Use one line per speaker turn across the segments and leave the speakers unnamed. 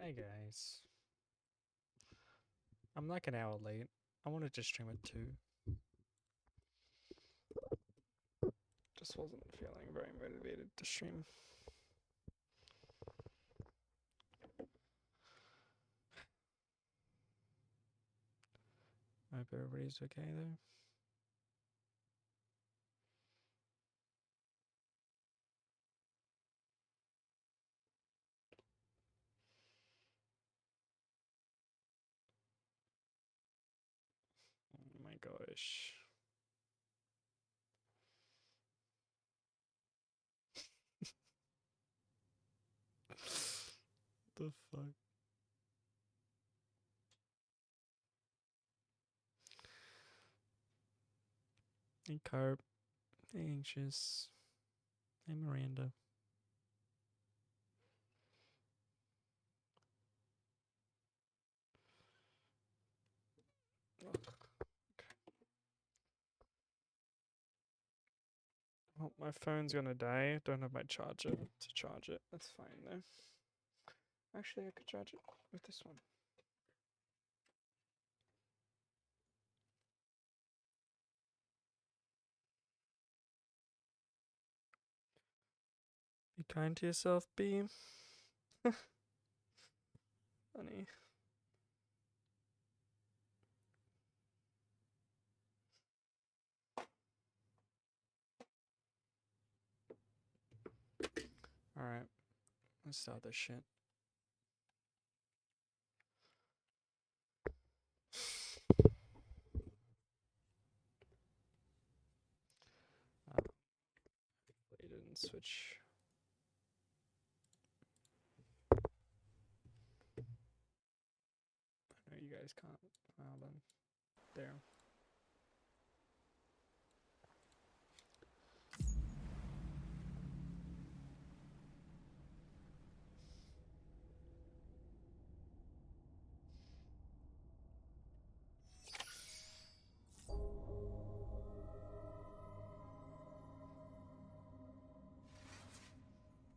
Hey guys. I'm like an hour late. I wanted to stream at 2. Just wasn't feeling very motivated to stream. I hope everybody's okay though. Oh my gosh. The fuck? Hey Carp. Hey Anxious. Hey Miranda. Ugh. Well, my phone's gonna die. I don't have my charger to charge it. That's fine though. Actually, I could charge it with this one. Be kind to yourself, B. Funny. Alright. Let's start this shit. They didn't switch. I know you guys can't. Well then. There.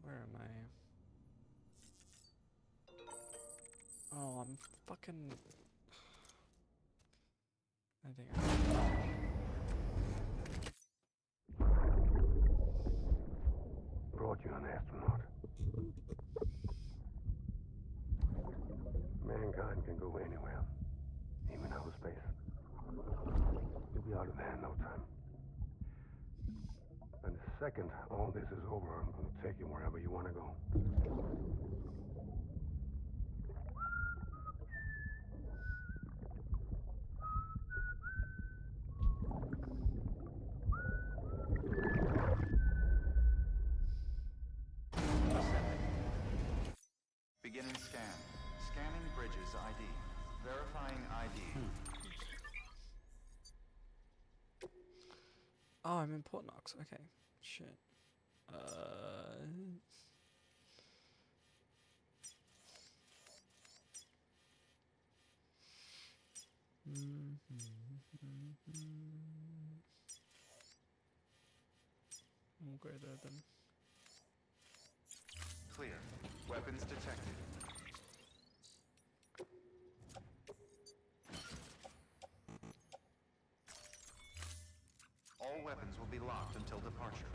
Where am I? Oh, I'm fucking. I think
Brought you an astronaut. Mankind can go anywhere, even outer space. You'll be out of there in no time. And the second all this is over, I'm going to take you wherever you want to go.
Beginning scan. Scanning bridges ID. Verifying ID.
Oh, I'm in Port Knox. Okay. Shit. We'll go there then.
Clear. Weapons detected. All weapons will be locked until departure.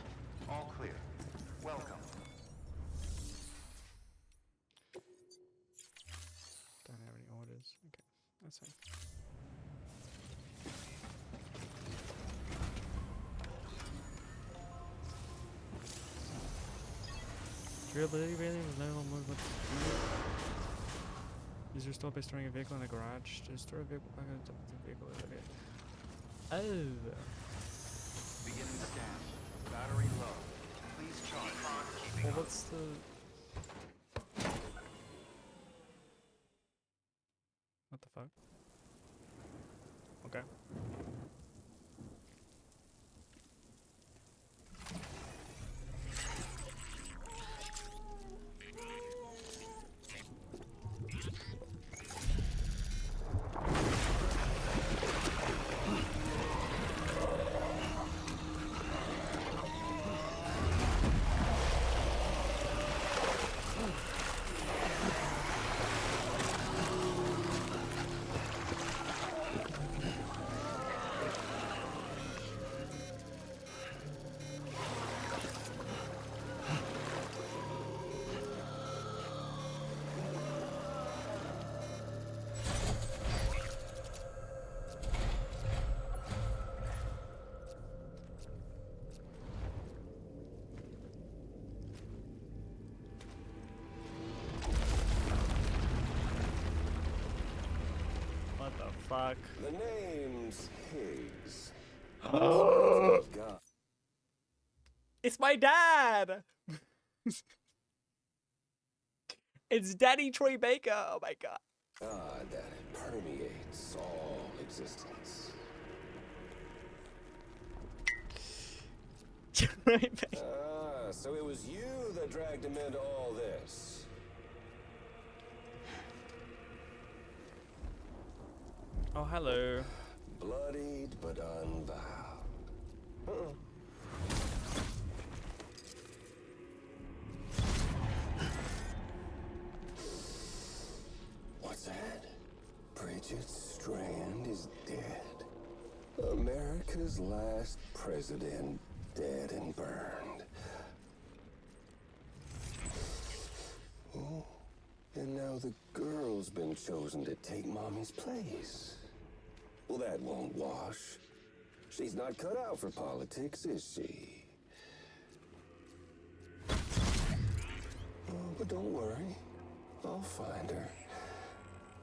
All clear. Welcome.
Don't have any orders. Okay. That's fine. Really with no movement. Is your stop by storing a vehicle in a garage? Just store a vehicle back on top of the vehicle. Okay. Oh.
Beginning scan. Battery low. Please charge.
Well, what's the... What the fuck? Okay. fuck?
The name's Higgs.
Oh,
God.
it's my dad. It's Daddy Troy Baker. Oh my god.
God that permeates all existence.
Troy Baker.
So it was you that dragged him into all this.
Oh, hello.
Bloodied but unvowed. What's that? Bridget Strand is dead. America's last president dead and burned. Oh, and now the girl's been chosen to take Mommy's place. Well, that won't wash. She's not cut out for politics, is she? Oh, but don't worry. I'll find her.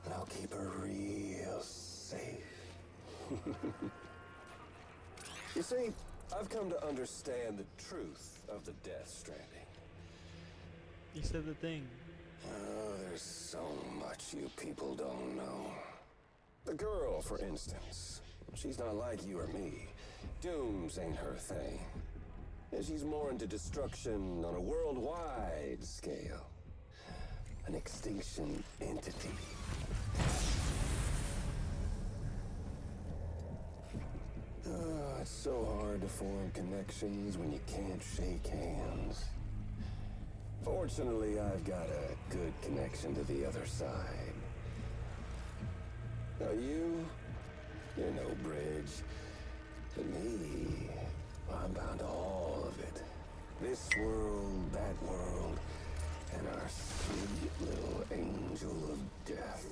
And I'll keep her real safe. You see, I've come to understand the truth of the Death Stranding.
You said the thing.
Oh, there's so much you people don't know. The girl, for instance. She's not like you or me. Dooms ain't her thing. And she's more into destruction on a worldwide scale. An extinction entity. Oh, it's so hard to form connections when you can't shake hands. Fortunately, I've got a good connection to the other side. Now you're no bridge. To me, I'm bound to all of it. This world, that world, and our sweet little angel of death.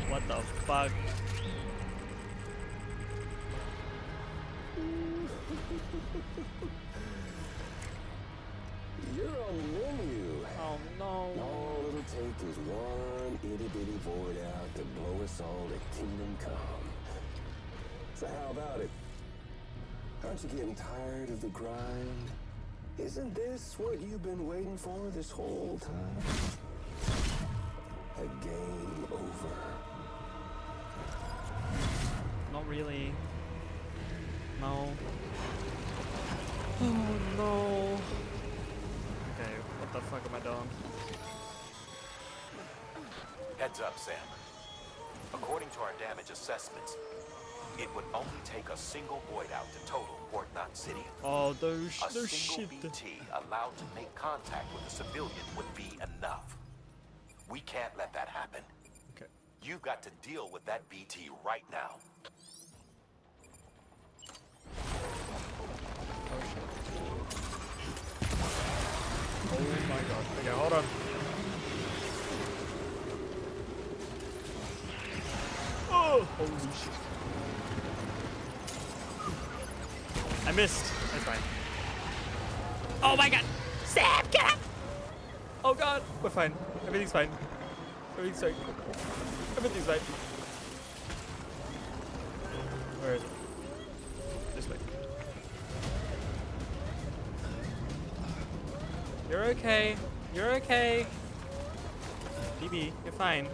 What the fuck?
You're on the menu.
Oh no.
All it'll take is one itty-bitty void out to blow us all to kingdom come. So how about it? Aren't you getting tired of the grind? Isn't this what you've been waiting for this whole time? A game over.
Not really. No. Oh no. Okay, what the fuck am I doing?
Heads up, Sam. According to our damage assessments, it would only take a single void out to total Port Knot City.
Oh, those
A single
shit.
BT allowed to make contact with a civilian would be enough. We can't let that happen.
Okay.
You've got to deal with that BT right now.
Oh my god. Okay, hold on. Oh, holy shit. I missed. That's fine. Oh my god. Sam, get up! Oh god. We're fine. Everything's fine. Everything's fine. Everything's fine. Where is it? This way. You're okay. You're okay. BB, you're fine.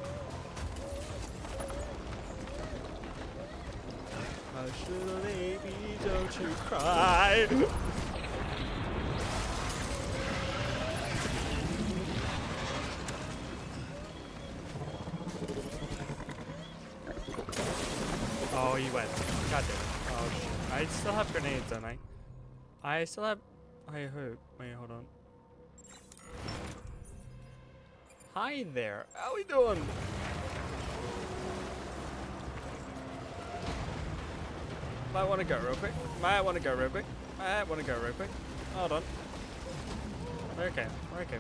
Hush, little baby, don't you cry. Oh, he went. God damn it. Oh, shit. I still have grenades, don't I? I still have... I hope. Wait, hold on. Hi there. How we doing? Might want to go real quick. Might want to go real quick. Hold on. Okay, we're okay.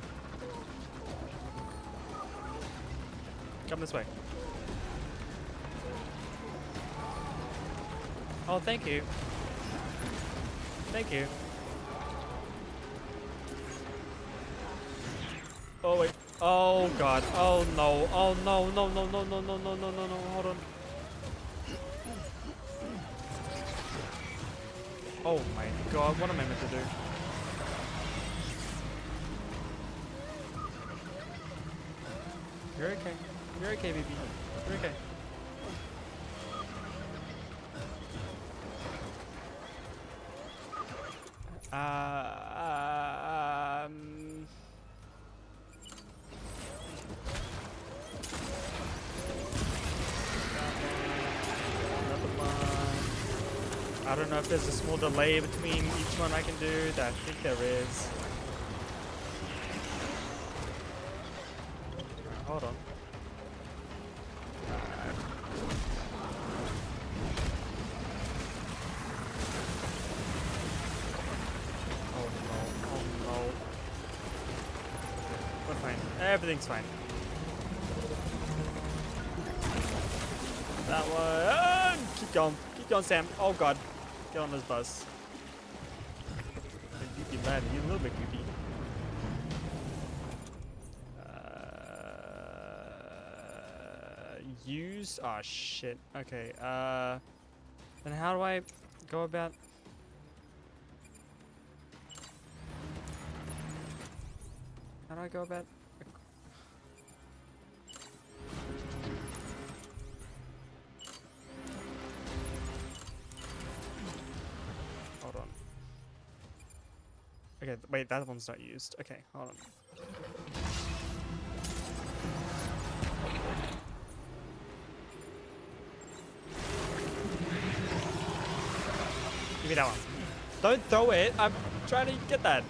Come this way. Oh, thank you. Thank you. Oh wait. Oh god. Oh no. Oh no. No. No. No. No. No. No. No. No. No. Hold on. Oh my god. What am I meant to do? You're okay. You're okay, baby. You're okay. Another one. I don't know if there's a small delay between each one I can do. I think there is. Hold on. Oh no, oh no. We're fine. Everything's fine. That one. Keep going. Keep going, Sam. Oh god. Get on this bus. Creepy lad. He's a little bit creepy. Use? Oh shit. Okay. Then how do I go about? How do I go about? Hold on. Okay, wait, that one's not used. Okay, hold on. Give me that one. Don't throw it. I'm trying to get that.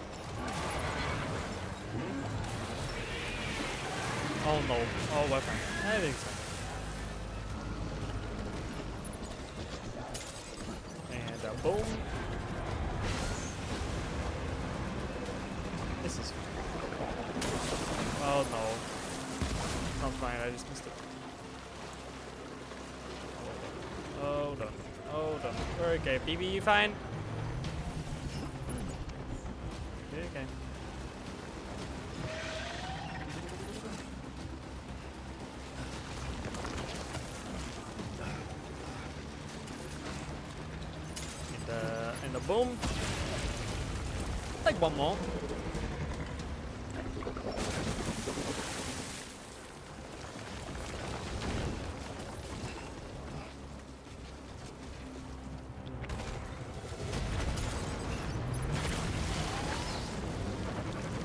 Oh no. Oh, we're fine. Everything's fine. And boom. This is. Oh no. I'm fine. I just missed it. Oh no. Oh no. We're okay. BB, you fine? Okay. Okay. And the boom. Like one more.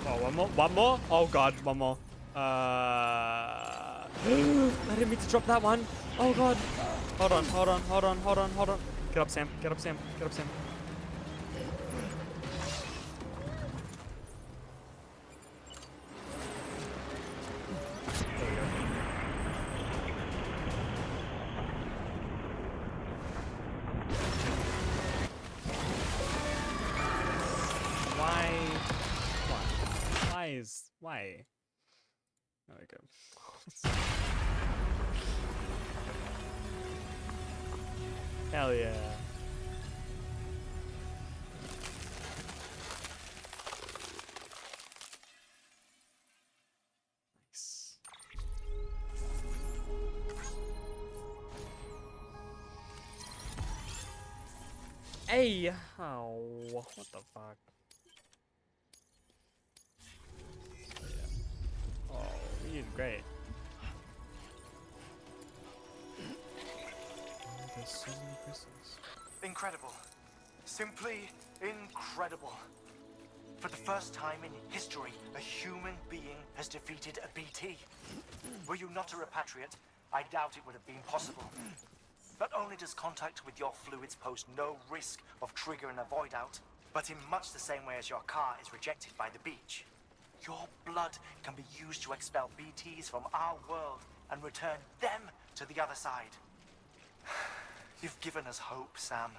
Oh, one more. Oh god, one more. I didn't mean to drop that one. Oh god. Hold on, hold on, hold on, hold on, hold on. Get up, Sam. Get up, Sam. Get up, Sam. Why? There we go. Hell yeah. Nice. Hey! Oh, what the fuck? Oh, we did great. Oh, there's so many crystals.
Incredible. Simply incredible. For the first time in history, a human being has defeated a BT. Were you not a repatriate, I doubt it would have been possible. Not only does contact with your fluids pose no risk of triggering a void out, but in much the same way as your car is rejected by the beach, your blood can be used to expel BTs from our world and return them to the other side. You've given us hope, Sam.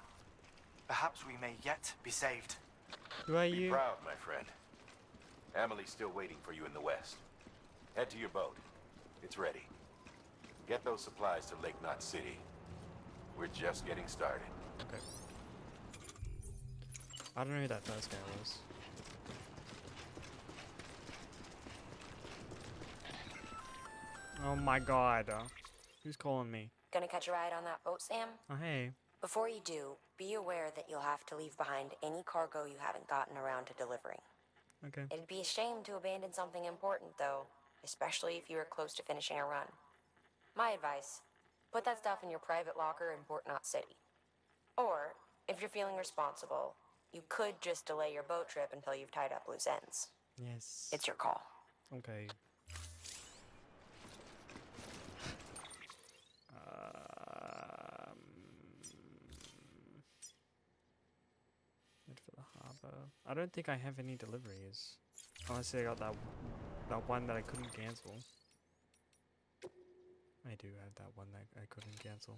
Perhaps we may yet be saved.
Who are
Be
you?
proud, my friend. Amelie's still waiting for you in the west. Head to your boat. It's ready.
Get those supplies to Lake Knot City. We're just getting started.
Okay. I don't know who that first guy was. Oh my god. Who's calling me?
Gonna catch a ride on that boat, Sam?
Oh, hey.
Before you do, be aware that you'll have to leave behind any cargo you haven't gotten around to delivering.
Okay.
It'd be a shame to abandon something important, though, especially if you are close to finishing a run. My advice, put that stuff in your private locker in Port Knot City. Or, if you're feeling responsible, you could just delay your boat trip until you've tied up loose ends.
Yes.
It's your call.
Okay. Head for the harbor. I don't think I have any deliveries. Unless I got that one that I couldn't cancel. I do have that one that I couldn't cancel.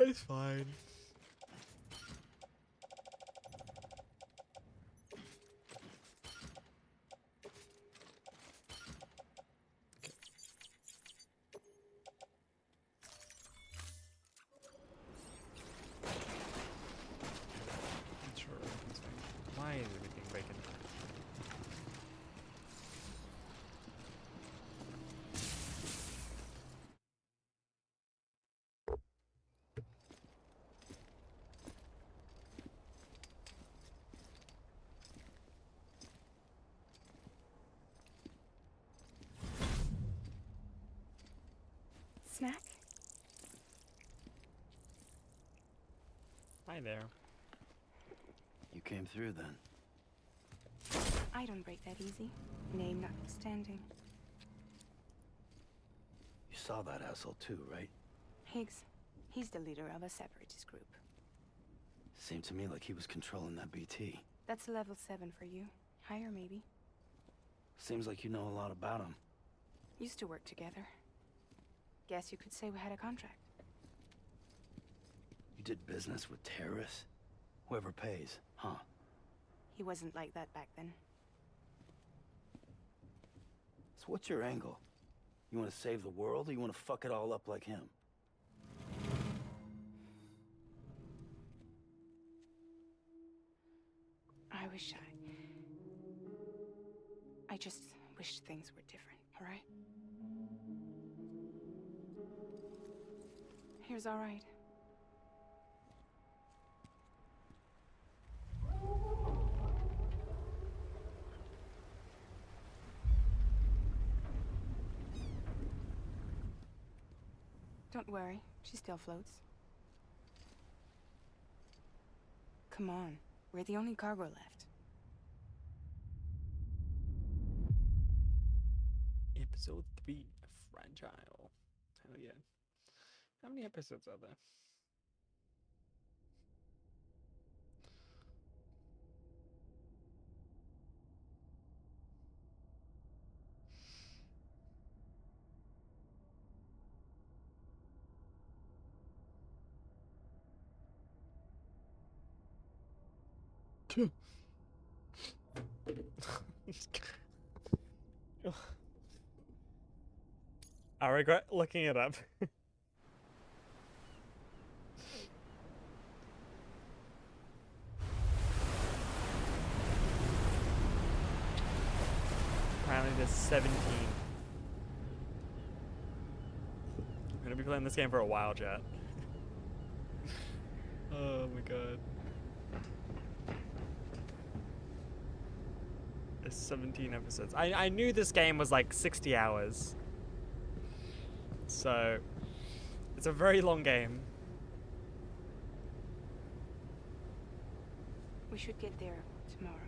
It's fine. Sure, that's fine. Why is everything vacant?
Snack?
Hi there.
You came through then.
I don't break that easy. Name notwithstanding.
You saw that asshole too, right?
Higgs. He's the leader of a separatist group.
Seemed to me like he was controlling that BT.
That's level 7 for you. Higher, maybe.
Seems like you know a lot about him.
Used to work together. Guess you could say we had a contract.
You did business with terrorists? Whoever pays, huh?
He wasn't like that back then.
So what's your angle? You want to save the world, or you want to fuck it all up like him?
I just wish things were different, all right? Here's all right. Don't worry, she still floats. Come on, we're the only cargo left.
Episode 3, Fragile. Hell yeah. How many episodes are there? I regret looking it up. Apparently there's 17. I'm gonna be playing this game for a while, chat. Oh my god. There's 17 episodes. I knew this game was like 60 hours. So, it's a very long game.
We should get there tomorrow.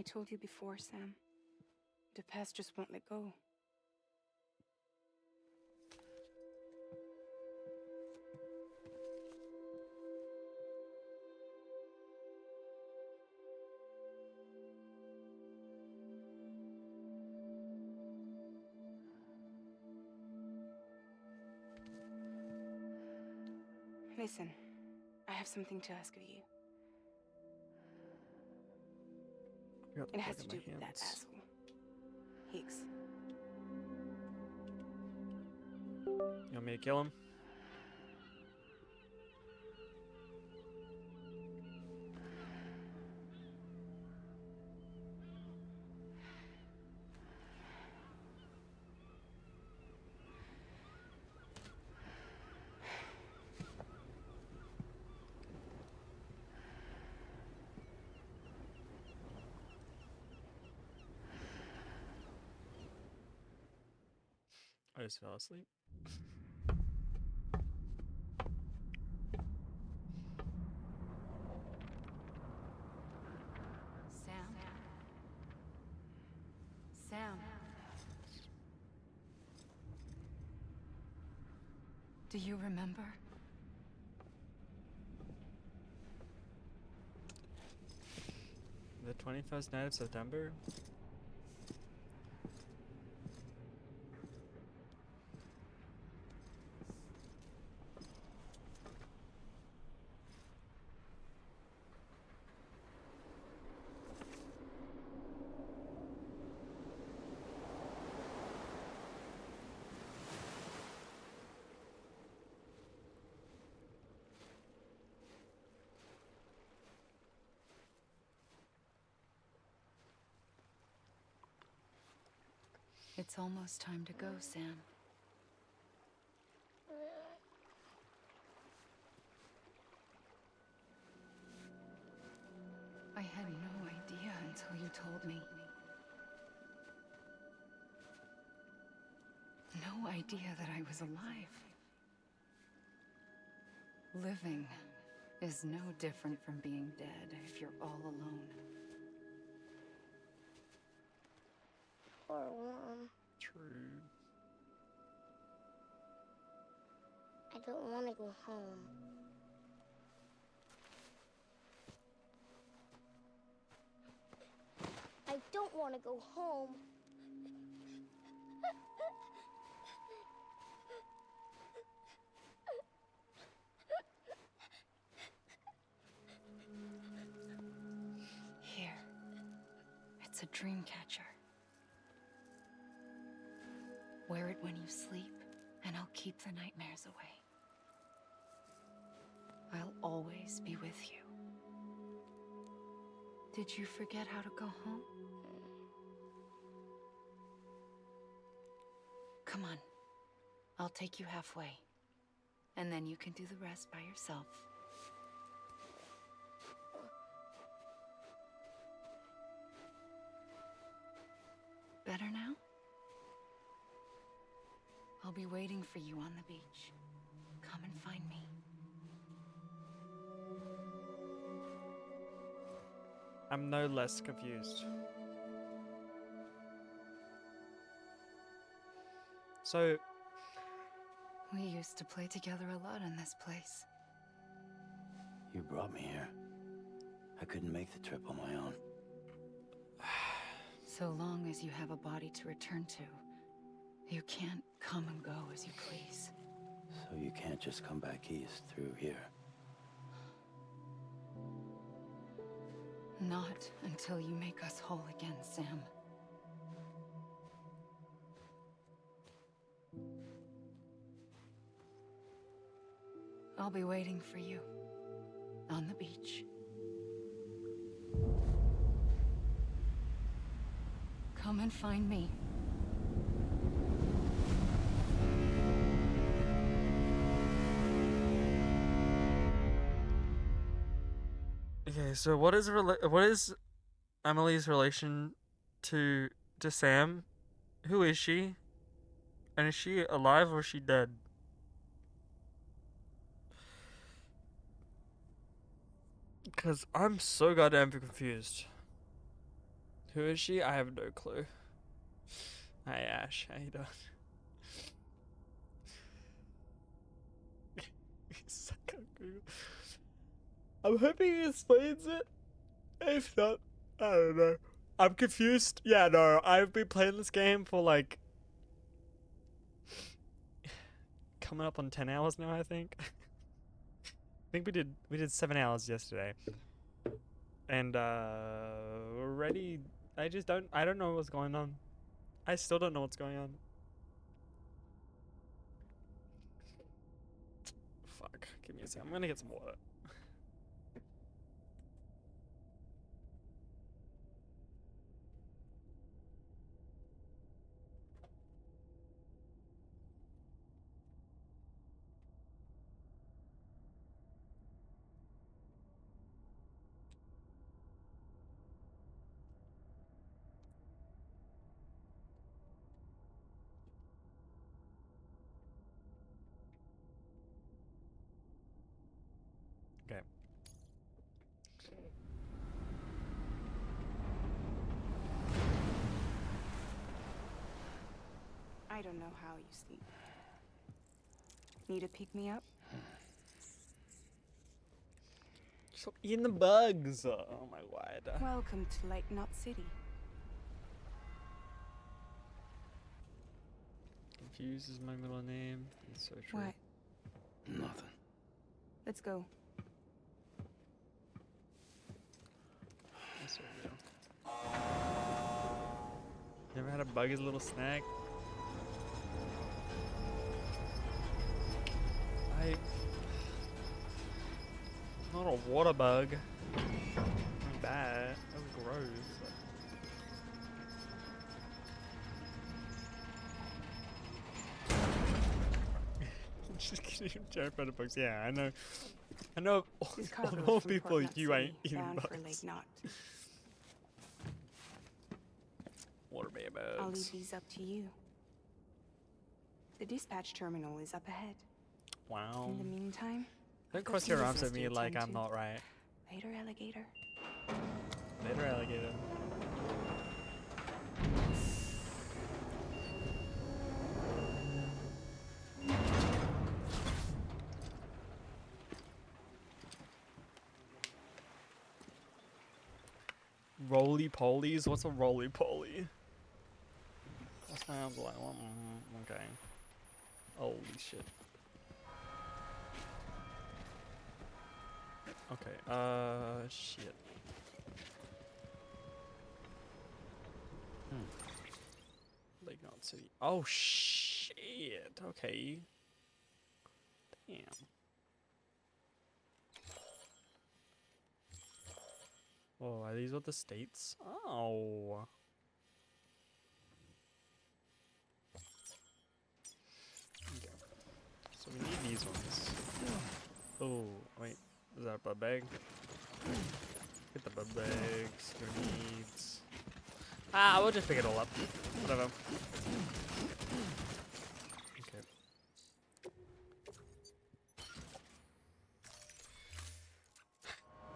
I told you before, Sam. The past just won't let go. Listen, I have something to ask of you.
Got the
It has
plug
to
in
do
my
with that
hands.
asshole. Higgs.
You want me to kill him? I just fell asleep.
Sam. Sam. Do you remember?
The 21st night of September?
It's almost time to go, Sam. I had no idea until you told me. No idea that I was alive. Living is no different from being dead if you're all alone.
Or warm.
True.
I don't want to go home. I don't want to go home.
Here. It's a dream catcher. Wear it when you sleep, and I'll keep the nightmares away. I'll always be with you. Did you forget how to go home? Come on. I'll take you halfway. And then you can do the rest by yourself. Better now? I'll be waiting for you on the beach. Come and find me.
I'm no less confused. So,
We used to play together a lot in this place.
You brought me here. I couldn't make the trip on my own.
So long as you have a body to return to, you can't come and go as you please.
So you can't just come back east through here.
Not until you make us whole again, Sam. I'll be waiting for you on the beach. Come and find me.
okay, so what is Emily's relation to Sam? Who is she? And is she alive or is she dead? Because I'm so goddamn confused. Who is she? I have no clue. Hi Ash, how you doing? Suck on Google. I'm hoping he explains it. If not, I don't know. I'm confused. Yeah, no, I've been playing this game for like coming up on 10 hours now, I think. I think we did 7 hours yesterday. And already I don't know what's going on. I still don't know what's going on. Fuck. Give me a second. I'm gonna get some water. Okay.
I don't know how you sleep. Need to pick me up?
Stop eating the bugs. Oh my god.
Welcome to Lake Knot City.
Confused is my middle name. It's so true.
What?
Nothing.
Let's go.
That's so real. Never had a bug as a little snack? Not a water bug. Not bad. That was gross. Just kidding. Jared Potter bugs. Yeah, I know. I know.
This
Of
cargo
all
is from
people,
Port Knot
you ain't
City,
eating
bound for Lake
bugs.
Knot.
Water bear
I'll
bugs.
leave these up to you. The dispatch terminal is up ahead.
Wow.
In the meantime,
Don't
I've got
cross
some
your arms
business
at
to
me like
attend
I'm
to.
not right.
Later, alligator.
Later, alligator. Roly polies? What's a roly poly? That sounds like one. Okay. Holy shit. Okay, shit. Lake Knot City. Oh, shit. Okay. Damn. Oh, are these what the states? Oh. Okay. So we need these ones. Oh, wait. Is that a bud bag? Get the bud bags. Grenades. Ah, we'll just pick it all up. Whatever. Okay.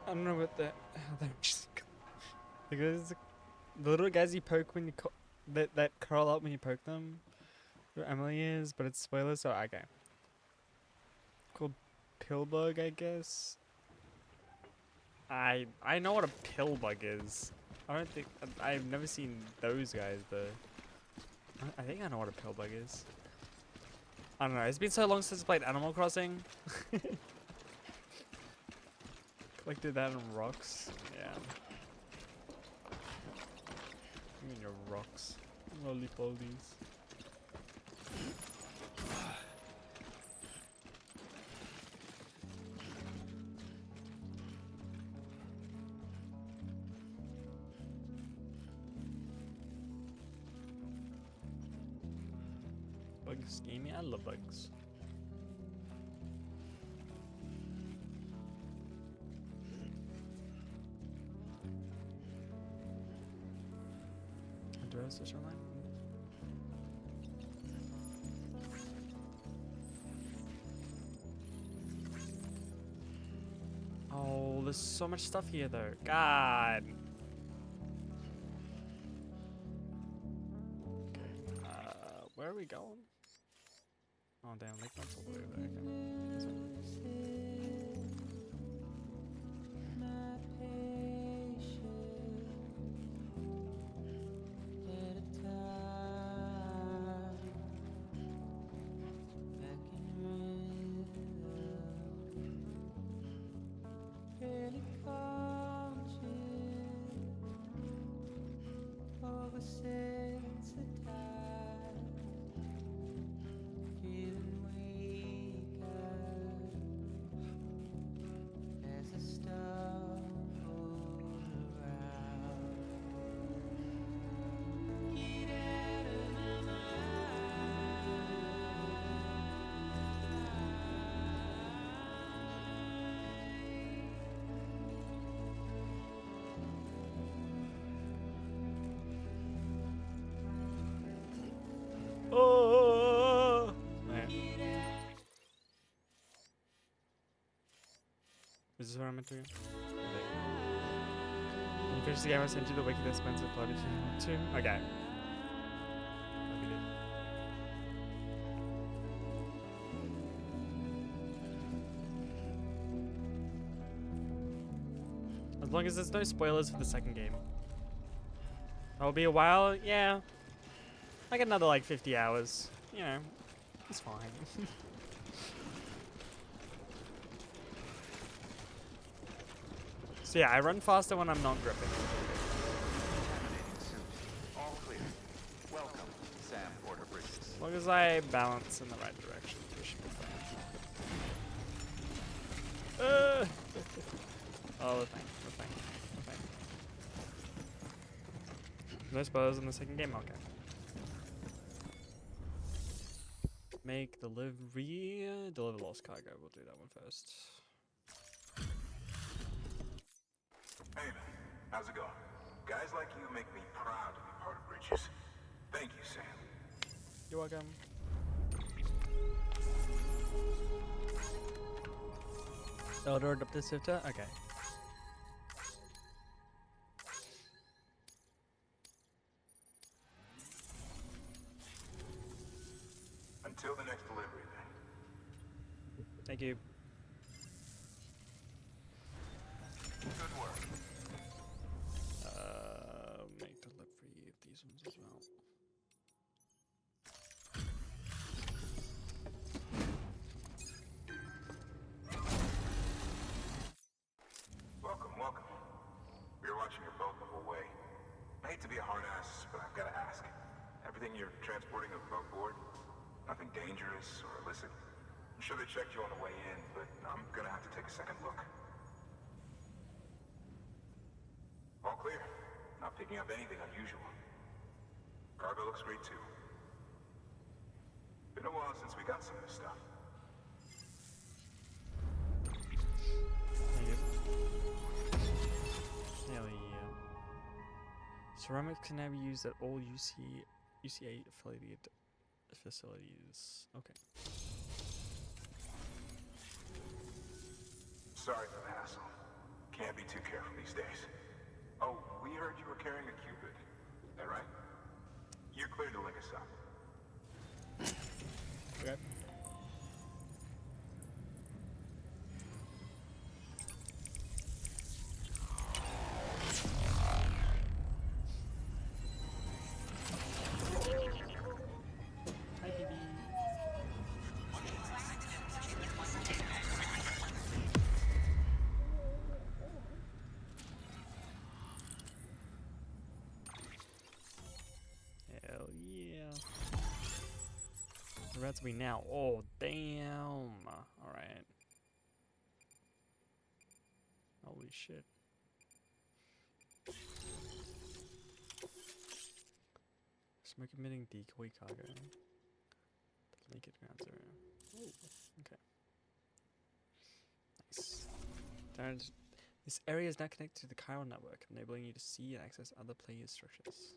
I don't know what the how they're just because the little guys you poke when you that curl up when you poke them. Who Emily is, but it's spoilers, so okay. Called pill bug, I guess. I know what a pill bug is. I don't think I've never seen those guys though. I think I know what a pill bug is. I don't know. It's been so long since I played Animal Crossing. Collected that in rocks. Yeah. Give me your rocks. Lolly polies. Bugs, Amy, I love bugs. Do I have such online? Oh, there's so much stuff here though. God. we going? Oh damn, like that's all the way over there. Okay. That's fine. Oh, man. Is this where I'm meant to go? When you finish the game, I'll send you the wiki that spends the plot if you want to. Okay. That'd be good. As long as there's no spoilers for the second game. That'll be a while, yeah. Like another like 50 hours. You know, it's fine. So yeah, I run faster when I'm not gripping.
All clear. Welcome, Sam Porter Bridges.
As long as I balance in the right direction, we should be fine. Oh, we're fine. We're fine. We're fine. No spoilers in the second game, okay. Make delivery. Deliver lost cargo. We'll do that one first.
Hey man, how's it going? Guys like you make me proud to be part of Bridges. Thank you, Sam.
You're welcome. Eldor up the Sifter? Okay.
Until the next delivery then.
Thank you.
Good work.
Make delivery of these ones as well.
Welcome, welcome. We were watching your boat the whole way. I hate to be a hard ass, but I've got to ask. Everything you're transporting above board? Nothing dangerous or illicit? I'm sure they checked you on the way in, but I'm gonna have to take a second look. All clear. Not picking up anything unusual. Cargo looks great too. Been a while since we got some of this stuff.
Thank you. Hell yeah. Ceramics can now be used at all UCA affiliated facilities. Okay.
Sorry for the hassle. Can't be too careful these days. Oh, we heard you were carrying a Cupid. Is that right? You're clear to link us up.
Okay. Hi, baby. Hell yeah. Where about to be now? Oh, damn. Alright. Holy shit. Smoke emitting decoy cargo. Naked ground zero. Ooh, okay. Nice. This area is now connected to the chiral network, enabling you to see and access other players' structures.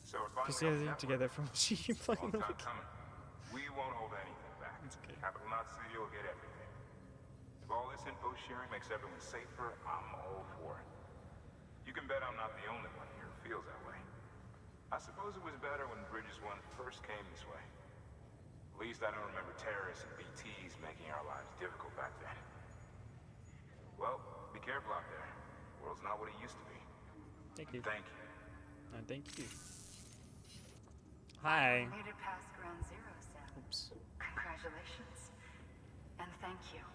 So we're finally
Just
on the
together
network.
from she playing
Long
the
time coming. We won't hold anything back.
It's okay.
Capital Knot City will get everything. If all this info sharing makes everyone safer, I'm all for it. You can bet I'm not the only one here who feels that way. I suppose it was better when Bridges 1 first came this way. At least I don't remember terrorists and BTs making our lives difficult back then. Well, be careful out there. The world's not what it used to be.
Thank you.
Thank you.
And thank you. Hi.
Made it past ground zero, Sam.
Oops.
Congratulations. And thank you.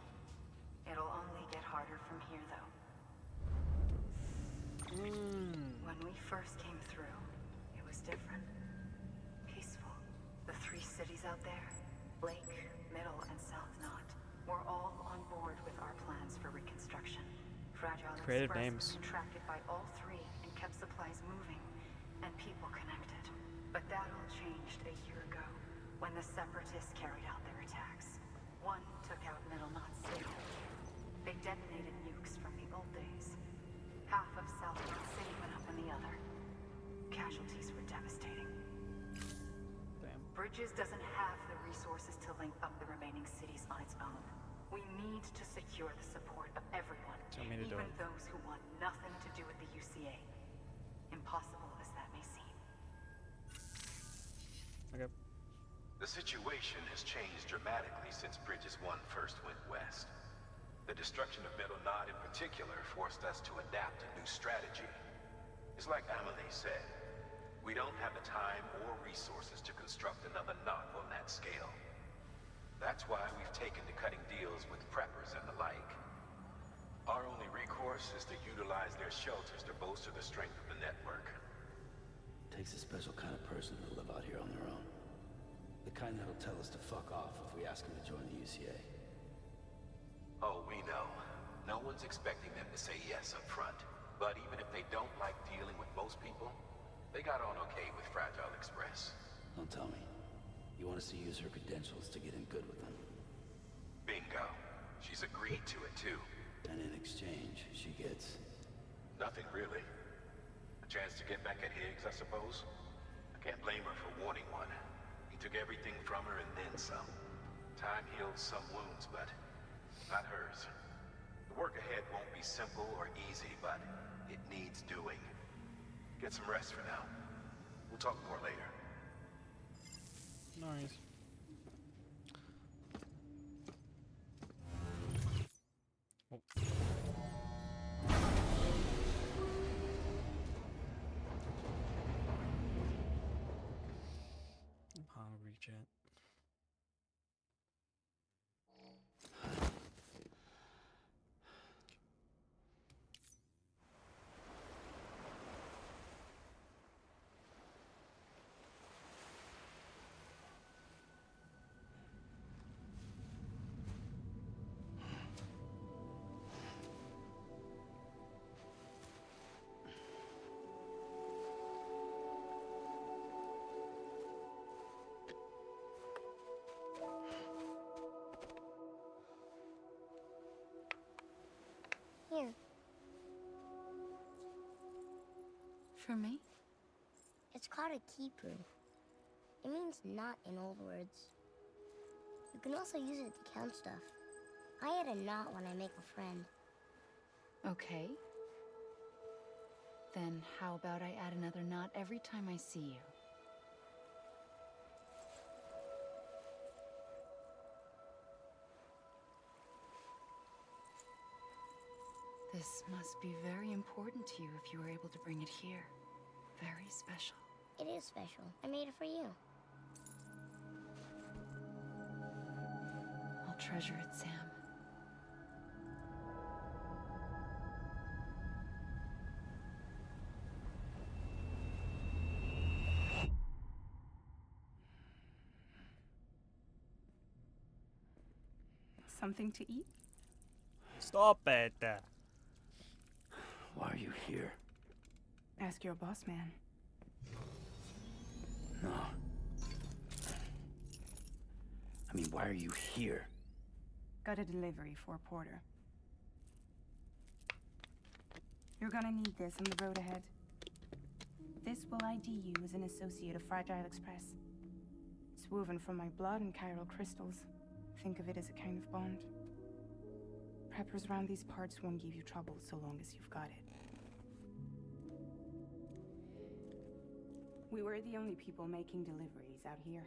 It'll only get harder from here, though. When we first came through, it was different. Peaceful. The 3 cities out there, Lake, Middle, and South Knot, were all on board with our plans for reconstruction. Fragile
Creative
Express
names.
was contracted by all 3 and kept supplies moving and people connected. But that all changed a year ago when the Separatists carried out their attacks. One took out Middle Knot City. They detonated nukes from the old days. Half of South Knot City went up in the other. Casualties were devastating.
Damn.
Bridges doesn't have the resources to link up the remaining cities on its own. We need to secure the support of everyone,
Tell me to do
even
it.
those who want nothing to do with the UCA. Impossible as that may seem.
Okay.
The situation has changed dramatically since Bridges 1 first went west. The destruction of Middle Knot in particular forced us to adapt a new strategy. It's like Amelie said, we don't have the time or resources to construct another knot on that scale. That's why we've taken to cutting deals with preppers and the like. Our only recourse is to utilize their shelters to bolster the strength of the network.
Takes a special kind of person to live out here on their own. The kind that'll tell us to fuck off if we ask them to join the UCA.
Oh, we know. No one's expecting them to say yes up front. But even if they don't like dealing with most people, they got on okay with Fragile Express.
Don't tell me. You want us to use her credentials to get in good with them.
Bingo. She's agreed to it too.
And in exchange, she gets...
Nothing really. A chance to get back at Higgs, I suppose. I can't blame her for wanting one. He took everything from her and then some. Time healed some wounds, but not hers. The work ahead won't be simple or easy, but it needs doing. Get some rest for now. We'll talk more later.
Nice. Oh. I'm hungry, chat.
Here.
For me?
It's called a keeper. It means knot in old words. You can also use it to count stuff. I add a knot when I make a friend.
Okay. Then how about I add another knot every time I see you? This must be very important to you if you were able to bring it here. Very special.
It is special. I made it for you.
I'll treasure it, Sam.
Something to eat?
Stop it.
Why are you here?
Ask your boss man.
No. I mean, why are you here?
Got a delivery for Porter. You're gonna need this on the road ahead. This will ID you as an associate of Fragile Express. It's woven from my blood and chiral crystals. Think of it as a kind of bond. Preppers around these parts won't give you trouble so long as you've got it. We were the only people making deliveries out here.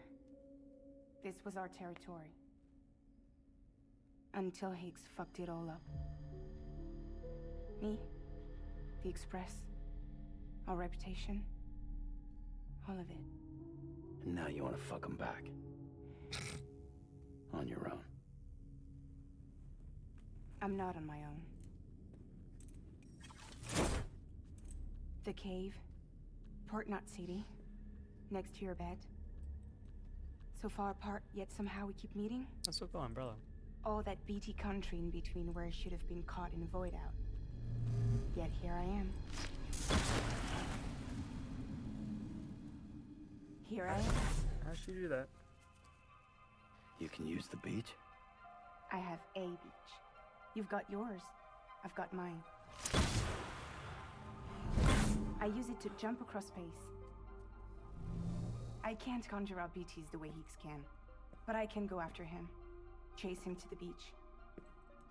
This was our territory. Until Higgs fucked it all up. Me, the Express, our reputation, all of it.
And now you want to fuck them back. On your own.
I'm not on my own. The cave, Port Knot City, next to your bed. So far apart, yet somehow we keep meeting.
That's so cool, umbrella.
All that BT country in between where I should have been caught in void out. Yet here I am. Here I am.
How'd she do that?
You can use the beach?
I have a beach. You've got yours. I've got mine. I use it to jump across space. I can't conjure up BTs the way Higgs can, but I can go after him. Chase him to the beach.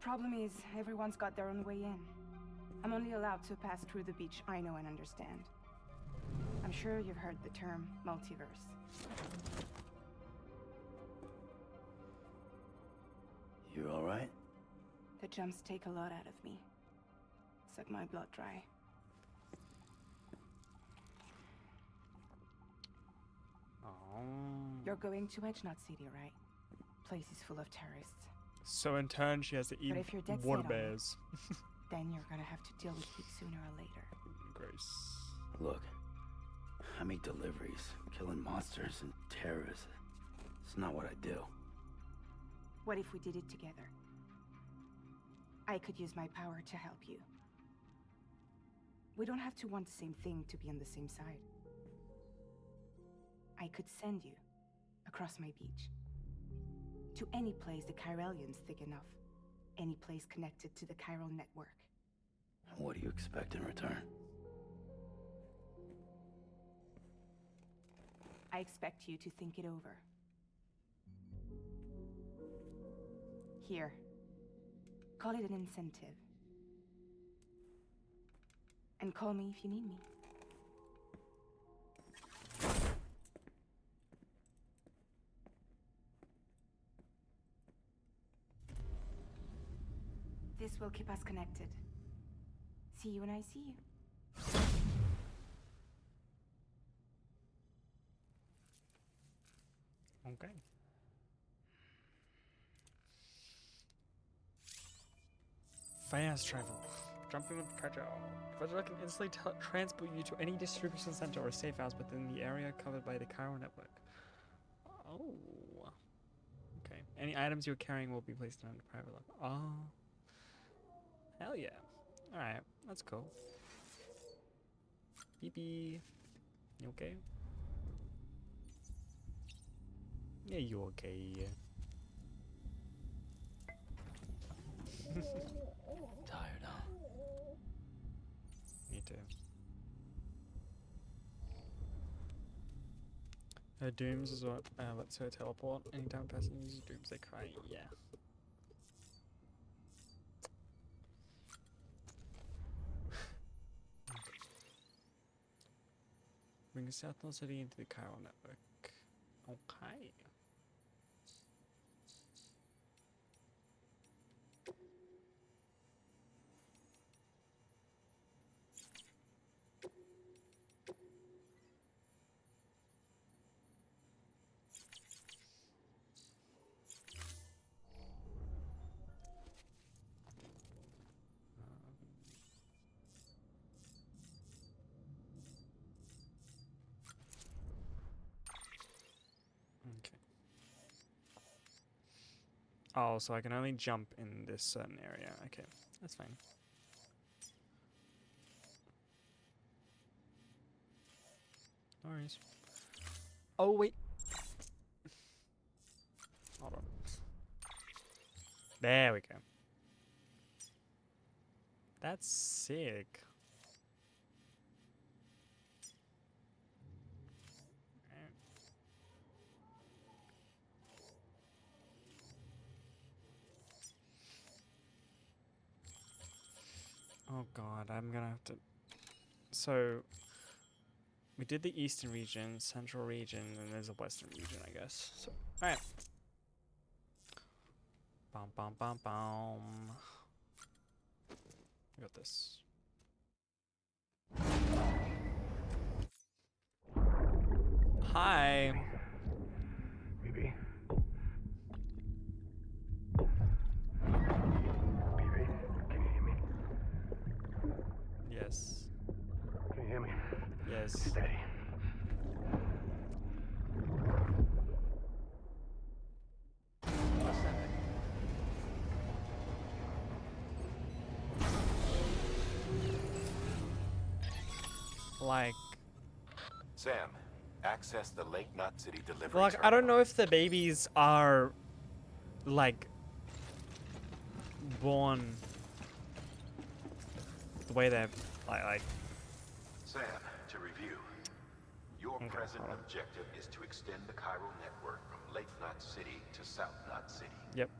Problem is, everyone's got their own way in. I'm only allowed to pass through the beach I know and understand. I'm sure you've heard the term multiverse.
You alright?
The jumps take a lot out of me. Suck my blood dry.
Oh.
You're going to Edge Knot City, right? Place is full of terrorists.
So in turn, she has to eat
if you're dead
water
set on it-
bears.
Then you're gonna have to deal with Higgs sooner or later.
Grace.
Look, I make deliveries, killing monsters and terrorists. It's not what I do.
What if we did it together? I could use my power to help you. We don't have to want the same thing to be on the same side. I could send you across my beach. To any place the Chiralian's thick enough. Any place connected to the chiral network.
What do you expect in return?
I expect you to think it over. Here. Call it an incentive. And call me if you need me. This will keep us connected. See you when I see you.
Okay. Fast travel. Jumping with Predator. Predator can instantly transport you to any distribution center or safe house within the area covered by the chiral network. Oh. Okay. Any items you're carrying will be placed on a private lock. Oh. Hell yeah. Alright, that's cool. BB. You okay? Yeah, you okay.
Tired, huh?
Me too. Her dooms is what lets her teleport. Anytime a person uses dooms, they cry. Yeah. Bring South North City into the chiral network. Okay. Okay. Oh, so I can only jump in this certain area. Okay, that's fine. No worries. Oh, wait. Hold on. There we go. That's sick. Oh god, I'm gonna have to... So... We did the eastern region, central region, and there's a western region, I guess. So, all right. Bum bum bum bum. We got this. Hi.
BB? BB, can you hear me?
Yes.
Can you hear me?
Yes.
Steady.
Like,
Sam, access the Lake Knot City delivery
like I don't know if the babies are like born the way they're like.
Sam, to review, your present objective is to extend the chiral network from Lake Knot City to South Knot City.
Yep.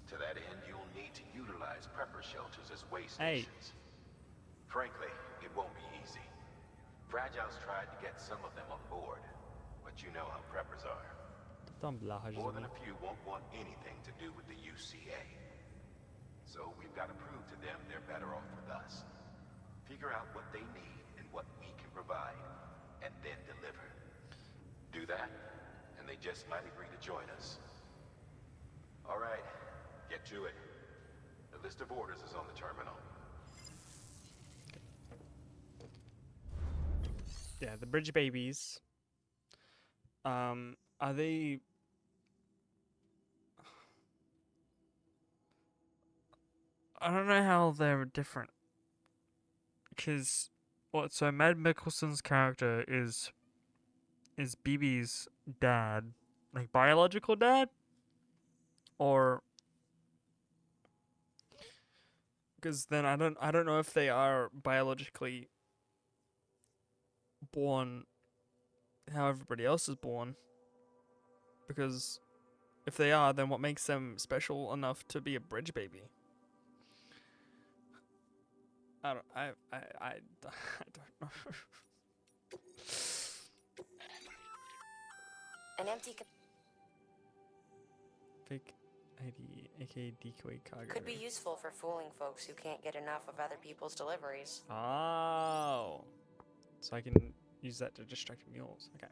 To that end, you'll need to utilize prepper shelters as way
Hey.
stations. Frankly, it won't be easy. Fragile's tried to get some of them on board, but you know how preppers are. More than a few won't want anything to do with the UCA. So we've got to prove to them they're better off with us. Figure out what they need and what we can provide, and then deliver. Do that, and they just might agree to join us. All right, get to it. The list of orders is on the terminal.
Yeah, the bridge babies. Are they? I don't know how they're different. Because what? So Mad Mikkelsen's character is BB's dad, like biological dad, or because then I don't know if they are biologically born how everybody else is born. Because if they are, then what makes them special enough to be a bridge baby? I don't know.
An empty
Fake ID, aka decoy cargo.
could be useful for fooling folks who can't get enough of other people's deliveries.
Oh, so I can use that to distract mules. Okay.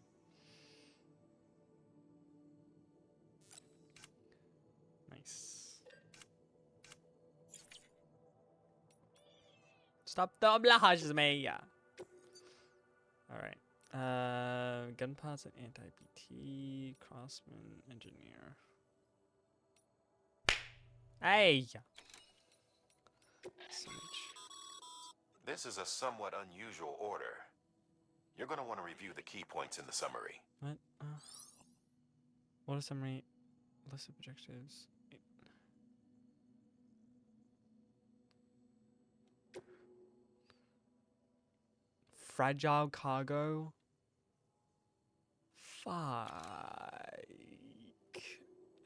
Nice. Stop the obligages, me. All right. Gun parts and anti-BT, craftsman, engineer. Hey.
This is a somewhat unusual order. You're going to want to review the key points in the summary.
What? What are summary? List of objectives. Fragile cargo. Fuck.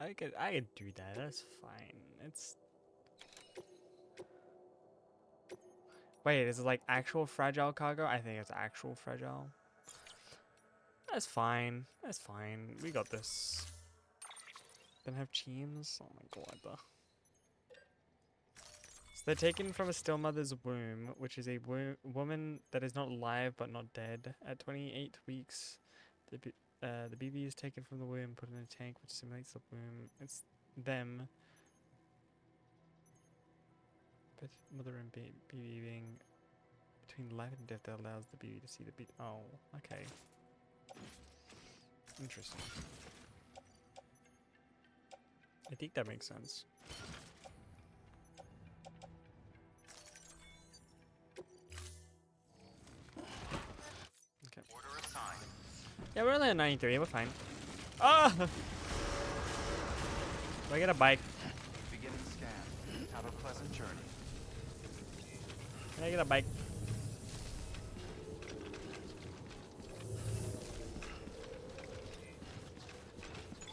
I could do that. That's fine. It's. Wait, is it like actual fragile cargo? I think it's actual fragile. That's fine. That's fine. We got this. Then have teams. Oh my god. So they're taken from a still mother's womb, which is a woman that is not alive but not dead. At 28 weeks, the baby is taken from the womb, put in a tank which simulates the womb. It's them. But mother and baby being between life and death that allows the baby to see the baby. Oh, okay. Interesting. I think that makes sense. Okay.
Order assigned.
Yeah, we're only at 93. We're fine. Ah! Do I get a bike?
Beginning scan. Have a pleasant journey.
Can I get a bike?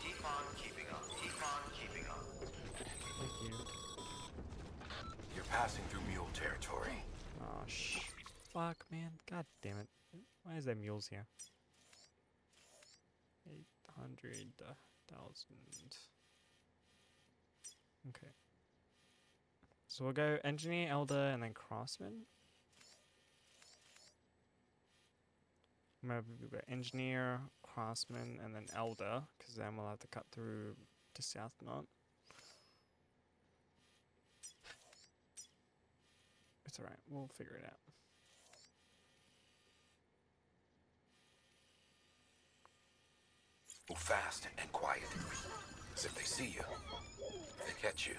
Keep on keeping up. Keep on keeping up.
Thank you.
You're passing through mule territory.
Oh, fuck, man. God damn it. Why Why is there mules here? 800,000. Okay. So we'll go engineer, elder, and then craftsman. Maybe we'll go engineer, craftsman, and then elder, because then we'll have to cut through to South Knot. It's alright, we'll figure it out.
Move fast and quiet. As if they see you, they catch you.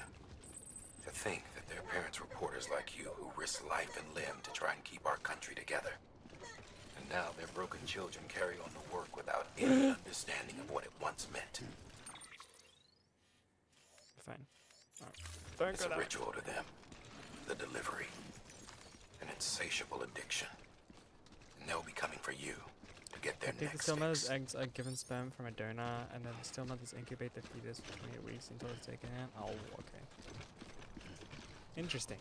To think that they're parents reporters like you who risk life and limb to try and keep our country together. And now their broken children carry on the work without any understanding of what it once meant.
Fine. Alright. Don't
It's
go
a
that way.
ritual to them. The delivery. An insatiable addiction. And they'll be coming for you to get their
I think the
next
steel mother's
fix.
eggs are given sperm from a donor, and then the steel mothers incubate the fetus for 28 weeks until it's taken out. Oh, okay. Interesting.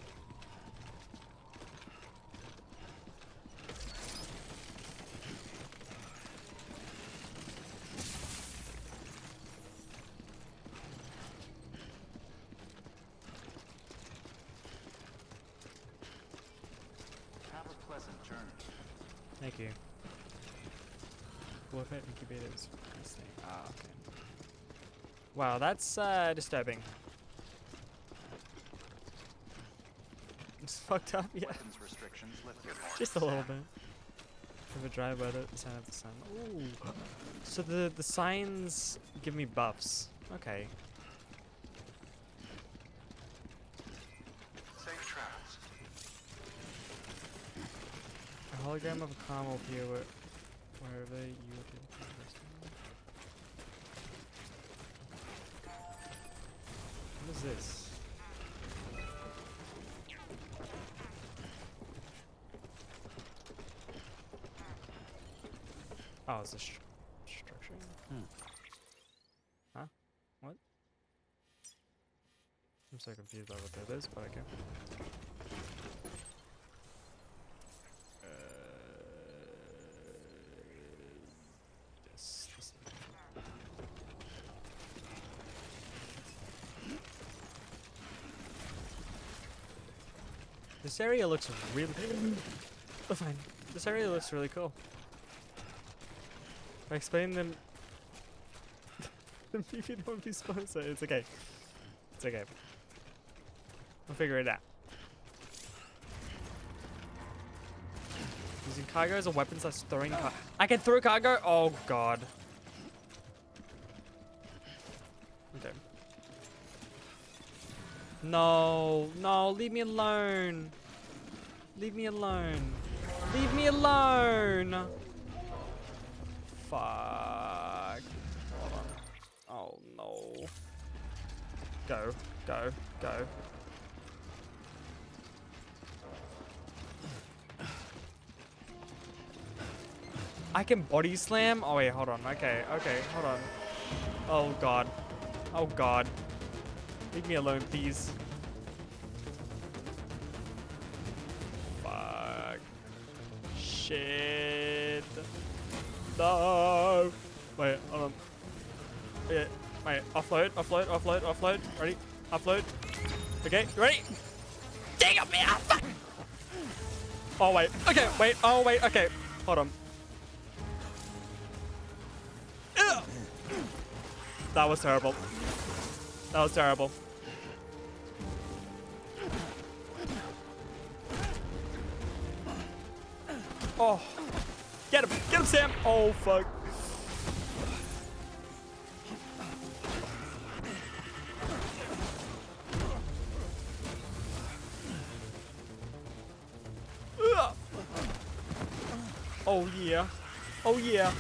Have a pleasant journey.
Thank you. Wolf it incubators. Ah, okay. Wow, that's disturbing. It's fucked up, yeah.
Weapons restrictions lifted.
Just a little bit. Have a dry weather at the sign of the sun. Ooh. So the signs give me buffs. Okay.
Safe travels.
A hologram of a calm will appear wherever you appear. What is this? Oh, it's a structure. Huh? What? I'm so confused by what that is, but okay. Yes, this. This area looks really. Oh, fine. This area looks really cool. I explained them. If you don't be sponsored, it's okay. It's okay. We'll figure it out. Using cargo as a weapon slash throwing cargo. I can throw cargo? Oh god. Okay. No, no, leave me alone. Leave me alone. Leave me alone. Fuck. Hold on. Oh no. Go, go, go. I can body slam? Oh wait, hold on. Okay, okay, hold on. Oh god. Oh god. Leave me alone, please. Fuck. Shit. No. Wait, hold on. Yeah, wait, offload, offload, offload, offload. Ready? Offload. Okay, ready? Dang it, man! Fuck! Oh wait, okay, wait, oh wait, okay. Hold on. Ugh. That was terrible. That was terrible. Oh. Get him, Sam! Oh, fuck. Ugh. Oh, yeah. Oh, yeah.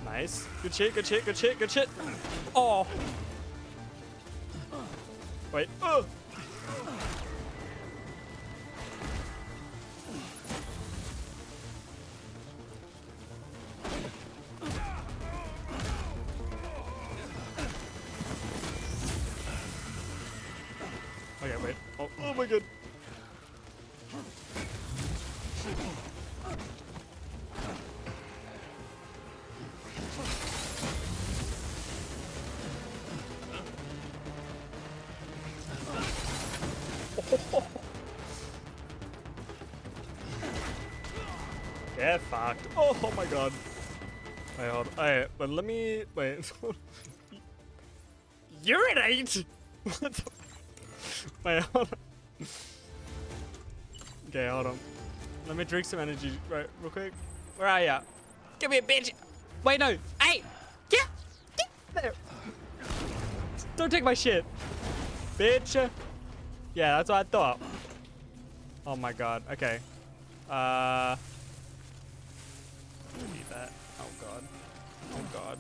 Nice. Good shit, good shit, good shit, good shit. Oh. Wait. Okay, wait. Oh, oh my god. Get fucked. Oh my god. Wait, hold on. Alright, but let me... Wait. Urinate? What the... Wait, hold on. Okay, hold on. Let me drink some energy right real quick. Where are ya? Give me a bitch. Wait, no. Hey! Get there. Don't take my shit. Bitch. Yeah, that's what I thought. Oh my god. Okay. I need that. Oh god. Oh god.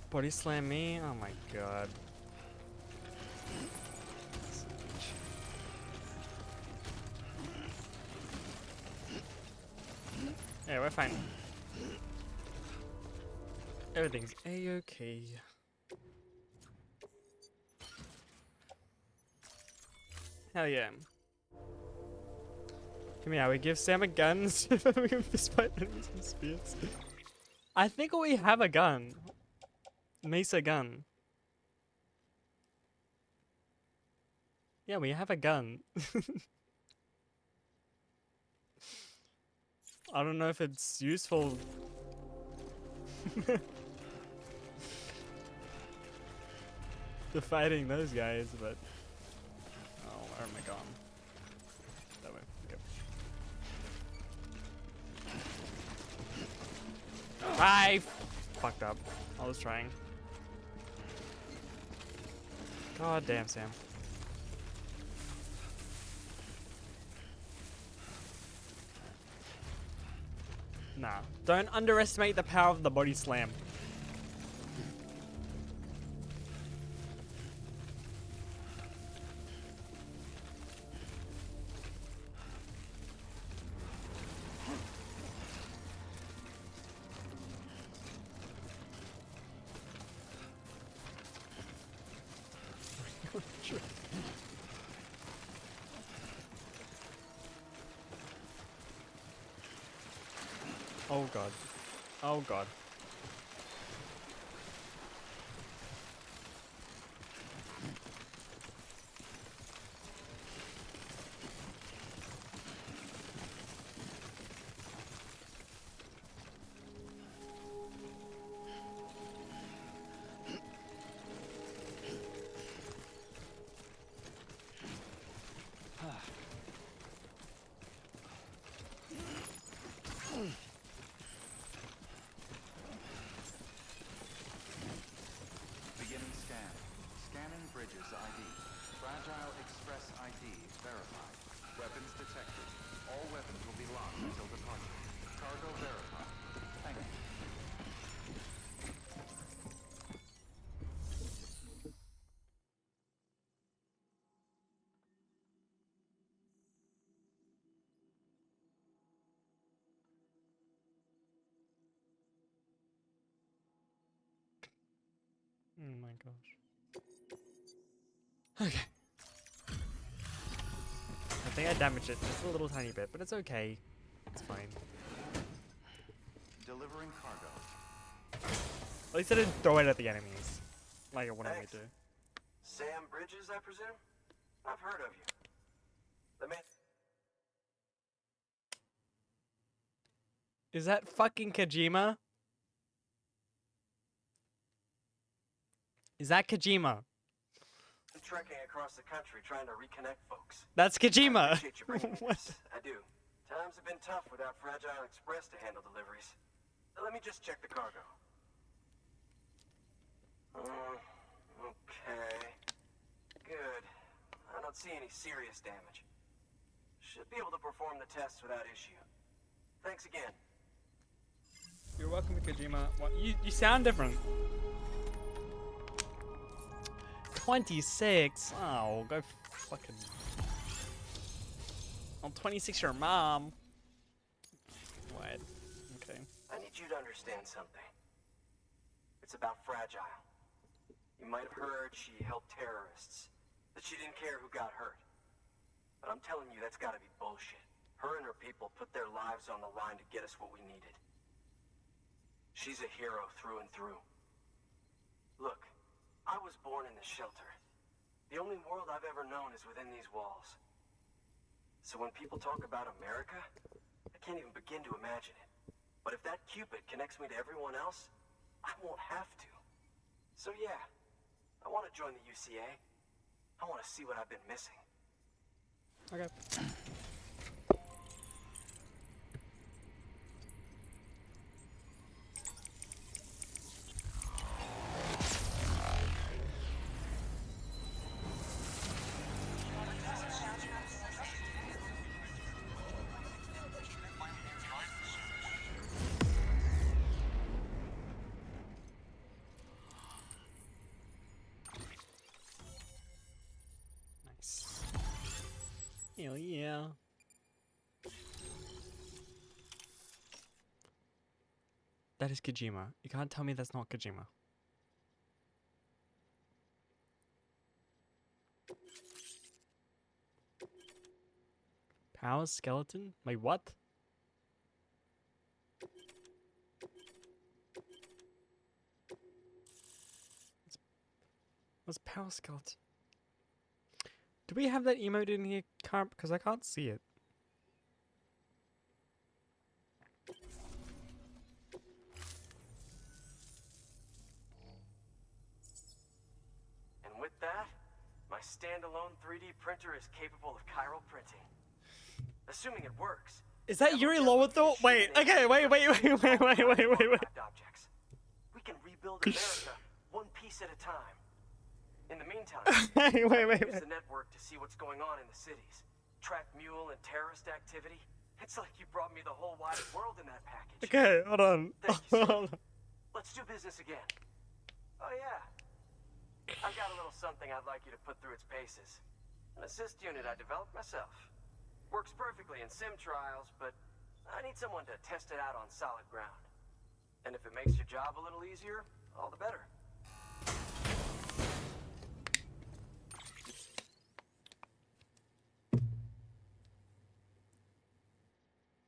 Body slam me? Oh my god. Yeah, we're fine. Everything's a-okay. Hell yeah. Come here, we give Sam a gun instead of having him fistfight enemies with spears. I think we have a gun. Mesa gun. Yeah, we have a gun. I don't know if it's useful. To fighting those guys, but... Oh, where am I going? That way, okay. I fucked up. I was trying. God damn, Sam. Nah, don't underestimate the power of the body slam. Oh god. Oh god.
Beginning scan. Scanning bridges ID. Fragile Express ID verified. Weapons detected. All weapons will be locked until departure. Cargo verified. Thank you.
Oh my gosh. Okay. I think I damaged it just a little tiny bit, but it's okay. It's fine.
Delivering cargo.
At least I didn't throw it at the enemies. Like I wanted me to.
Sam Bridges, I presume? I've heard of you. The man...
Is that fucking Kojima? Is that Kojima?
trekking across the country trying to reconnect folks.
That's Kojima.
I appreciate you bringing me this. I do. Times have been tough without Fragile Express to handle deliveries. Let me just check the cargo. Okay. Good. I don't see any serious damage. Should be able to perform the tests without issue. Thanks again.
You're welcome, Kojima. What, you sound different. 26. Oh, go fucking. I'm 26. Your mom. What? Okay.
I need you to understand something. It's about Fragile. You might have heard she helped terrorists. That she didn't care who got hurt. But I'm telling you, that's gotta be bullshit. Her and her people put their lives on the line to get us what we needed. She's a hero through and through. Look, I was born in the shelter. The only world I've ever known is within these walls. So when people talk about America, I can't even begin to imagine it. But if that Cupid connects me to everyone else, I won't have to. So yeah, I want to join the UCA. I want to see what I've been missing.
Okay. Nice. Hell yeah. That is Kojima. You can't tell me that's not Kojima. Power skeleton? Wait, what? What's power skeleton? Do we have that emote in here? Can't, because I can't see it.
And with that, my standalone 3D printer is capable of chiral printing. Assuming it works.
Is that Yuri Lowenthal? Wait, okay, wait.
Objects. We can rebuild America one piece at a time. In the meantime,
wait.
use the network to see what's going on in the cities. Track mule and terrorist activity. It's like you brought me the whole wide world in that package.
Okay, hold on.
Thank you, sir. Let's do business again. Oh yeah. I've got a little something I'd like you to put through its paces. An assist unit I developed myself. Works perfectly in sim trials, but I need someone to test it out on solid ground. And if it makes your job a little easier, all the better.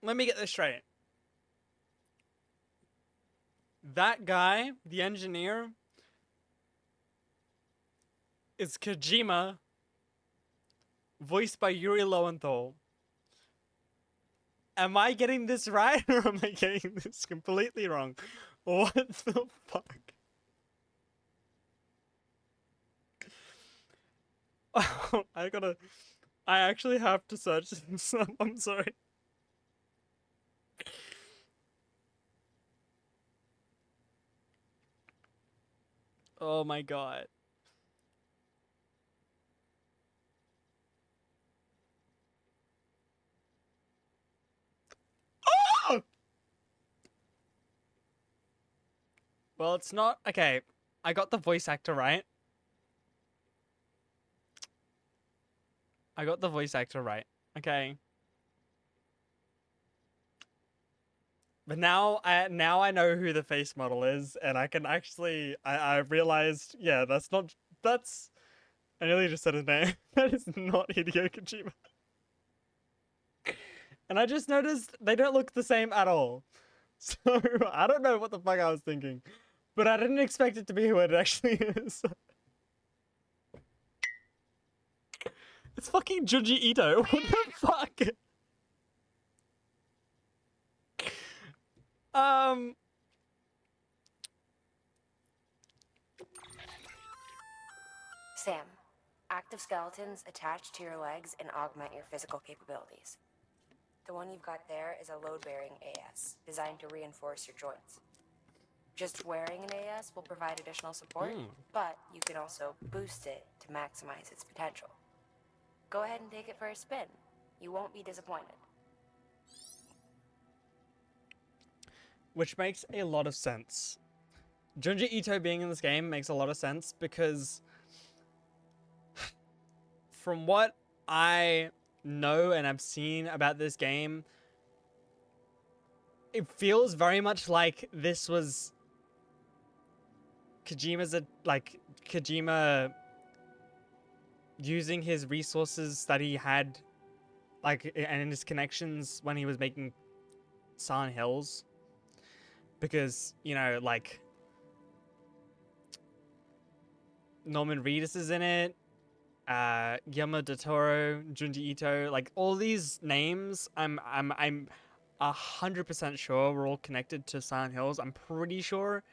Let me get this straight. That guy, the engineer, is Kojima, voiced by Yuri Lowenthal. Am I getting this right, or am I getting this completely wrong? What the fuck? Oh, I actually have to search this up. I'm sorry. Oh my god. Oh! Well, it's not. Okay, I got the voice actor right. Okay. But now I know who the face model is, and I can actually I realized, yeah, that's I nearly just said his name. That is not Hideo Kojima. And I just noticed they don't look the same at all. So I don't know what the fuck I was thinking. But I didn't expect it to be who it actually is. It's fucking Junji Ito. What the fuck?
Sam, active skeletons attach to your legs and augment your physical capabilities. The one you've got there is a load-bearing AS, designed to reinforce your joints. Just wearing an AS will provide additional support, but you can also boost it to maximize its potential. Go ahead and take it for a spin. You won't be disappointed.
Which makes a lot of sense. Junji Ito being in this game makes a lot of sense because from what I know and I've seen about this game, it feels very much like this was Kojima using his resources that he had, like, and his connections when he was making Silent Hills. Because, you know, like, Norman Reedus is in it. Guillermo del Toro, Junji Ito, like all these names, I'm 100% sure we're all connected to Silent Hills. I'm pretty sure,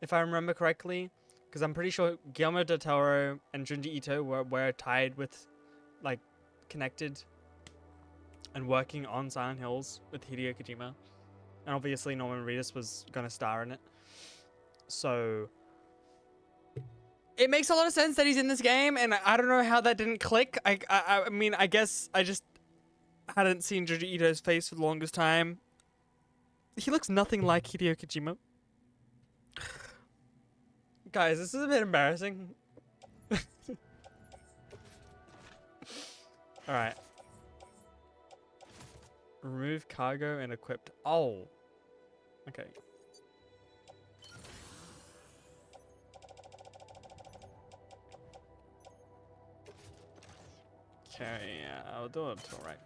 if I remember correctly, because I'm pretty sure Guillermo del Toro and Junji Ito were tied with, like, connected and working on Silent Hills with Hideo Kojima, and obviously Norman Reedus was gonna star in it. So it makes a lot of sense that he's in this game, and I don't know how that didn't click. I mean, I guess I just hadn't seen Junji Ito's face for the longest time. He looks nothing like Hideo Kojima. Guys, this is a bit embarrassing. Alright. Remove cargo and equipped. Oh. Okay. Okay, yeah, I'll do it till right.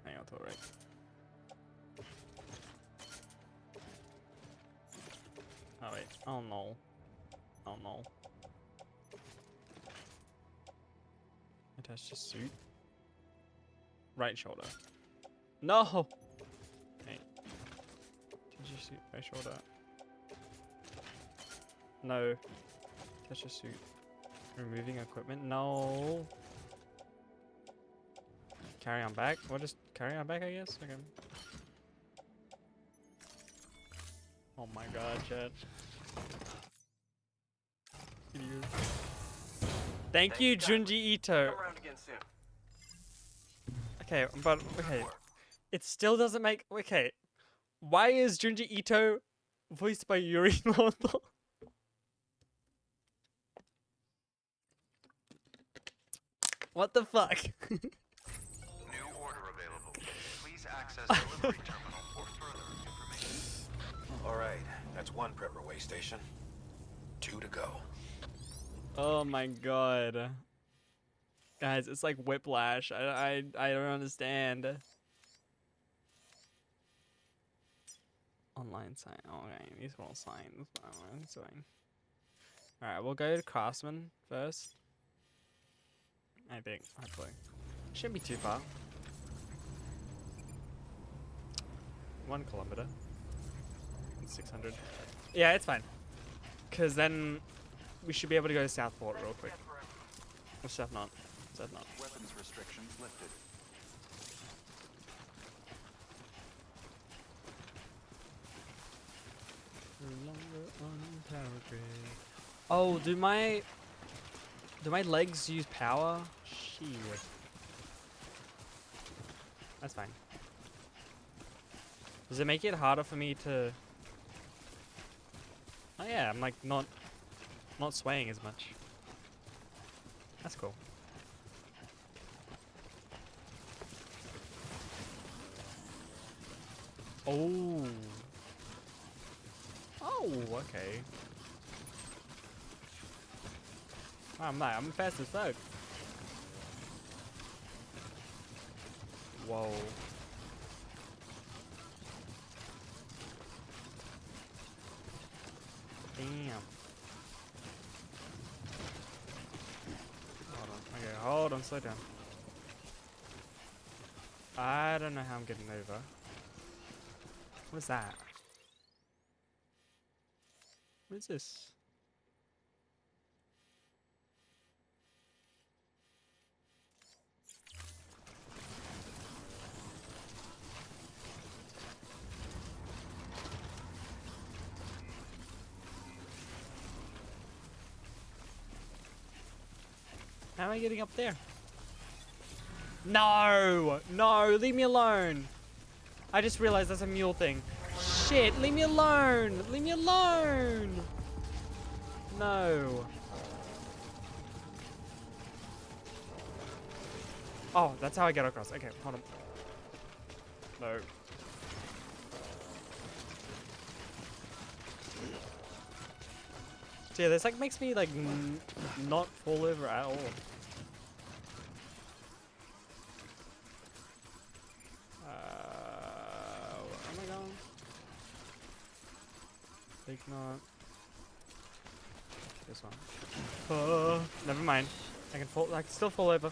Hang on till right. Oh wait, oh no. Oh no. Attach to suit. Right shoulder. No! Hey. Attach to suit, right shoulder. No. Attach to suit. Removing equipment. No. Carry on back. What is carry on back, I guess? Okay. Oh my god, chat. Thank you, Junji Ito.
Come around again soon.
Okay, but okay. It still doesn't make okay. Why is Junji Ito voiced by Yuri Londo? What the fuck?
New order available. Please access delivery terminal for further information.
All right, that's one prepper way station. 2 to go.
Oh my god. Guys, it's like whiplash. I don't understand. Online sign. Okay, these are all signs. It's fine. Alright, we'll go to Craftsman first. I think, hopefully. Shouldn't be too far. 1 kilometer. 600. Yeah, it's fine. Because then we should be able to go to Southport real quick. Or South Not. South Not.
Weapons restrictions lifted.
Oh, do my legs use power? Shit. That's fine. Does it make it harder for me to? Oh yeah, I'm like not swaying as much. That's cool. Oh. Oh, okay. I'm fast as fuck. Whoa. Damn. Hold on. Okay, hold on, slow down. I don't know how I'm getting over. What is that? What is this? How am I getting up there? No! No! Leave me alone! I just realized that's a mule thing. Shit! Leave me alone! Leave me alone! No. Oh, that's how I get across. Okay, hold on. No. So yeah, this like makes me like not fall over at all. Where am I going? Think not. This one. Never mind. I can fall. I can still fall over.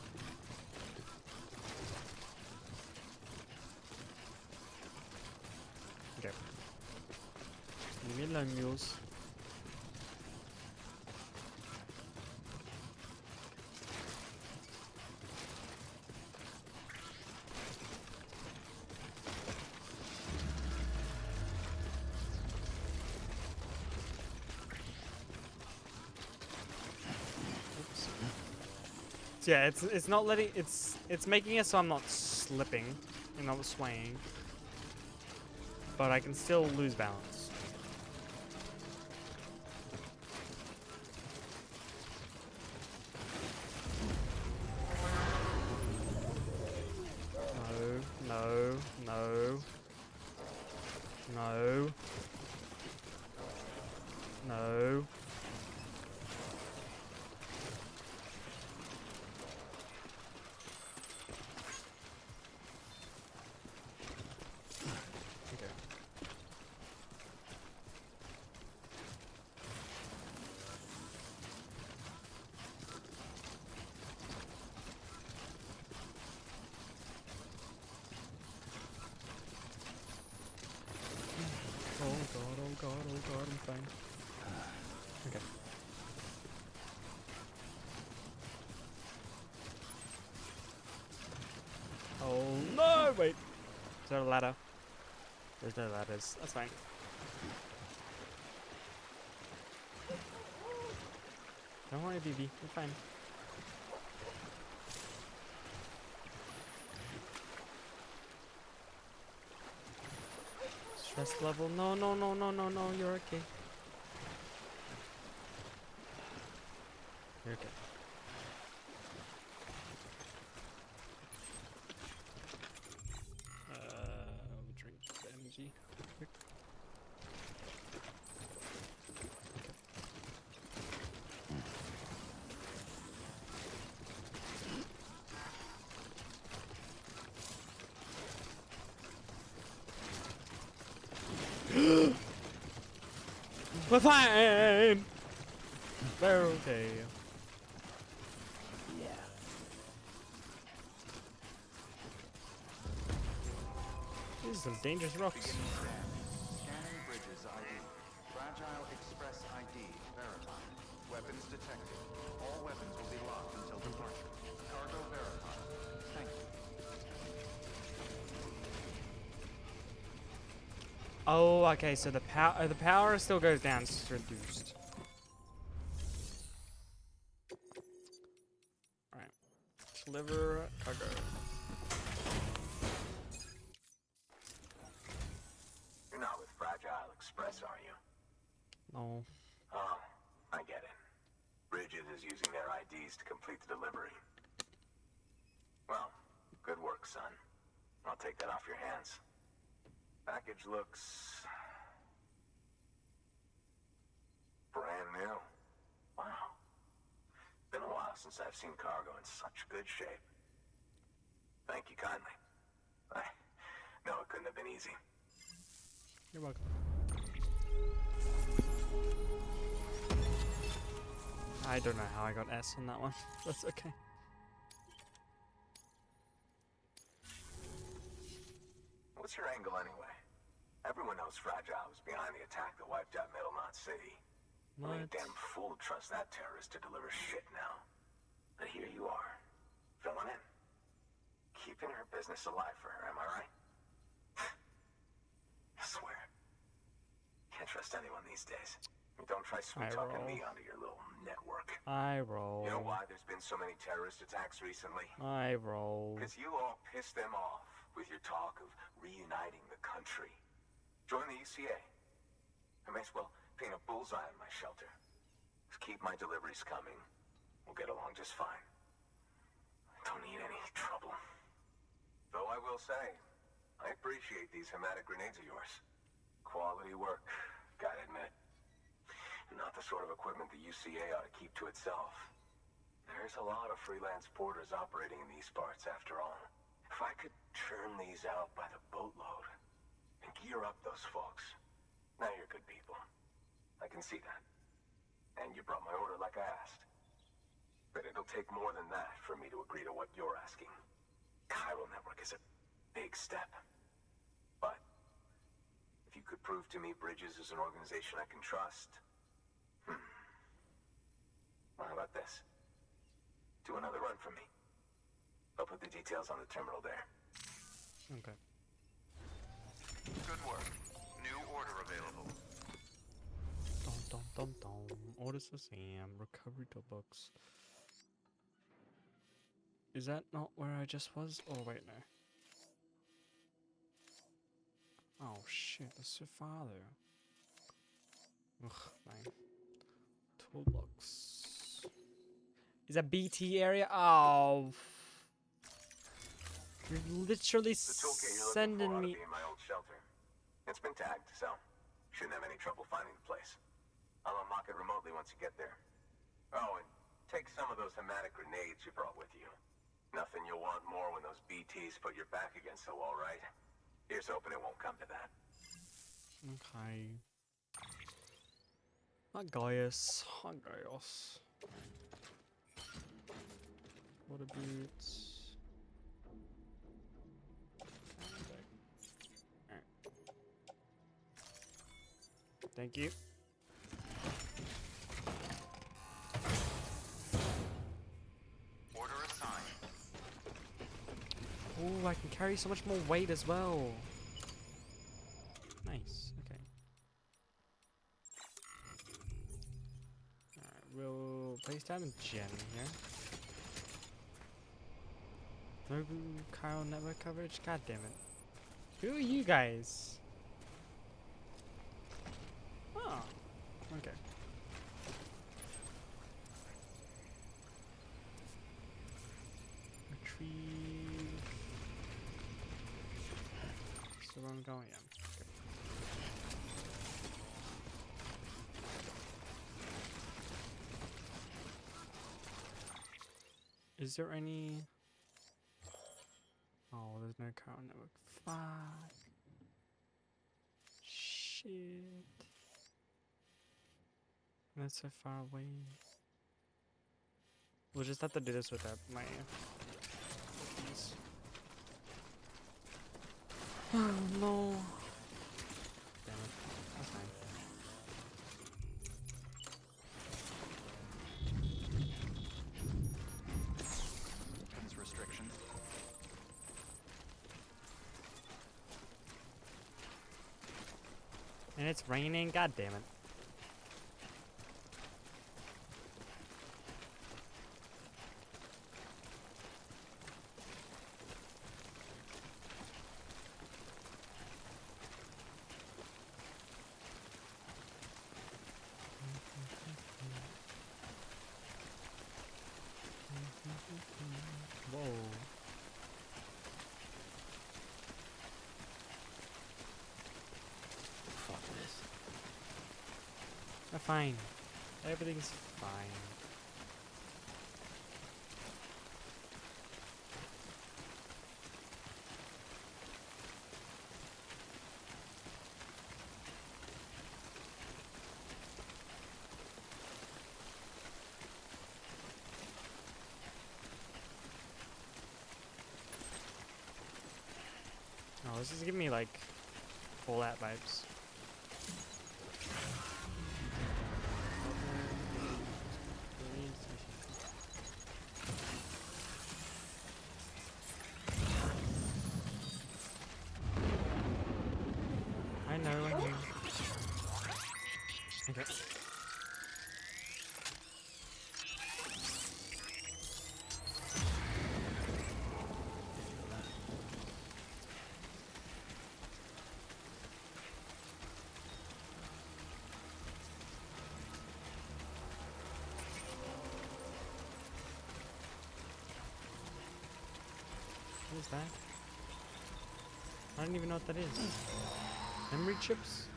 Okay. Leave me alone, mules. So yeah, it's not letting it's making it so I'm not slipping and not swaying, but I can still lose balance. No, no, no, no, no. Oh god, I'm fine. Okay. Oh no, wait. Is there a ladder? There's no ladders. That's fine. Don't worry, BB. You're fine. Stress level. No, no, no, no, no, no. You're okay. You're okay. Drink the energy. Quick. We're fine! We're okay.
Yeah.
These are some dangerous rocks.
Scanning bridges ID. Fragile Express ID verified. Weapons detected. All weapons will be locked until departure. Cargo verified. Thank you.
Oh, okay. So the power still goes down. It's just reduced. All right. Deliver cargo.
You're not with Fragile Express, are you?
No.
Oh, I get it. Bridget is using their IDs to complete the delivery. Well, good work, son. I'll take that off your hands. Package looks... brand new. Wow. Been a while since I've seen cargo in such good shape. Thank you kindly. I know it couldn't have been easy.
You're welcome. I don't know how I got S on that one. That's okay.
What's your angle anyway? Everyone knows Fragile was behind the attack that wiped out Middle Knot City.
What?
Only a damn fool would trust that terrorist to deliver shit now. But here you are, filling in. Keeping her business alive for her, am I right? I swear. Can't trust anyone these days. Don't try sweet-talking me onto your little network.
I roll.
You know why there's been so many terrorist attacks recently?
I roll.
Because you all pissed them off with your talk of reuniting the country. Join the UCA. I may as well paint a bullseye on my shelter. Just keep my deliveries coming. We'll get along just fine. Don't need any trouble. Though I will say, I appreciate these hematic grenades of yours. Quality work, gotta admit. Not the sort of equipment the UCA ought to keep to itself. There's a lot of freelance porters operating in these parts, after all. If I could churn these out by the boatload and gear up those folks. Now you're good people. I can see that. And you brought my order like I asked. But it'll take more than that for me to agree to what you're asking. Chiral Network is a big step. But if you could prove to me Bridges is an organization I can trust... Well, how about this? Do another run for me. I'll put the details on the terminal there.
Okay.
Good work. New order available.
Dum. Orders for Sam. Recovery to books. Is that not where I just was? Oh, wait, no. Oh, shit. That's so far, though. Ugh, fine. Toolbox. Is that BT area? Oh. You're literally
The toolkit you're looking
sending
for ought to
me.
be in my old shelter. It's been tagged, so shouldn't have any trouble finding the place. I'll unlock it remotely once you get there. Oh, and take some of those hematic grenades you brought with you. Nothing you'll want more when those BTs put your back against the wall, right? Here's hoping it won't come to that.
Okay. Hi, Gaius. Hi, Gaius. Water boots. Thank you.
Order assigned.
Oh, I can carry so much more weight as well. Nice. Okay. Alright, we'll place down a gem here. No chiral network coverage? God damn it. Who are you guys? Oh, okay. Retrieve. So where I'm going, yeah. Okay. Is there any? Oh, there's no chiral network. Fuck. Shit. That's so far away. We'll just have to do this without my keys. Oh no. Damn it. That's fine.
Defense restrictions.
And it's raining. God damn it. Whoa.
Fuck this.
Fine. Everything's fine. Oh, this is giving me like Fallout vibes. I know, I knew. Okay. What is that? I don't even know what that is. Memory chips?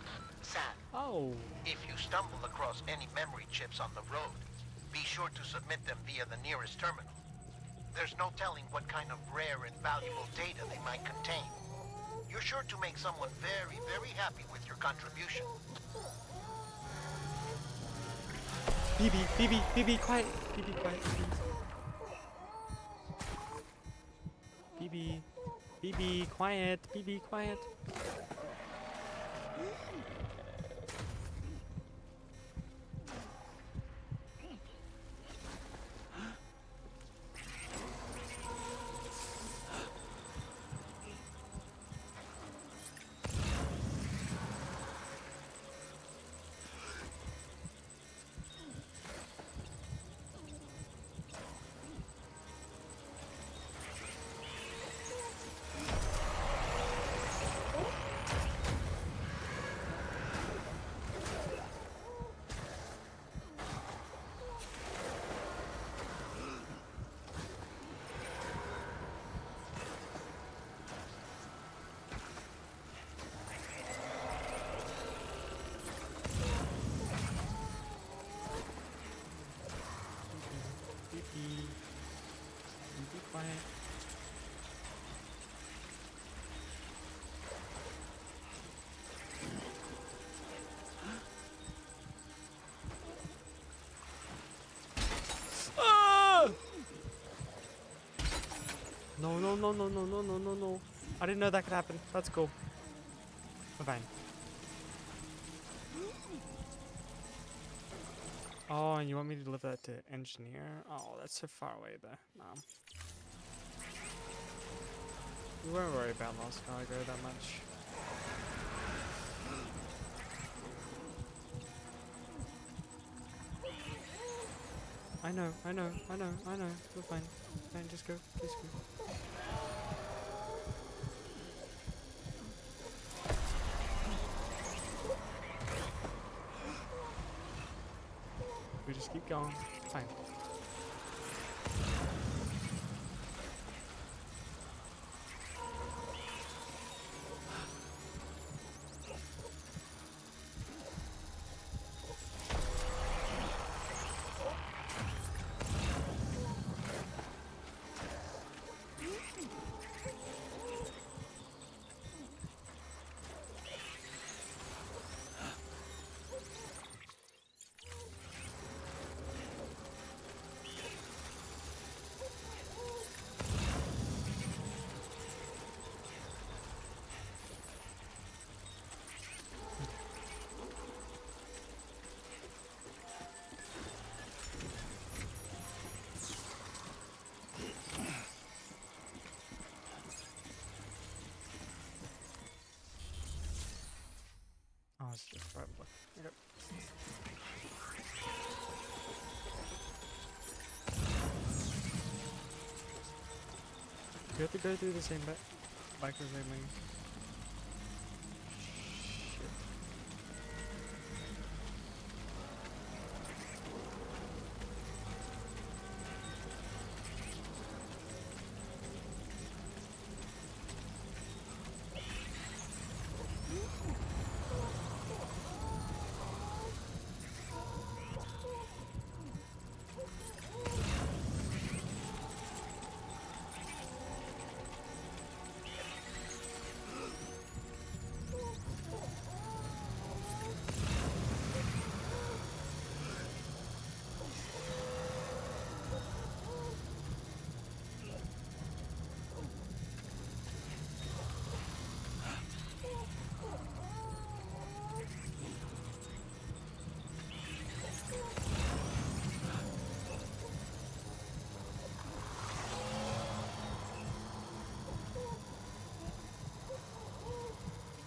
Sam,
Oh.
if you stumble across any memory chips on the road, be sure to submit them via the nearest terminal. There's no telling what kind of rare and valuable data they might contain. You're sure to make someone very, very happy with your contribution.
BB, quiet. BB, quiet. BB, quiet. BB, quiet. Be quiet. Ah! No. I didn't know that could happen. That's cool. We're fine. Oh, and you want me to deliver that to engineer? Oh, that's so far away there. No. We weren't worried about Lost Cargo that much. I know. We're fine. Fine, just go. Just go. We just keep going. Fine. Oh, it's just probably. Yep. You have to go through the same bike as I mean.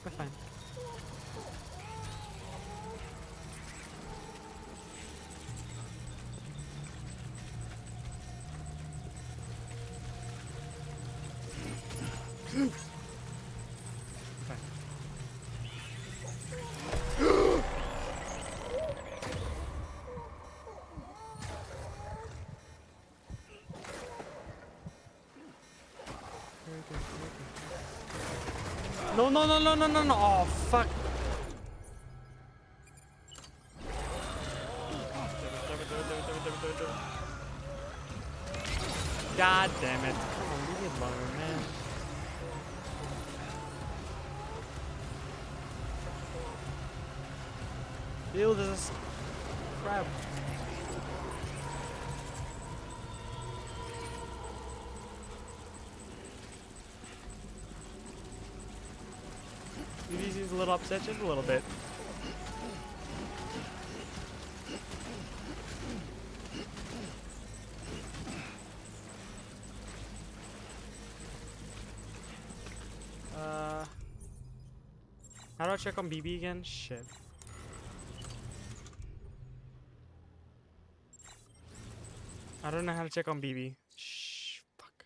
We're fine. No. Oh, fuck. God damn it. Come on, leave me alone, man. Ew, there's a crab. BB seems a little upset, just a little bit. How do I check on BB again? Shit. I don't know how to check on BB. Shh, fuck.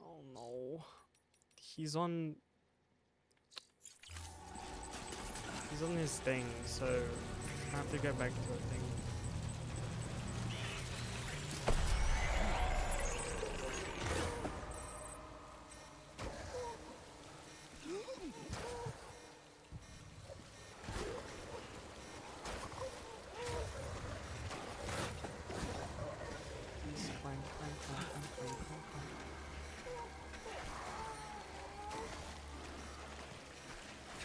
Oh no. He's on his thing, so I have to go back to the thing.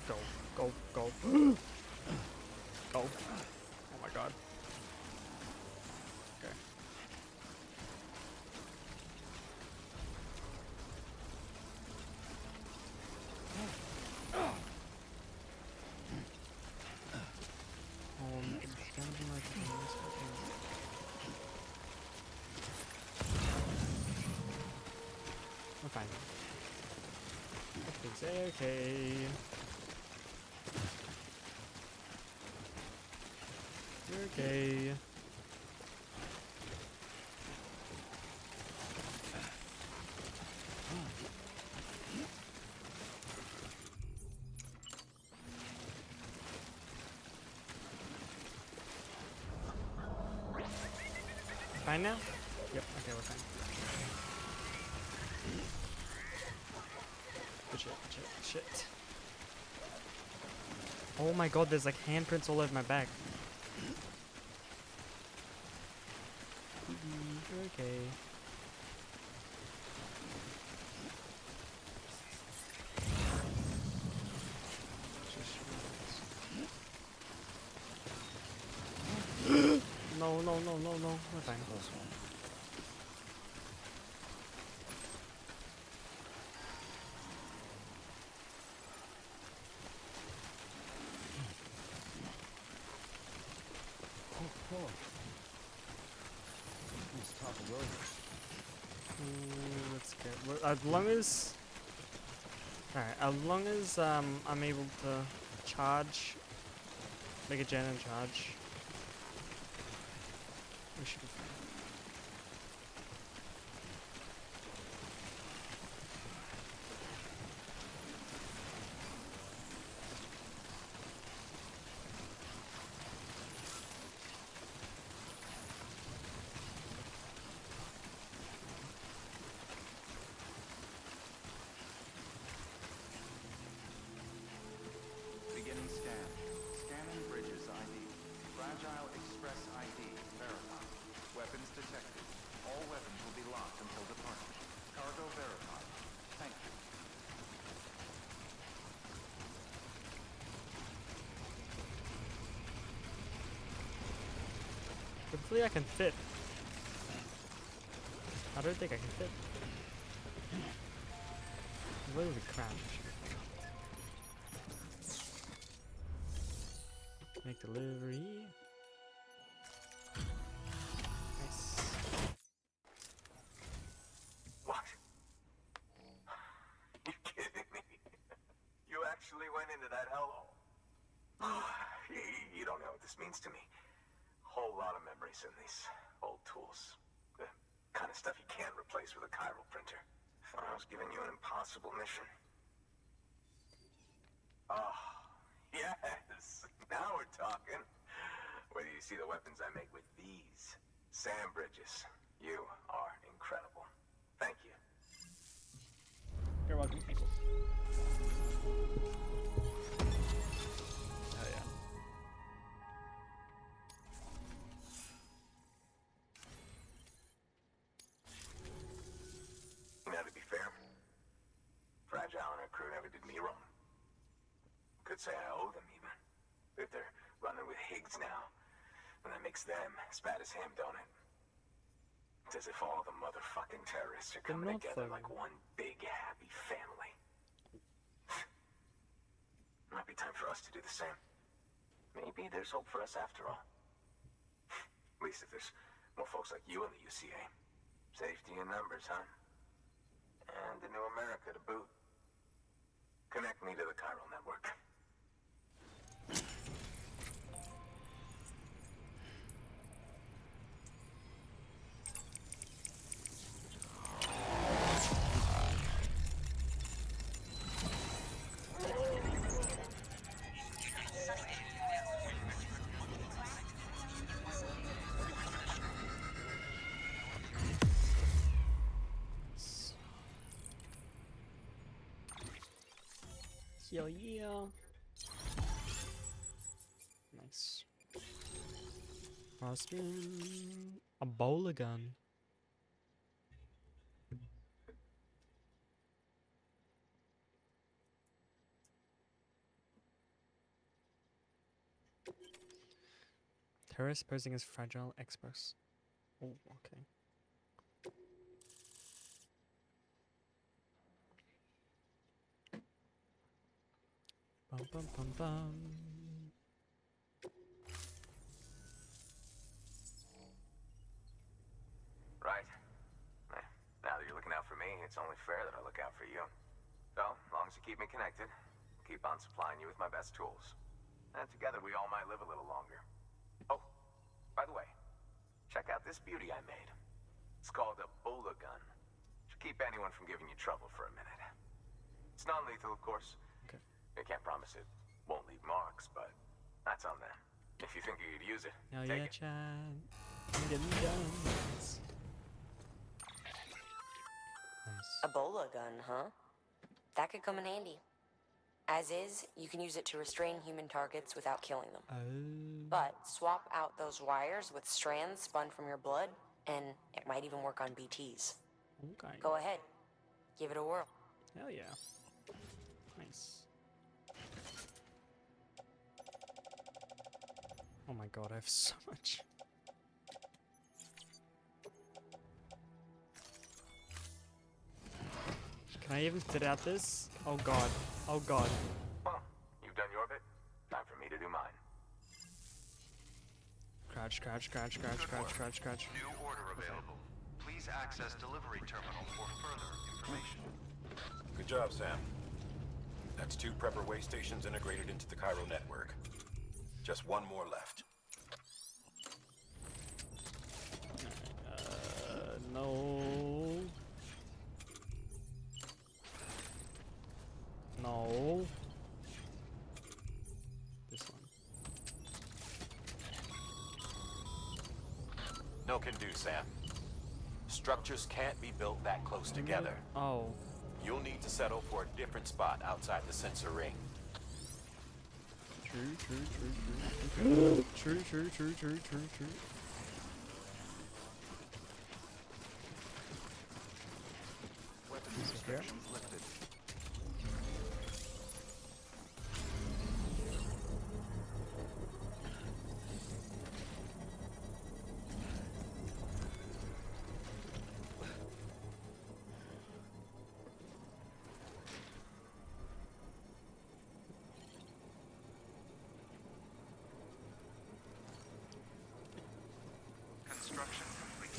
Go, go, go. Go. Oh my god. Okay. It's gonna be like this. We're fine. Everything's okay. You're okay. Fine now? Yep, okay, we're fine. Good shit, good shit, good shit. Oh my god, there's like handprints all over my back. You're okay. No, no, no, no, no. We're fine. Close one. Let's get. As long as. Alright, as long as I'm able to charge, make a gen and charge, we should be fine.
Beginning scan. Scanning bridges ID. Fragile Express ID verified. Weapons detected. All weapons will be locked until departure. Cargo verified. Thank you.
Hopefully I can fit. I don't think I can fit. Where would we crouch? Make delivery. Nice.
What? You kidding me? You actually went into that hellhole? You don't know what this means to me. Whole lot of memories in these old tools. The kind of stuff you can't replace with a chiral printer. Thought I was giving you an impossible mission. Oh, yes. Now we're talking. Wait till you see the weapons I make with these sand bridges. You are incredible. Thank you.
You're welcome, people. Oh yeah.
Now, to be fair, Fragile and her crew never did me wrong. Could say I owe them, even. If they're running with Higgs now, and that makes them as bad as him, don't it? It's as if all the motherfucking terrorists are coming together like one big happy be time for us to do the same. Maybe there's hope for us after all. At least if there's more folks like you in the UCA. Safety in numbers, huh? And the new America to boot. Connect me to the chiral network.
Yeah, yeah. Nice. Crossman. A bowler gun. Terrorist posing as fragile experts. Oh, okay. Bum bum bum bum.
Right. Now that you're looking out for me, it's only fair that I look out for you. So, as long as you keep me connected, I'll keep on supplying you with my best tools. And together we all might live a little longer. Oh, by the way, check out this beauty I made. It's called a bowler gun. Should keep anyone from giving you trouble for a minute. It's non-lethal, of course.
Okay.
I can't promise it won't leave marks, but that's on them. If you think you could use it,
Oh
take
yeah,
it.
Chad. I'm getting guns.
A bola gun, huh? That could come in handy. As is, you can use it to restrain human targets without killing them.
Oh.
But swap out those wires with strands spun from your blood, and it might even work on BTs.
Okay.
Go ahead. Give it a whirl.
Hell yeah. Nice. Oh my god, I have so much. Can I even fit out this? Oh god. Oh god.
Well, you've done your bit. Time for me to do mine.
Crouch, crouch, crouch, crouch, crouch, crouch, crouch.
New order available. Please access delivery terminal for further information.
Good job, Sam. That's 2 prepper way stations integrated into the chiral network. Just 1 more left.
No. No. This one.
No can do, Sam. Structures can't be built that close together.
Oh.
You'll need to settle for a different spot outside the sensor ring.
True, true, true, true, true. True, true, true, true, true, true.
Weapons
Here.
restrictions lifted. Construction complete.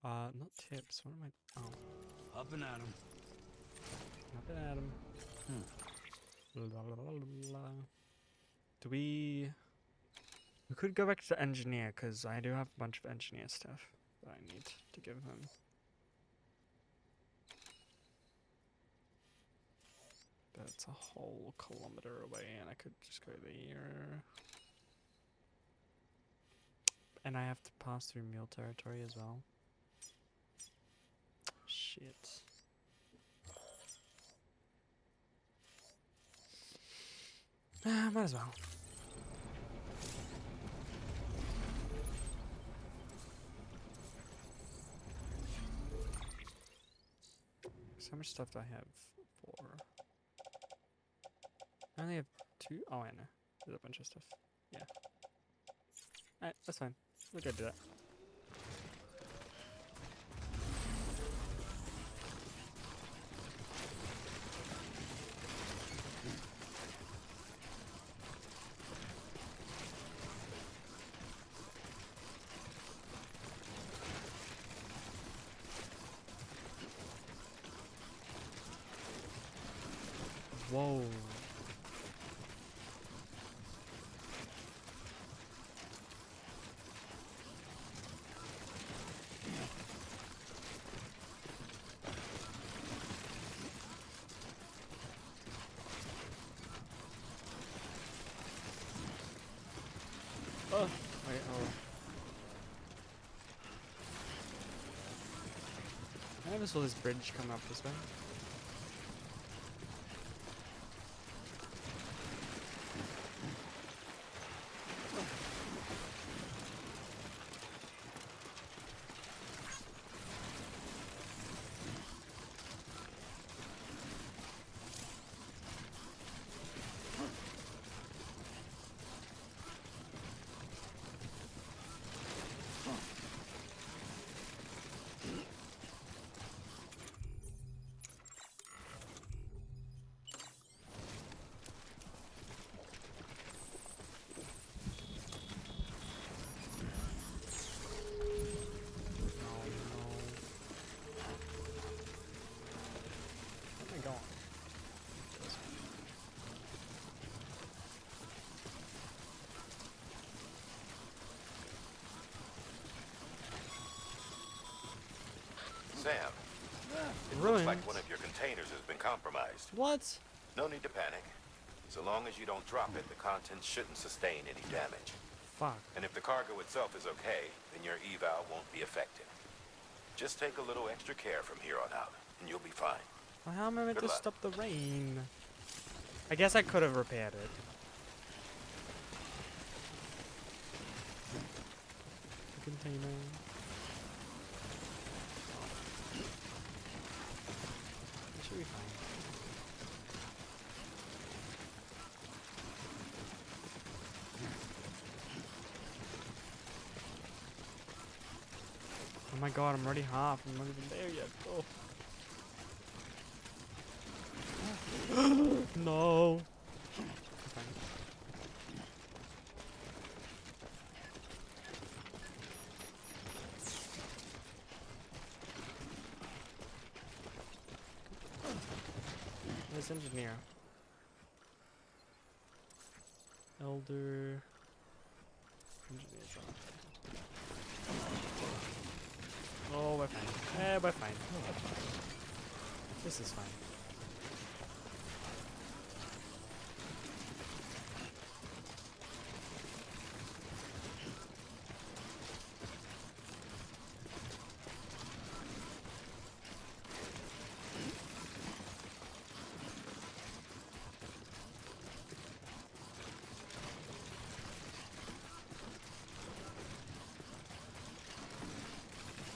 Alright. Not tips. What am I? Oh.
Up and at 'em.
Up and at 'em. La, la, la, la, la. Do we... We could go back to engineer, because I do have a bunch of engineer stuff that I need to give him. But it's a whole kilometer away, and I could just go there. And I have to pass through mule territory as well. Shit. Might as well. So how much stuff do I have for? I only have 2. Oh, I know. There's a bunch of stuff. Yeah. Alright, that's fine. We'll go do that. Whoa. Oh, wait, oh. I never saw this bridge come up this way.
Sam, it
Ruined.
looks like one of your containers has been compromised.
What?
No need to panic. So long as you don't drop it, the contents shouldn't sustain any damage.
Fuck.
And if the cargo itself is okay, then your eval won't be affected. Just take a little extra care from here on out, and you'll be fine.
Well, how am I meant
Good
to
luck.
stop the rain? I guess I could have repaired it. The container. It should be fine. Oh my god, I'm already half. I'm not even there yet. Oh. No. Fine. Where's engineer? Elder. Engineer's on. Oh, we're fine. We're fine. This is fine.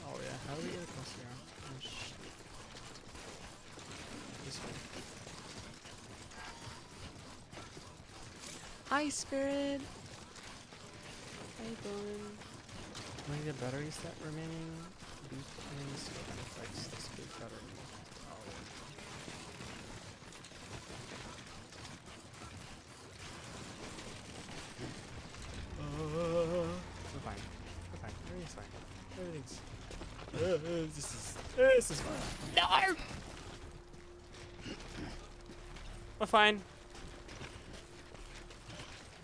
Oh yeah, how do we get across here? Oh shit. This way. Hi, Spirit! How you doing? Can I get batteries that remaining? Boost things, we're gonna fix this big battery. We're fine. We're fine. Everything's fine. Everything's... This is fine. No! We're fine.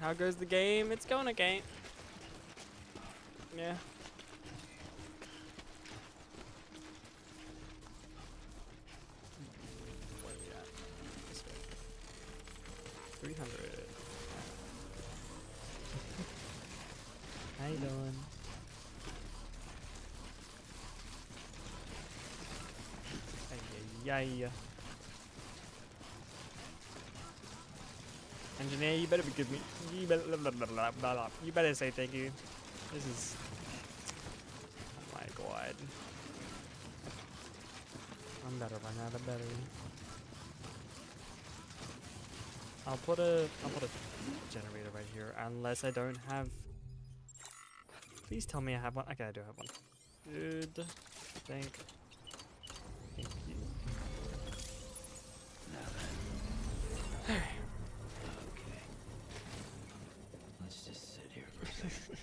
How goes the game? It's going okay. Yeah. Where are we at? This way. 300. How you doing? Yay. Engineer, you better be good me. You better, you better say thank you. This is... Oh my god. I'm better run out of battery. I'll put a generator right here, unless I don't have. Please tell me I have one. Okay, I do have one. Good. Thank you.
Okay. Let's just sit here for a second.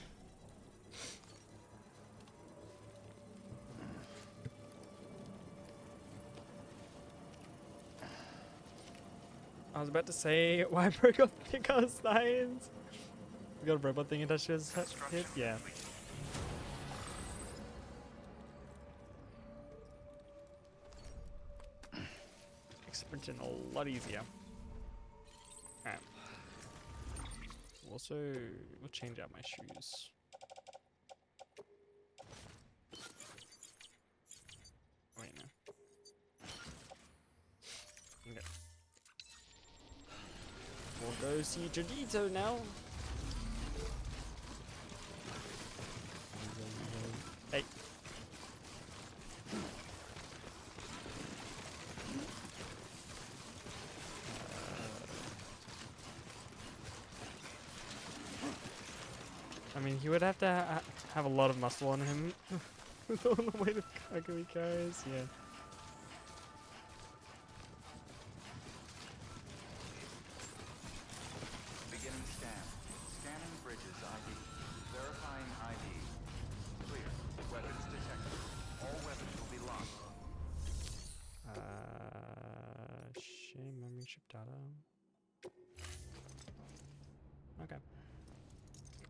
I was about to say, why broke up the cast lines? We got a robot thing attached to his head? Yeah. Expansion a lot easier. Alright. Also, we'll change out my shoes. Wait, no. Okay. We'll go see Jadito now. Hey. I mean, he would have to have a lot of muscle on him with all the weight of cargo he carries, yeah.
Beginning scan. Scanning bridges ID. Verifying ID. Clear. Weapons detected. All weapons will be locked.
Share memory chip data. Okay.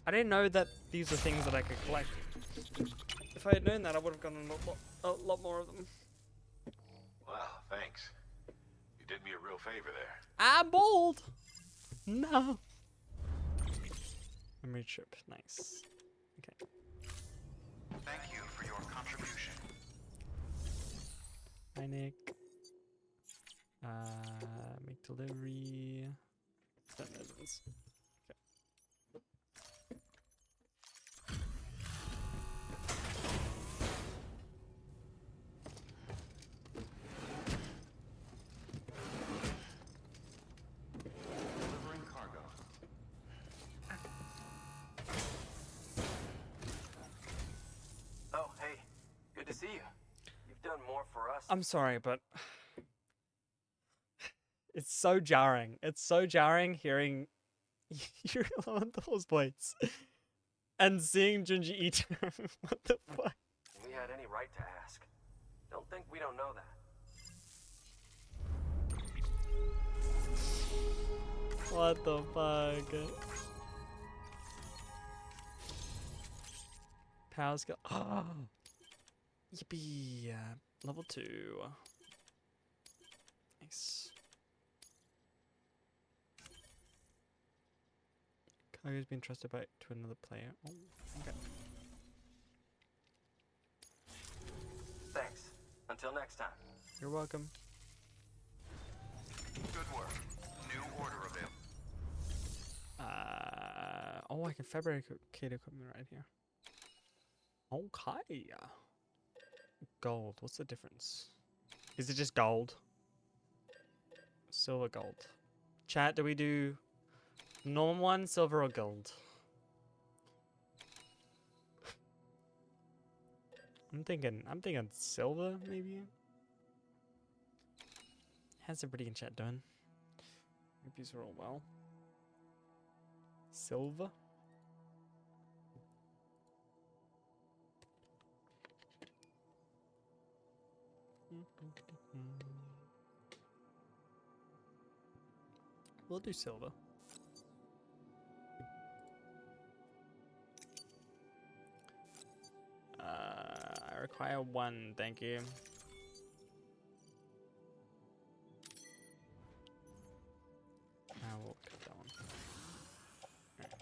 I didn't know that these were things that I could collect. If I had known that, I would have gotten a lot more of them.
Wow, thanks. You did me a real favor there.
I'm bold! No! Memory chip, nice. Okay.
Thank you for your contribution.
Hi, Nick. Make delivery. Don't know this.
Delivering cargo.
Oh, hey. Good to see you. You've done more for us.
I'm sorry, but it's so jarring. It's so jarring hearing your Elemental's voice and seeing Junji Ito. What the fuck?
We had any right to ask. Don't think we don't know that.
What the fuck? Power skill. Oh, yippee! Level 2. Nice. Cargo's been trusted by to another player. Oh, okay.
Thanks. Until next time.
You're welcome.
Good work. New order available.
Oh, I can fabricate equipment right here. Okay. Gold. What's the difference? Is it just gold? Silver, gold. Chat, do we do normal one, silver, or gold? I'm thinking silver, maybe. How's everybody in chat doing? Hope these are all well. Silver. We'll do silver. I require 1, thank you. I will cut that one. Right.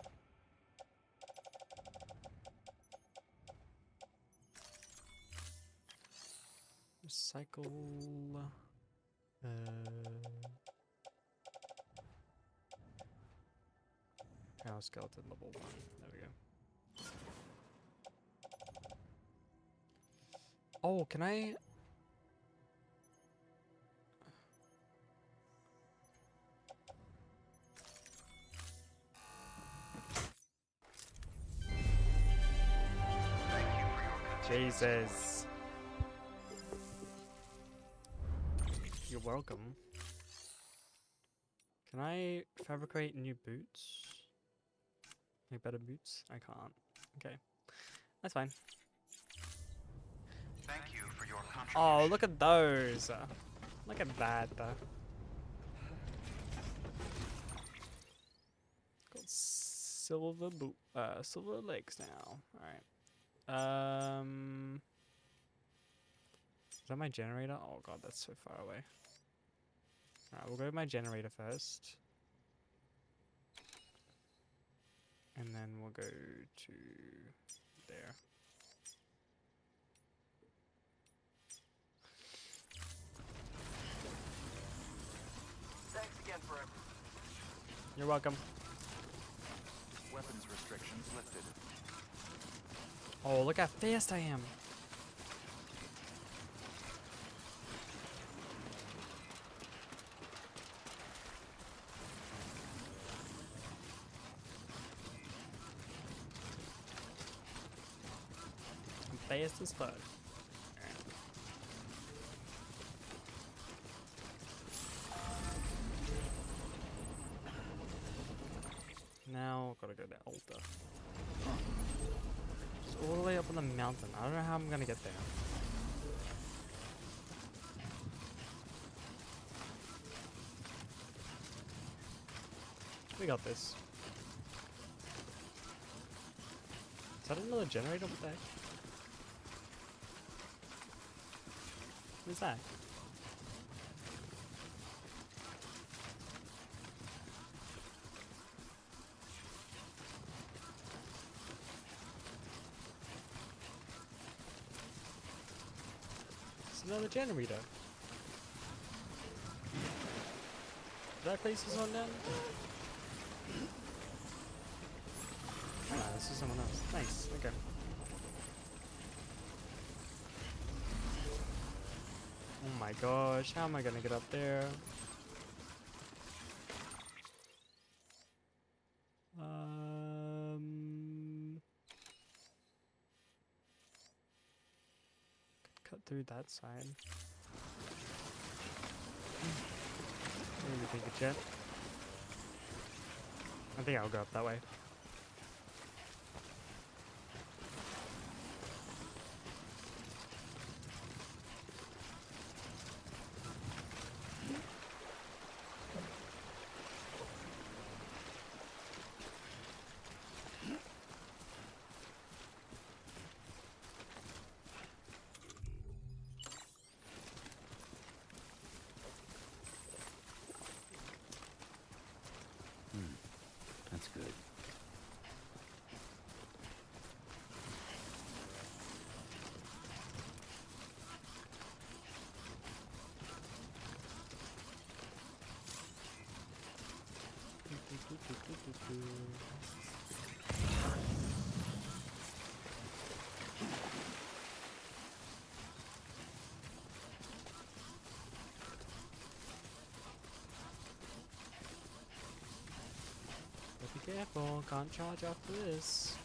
Recycle. Power skeleton level 1. There we go. Oh, can I? Jesus. You're welcome. Can I fabricate new boots? Make better boots? I can't. Okay. That's fine.
Thank you for your contribution.
Oh, look at those. Look at that. Got silver legs now. Alright. Is that my generator? Oh god, that's so far away. Alright, we'll go with my generator first. And then we'll go to there.
Thanks again for everything.
You're welcome.
Weapons restrictions lifted.
Oh, look how fast I am. I'm fast as fuck. Now, gotta go to Alta. It's all the way up on the mountain. I don't know how I'm gonna get there. We got this. Is that another generator? What the heck? What is that? Another generator. That place is on down? Oh, this is someone else. Nice. Okay. Oh my gosh, how am I gonna get up there? Cut through that side. What do you think, Jet? I think I'll go up that way.
That's good.
Be careful, can't charge after this.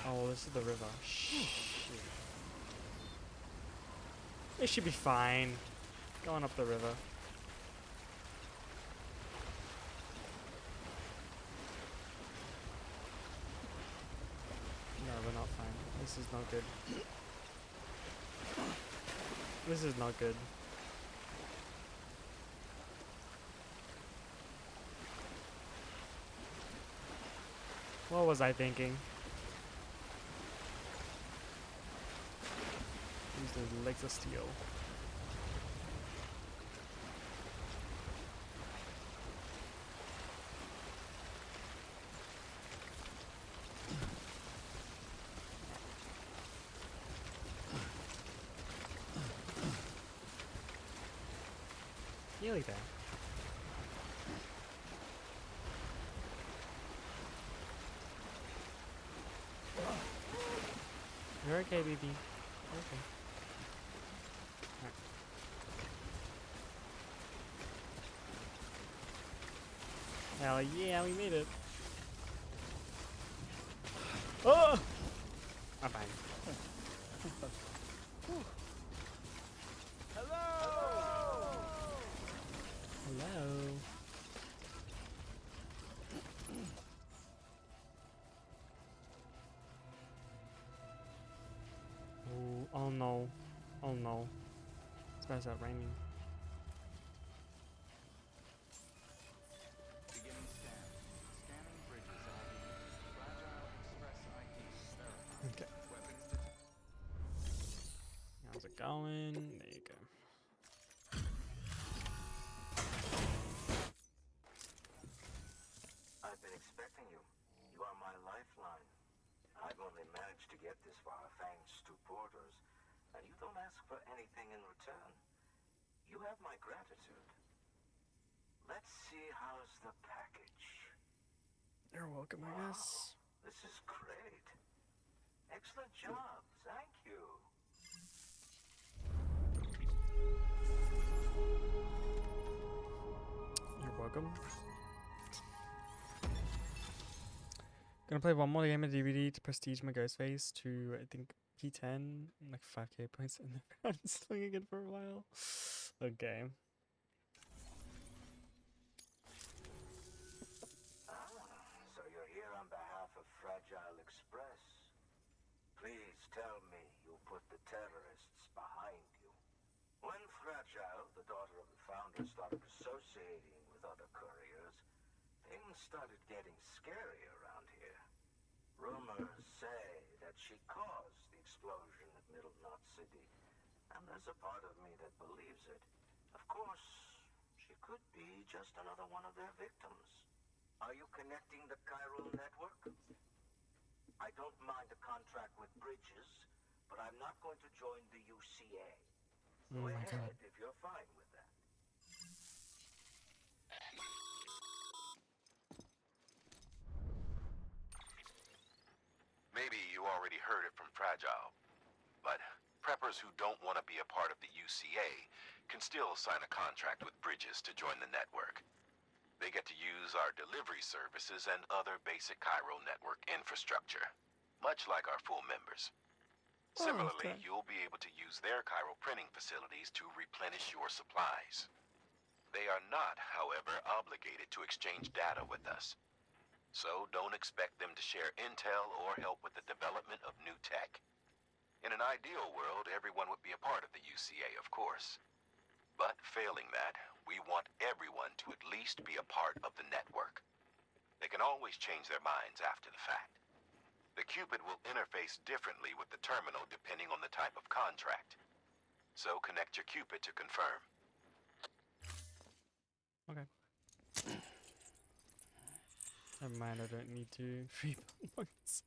Oh, this is the river. Shit. It should be fine. Going up the river. No, we're not fine. This is not good. This is not good. What was I thinking? Use the legs of steel. Nearly there. You're okay, baby. Okay. Alright. Hell yeah, we made it. Oh! I'm fine. Hello. Oh, oh no. Oh no. It's about to start raining.
Beginning scan. Scanning bridges ID. Fragile Express ID verified.
Okay.
Weapons detected.
How's it going? There you go.
I've been expecting you. You are my lifeline. I've only managed to get this far thanks to porters, and you don't ask for anything in return. You have my gratitude. Let's see how's the package.
You're welcome, I guess.
This is great. Excellent job. Thank you.
You're welcome. Gonna play one more game of DVD to prestige my ghost face to, I think, P10, like 5k points in there. I'm slinging it for a while. Okay.
So you're here on behalf of Fragile Express. Please tell me you put the terrorists behind you. When Fragile, the daughter of the founder, started associating with other couriers, things started getting scary around here. Rumors say that she caused the explosion at Middle Knot City, and there's a part of me that believes it. Of course, she could be just another one of their victims. Are you connecting the chiral network? I don't mind a contract with Bridges, but I'm not going to join the UCA. Go ahead if you're fine with that.
Maybe you already heard it from Fragile, but preppers who don't want to be a part of the UCA can still sign a contract with Bridges to join the network. They get to use our delivery services and other basic chiral network infrastructure, much like our full members. Similarly, you'll be able to use their chiral printing facilities to replenish your supplies. They are not, however, obligated to exchange data with us. So don't expect them to share intel or help with the development of new tech. In an ideal world, everyone would be a part of the UCA, of course. But failing that, we want everyone to at least be a part of the network. They can always change their minds after the fact. The Cupid will interface differently with the terminal depending on the type of contract. So connect your Cupid to confirm.
Okay. Never mind, I don't need to 3 points.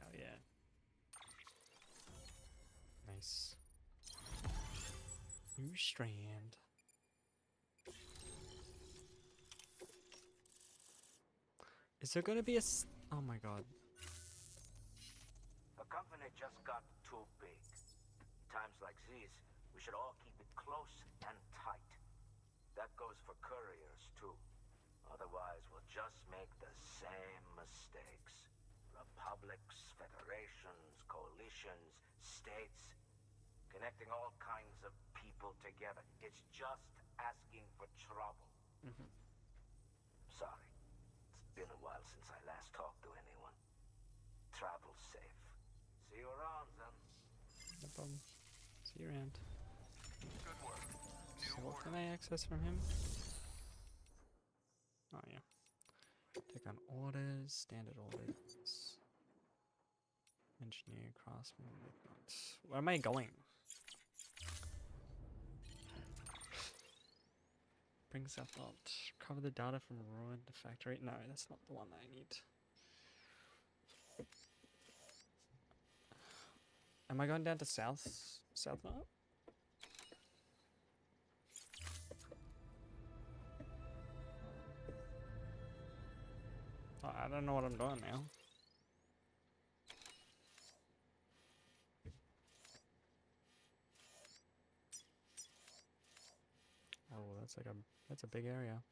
Oh yeah. Nice. New strand. Is there gonna be a oh my god.
The company just got too big. Times like these, we should all keep it close and tight. That goes for couriers, too. Otherwise, we'll just make the same mistakes. Republics, federations, coalitions, states, connecting all kinds of people together. It's just asking for trouble. Sorry. It's been a while since I last talked to anyone. Travel safe. See you around, then.
No problem. See you around.
Good work.
So what can I access from him? Oh yeah. Take on orders, standard orders. Engineer, craftsman, whatnot. Where am I going? Bring stuff out. Cover the data from ruined factory. No, that's not the one that I need. Am I going down to south? South Knot? I don't know what I'm doing now. Oh, that's a big area.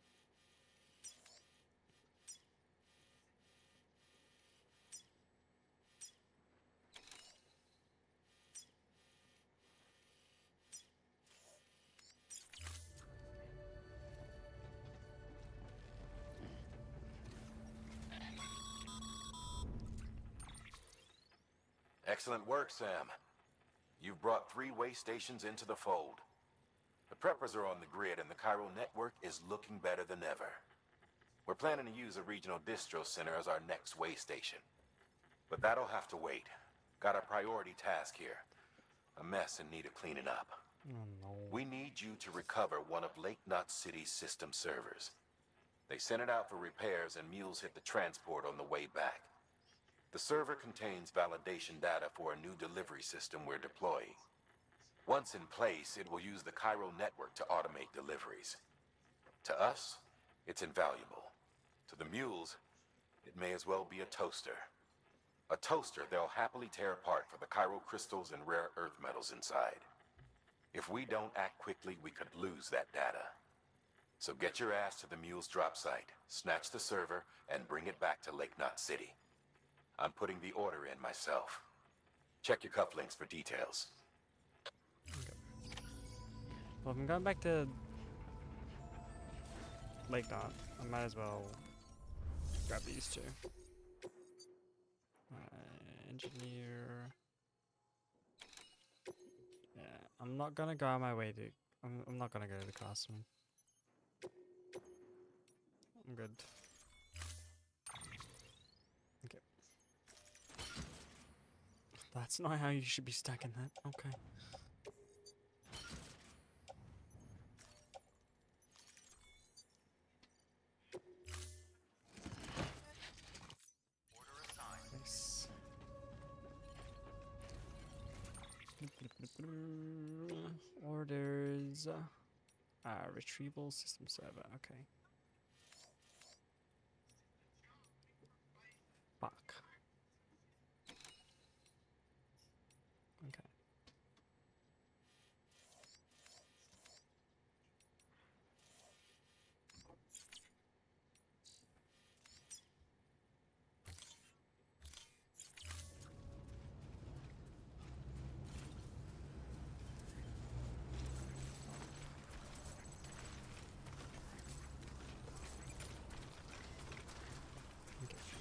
Excellent work, Sam. You've brought 3 way stations into the fold. The preppers are on the grid and the Cairo network is looking better than ever. We're planning to use a regional distro center as our next way station. But that'll have to wait. Got a priority task here. A mess in need of cleaning up.
Oh no.
We need you to recover one of Lake Knot City's system servers. They sent it out for repairs and mules hit the transport on the way back. The server contains validation data for a new delivery system we're deploying. Once in place, it will use the Cairo network to automate deliveries. To us, it's invaluable. To the mules, it may as well be a toaster. A toaster they'll happily tear apart for the Cairo crystals and rare earth metals inside. If we don't act quickly, we could lose that data. So get your ass to the mule's drop site, snatch the server, and bring it back to Lake Knot City. I'm putting the order in myself. Check your cufflinks for details.
Okay. Well, if I'm going back to Lake Knot, I might as well grab these two. Engineer. Yeah, I'm not gonna go on my way to. I'm not gonna go to the craftsman. I'm good. Okay. That's not how you should be stacking that. Okay. Nice. Orders. Retrieval system server. Okay. Fuck. Okay.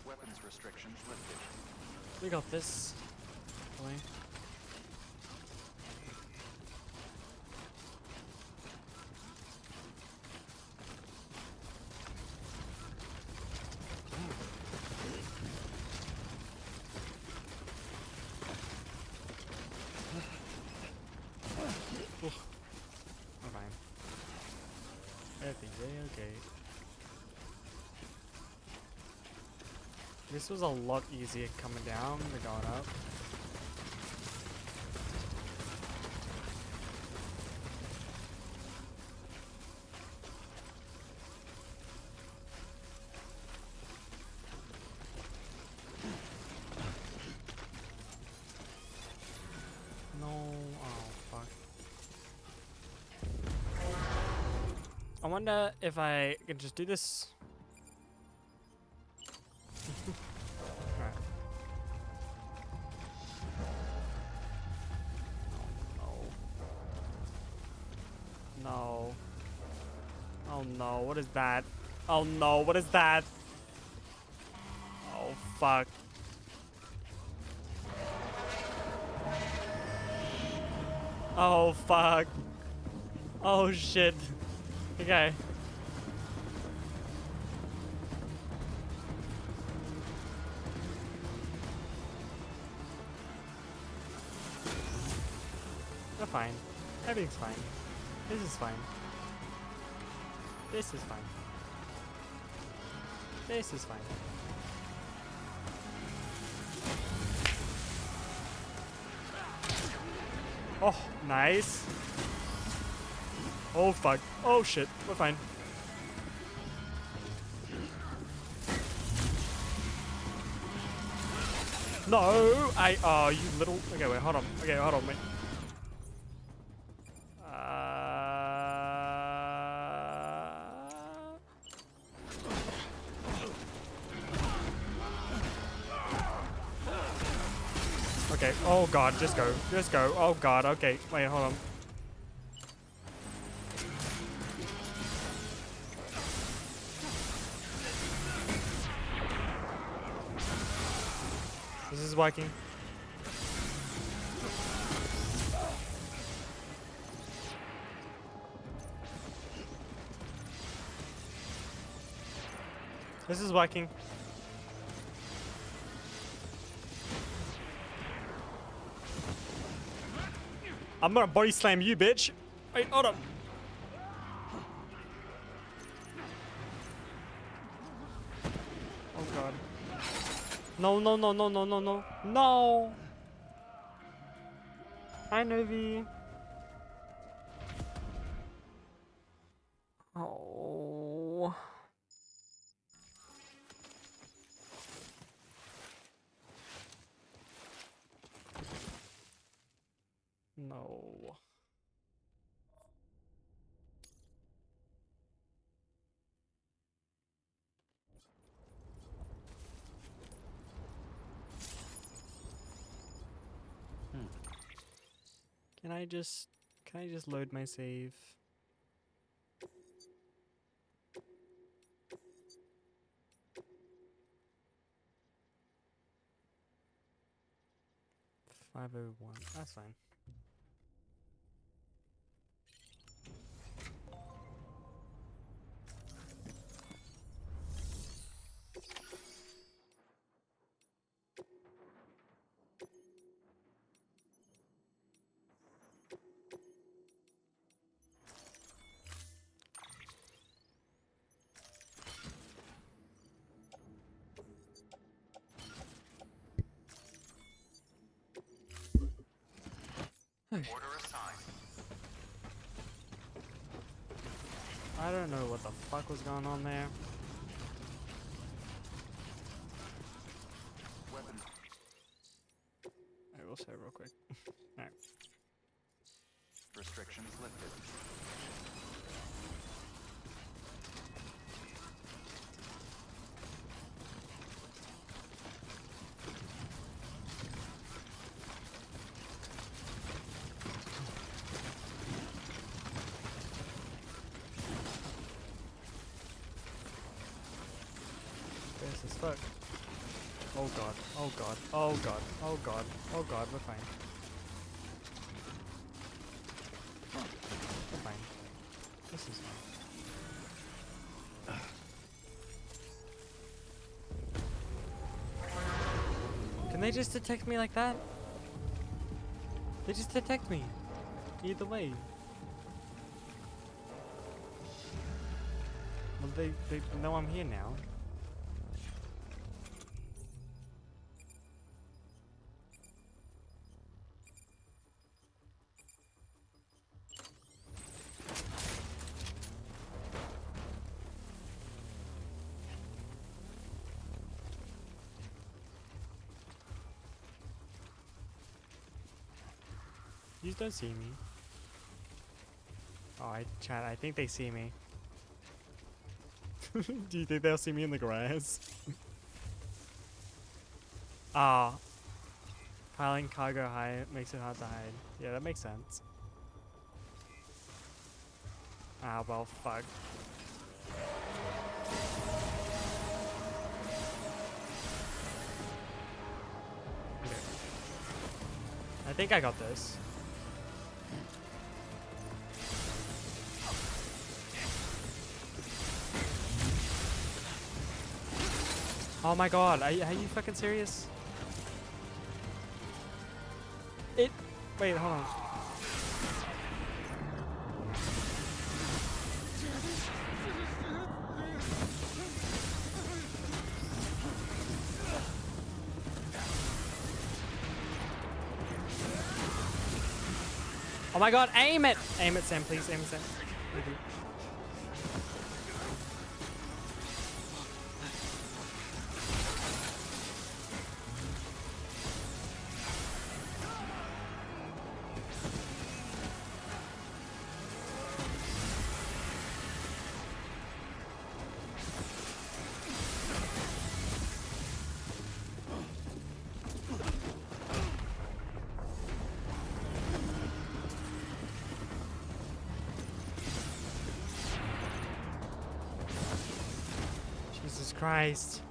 Weapons restrictions lifted.
We got this. Boy. I'm fine. Everything's okay. This was a lot easier coming down than going up. No, oh fuck. I wonder if I can just do this. Alright. No. No. Oh no, what is that? Oh no, what is that? Oh fuck. Oh fuck. Oh shit. Okay. We're fine. Everything's fine. This is fine. This is fine. This is fine. Oh, nice. Oh fuck. Oh shit. We're fine. No, oh, you little. Okay, wait, hold on. Okay, hold on, mate. Okay. Oh god, just go. Just go. Oh god. Okay. Wait, hold on. This is working. This is working. I'm gonna body slam you, bitch. Wait, hold up. Oh god. No, no, no, no, no, no, no. No! Hi, Novi. Oh. No. Can I just load my save? $501. That's fine.
Order assigned.
I don't know what the fuck was going on there.
Weapon.
I will say real quick. Alright.
Restrictions lifted.
This is fuck. Oh god, oh god, oh god, oh god, oh god, we're fine. We're fine. This is fine. Can they just detect me like that? They just detect me. Either way. Well, they know I'm here now. You just don't see me. Oh, I think they see me. Do you think they'll see me in the grass? Ah. Piling cargo high makes it hard to hide. Yeah, that makes sense. Ah, well, fuck. Okay. I think I got this. Oh my god, are you fucking serious? Wait, hold on. Oh my god, aim it! Aim it, Sam, please, aim it, Sam. Thank you. Jesus Christ.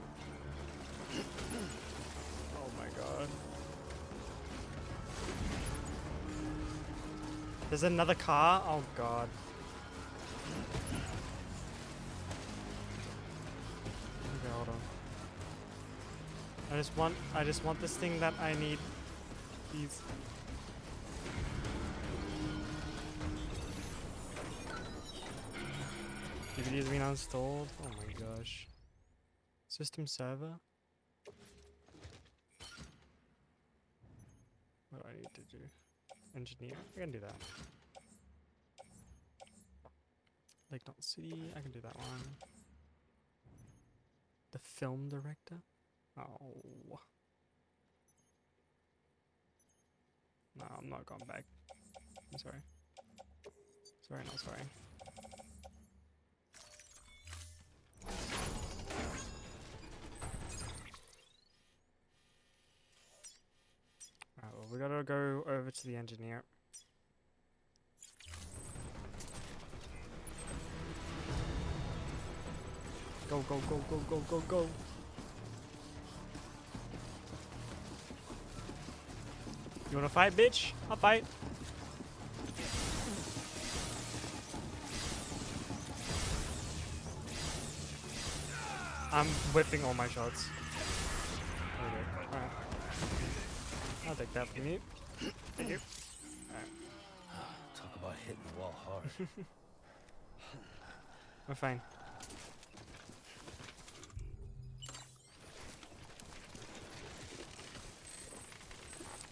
Oh my god. There's another car? Oh god. Okay, hold on. I just want this thing that I need. Please. DVD has been uninstalled. Oh my gosh. System server? What do I need to do? Engineer? I can do that. Lake Knot City? I can do that one. The film director? Oh. No, I'm not going back. I'm sorry. Sorry, not sorry. Alright, well, we gotta go over to the engineer. Go, go, go, go, go, go, go. You wanna fight, bitch? I'll fight. I'm whipping all my shots. Okay, alright. I'll take that from you. Thank you. Alright.
Talk about hitting the wall hard.
We're fine.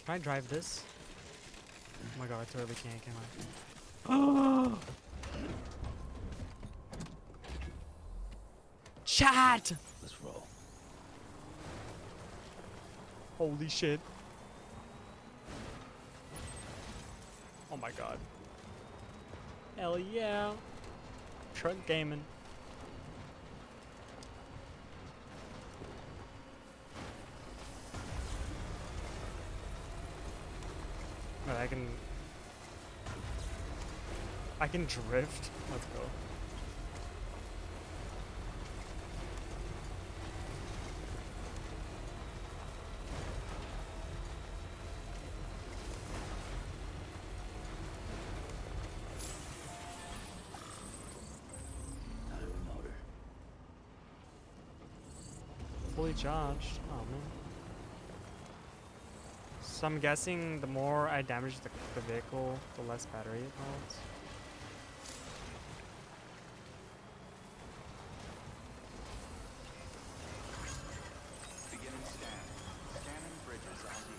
Can I drive this? Oh my god, I totally can't, can I? Oh! Chat!
Let's roll.
Holy shit. Oh my god. Hell yeah. Truck gaming. But I can drift. Let's go. Fully charged. Oh man. So I'm guessing the more I damage the vehicle, the less battery it holds.
Beginning scan. Scanning bridges ID.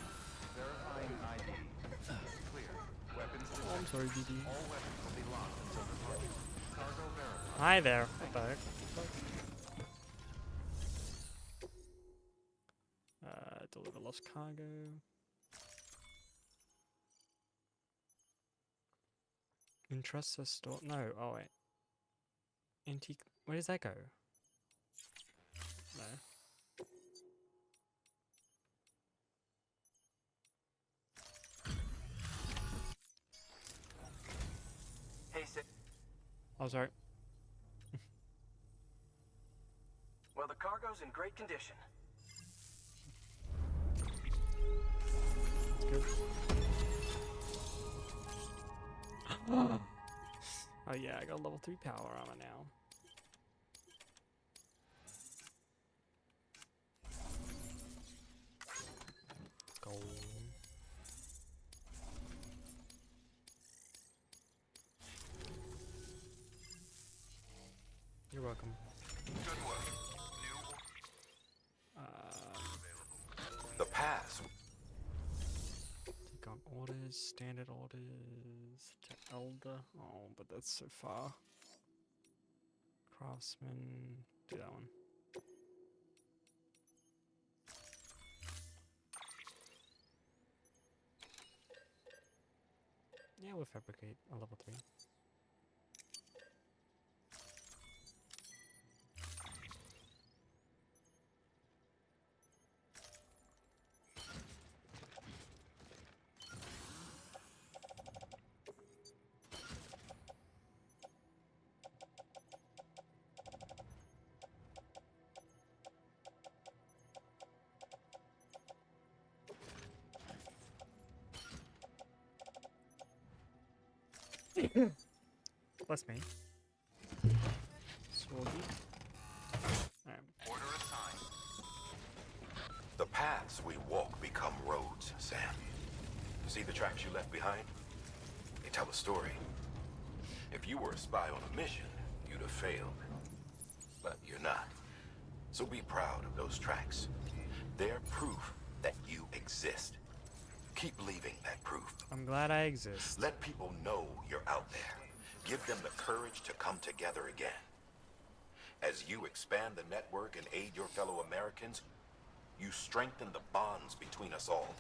Verifying ID. Clear. Weapons detected.
Oh, I'm sorry, BD.
All weapons will be locked until departure. Cargo verified.
Hi there. What the heck? Deliver lost cargo. Entrust a store. No. Oh wait. Antique. Where does that go? No.
Hey, Sid.
Oh, sorry.
Well, the cargo's in great condition.
That's good. Oh yeah, I got level 3 power armor now. Let's go. You're welcome.
Good work.
The pass.
Take on orders, standard orders, to Elder. Oh, but that's so far. Craftsman, do that one. Yeah, we'll fabricate a level 3. Bless me. Swaggy.
Order assigned.
The paths we walk become roads, Sam. You see the tracks you left behind? They tell a story. If you were a spy on a mission, you'd have failed. But you're not. So be proud of those tracks. They're proof that you exist. Keep leaving that proof.
I'm glad I exist.
Let people know you're out there. Give them the courage to come together again. As you expand the network and aid your fellow Americans, you strengthen the bonds between us all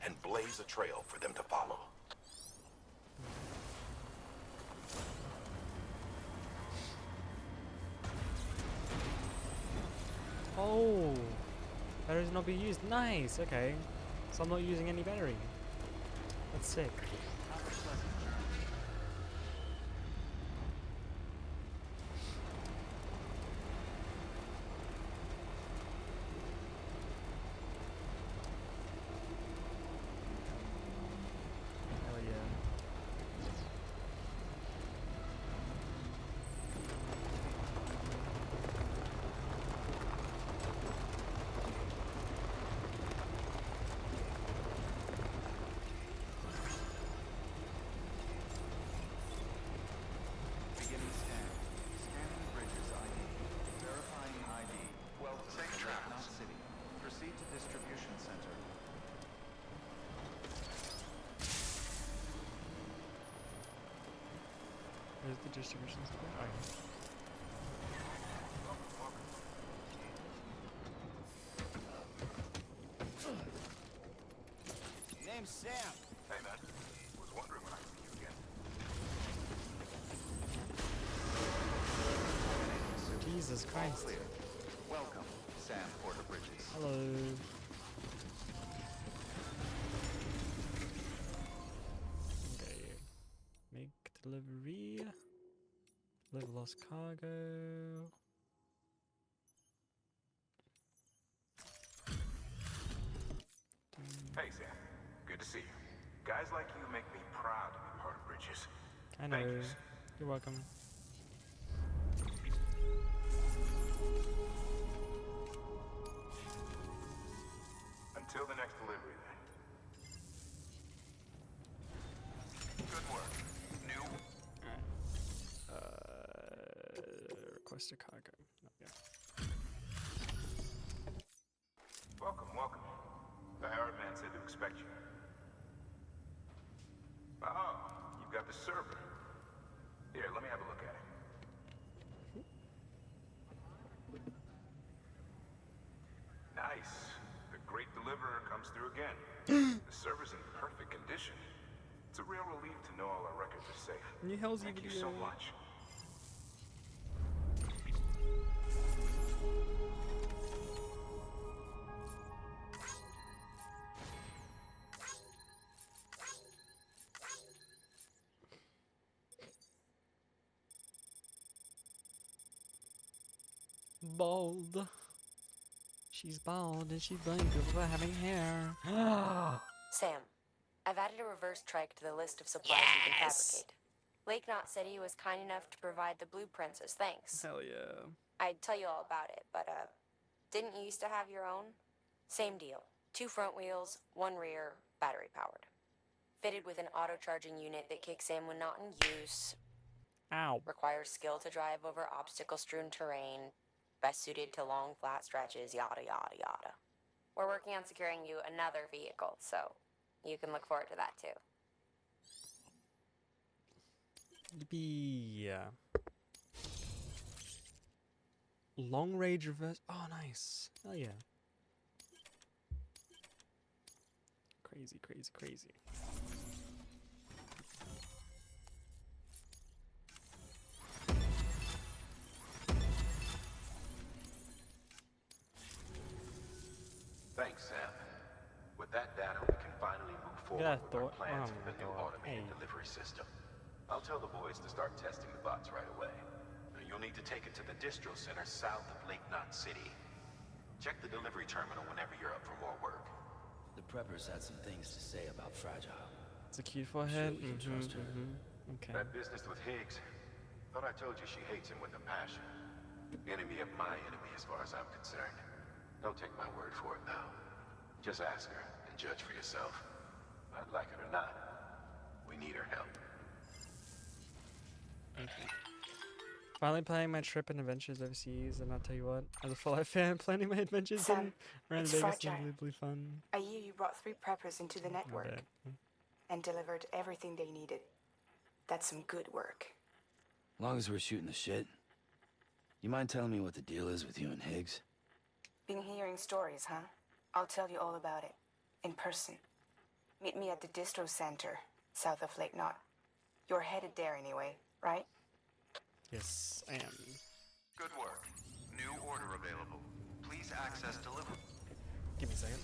and blaze a trail for them to follow.
Oh, batteries not be used. Nice. Okay, so I'm not using any battery. That's sick.
Have a pleasant journey.
Hell yeah.
Beginning scan. Scanning bridges ID. Verifying ID. Welcome
Safe
to
travels.
Knot City. Proceed to distribution center.
Where's the distribution center? Oh, yeah.
Name's Sam.
Hey, man. Was wondering when I see you again.
Jesus Christ.
Clear. Welcome, Sam Porter Bridges.
Hello. Okay. Make delivery. Deliver lost cargo.
Hey, Sam. Good to see you. Guys like you make me proud to be part of Bridges.
I know.
Thank you.
You're welcome.
Until the next delivery, then. Good work. New.
Request a cargo. Oh, yeah.
Welcome, welcome. The hired man said to expect you. Oh, you've got the server. Here, let me have a look at it. Nice. The great deliverer comes through again. The server's in perfect condition. It's a real relief to know all our records are safe.
New hell's
Thank you so much.
Bald. She's bald and she's blamed for having hair.
Sam, I've added a reverse trike to the list of supplies you can fabricate. Lake Knot City was kind enough to provide the blueprints as thanks.
Hell yeah.
I'd tell you all about it, but didn't you used to have your own? Same deal. 2 front wheels, 1 rear, battery powered. Fitted with an auto-charging unit that kicks in when not in use.
Ow.
Requires skill to drive over obstacle-strewn terrain. Best suited to long, flat stretches, yada, yada, yada. We're working on securing you another vehicle, so you can look forward to that too.
Yeah. Long range reverse. Oh, nice. Hell yeah. Crazy, crazy, crazy.
Thanks, Sam. With that data, we can finally move forward with our plans for the new automated delivery system. I'll tell the boys to start testing the bots right away. You'll need to take it to the distro center south of Lake Knot City. Check the delivery terminal whenever you're up for more work.
The preppers had some things to say about Fragile.
It's a cute forehead.
Sure we can trust her.
Okay.
That business with Higgs, thought I told you she hates him with a passion. Enemy of my enemy as far as I'm concerned. Don't take my word for it though. Just ask her and judge for yourself. I'd like it or not. We need her help.
Okay. Finally planning my trip and adventures overseas, and I'll tell you what, as a full-life fan, planning my adventures
Sam,
around
it's
Vegas is
fragile.
unbelievably fun.
I hear you brought 3 preppers into the network
bet.
and delivered everything they needed. That's some good work.
As long as we're shooting the shit. You mind telling me what the deal is with you and Higgs?
Been hearing stories, huh? I'll tell you all about it. In person. Meet me at the distro center, south of Lake Knot. You're headed there anyway, right?
Yes, I am.
Good work. New order available. Please access delivery.
Give me a second.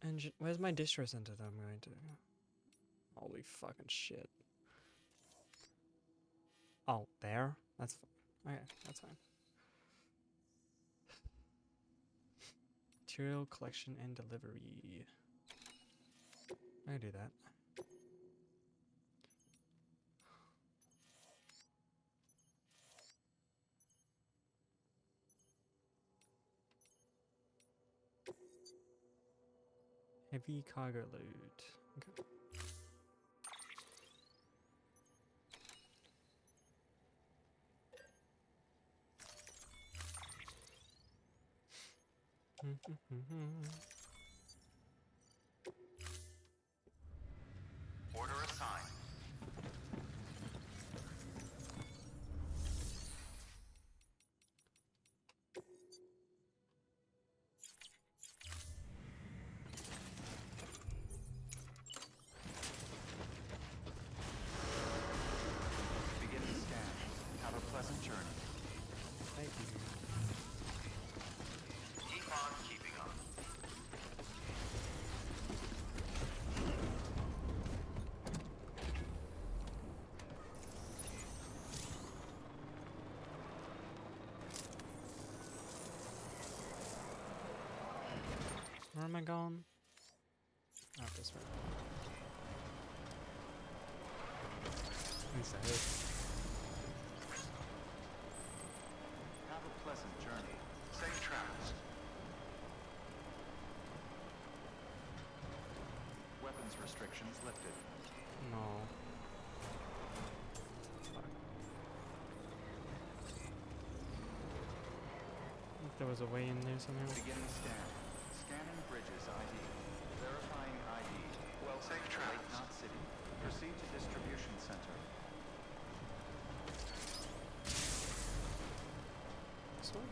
And where's my distro center that I'm going to? Holy fucking shit. Oh, there? That's okay, that's fine. Material collection and delivery. I can do that. Heavy cargo load. Okay.
Order assigned. Beginning scan. Have a pleasant journey.
Thank you.
Keep on keeping on.
Where am I going? Not this way. At least I hope.
Have a pleasant journey. Safe travels. Weapons restrictions lifted.
No. If there was a way in there somehow.
Beginning scan. Scanning bridges ID. Verifying ID. Well, safe travels. Lake Knot City. Proceed to distribution center.
This one?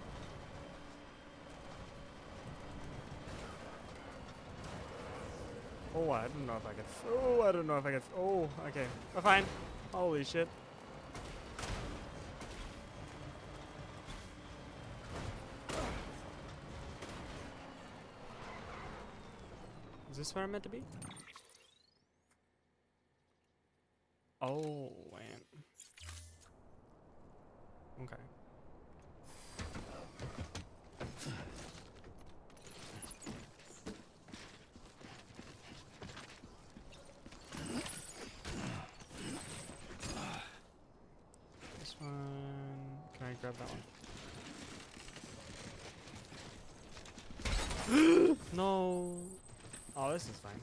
Oh, I don't know if I could. Oh, I don't know if I could. Oh, okay. We're fine. Holy shit. Is this where I'm meant to be? Oh, man. Okay. This one. Can I grab that one? No. Oh, this is fine.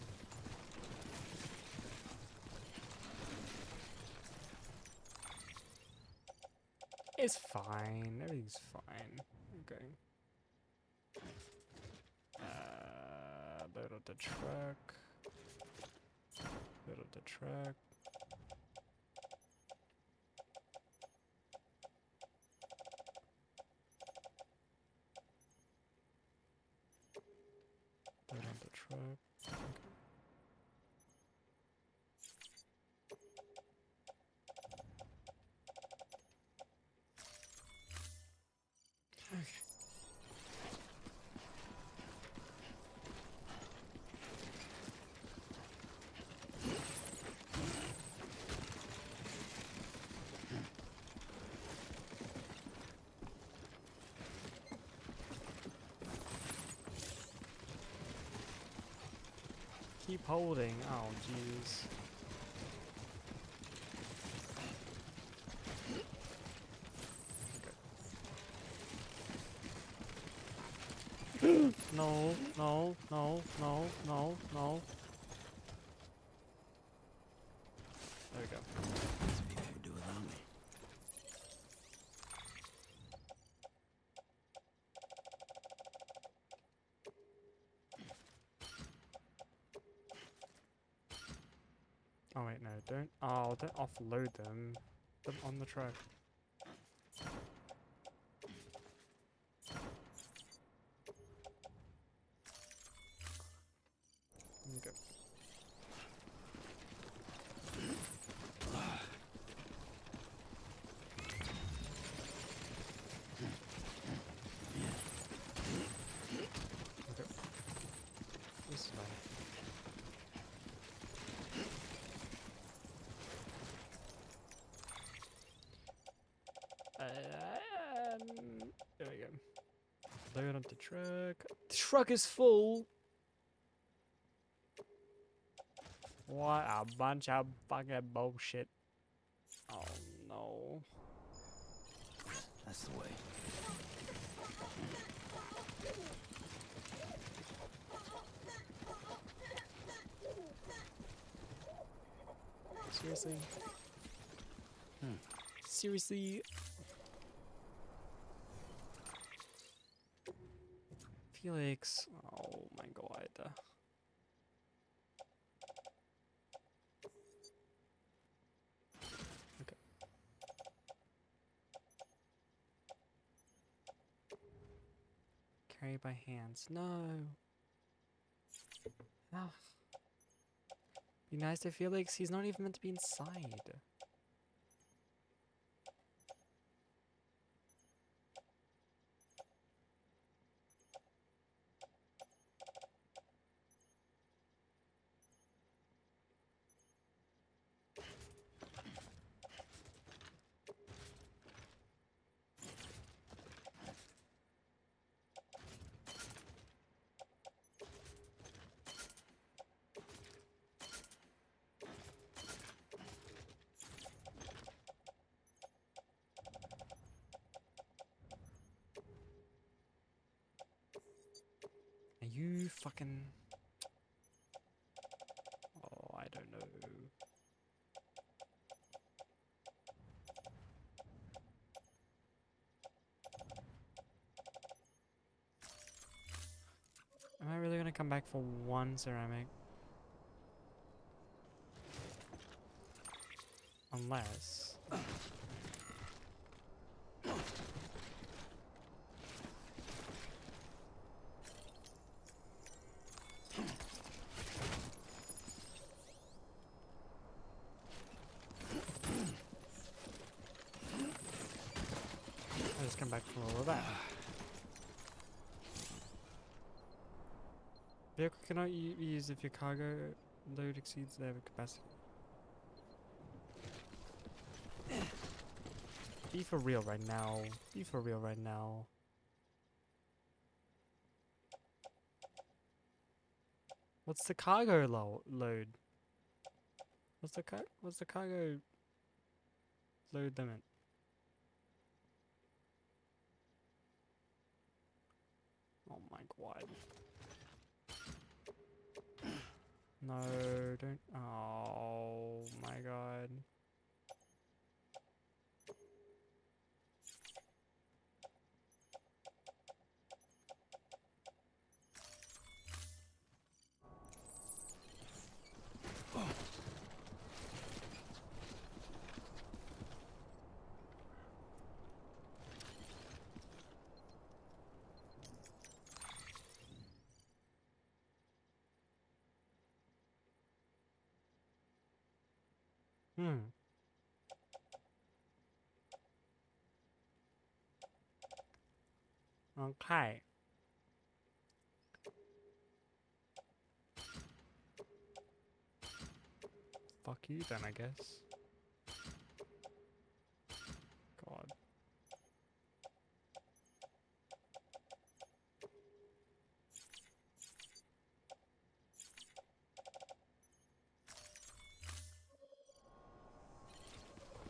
It's fine. Everything's fine. Okay. Load up the truck. Load up the truck. Load up the truck. Okay. Keep holding. Oh, jeez. Okay. No, no, no, no, no, no. There we go.
These people would do without me.
Oh wait, no, don't. Oh, don't offload them. Put them on the truck. Okay. Okay. This is fine. There we go. Load up the truck. The truck is full. What a bunch of fucking bullshit. Oh no.
That's the way.
Seriously? Seriously? Felix. Oh my god. Okay. Carry by hands. No. Ah. Be nice to Felix. He's not even meant to be inside. Are you fucking... Oh, I don't know. Am I really gonna come back for one ceramic? Unless... I just come back for all of that. Vehicle cannot be used if your cargo load exceeds their capacity. Be for real right now. Be for real right now. What's the cargo load? What's the cargo load limit? Oh my god. No, don't. Oh my god. Okay. Fuck you then, I guess. God.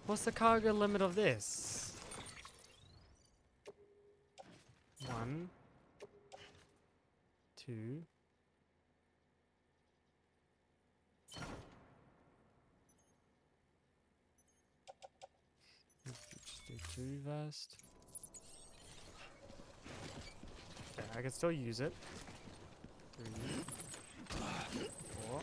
What's the cargo limit of this? 1, 2. Just do 2 first. Okay, I can still use it. 3, 4.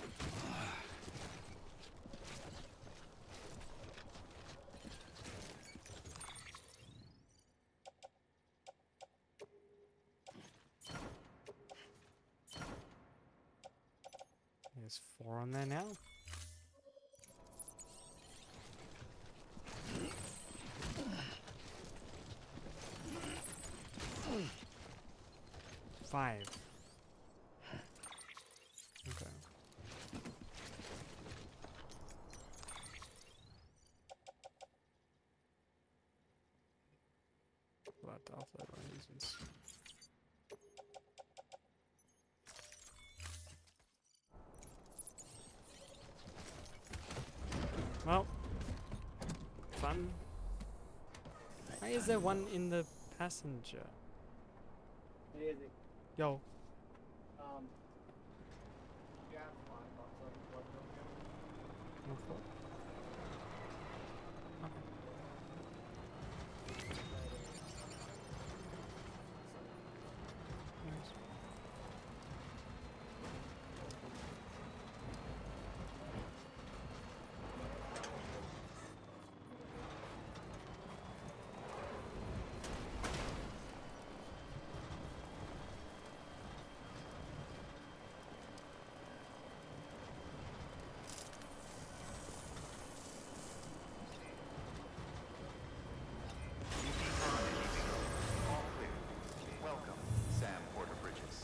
There's 4 on there now. Five. Okay. We'll have to offload one of these ones. Well, fun. Why is there one in the passenger?
Hey, Izzy.
Yo.
You have $5 on the blood bill here?
No fault. Okay. Nice.
All clear. Welcome, Sam Porter Bridges.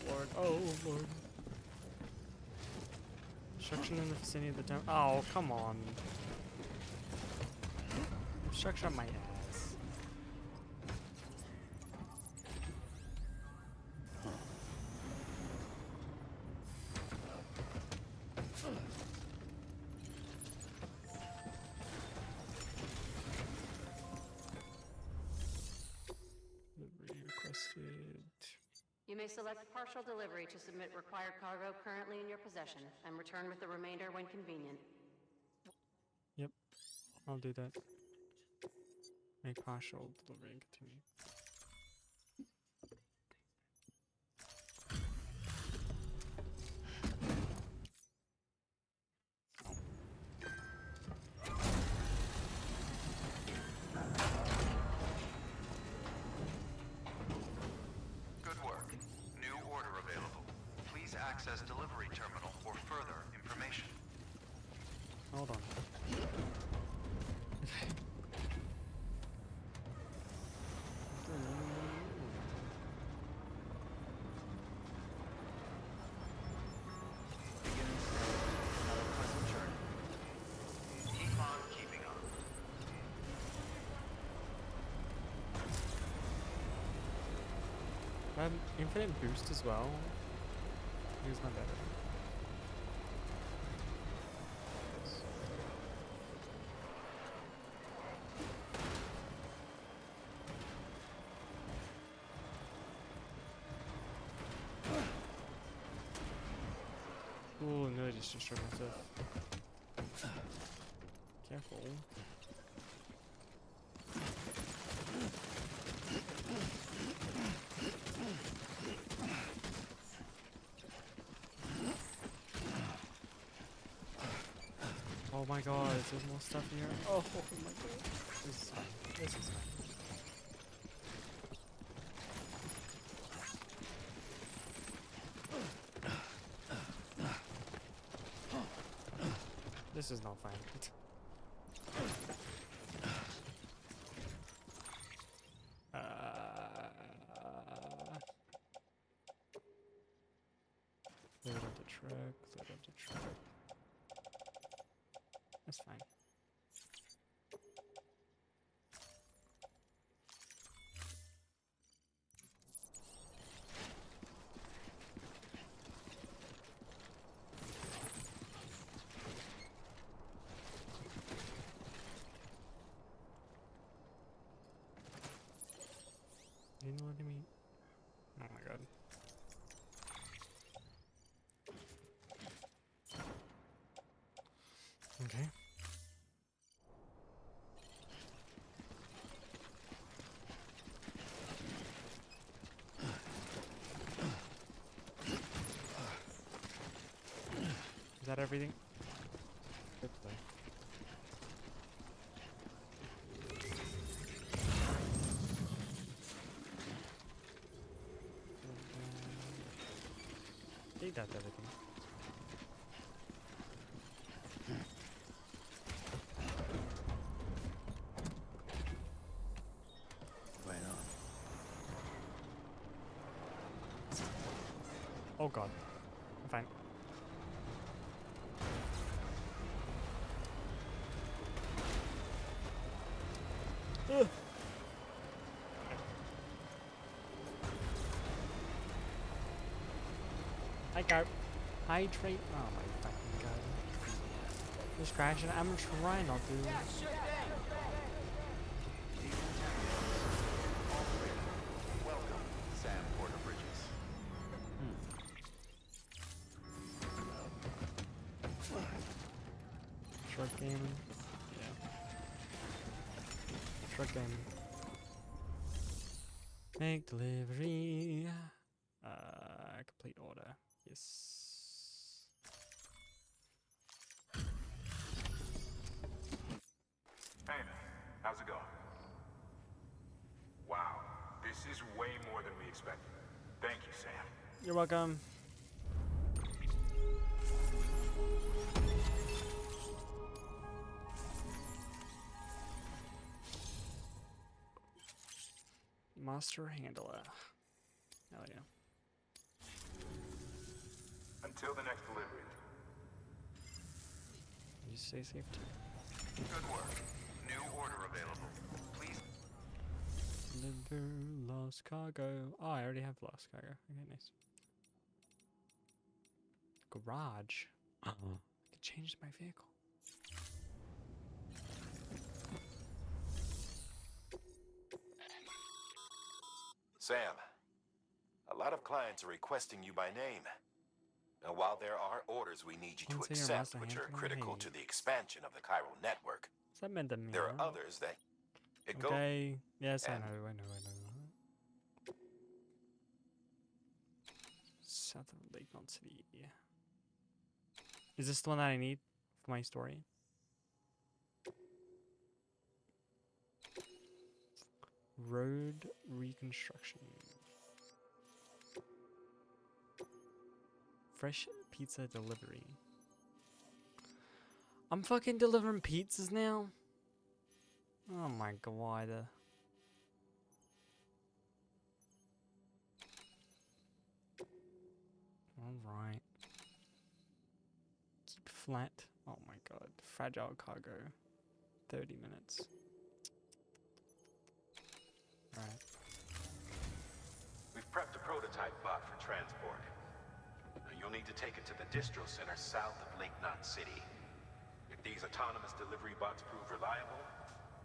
Lord, oh Lord. Obstruction in the vicinity of the town. Oh, come on. Obstruction on my ass. Delivery requested.
You may select partial delivery to submit required cargo currently in your possession and return with the remainder when convenient.
Yep, I'll do that. Make partial delivery and continue.
Good work. New order available. Please access delivery terminal for further information.
Hold on. Infinite boost as well. Use my better. Oh no, I just destroyed myself. Careful. Oh my god, there's more stuff here. Oh my god. This is fine. This is fine. This is not fine. Load up the truck, load up the truck. That's fine. You know what I mean? Oh my god. Okay. Is that everything? Good play. I think that's everything.
Right on.
Oh god. I'm fine. Ugh. Hi, Carp. Hydrate. Oh my fucking god. Just crashing. I'm trying not to.
Welcome, Sam Porter Bridges.
Truck gaming. Yeah. Truck gaming. Make delivery. Complete order. Yes.
Hey man, how's it going? Wow, this is way more than we expected. Thank you, Sam.
You're welcome. Master handler. Hell yeah.
Until the next delivery.
You stay safe too.
Good work. New order available. Please.
Deliver lost cargo. Oh, I already have lost cargo. Okay, nice. Garage. I could change my vehicle.
Sam, a lot of clients are requesting you by name. Now, while there are orders we need you to
Once you're
accept,
master
which are
handler,
critical
hey.
to the expansion of the chiral network,
What's that meant to me?
there are others that it goes.
Okay. Yes, I
and-
know. I know. South of Lake Mount City. Is this the one that I need for my story? Road reconstruction. Fresh pizza delivery. I'm fucking delivering pizzas now? Oh my god. Alright. Keep flat. Oh my god. Fragile cargo. 30 minutes. Alright.
We've prepped a take it to the distro center south of Lake Knot City. If these autonomous delivery bots prove reliable,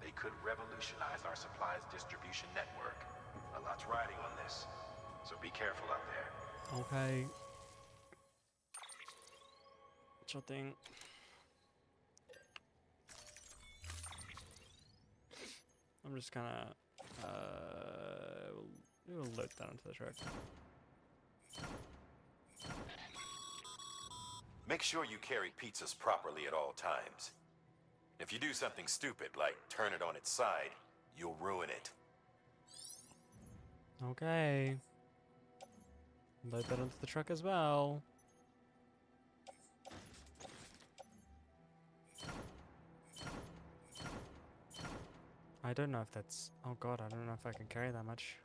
they could revolutionize our supplies distribution network. A lot's riding on this, so be careful out there.
Okay. Sure thing. I'm just gonna we'll load that onto the truck.
Make sure you carry pizzas properly at all times. If you do something stupid, like turn it on its side, you'll ruin it.
Okay. Load that onto the truck as well. I don't know if that's... Oh god, I don't know if I can carry that much.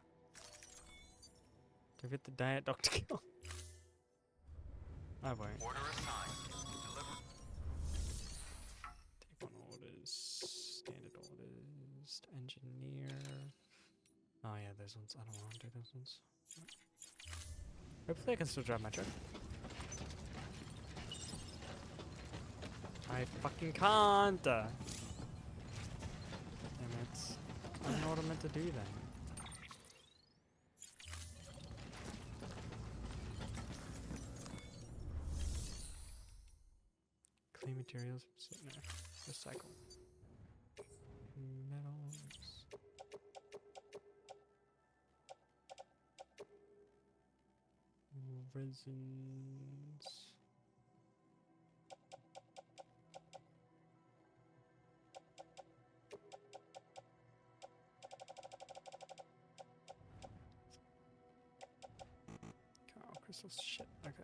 Give it the diet Dr. Kill. I won't.
Order assigned. Deliver.
Take on orders. Standard orders. Engineer. Oh yeah, those ones. I don't want to do those ones. Hopefully I can still drive my truck. I fucking can't! Damn it. I don't know what I'm meant to do then. Clean materials. No. Recycle. Metals. Resins. Oh, crystals. Shit. Okay.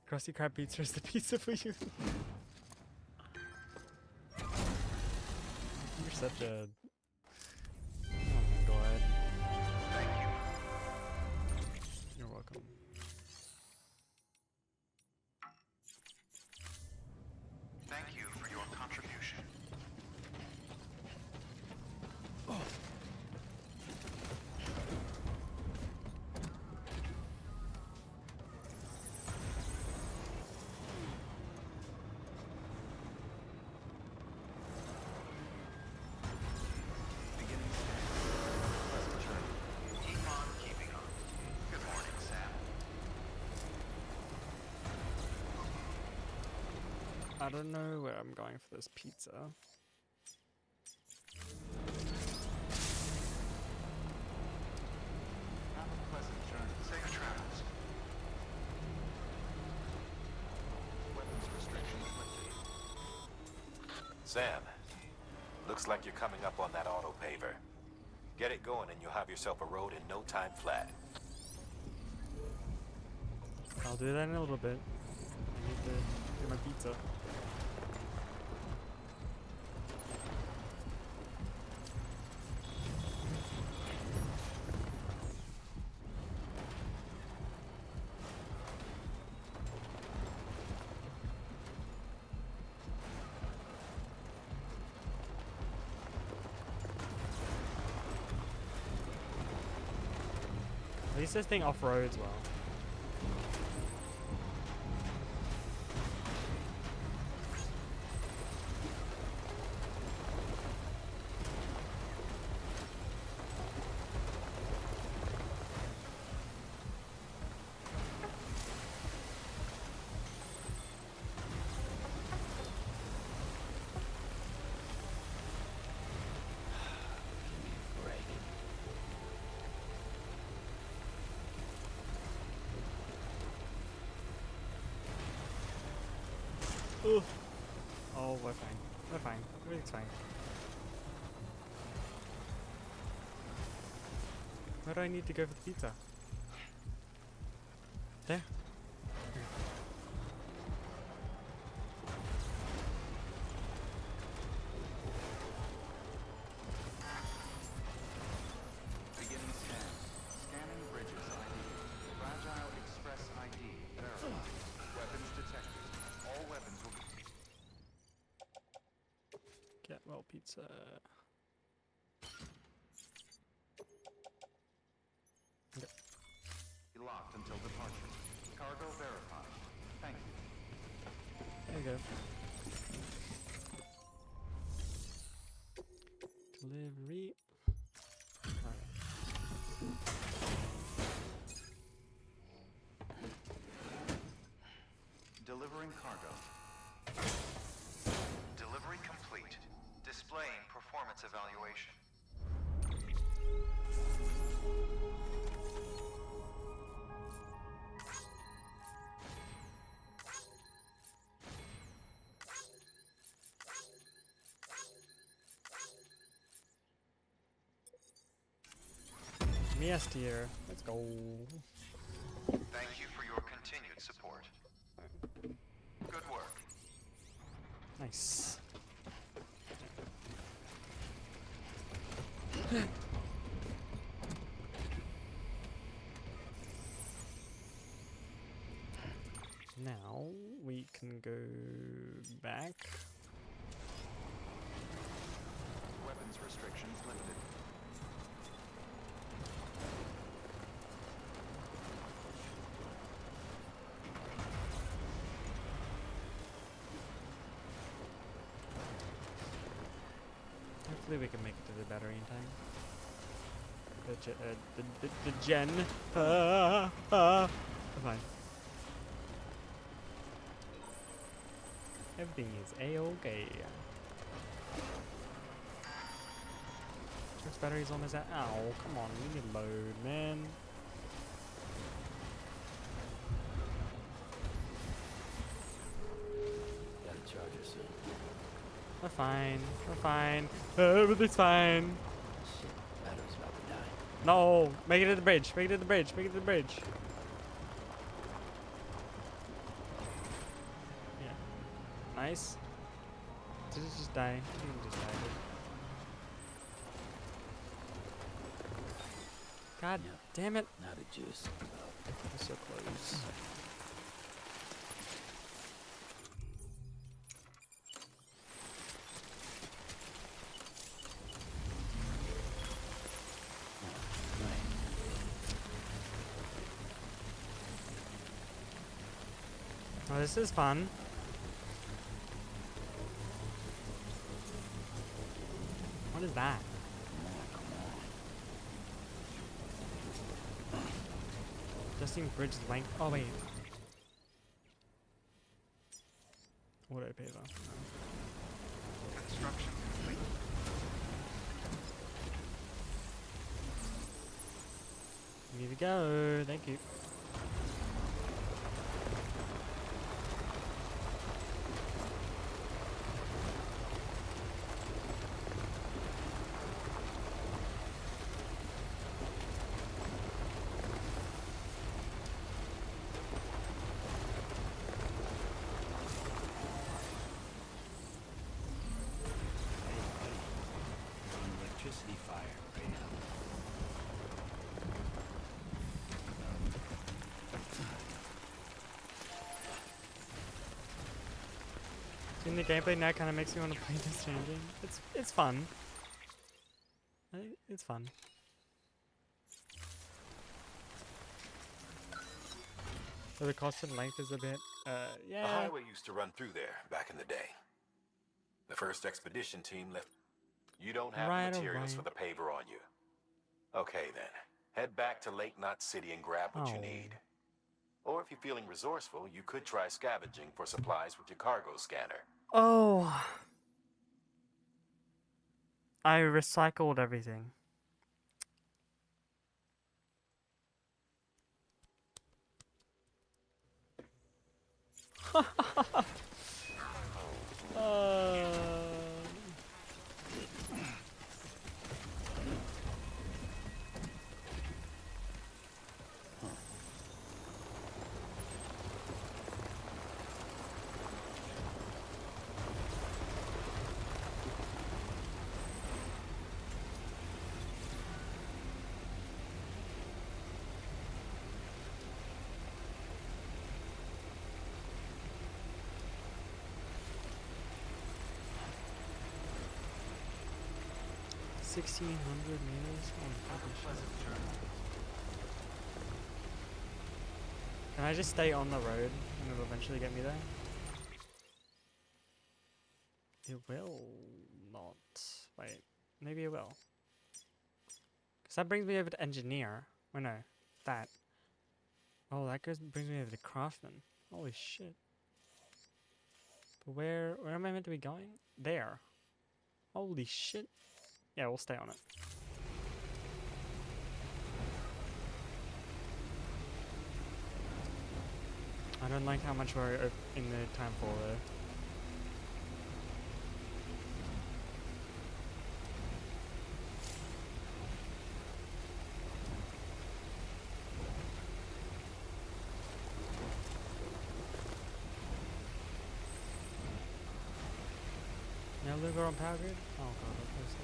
Krusty Krab pizza is the pizza for you. You're such a... Oh my god.
Thank you.
You're welcome.
Thank you for your contribution. Beginning scan. Pleasant journey. Keep on keeping on. Good morning, Sam.
I don't know where I'm going for this pizza.
Have a pleasant journey. Safe travels. Weapons restrictions lifted.
Sam, looks like you're coming up on that auto paver. Get it going and you'll have yourself a road in no time flat.
I'll do that in a little bit. I need to get my pizza. At least this thing off-roads well. Ooh. Oh, we're fine. We're fine. Everything's fine. Where do I need to go for the pizza? There.
Beginning scan. Scanning bridges ID. Fragile Express ID verified. Weapons detected. All weapons will be...
Let's
Locked until departure. Cargo verified. Thank you.
There you go. Delivery. Alright.
Delivering cargo.
Delivery complete. Displaying performance evaluation.
Yes, dear. Let's go.
Thank you for your continued support. Good work.
Nice. Now we can go back.
Weapons restrictions lifted.
Hopefully we can make it to the battery in time. The gen. Fine. Everything is a-okay. Truck's battery's almost out. Ow, come on, we need load, man.
Gotta charge her soon.
We're fine. We're fine. Everything's fine.
Shit, battery's about to die.
No, make it to the bridge. Make it to the bridge. Make it to the bridge. Yeah. Nice. Did it just die? I think it just died. God damn it.
Not a juice.
We're so close. Oh, this is fun. What is that? Adjusting bridge length. Oh wait. What did I pay though?
Construction complete.
Need to go. Thank you.
Electricity fire right now.
Seeing the gameplay now kind of makes me want to play this Stranding. It's fun. It's fun. So the cost and length is a bit, yeah.
The highway used to run through there back in the day. The first expedition team left. You don't have the materials for the paver on you. Okay then, head back to Lake Knot City and grab what you need. Or if you're feeling resourceful, you could try scavenging for supplies with your cargo scanner.
Oh. I recycled everything. 1,600 meters. Oh my gosh. Can I just stay on the road and it'll eventually get me there? It will not. Wait, maybe it will. Because that brings me over to engineer. Oh no, that. Oh, that brings me over to craftsman. Holy shit. But where am I meant to be going? There. Holy shit. Yeah, we'll stay on it. I don't like how much we're in the time for though. Now Luger on power grid? Oh god, that's so.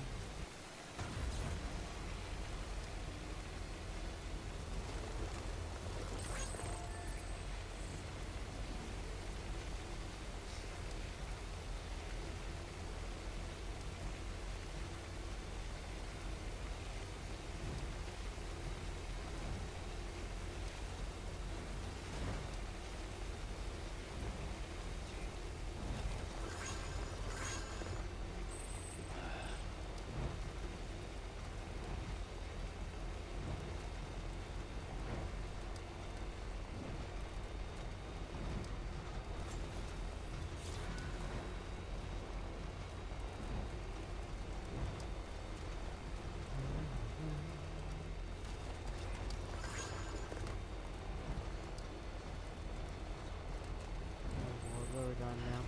Where are we going now?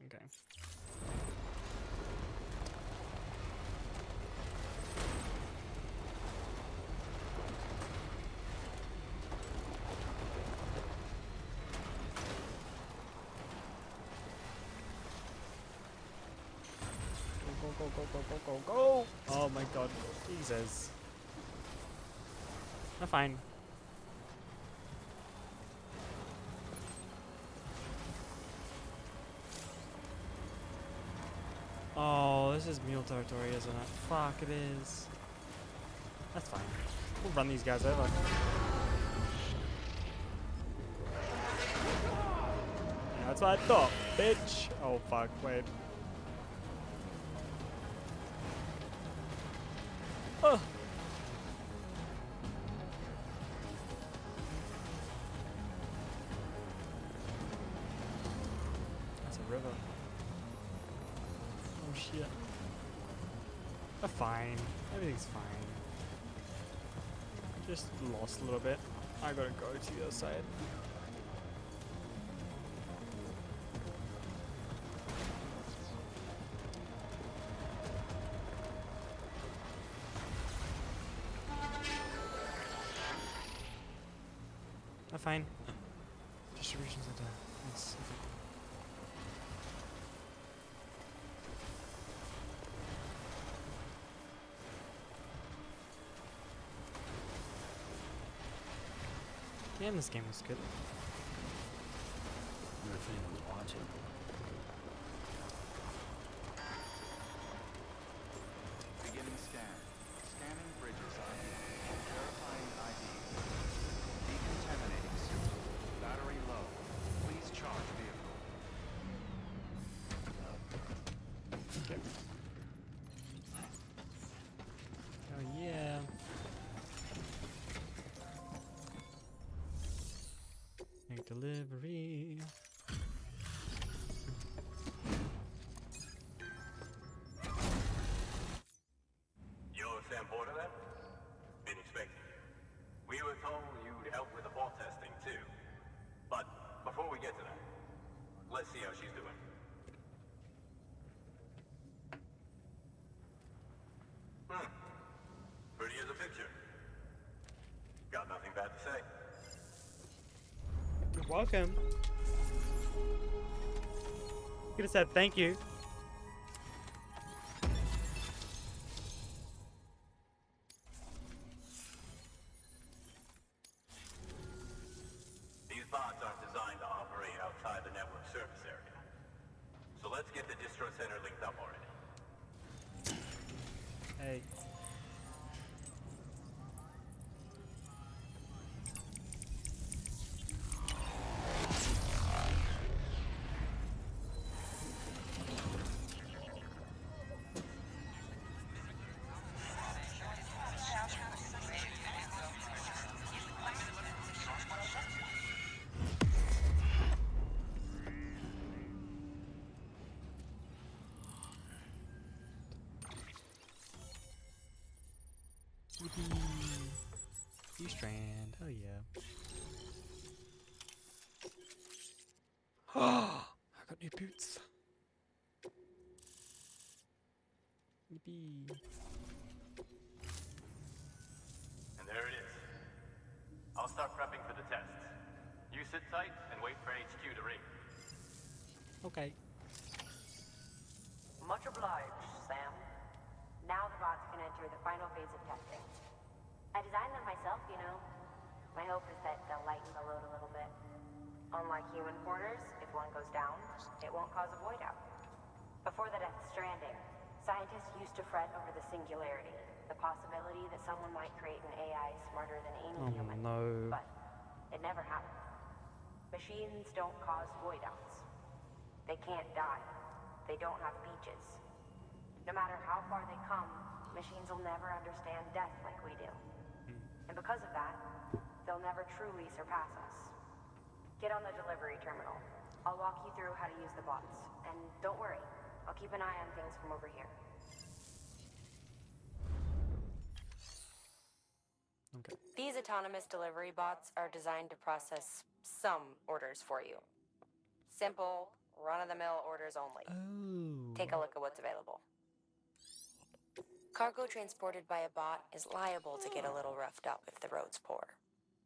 Okay. Go! Oh my god. Jesus. I'm fine. Oh, this is mule territory, isn't it? Fuck, it is. That's fine. We'll run these guys over. Yeah, that's what I thought, bitch. Oh, fuck, wait. Oh. That's a river. Oh, shit. They're fine. Everything's fine. Just lost a little bit. I gotta go to the other side. I'm fine. Distribution center. Yes. Yeah, this game was good.
I wonder if anyone's watching.
Beginning scan. Scanning bridges ID. Verifying ID. Decontaminating suit. Battery low. Please charge vehicle.
Okay. Oh yeah. Make delivery.
You're Sam Porter then? Been expecting you. We were told you'd help with the vault testing too. But before we get to that, let's see how she's doing. Pretty as a picture. Got nothing bad to say.
You're welcome. Could have said thank you.
These bots aren't designed to operate outside the network service area. So let's
get the distro center linked up already.
Hey. You strand, hell yeah. Oh, I got new boots. Yippee.
And there it is. I'll start prepping for the tests. You sit tight and wait for HQ to ring.
Okay.
Much obliged, Sam. Now the bots can enter the final phase of testing. I designed them myself, you know. My hope is that they'll lighten the load a little bit. Unlike human porters, if one goes down, it won't cause a void out. Before the death stranding, scientists used to fret over the singularity, the possibility that someone might create an AI smarter than any human.
No.
But it never happened. Machines don't cause void outs. They can't die. They don't have beaches. No matter how far they come, machines will never understand death like we do. And because of that, they'll never truly surpass us. Get on the delivery terminal. I'll walk you through how to use the bots. And don't worry, I'll keep an eye on things from over here.
Okay.
These autonomous delivery bots are designed to process some orders for you. Simple, run-of-the-mill orders only.
Oh.
Take a look at what's available. Cargo transported by a bot is liable to get a little roughed up if the road's poor.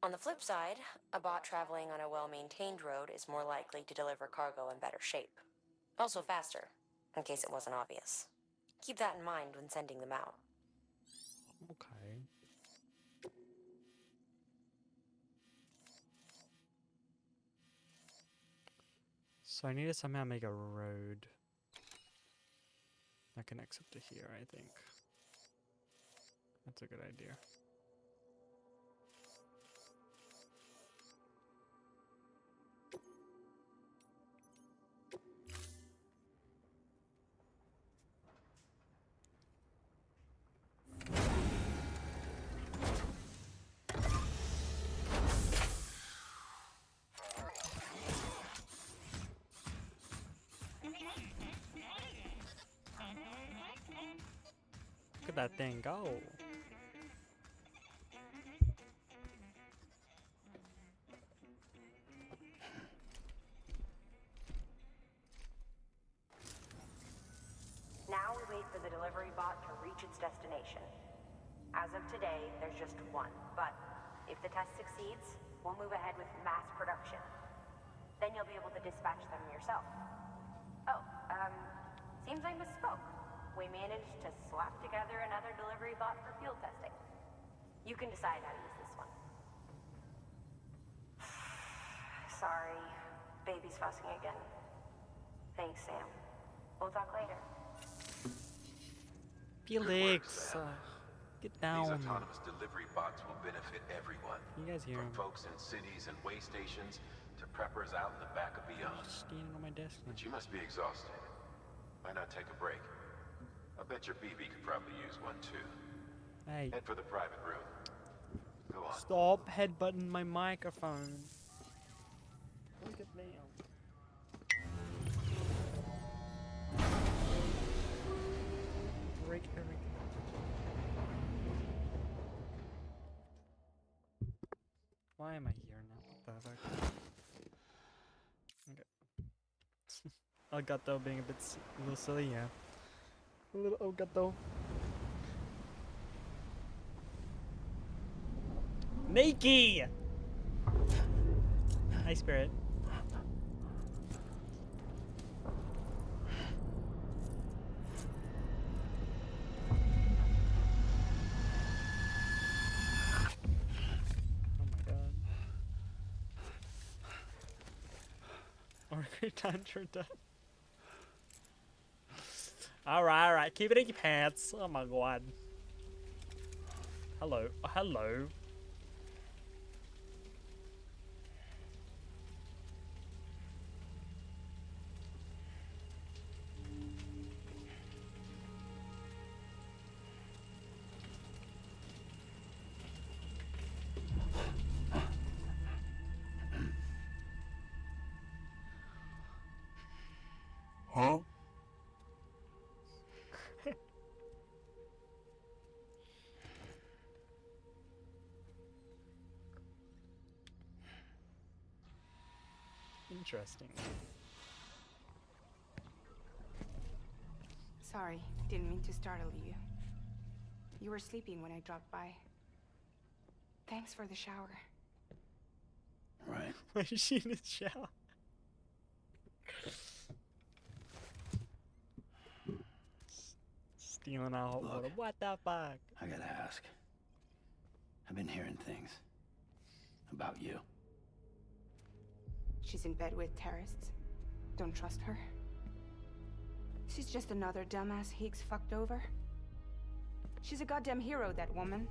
On the flip side, a bot traveling on a well-maintained road is more likely to deliver cargo in better shape. Also faster, in case it wasn't obvious. Keep that in mind when sending them out.
Okay. So I need to somehow make a road that connects up to here, I think. That's a good idea. Look at that thing go.
Now we wait for the delivery bot to reach its destination. As of today, there's just one, but if the test succeeds, we'll move ahead with mass production. Then you'll be able to dispatch them yourself. Oh, seems I misspoke. We managed to slap together another delivery bot for field testing. You can decide how to use this one. Sorry, baby's fussing again. Thanks, Sam. We'll talk later.
Felix, get down.
These autonomous delivery bots will benefit everyone.
You guys hear
From
him?
folks in cities and way stations to preppers out in the back of beyond.
Standing on my desk now.
But you must be exhausted. Why not take a break? I bet your BB could probably use one too.
Hey.
Head for the private room. Go on.
Stop headbutting my microphone. Look at me. Break everything. Why am I here now? What the fuck? Okay. Elgato being a bit a little silly, yeah. A little Elgato. Nikki! Hi, Spirit. Or time turned up. Alright. Keep it in your pants. Oh my god. Hello. Oh, hello.
Huh?
Interesting.
Sorry, didn't mean to startle you. You were sleeping when I dropped by. Thanks for the shower.
Right.
Why is she in the shower? Stealing our hot water. What the fuck?
I gotta ask. I've been hearing things about you.
She's in bed with terrorists. Don't trust her. She's just another dumbass Higgs fucked over. She's a goddamn hero, that woman.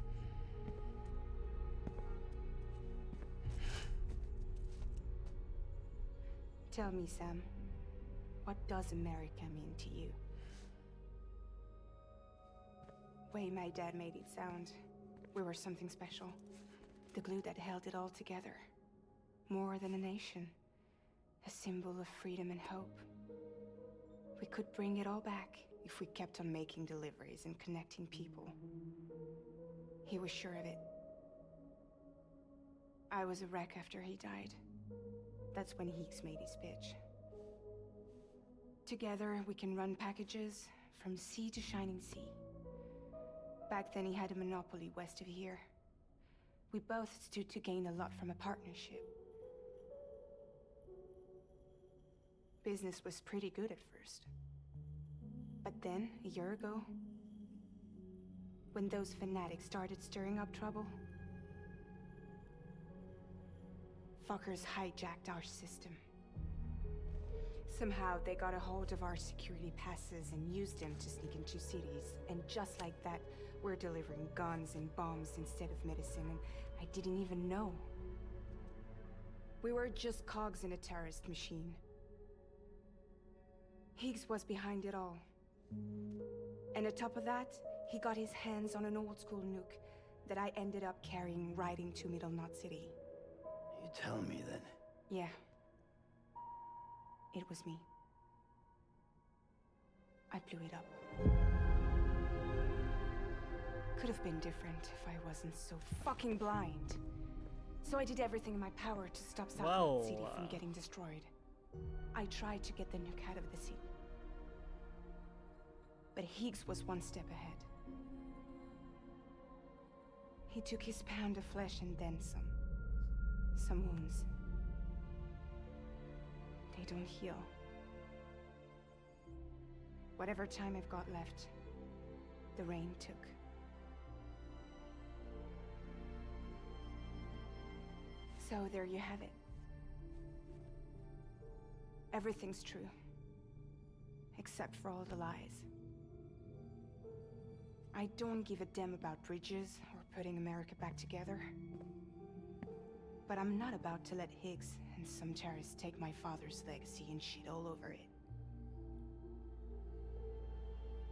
Tell me, Sam, what does America mean to you? Way my dad made it sound, we were something special. The glue that held it all together. More than a nation. A symbol of freedom and hope. We could bring it all back if we kept on making deliveries and connecting people. He was sure of it. I was a wreck after he died. That's when Higgs made his pitch. Together, we can run packages from sea to shining sea. Back then, he had a monopoly west of here. We both stood to gain a lot from a partnership. Business was pretty good at first. But then, a year ago, when those fanatics started stirring up trouble, fuckers hijacked our system. Somehow, they got a hold of our security passes and used them to sneak into cities. And just like that, we're delivering guns and bombs instead of medicine, and I didn't even know. We were just cogs in a terrorist machine. Higgs was behind it all. And on top of that, he got his hands on an old-school nuke that I ended up carrying right into Middle Knot City.
You tell me then.
Yeah. It was me. I blew it up. Could have been different if I wasn't so fucking blind. So I did everything in my power to stop South Knot City from getting destroyed. I tried to get the nuke out of the city. But Higgs was one step ahead. He took his pound of flesh and then some. Some wounds. They don't heal. Whatever time I've got left, the rain took. So there you have it. Everything's true. Except for all the lies. I don't give a damn about bridges or putting America back together. But I'm not about to let Higgs and some terrorists take my father's legacy and shit all over it.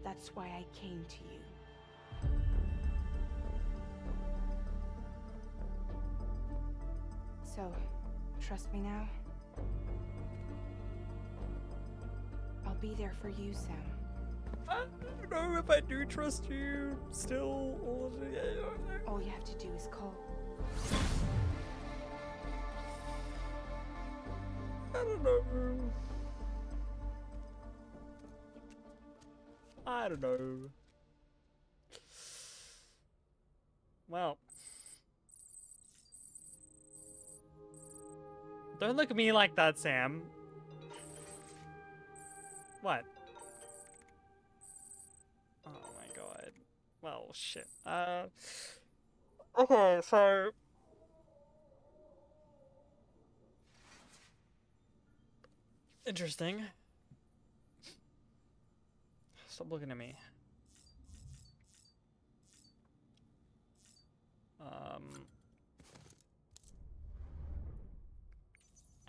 That's why I came to you. So, trust me now? I'll be there for you, Sam.
I don't know if I do trust you still.
All you have to do is call.
I don't know. I don't know. Well. Don't look at me like that, Sam. What? Oh my god. Well, shit. Okay, so... Interesting. Stop looking at me.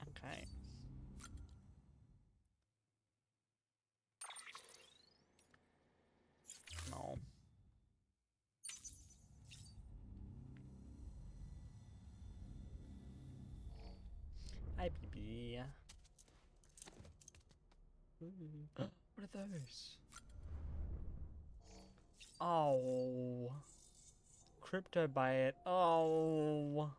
Okay. No. Hi, BB. What are those? Oh. Crypto buy it. Oh.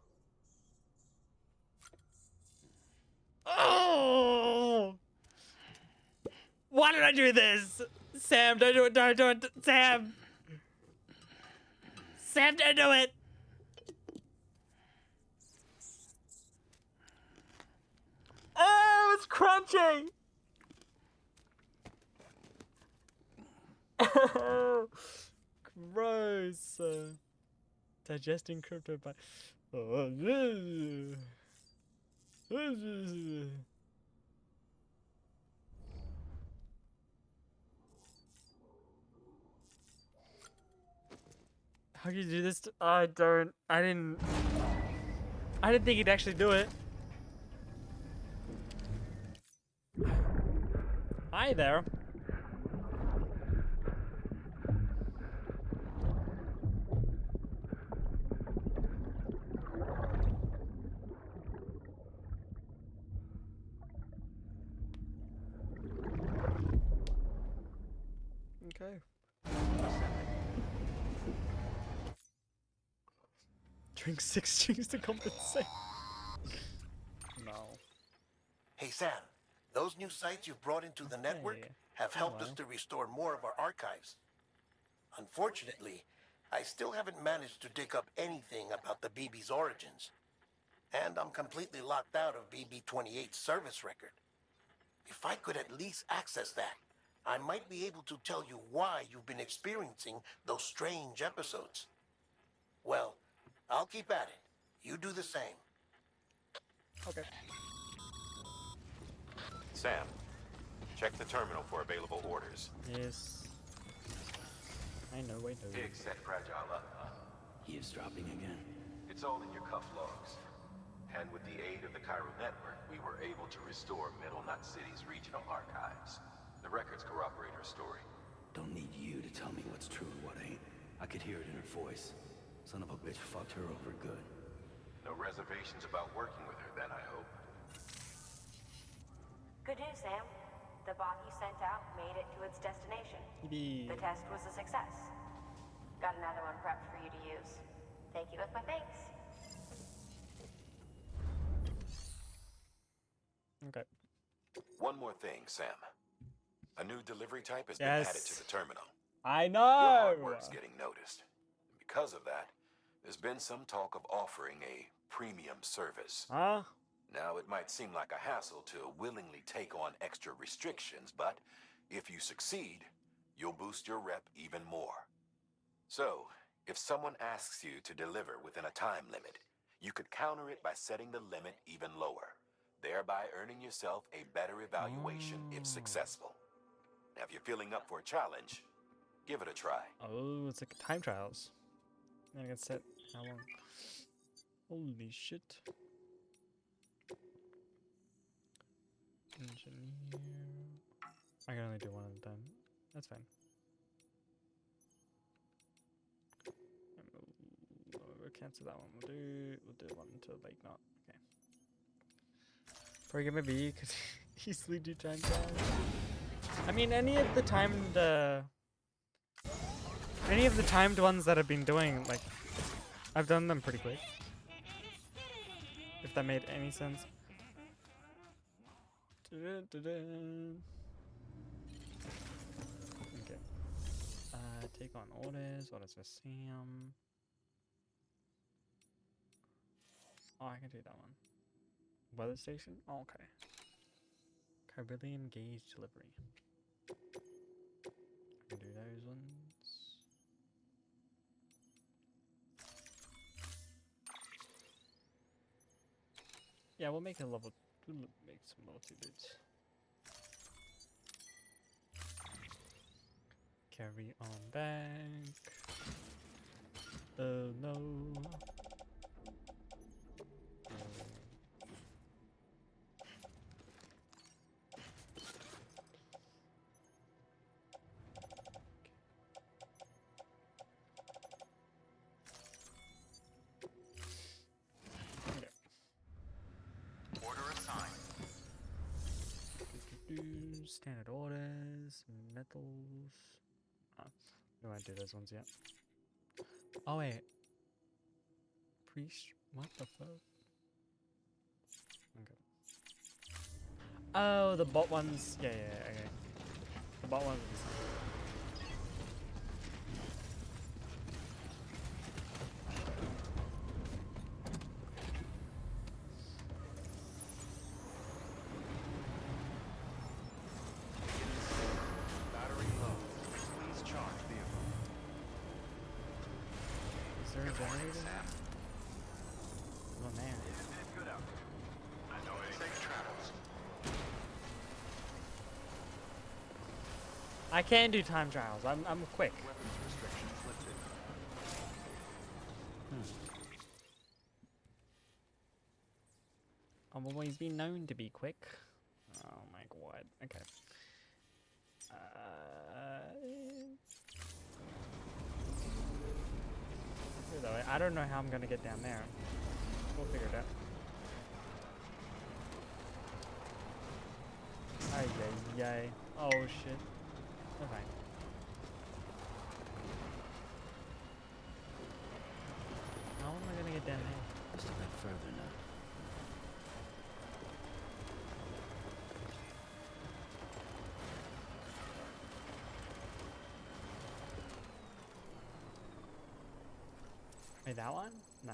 Oh! Why did I do this? Sam, don't do it, don't do it, Sam! Sam, don't do it! Oh, it's crunchy! Gross. Digesting crypto by... How can you do this? I didn't think he'd actually do it. Hi there. Okay. Drink 6 drinks to compensate. No.
Hey, Sam, those new sites you've brought into the network have helped us to restore more of our archives. Unfortunately, I still haven't managed to dig up anything about the BB's origins. And I'm completely locked out of BB-28's service record. If I could at least access that, I might be able to tell you why you've been experiencing those strange episodes. Well, I'll keep at it. You do the same.
Okay.
Sam, check the terminal for available orders.
Yes. I know, I know.
Pig set Fragile up, huh?
Eavesdropping again.
It's all in your cuff logs. And with the aid of the Cairo network, we were able to restore Middle Knot City's regional archives. The records corroborate her story.
Don't need you to tell me what's true and what ain't. I could hear it in her voice. Son of a bitch fucked her over good.
No reservations about working with her then, I hope.
Good news, Sam. The bot you sent out made it to its destination.
Yippee.
The test was a success. Got another one prepped for you to use. Thank you with my thanks.
Okay.
One more thing, Sam. A new delivery type has been
Yes.
added to the terminal.
I
Your
know!
hard work's getting noticed. Because of that, there's been some talk of offering a premium service.
Huh?
Now, it might seem like a hassle to willingly take on extra restrictions, but if you succeed, you'll boost your rep even more. So, if someone asks you to deliver within a time limit, you could counter it by setting the limit even lower, thereby earning yourself a better evaluation if successful. Now, if you're feeling up for a challenge, give it a try.
Oh, it's like time trials. And I can set how long. Holy shit. Engineer. I can only do one at a time. That's fine. We'll cancel that one. We'll do one until like not. Okay. Forgive me, B, because easily do time trials. I mean, any of the timed ones that I've been doing, like, I've done them pretty quick. If that made any sense. Okay. Take on orders. Orders for Sam. Oh, I can do that one. Weather station? Oh, okay. Carbillion gauge delivery. I can do those ones. Yeah, we'll make a level. We'll make some level 2 dudes. carry on back. Oh no.
Order assigned.
Standard orders, metals. Oh, we won't do those ones yet. Oh wait. Priest, what the fuck? Okay. Oh, the bot ones. Yeah, okay. The bot ones.
Battery low. Please charge vehicle.
Is there a generator? Oh man.
Good out. I know it.
Safe travels.
I can do time trials. I'm quick.
Weapons restrictions lifted.
I've always been known to be quick. Oh my god. Okay. I don't know how I'm gonna get down there. We'll figure it out. Ay, ay, ay. Oh shit. Okay. How am I gonna get down there?
Just a bit further now.
Wait, that one? No.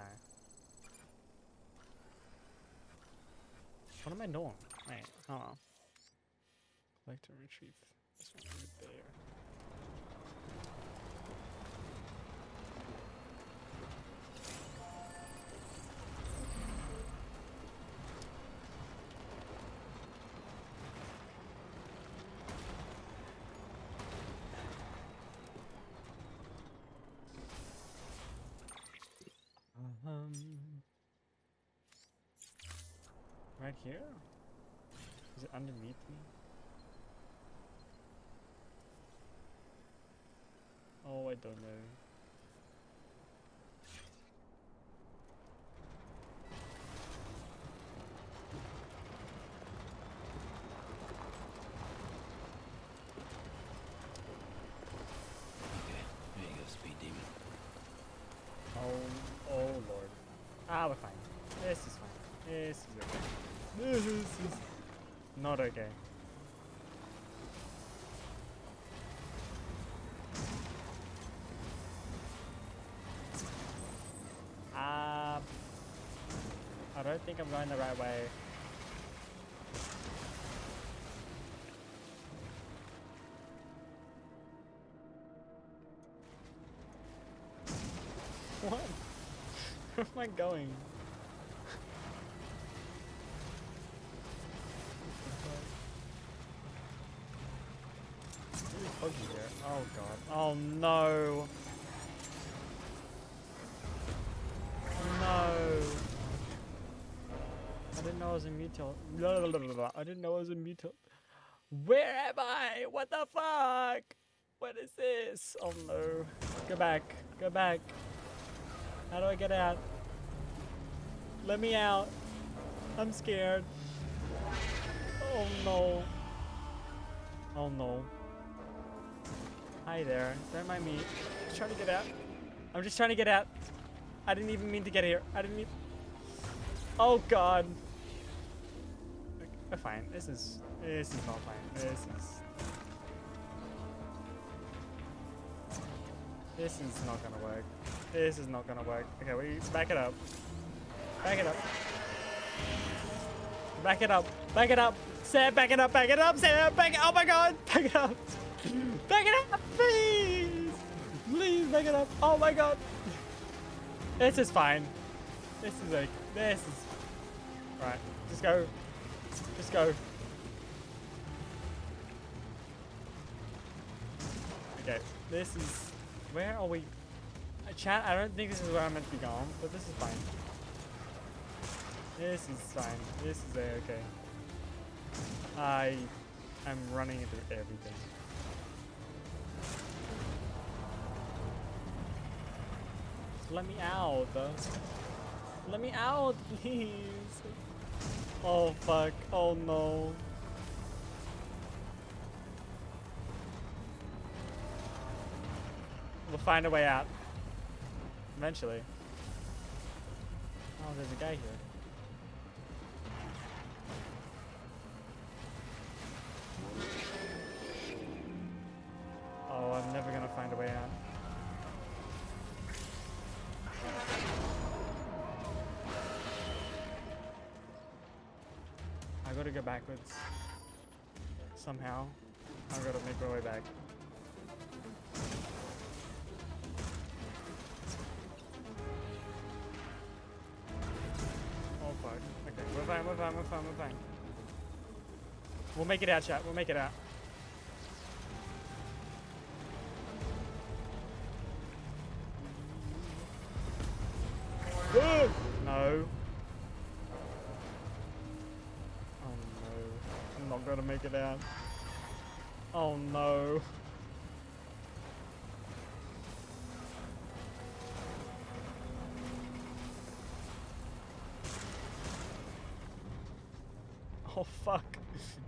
What am I doing? Wait, hold on. Collect and retrieve this one right there. Right here? Is it underneath me? Oh, I don't know.
Okay, there you go, speed demon.
Oh lord. Ah, we're fine. This is fine. This is okay. This is not okay. I don't think I'm going the right way. What? Where am I going? It's really foggy here. Oh god. Oh no. No. I didn't know I was in mutual. I didn't know I was in mutual. Where am I? What the fuck? What is this? Oh no. Go back. Go back. How do I get out? Let me out. I'm scared. Oh no. Oh no. Hi there. Don't mind me. Just trying to get out. I'm just trying to get out. I didn't even mean to get here. I didn't mean. Oh god. We're fine. This is not fine. This is not gonna work. This is not gonna work. Okay, we back it up. Back it up. Back it up. Back it up. Sam, back it up. Back it up. Sam, back it. Oh my god. Back it up. Back it up, please. Please back it up. Oh my god. This is fine. This is like. This is. Right. Just go. Just go. Okay, this is... Where are we? Chat, I don't think this is where I'm meant to be going, but this is fine. This is fine. This is okay. I am running into everything. Let me out. Let me out, please. Oh, fuck. Oh, no. We'll find a way out. Eventually. Oh, there's a guy here. Oh, I'm never gonna find a way out. I gotta go backwards. Somehow. I gotta make my way back. Oh fuck. Okay, we're fine, we're fine, we're fine, we're fine. We'll make it out, chat. We'll make it out. No. Oh no. I'm not gonna make it out. Oh no. Oh fuck.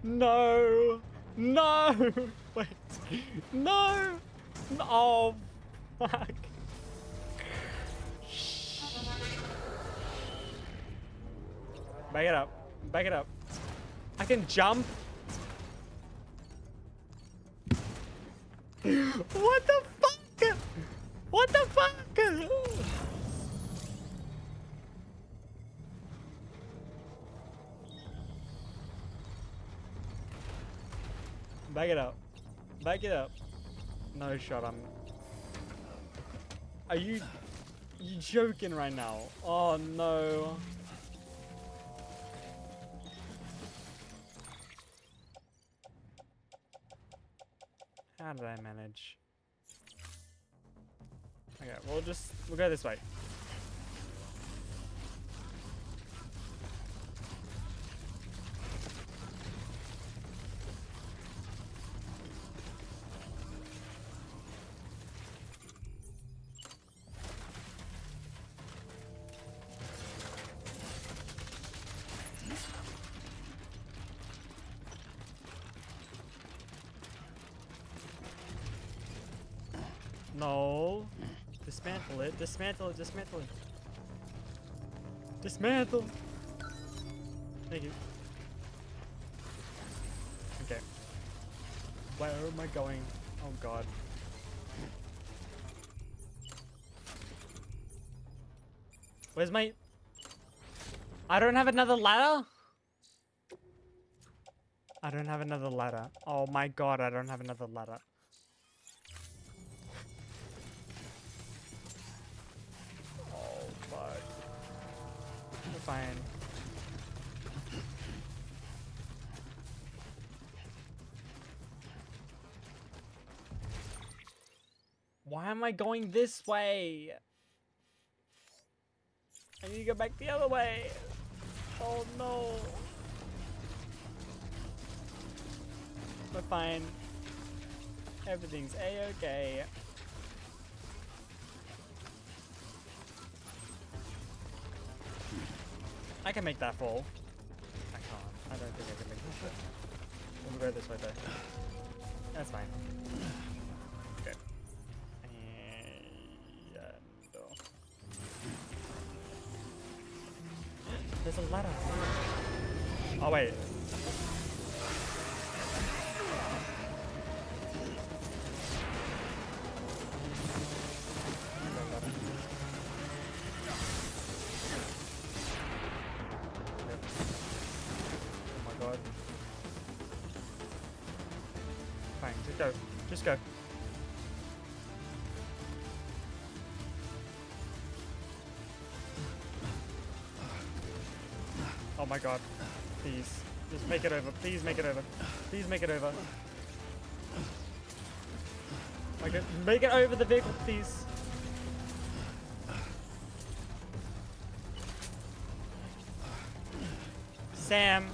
No. No. Wait. No. No. Oh fuck. Back it up. Back it up. I can jump. What the fuck? What the fuck? Back it up. Back it up. No shot. Are you joking right now? Oh no. How did I manage? Okay, we'll go this way. No. Dismantle it. Dismantle it. Dismantle it. Dismantle. Thank you. Okay. Where am I going? Oh god. Where's my... I don't have another ladder? I don't have another ladder. Oh my god, I don't have another ladder. Fine. Why am I going this way? I need to go back the other way. Oh no. We're fine. Everything's a-okay. I can make that fall. I can't. I don't think I can make this shit. We'll go this way though. That's fine. Okay. And there's a ladder. Oh wait. Go. Just go. Oh my god. Please. Just make it over. Please make it over. Please make it over. Okay, make it over the vehicle, please. Sam,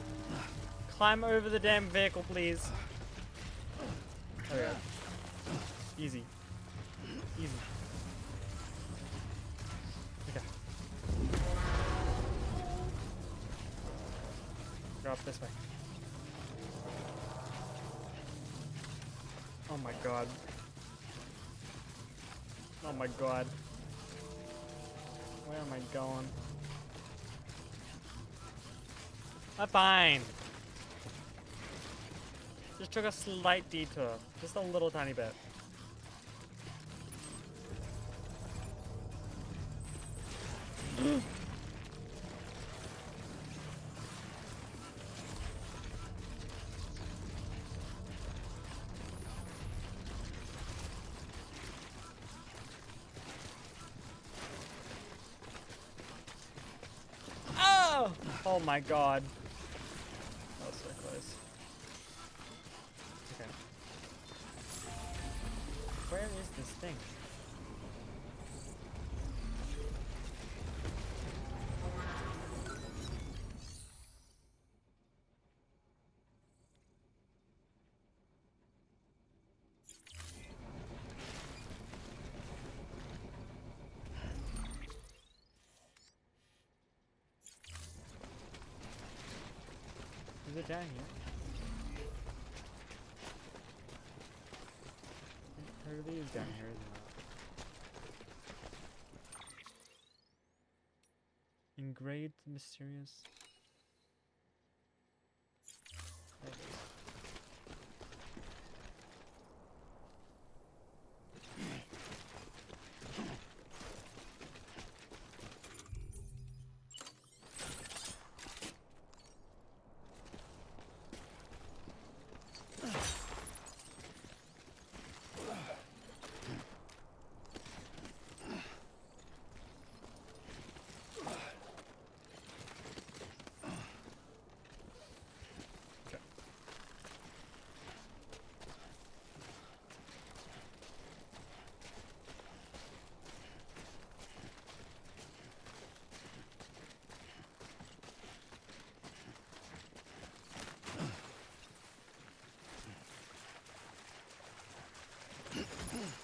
climb over the damn vehicle, please. Okay. Easy. Easy. Okay. Go up this way. Oh my god. Oh my god. Where am I going? I'm fine. Just took a slight detour. Just a little tiny bit. Oh! Oh my god. That was so close. Okay. Where is this thing? Is it down here? It totally is down here, isn't it? Engraved mysterious. There it is.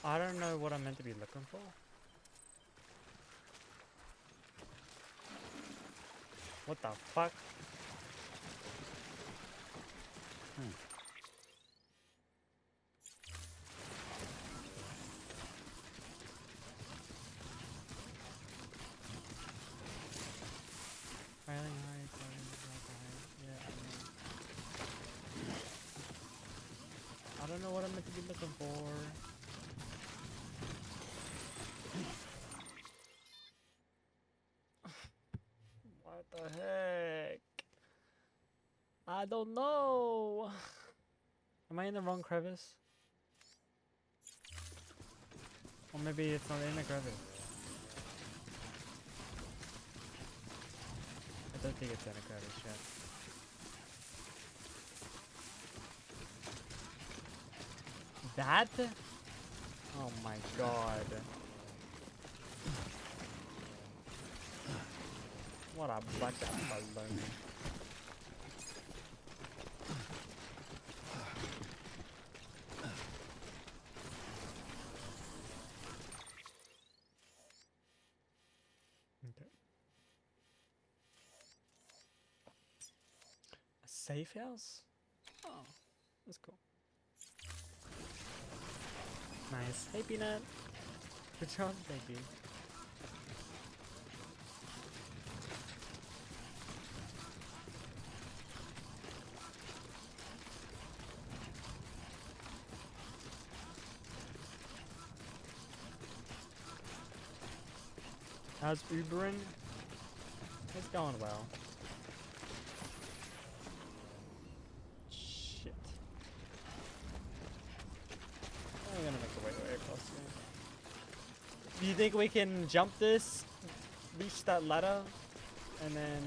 I don't know what I'm meant to be looking for. What the fuck? I don't know what I'm meant to be looking for. What the heck? I don't know. Am I in the wrong crevice? Or maybe it's not in the crevice. I don't think it's in a crevice yet. That? Oh my god. What a bunch of baloney. Okay. A safe house? Oh, that's cool. Nice. Hey, Peanut. Good job, thank you. How's Ubering? It's going well. Shit. I'm gonna make the way across here. Do you think we can jump this, reach that ladder, and then...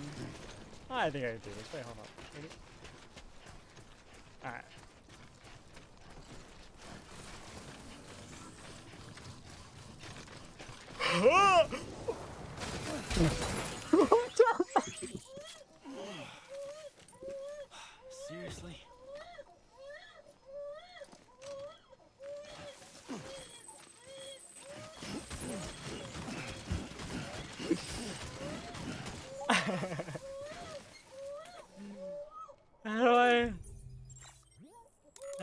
Oh, I think I can do this. Wait, hold on. Ready? Alright.
Seriously?
How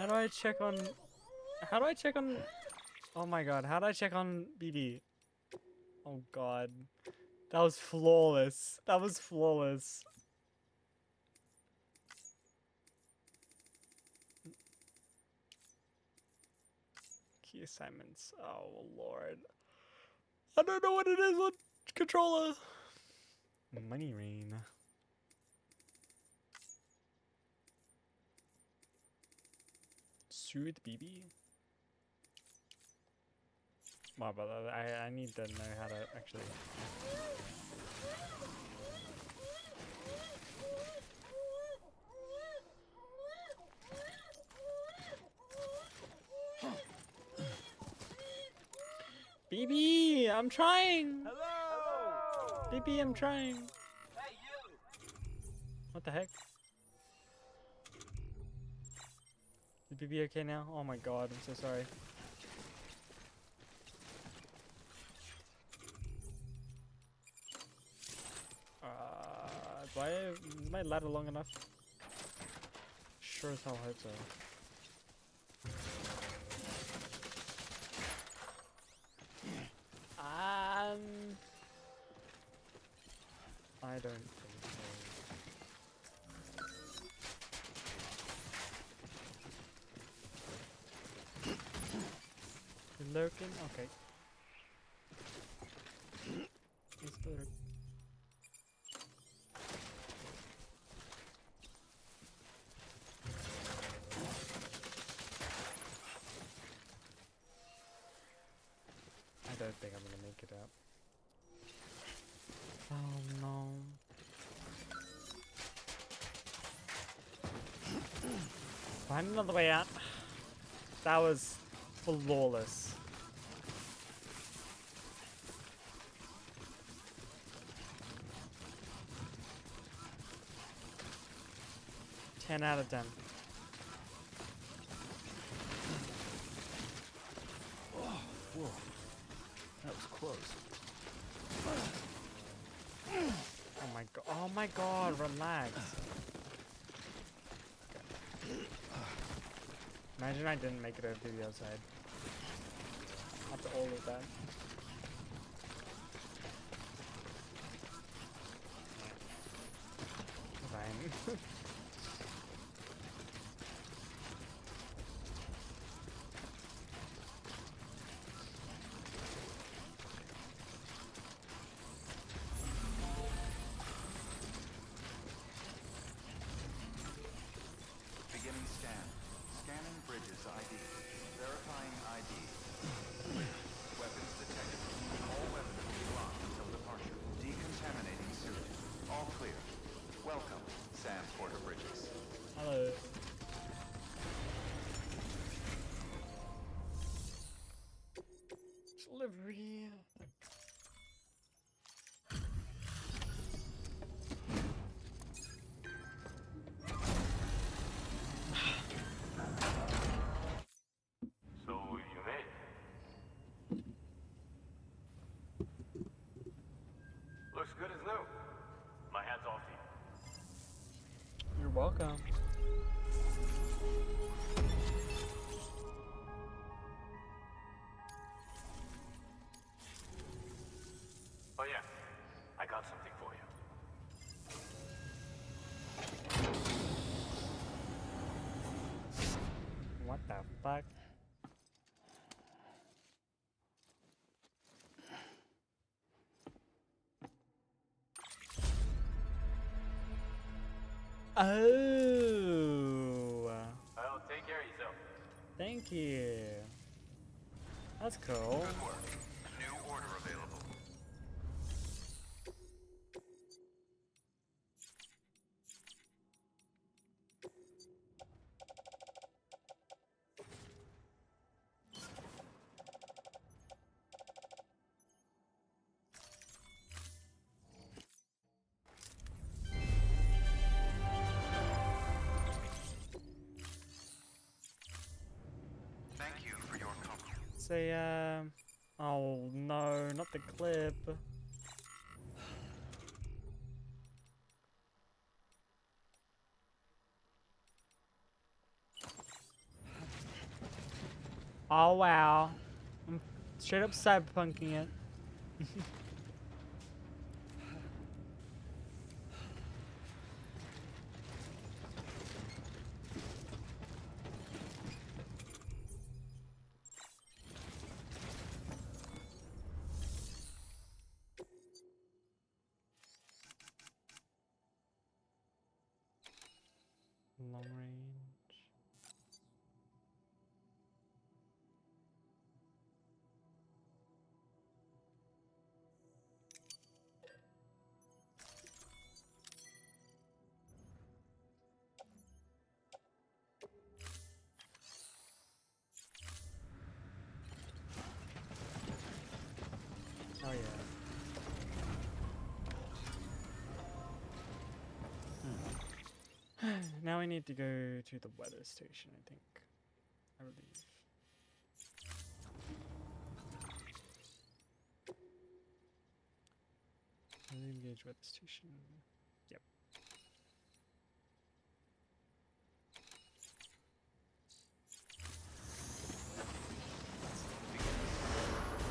do I check on oh my god, how do I check on BB? Oh god. That was flawless. That was flawless. Key assignments. Oh lord. I don't know what it is on controller. Money rain. Soothe BB? Wow, but I need to know how to actually. BB, I'm trying.
Hello.
BB, I'm trying.
Hey, you.
What the heck? Is BB okay now? Oh my god, I'm so sorry. Is my ladder long enough? Sure as hell hope so. I don't think so. You're lurking? Okay. Let's go. I don't think I'm gonna make it out. Oh no. Find another way out. That was flawless. Ten out of 10.
Whoa. That was close.
Oh my god. Oh my god, relax. Okay. Imagine I didn't make it over to the other side. After all of that. Fine.
Beginning scan. Scanning bridges ID. Verifying ID. Weapons detected. All weapons will be locked until departure. Decontaminating suit. All clear. Welcome, Sam Porter Bridges.
Hello. Delivery.
So you made it. Looks good as new. My hat's off to you.
You're welcome.
Oh yeah, I got something for you.
What the fuck? Oh.
Well, take care of yourself.
Thank you. That's cool.
Good work. New order available.
It's a, oh no, not the clip. Oh wow. I'm straight up cyberpunking it. Long range. Oh yeah. Now we need to go to the weather station, I think. I believe. Engage weather station. Yep.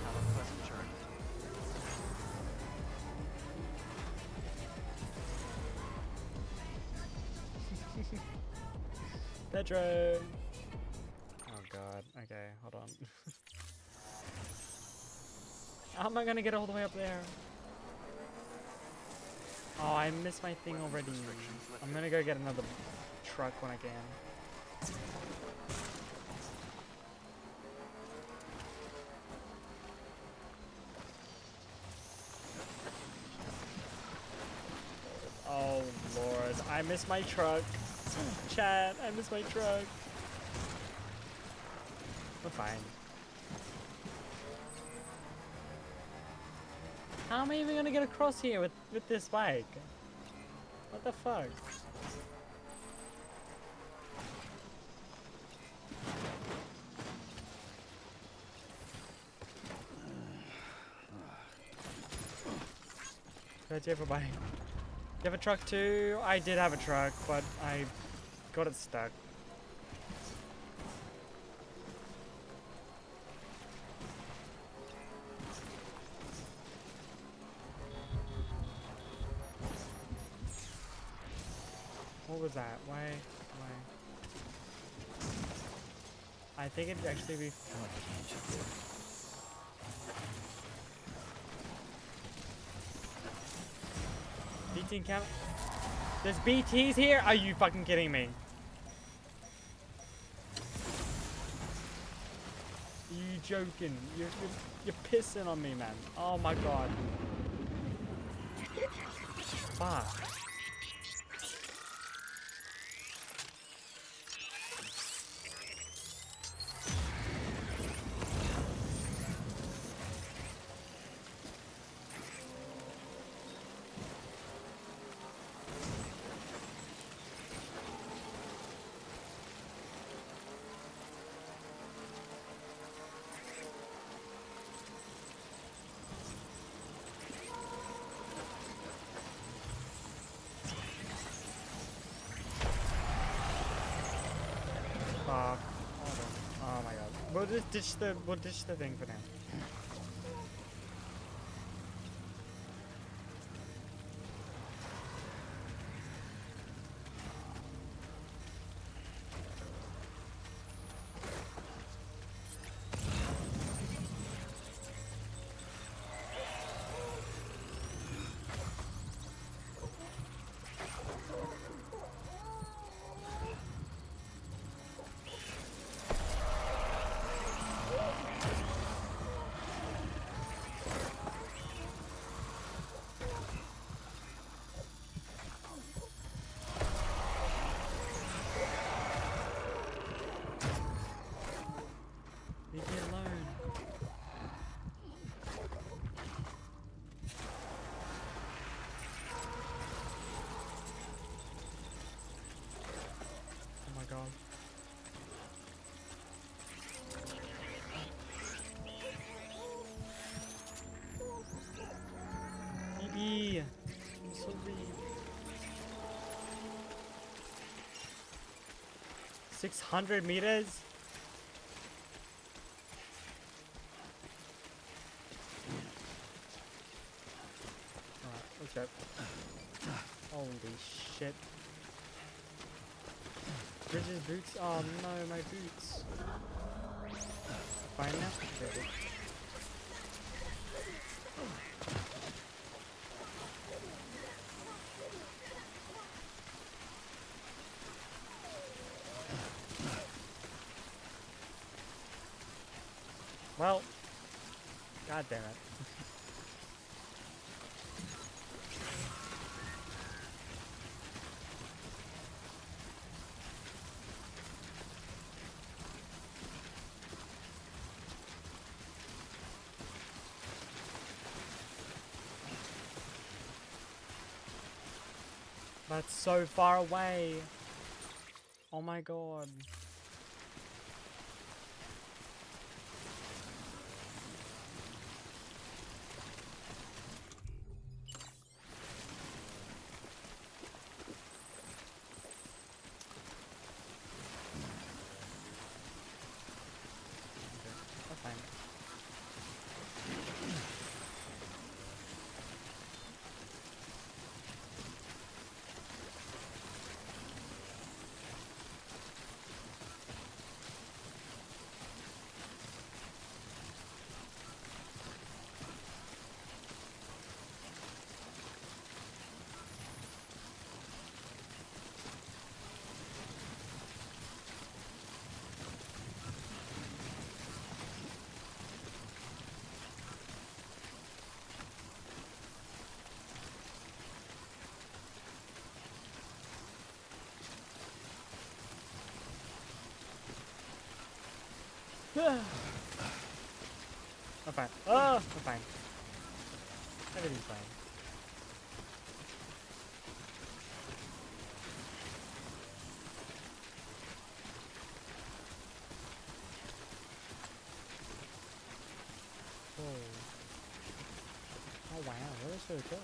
Have a pleasant journey.
Pedro! Oh god, okay, hold on. How am I gonna get all the way up there? Oh, I missed my thing already. I'm gonna go get another truck when I can. Oh lord, I missed my truck. Chat, I missed my truck. We're fine. How am I even gonna get across here with this bike? What the fuck? Do you have a bike? Do you have a truck too? I did have a truck, but I got it stuck. What was that? Why? I think it'd actually be fun. BT encounter? There's BTs here? Are you fucking kidding me? You joking? You're pissing on me, man. Oh my god. Fuck. Fuck. Hold on. Oh my god. We'll just ditch the thing for now. Leave me alone. Oh my god. 600 meters? Alright, let's go. Holy shit. Bridges, boots. Oh no, my boots. Fine now? Okay, good. Well, god damn it. That's so far away. Oh my god. That's fine. I'm fine. Oh, I'm fine. Everything's fine. Oh. Oh wow, that was really cool.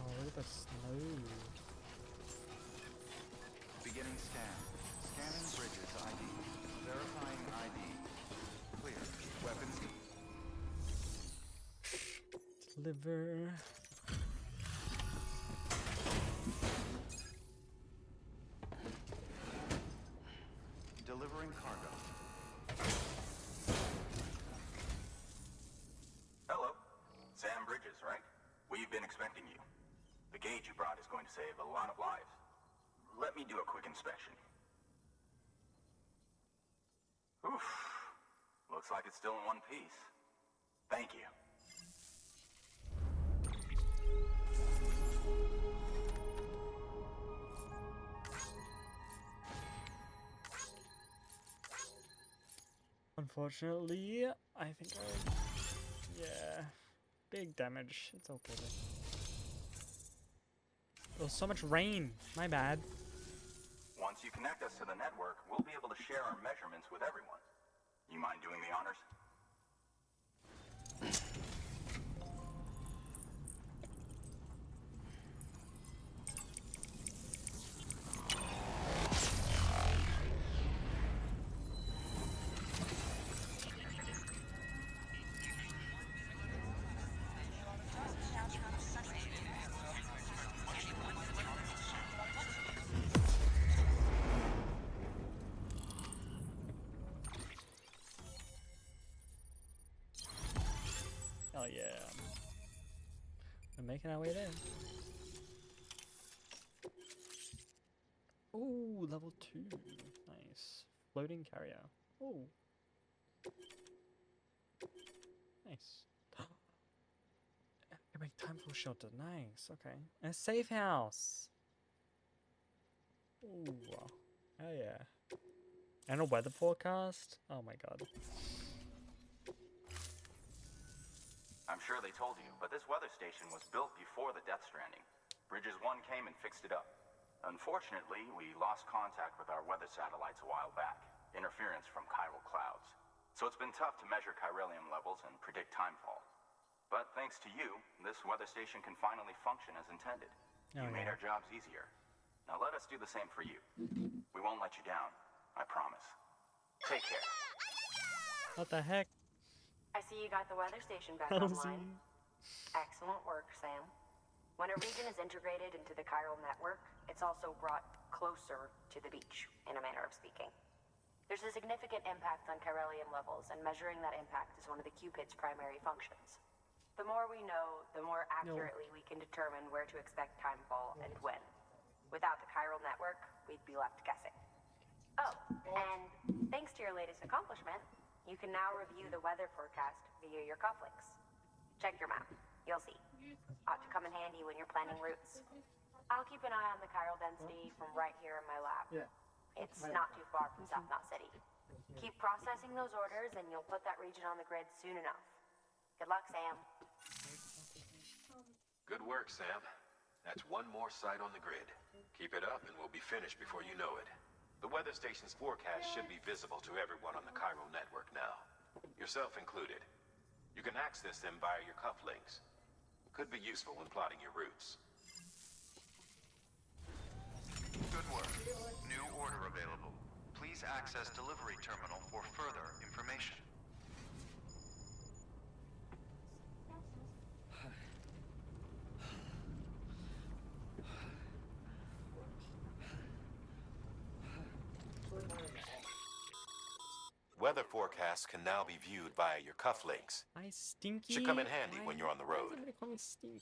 Oh, look at the snow.
Beginning scan. Scanning bridges ID. Verifying ID. Clear. Weapons.
Deliver.
Delivering cargo.
Hello. Sam Bridges, right? We've been expecting you. The gauge you brought is going to save a lot of lives. Let me do a quick inspection. Oof. Looks like it's still in one piece. Thank you.
Unfortunately, I think I... Yeah. Big damage. It's okay though. There was so much rain. My bad.
Once you connect us to the network, we'll be able to share our measurements with everyone. You mind doing the honors?
Oh yeah. We're making our way there. Ooh, level 2. Nice. Floating carrier. Ooh. Nice. Can make time for shelter. Nice. Okay. And a safe house. Ooh. Oh yeah. And a weather forecast. Oh my god.
I'm sure they told you, but this weather station was built before the Death Stranding. Bridges 1 came and fixed it up. Unfortunately, we lost contact with our weather satellites a while back. Interference from chiral clouds. So it's been tough to measure chiralium levels and predict timefall. But thanks to you, this weather station can finally function as intended.
Oh,
You made
yeah.
our jobs easier. Now let us do the same for you. We won't let you down. I promise. Take care.
What the heck?
I see you got the weather station back
Oh,
online. Excellent work, Sam. When a region is integrated into the chiral network, it's also brought closer to the beach, in a manner of speaking. There's a significant impact on chiralium levels, and measuring that impact is one of the Cupid's primary functions. The more we know, the more accurately we can determine where to expect timefall and when. Without the chiral network, we'd be left guessing. Oh, and thanks to your latest accomplishment, you can now review the weather forecast via your cufflinks. Check your map. You'll see. Ought to come in handy when you're planning routes. I'll keep an eye on the chiral density from right here in my lab. It's not too far from South Knot City. Keep processing those orders and you'll put that region on the grid soon enough. Good luck, Sam.
Good work, Sam. That's one more site on the grid. Keep it up and we'll be finished before you know it. The weather station's forecast should be visible to everyone on the chiral network now, yourself included. You can access them via your cufflinks. Could be useful when plotting your routes.
Good work. New order available. Please access delivery terminal for further information.
Weather forecasts can now be viewed via your cufflinks.
Hi, Stinky.
Should come in handy when you're on the
Why
road.
does everybody call me Stinky?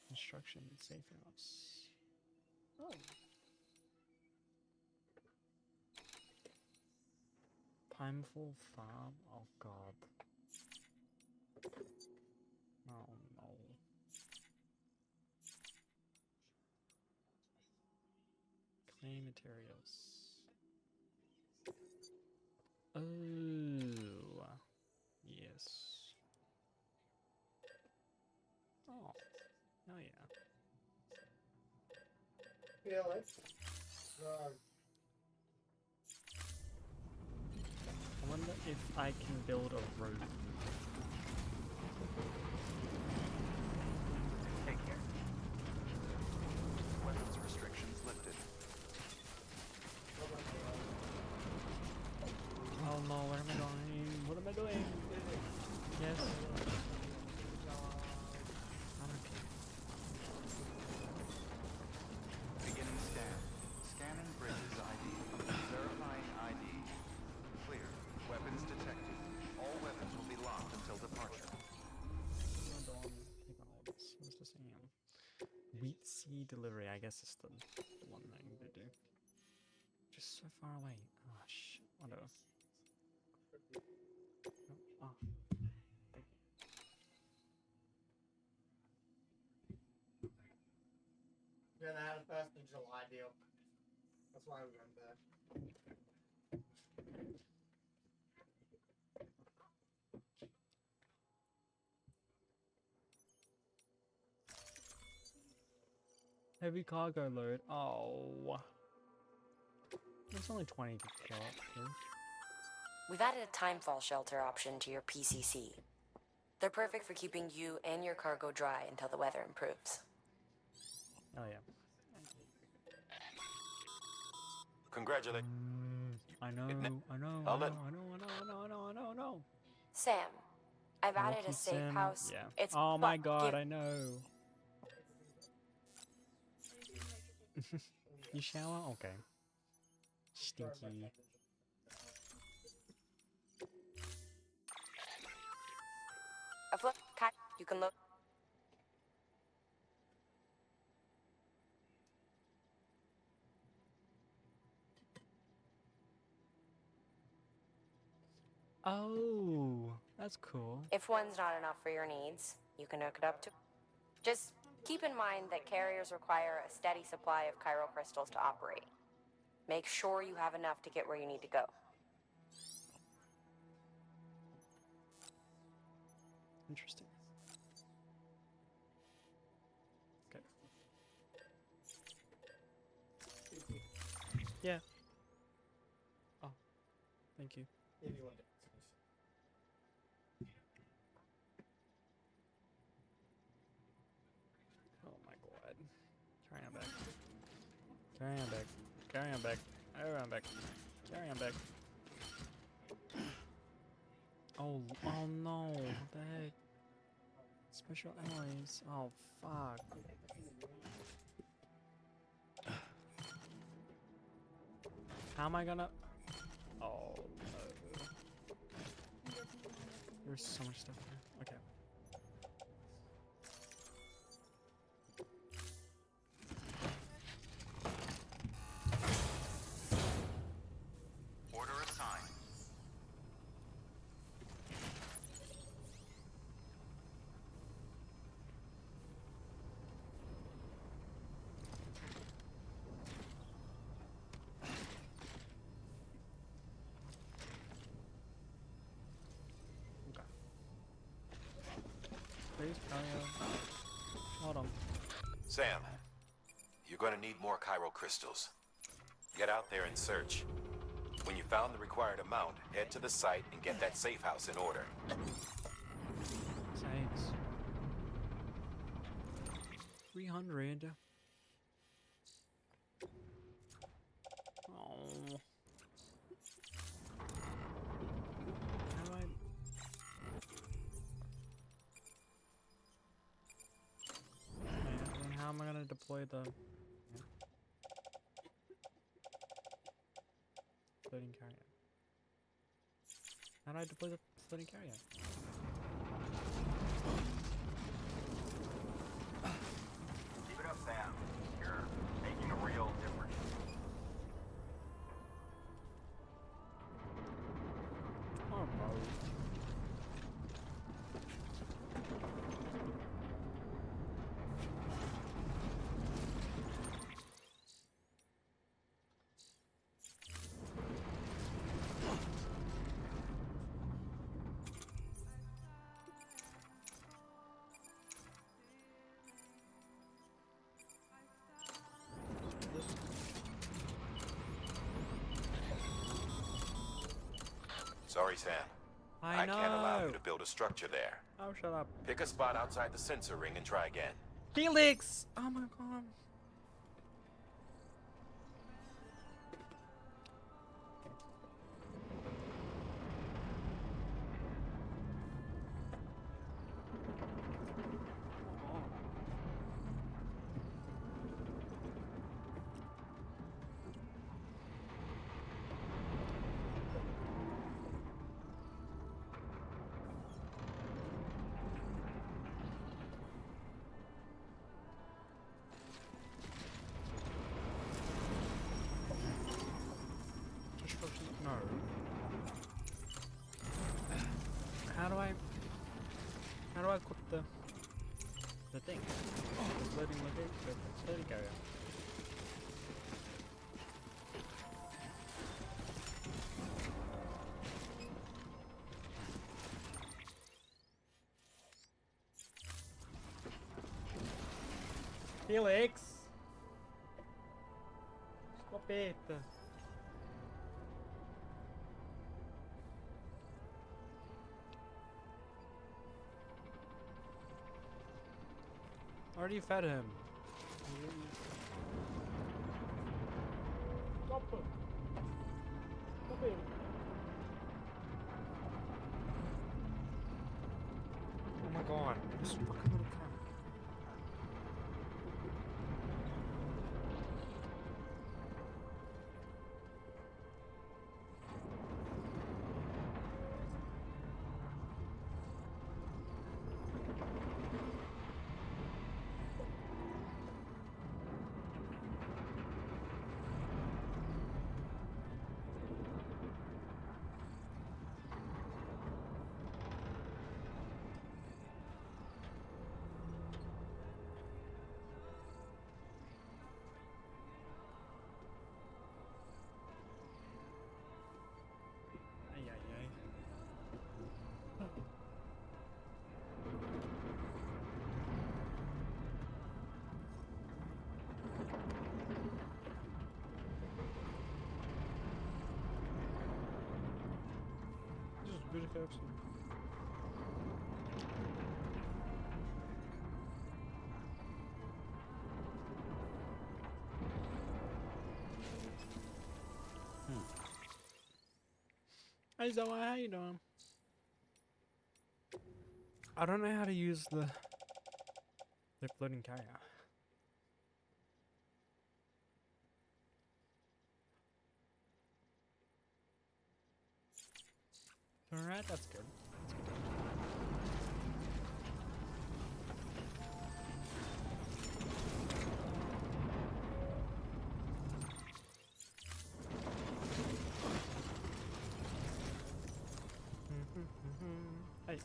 Construction safe house. Oh. Timeful farm? Oh god. Oh no. Clay materials. Oh. Yes. Oh. Oh yeah.
Yeah, let's.
I wonder if I can build a road.
Take care. Weapons restrictions lifted.
Oh no, where am I going? What am I doing? Yes. I'm okay.
Beginning scan. Scanning bridges ID. Verifying ID. Clear. Weapons detected. All weapons will be locked until departure.
Hold on. Take on all this. What's this AM? Wheat seed delivery. I guess it's the one that I need to do. Just so far away. Oh shit. Whatever. Oh. Thank you.
Yeah, they had a 1st of July deal. That's why we went there.
Heavy cargo load. Oh. It's only 20 to kill up here.
We've added a timefall shelter option to your PCC. They're perfect for keeping you and your cargo dry until the weather improves.
Oh yeah.
Congratulations.
I know, I know, I know.
Sam, I've added
Lucky
a safe
Sim,
house.
Yeah.
It's
oh my
but
god,
give-
I know. You shower? Okay. Stinky.
A flip cut. You can look.
Oh, that's cool.
If one's not enough for your needs, you can hook it up to. Just keep in mind that carriers require a steady supply of chiral crystals to operate. Make sure you have enough to get where you need to go.
Interesting. Okay. Yeah. Oh, thank you.
If you want it.
Oh my god. Carry on back. Carry on back. Carry on back. Carry on back. Carry on back. Oh, oh no. What the heck? Special alloys. Oh, fuck. How am I gonna... Oh, no. There's so much stuff here. Okay.
Order assigned.
Please, hold on.
Sam, you're gonna need more chiral crystals. Get out there and search. When you found the required amount, head to the site and get that safe house in order.
Thanks. 300. Oh. How do I... And how am I gonna deploy the... floating carrier? How do I deploy the floating carrier?
Keep it up, Sam. You're making a real difference.
Oh, bro.
Sorry, Sam.
I
can't allow
know.
you to build a structure there.
Oh, shut up.
Pick a spot outside the sensor ring and try again.
Felix! Oh my god. No. How do I equip the thing? The loading location, the loading carrier. Felix! Scopeta! I already fed him. Stop it. Stop it. Oh my god. This fucking little car. Good KFC. Hey Zoe, how you doing? I don't know how to use the floating carrier. Alright, that's good. That's good. Hey.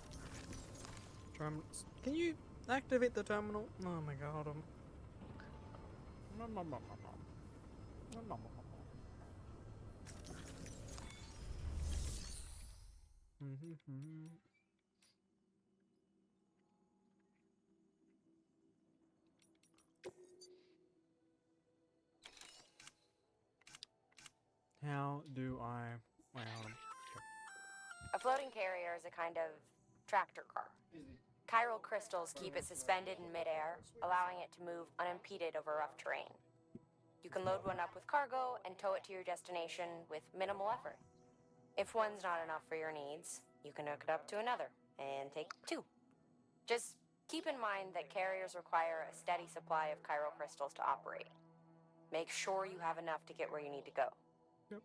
Can you activate the terminal? Oh my god. How do I... Wait, hold on.
A floating carrier is a kind of tractor car. Chiral crystals keep it suspended in midair, allowing it to move unimpeded over rough terrain. You can load one up with cargo and tow it to your destination with minimal effort. If one's not enough for your needs, you can hook it up to another and take two. Just keep in mind that carriers require a steady supply of chiral crystals to operate. Make sure you have enough to get where you need to go.
Yep.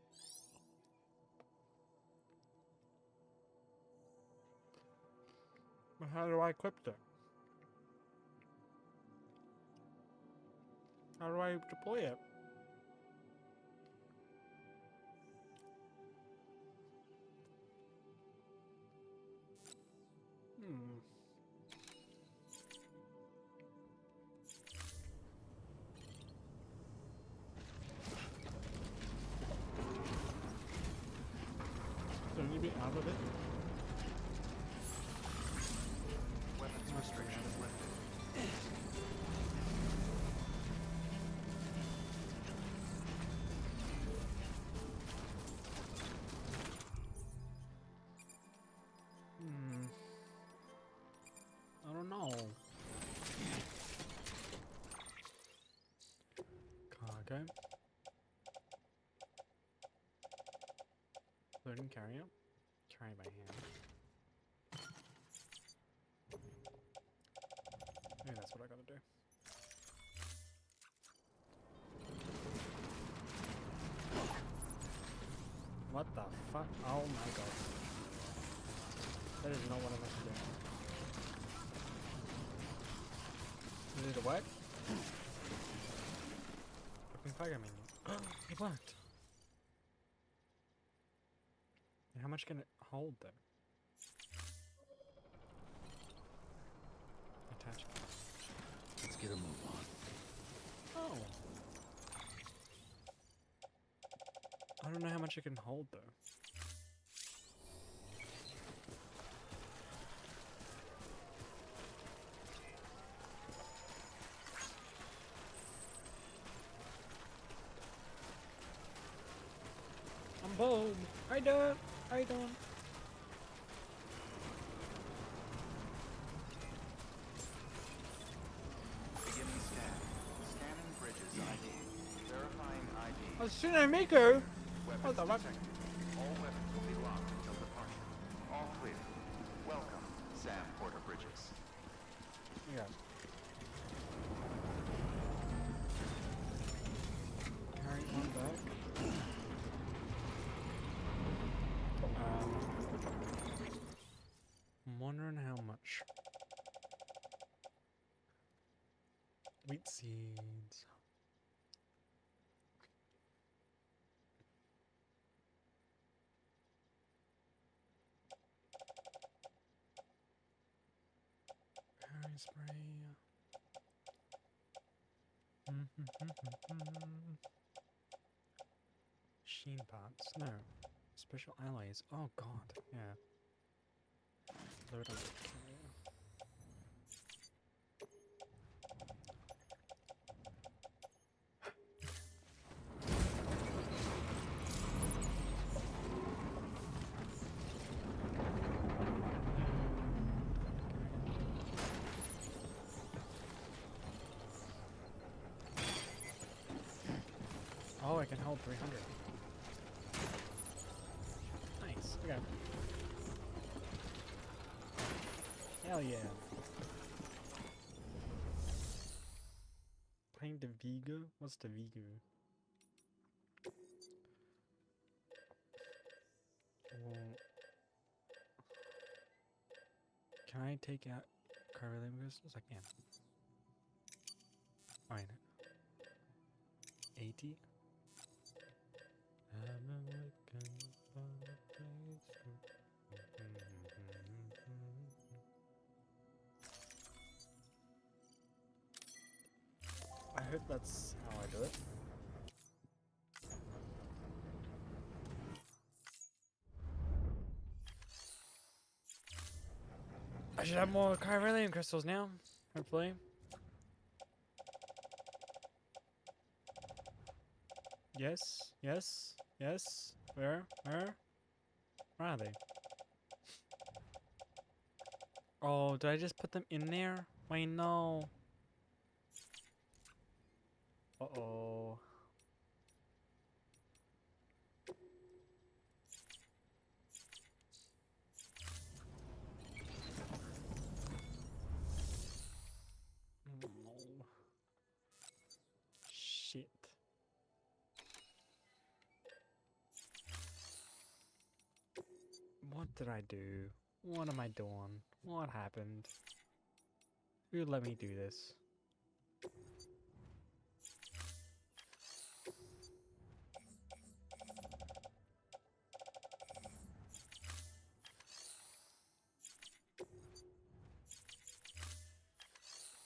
But how do I equip it? How do I deploy it? Don't you be out of it?
Weapons restrictions lifted.
I don't know. Cargo. Loading carrier. Carry by hand. Maybe that's what I gotta do. What the fuck? Oh my god. That is not what I'm meant to do. Is it a what? Fucking fire minion. It worked. And how much can it hold though? Attachment.
Let's get a move on.
Oh. I don't know how much it can hold though. I'm bold. How you doing? How you doing?
Beginning scan. Scanning bridges ID. Verifying ID.
Oh, Shinamiko!
Weapons
What the fuck?
detected. All weapons will be locked until departure. All clear. Welcome, Sam Porter Bridges.
Yeah. Carry one back. I'm wondering how much. Wheat seeds. Berry spray. Sheen parts. No. Special alloys. Oh god. Yeah. Load on the carrier. Oh, 300. Nice. Okay. Hell yeah. Playing the Vigo? What's the Vigo? Well, can I take out Carvelium crystals? I can. Alright. 80? I hope that's how I do it. I should have more Chiralium crystals now, hopefully. Yes, yes, yes. Where are they? Oh, did I just put them in there? Wait, no. Uh-oh. No. Shit. What did I do? What am I doing? What happened? Who let me do this?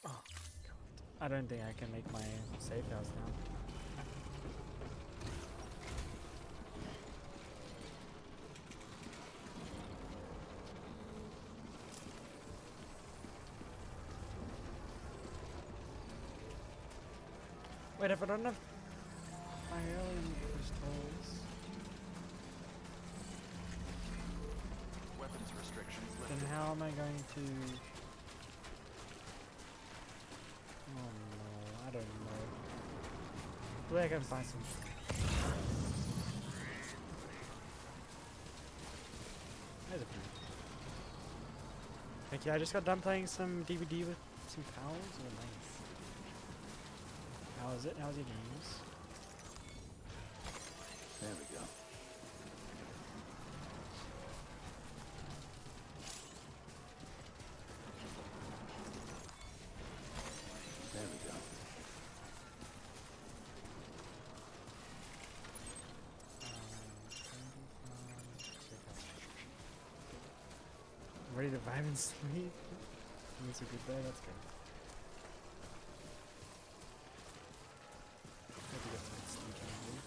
Oh, God. I don't think I can make my safe house now. Wait, if I don't have Chiralium crystals,
Weapons restrictions
then
lifted.
how am I going to... Oh no, I don't know. Hopefully I can find some... There's a few. Thank you, I just got done playing some DVD with some pals. Oh, nice. How is it? How's your games?
There we go. There we go.
Ready to vibe and sleep? It's a good day, that's good. Hope you get some good sleep, Andy.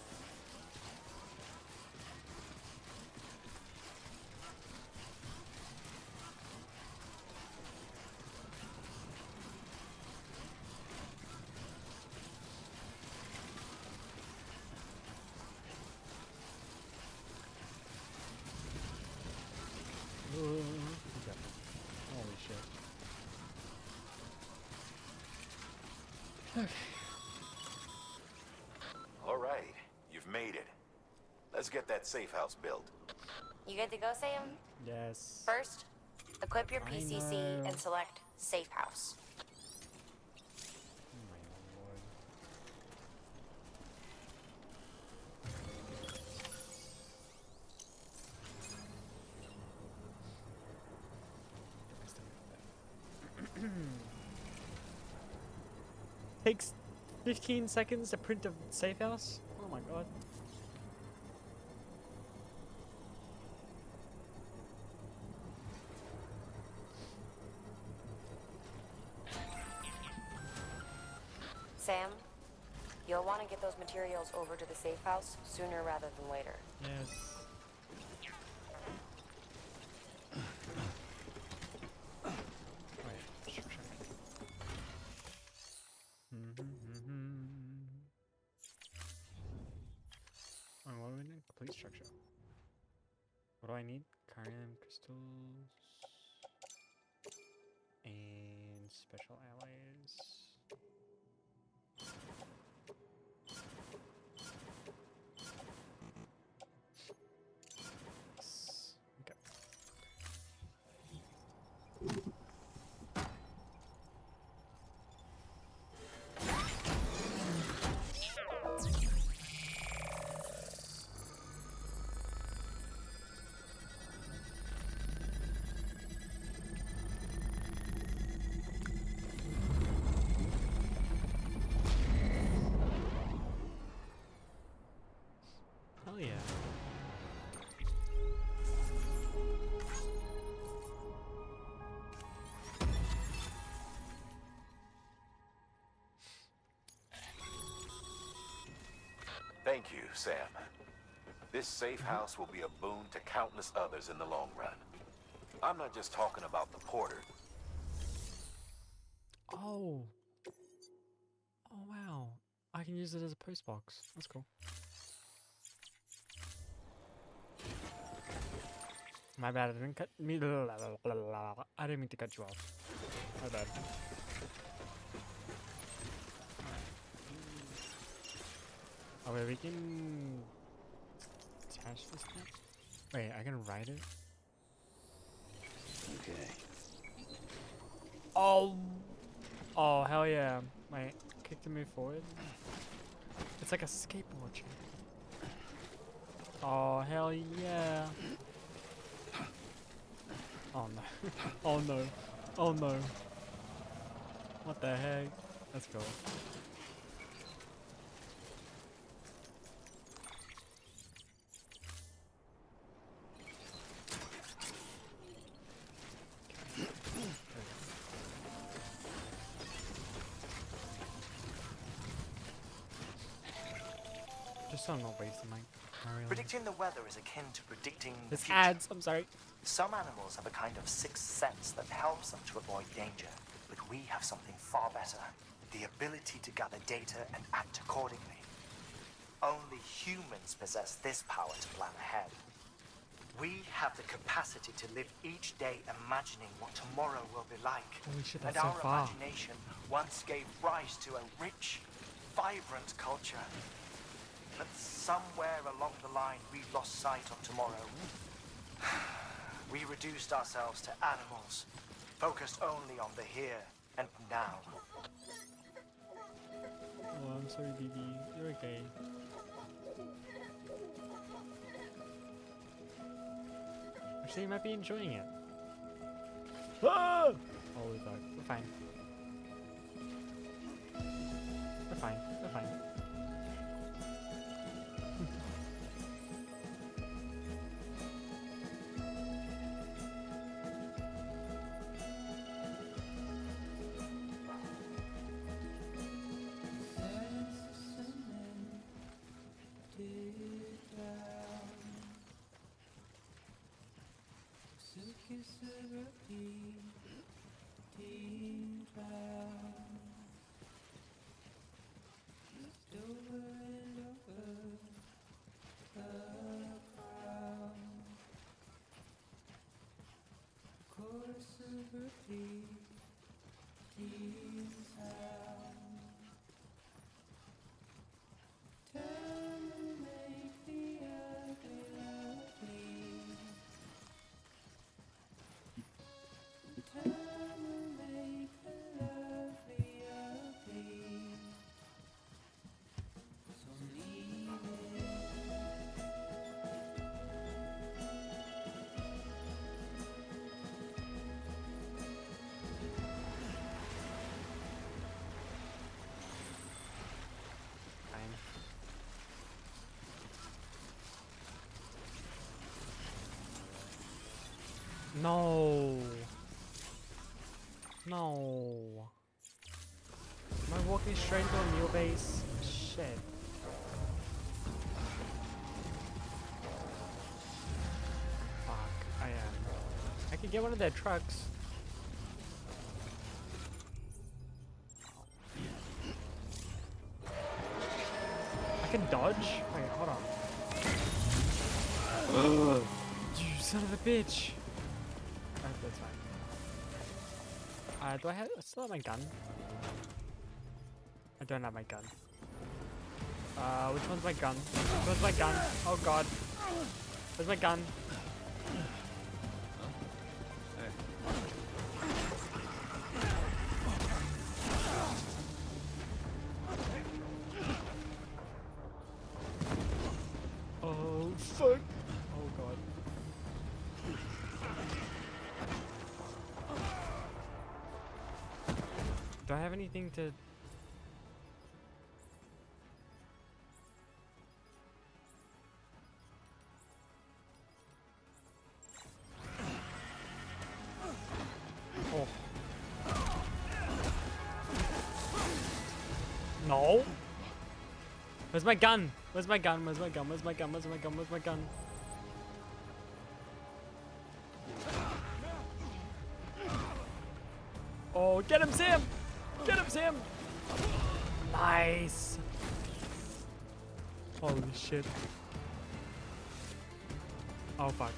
Okay. Holy shit. Okay.
All right, you've made it. Let's get that safe house built.
You good to go, Sam?
Yes.
First, equip your
I
PCC
know.
and select Safe House.
Oh my lord. Takes 15 seconds to print a safe house? Oh my god.
Sam, you'll want to get those materials over to the safe house sooner rather than later.
Yes. Right. Sure. Oh, what do we need? Complete structure. What do I need? Chiralium crystals and special alloys.
Thank you, Sam. This safe house will be a boon to countless others in the long run. I'm not just talking about the porter.
Oh. Oh, wow. I can use it as a post box. That's cool. My bad, I didn't cut me. I didn't mean to cut you off. My bad. Oh, wait, we can attach this thing? Wait, I can ride it?
Okay.
Oh! Oh, hell yeah. Wait, kick to move forward? It's like a skateboard chain. Oh, hell yeah. Oh no. Oh no. Oh no. What the heck? Let's go. Just so I'm not wasting my Mario.
Predicting the weather is akin to predicting the
There's
future.
ads, I'm sorry.
Some animals have a kind of sixth sense that helps them to avoid danger, but we have something far better. The ability to gather data and act accordingly. Only humans possess this power to plan ahead. We have the capacity to live each day imagining what tomorrow will be like.
Holy shit,
and
that's so
our
far.
imagination once gave rise to a rich, vibrant culture. But somewhere along the line, we lost sight of tomorrow. We reduced ourselves to animals, focused only on the here and now.
Oh, I'm sorry, BB. You're okay. Actually, you might be enjoying it. Ah! Holy fuck. We're fine. We're fine. We're fine. No. No. Am I walking straight into a mule base? Shit. Fuck, I am. I could get one of their trucks. I can dodge? Wait, hold on. Ugh. You son of a bitch. That's fine. Do I still have my gun? I don't have my gun. Which one's my gun? Which one's my gun? Oh god. Where's my gun? Oh fuck. Oh god. Do I have anything to... Oh. No. Where's my gun? Where's my gun? Where's my gun? Where's my gun? Where's my gun? Where's my gun? Oh, get him, Sam! Get him, Sam! Nice! Holy shit. Oh, fuck.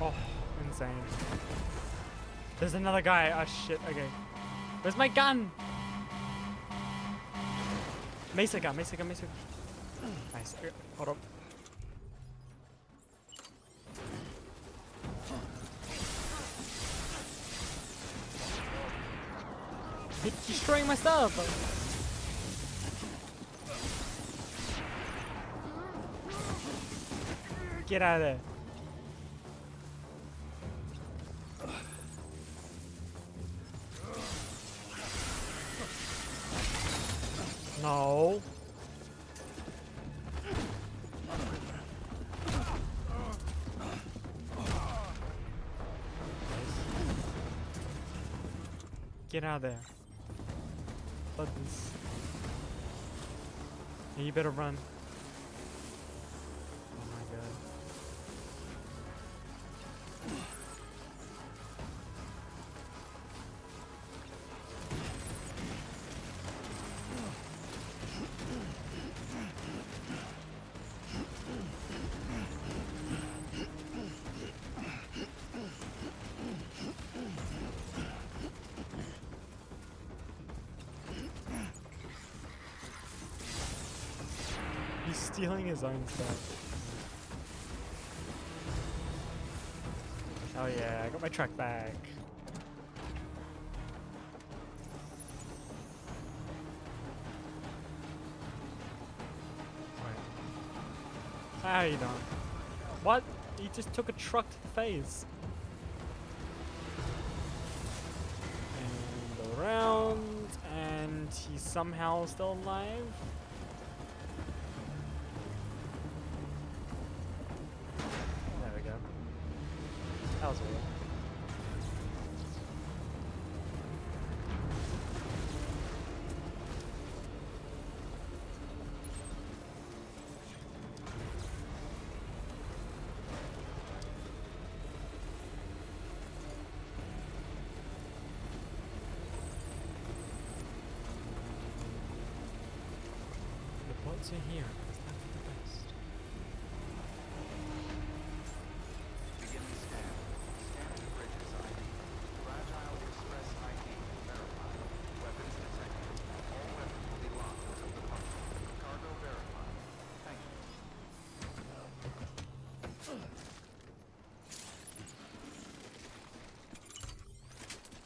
Oh, insane. There's another guy. Oh, shit. Okay. Where's my gun? Mesa gun, Mesa gun, Mesa gun. Nice. Okay, hold up. You're destroying my stuff. Get out of there. No. Get out of there. Buttons. Yeah, you better run. Oh my god. He's stealing his own stuff. Oh yeah, I got my truck back. How you doing? What? He just took a truck to the face. And around, and he's somehow still alive. There we go. That was weird. What's in here? Is that for the best?
Beginning scan. Scanning bridges ID. Fragile Express ID verified. Weapons detected. All weapons will be locked until departure. Cargo verified. Thank you.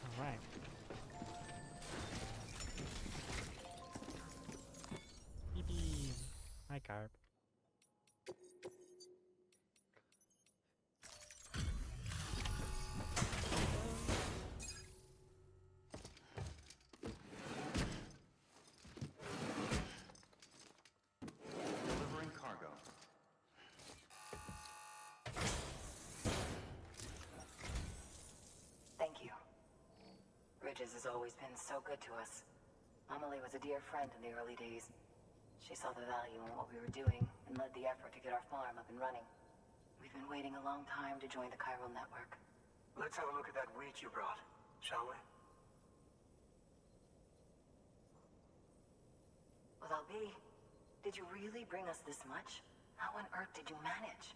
All right. Beep. Hi, Carp.
Delivering cargo.
Thank you. Bridges has always been so good to us. Amelie was a dear friend in the early days. She saw the value in what we were doing and led the effort to get our farm up and running. We've been waiting a long time to join the chiral network.
Let's have a look at that wheat you brought, shall we?
Well, Albie, did you really bring us this much? How on earth did you manage?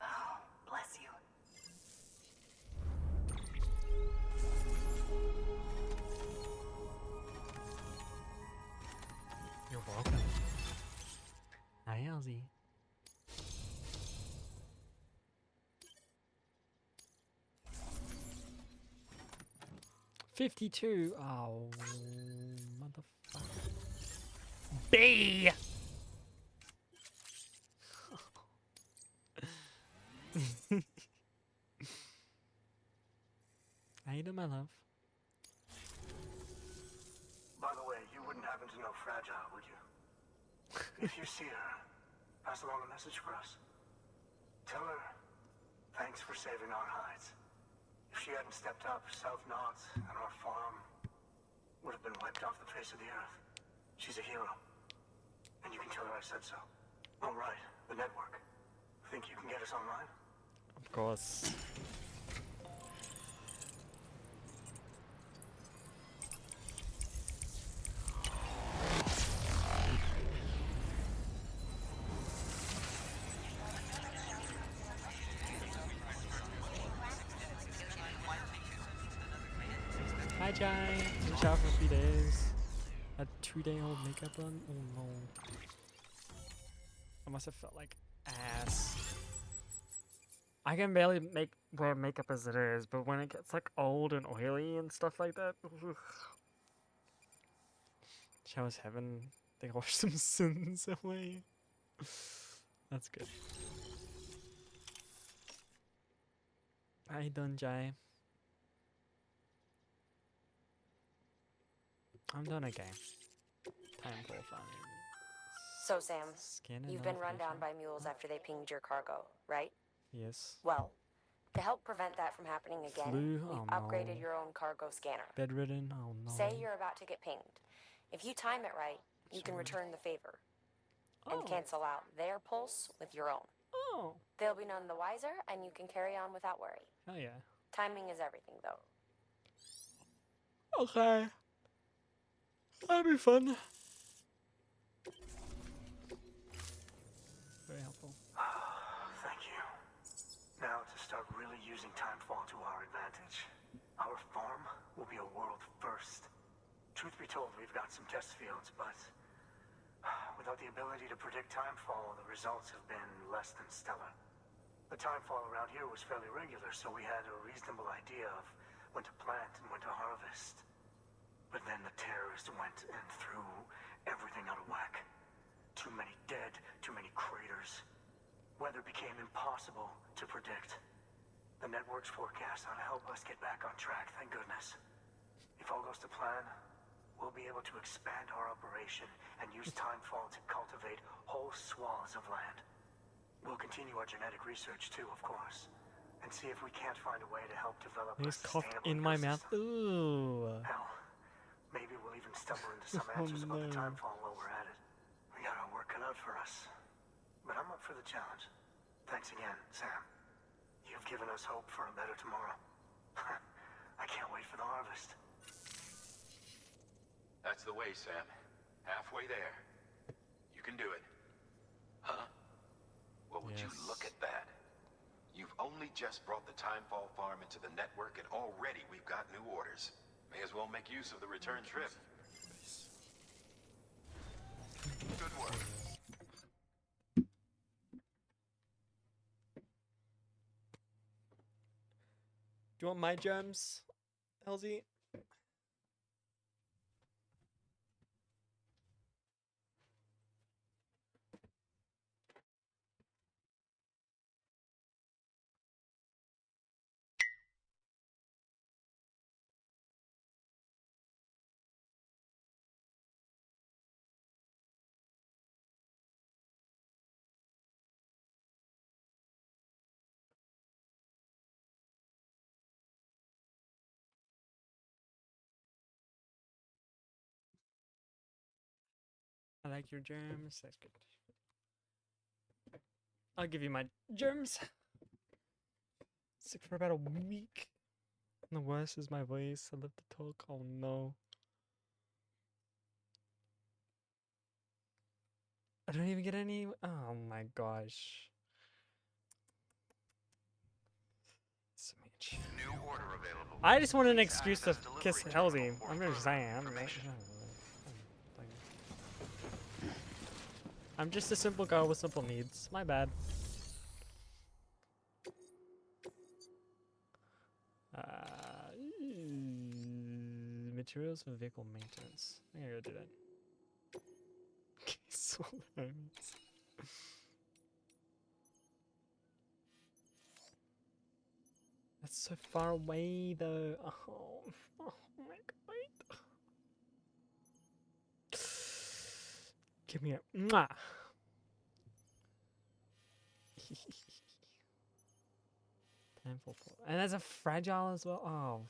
Oh, bless you.
You're welcome. Hi, Elsie. $52. Oh, motherfucker. B. How you doing, my love?
By the way, you wouldn't happen to know Fragile, would you? If you see her, pass along a message for us. Tell her, thanks for saving our hides. If she hadn't stepped up, South Knots and our farm
would have been wiped off the face of the earth. She's a hero. And you can tell her I said so. All right, the network. Think you can get us online?
Of course. Hi Jai, been shower for 3 days. A 2-day-old makeup run? Oh no. I must have felt like ass. I can barely wear makeup as it is, but when it gets like old and oily and stuff like that, ugh. Shower's heaven. They wash some sins away. That's good. How you doing, Jai? I'm doing okay. Time for fun.
So, Sam,
Scanning
you've been run
notification.
down by mules after they pinged your cargo, right?
Yes.
Well, to help prevent that from happening again,
Flu?
we've
Oh
upgraded
no.
your own cargo scanner.
Bedridden? Oh no.
Say you're about to get pinged. If you time it right, you can return the favor and cancel out their pulse with your own.
Oh.
They'll be none the wiser, and you can carry on without worry.
Oh yeah.
Timing is everything, though.
Okay. That'd be fun. Very helpful.
Thank you. Now to start really using timefall to our advantage. Our farm will be a world first. Truth be told, we've got some test fields, but without the ability to predict timefall, the results have been less than stellar. The timefall around here was fairly regular, so we had a reasonable idea of when to plant and when to harvest. But then the terrorists went and threw everything out of whack. Too many dead, too many craters. Weather became impossible to predict. The network's forecast ought to help us get back on track, thank goodness. If all goes to plan, we'll be able to expand our operation and use timefall to cultivate whole swaths of land. We'll continue our genetic research too, of course, and see if we can't find a way to help develop a
He's coughed
sustainable
in my mouth.
ecosystem.
Ooh.
Hell, maybe we'll even stumble into some answers about the timefall while we're at it. We got our work cut out for us, but I'm up for the challenge. Thanks again, Sam. You've given us hope for a better tomorrow. I can't wait for the harvest.
That's the way, Sam. Halfway there. You can do it. Huh? Well, would you look at that? You've only just brought the Timefall farm into the network, and already we've got new orders. May as well make use of the return trip. Good work.
Do you want my gems, LZ? I like your germs. That's good. I'll give you my germs. Sick for about a week. And the worst is my voice. I love to talk. Oh no. I don't even get any. Oh my gosh.
New order available.
I just want an excuse to kiss Halsey. I'm just saying. I'm just a simple girl with simple needs. My bad. Materials for vehicle maintenance. I'm gonna go do that. Solar elements. That's so far away though. Oh my god. Give me a mwah. Time for and that's a fragile as well. Oh,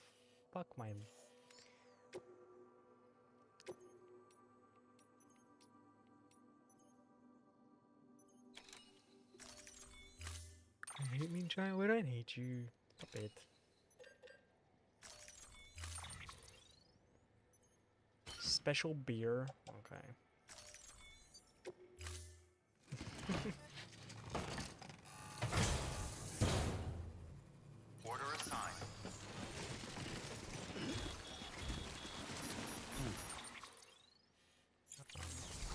fuck my. hate me, child? I don't hate you. Stop it. Special beer. Okay.
Order assigned.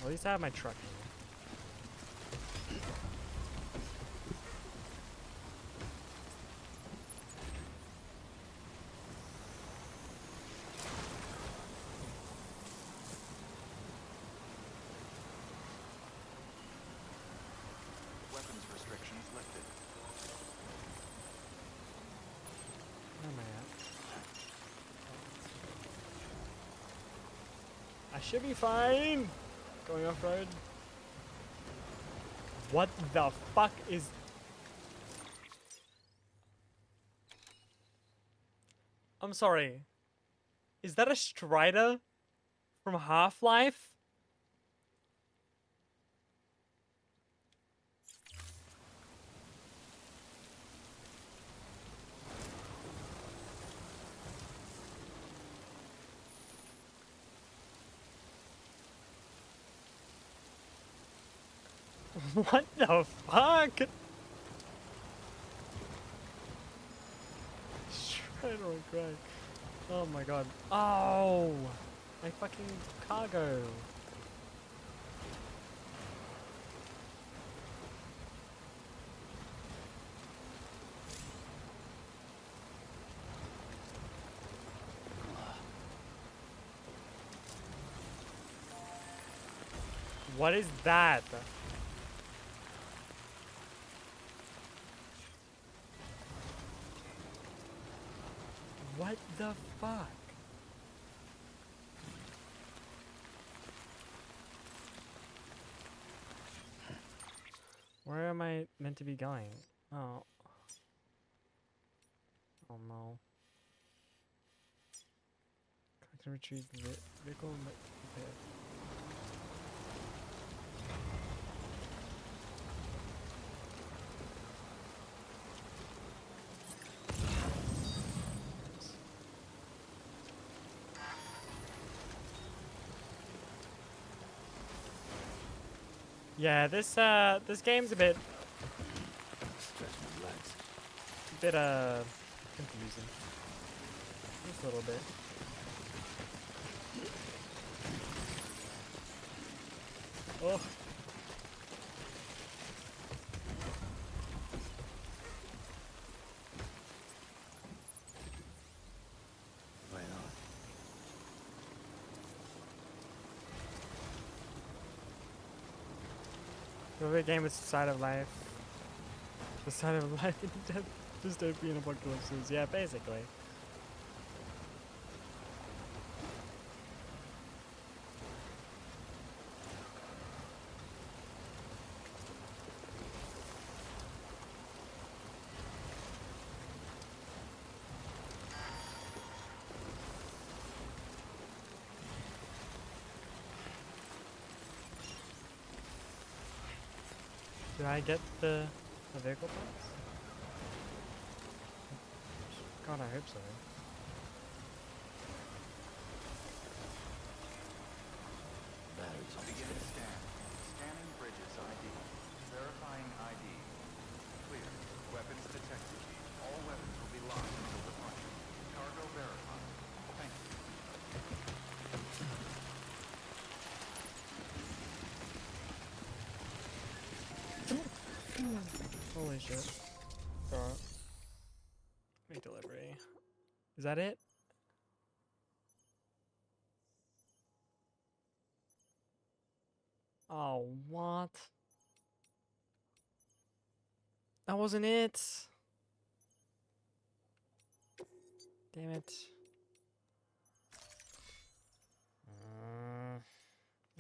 At least I have my truck here.
Weapons restrictions lifted.
Where am I at? I should be fine. Going off road. What the fuck is? I'm sorry. Is that a Strider from Half-Life? What the fuck? Strider on crack. Oh my god. Oh! My fucking cargo. What is that? What the fuck? Where am I meant to be going? Oh. Oh no. I can retrieve the vehicle repair. Yeah, this game's a bit confusing. Just a little bit. Oh.
Right on.
The game is Side of Life. The Side of Life in dystopian apocalypses. Yeah, basically. Did I get the vehicle parts? God, I hope so.
Batteries on
Begin scan. Scanning bridges ID. Verifying ID. Clear. Weapons detected. All weapons will be locked until departure. Cargo verified. Thank you.
Holy shit. Alright. Make delivery. Is that it? Oh, what? That wasn't it. Damn it.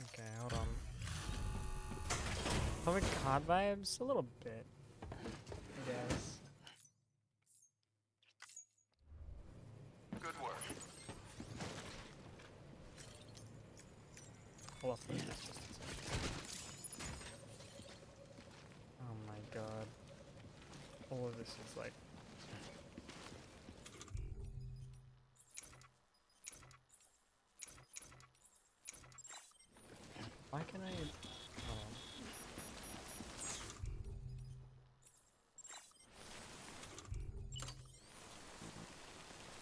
Okay, hold on. Public COD vibes? A little bit, I guess.
Good work.
Hold off. Oh my god. All of this is like. Why can I? Oh.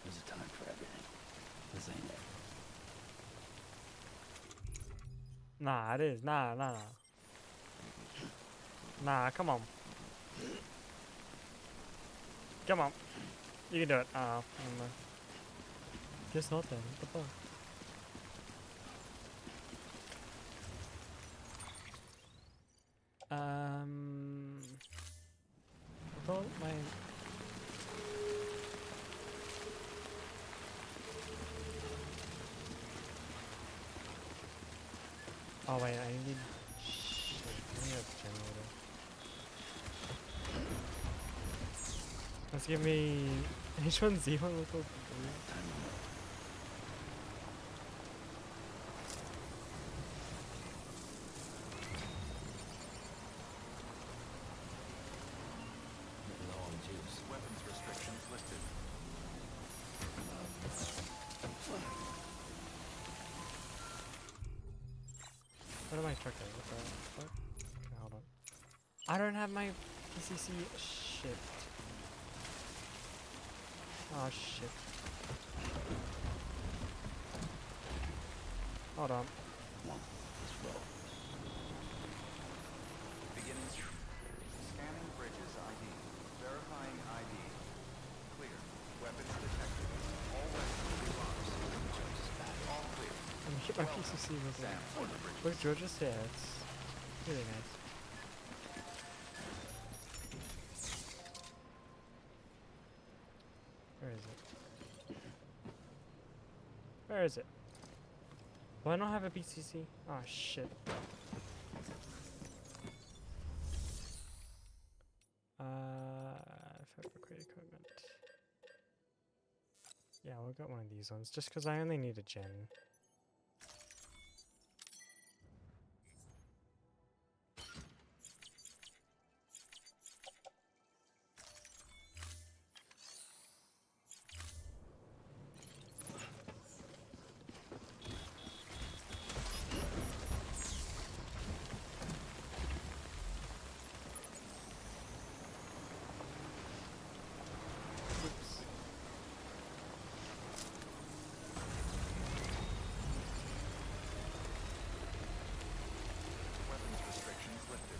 There's a time for everything. This ain't it.
Nah, it is. Nah. Nah, come on. Come on. You can do it. Oh, never mind. Guess not then. What the fuck? I thought my... Oh wait, I need... Shit, I need a generator. Let's give me... H1Z1 little...
Weapons restrictions listed.
What am I trucking? What the fuck? Okay, hold on. I don't have my PCC. Shit. Oh shit. Hold on.
Beginning. Scanning bridges ID. Verifying ID. Clear. Weapons detected. All weapons will be locked. All clear.
I'm gonna hit my PCC with it. Look, George's here. It's really nice. Where is it? Where is it? Do I not have a PCC? Oh shit. Fabricate equipment. Yeah, we'll get one of these ones, just because I only need a gen.
Weapons restrictions lifted.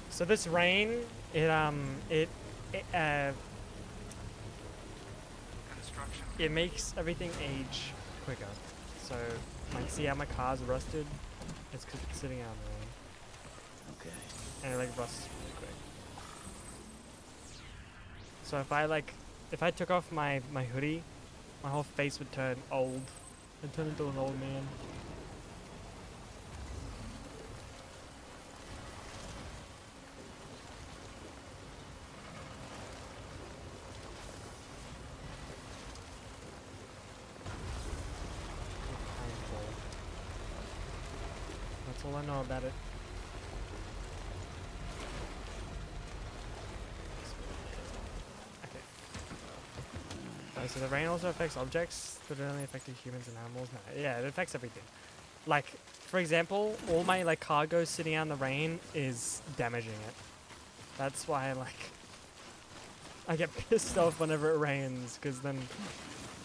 So this rain, it makes everything age quicker. So, like, see how my car's rusted? It's 'cause it's sitting out in the rain.
Okay.
And it like rusts really quick. So if I took off my hoodie, my whole face would turn old. I'd turn into an old man. That's all I know about it. Okay. So the rain also affects objects, but it only affected humans and animals. No, yeah, it affects everything. Like, for example, all my like cargo sitting out in the rain is damaging it. That's why I get pissed off whenever it rains, because then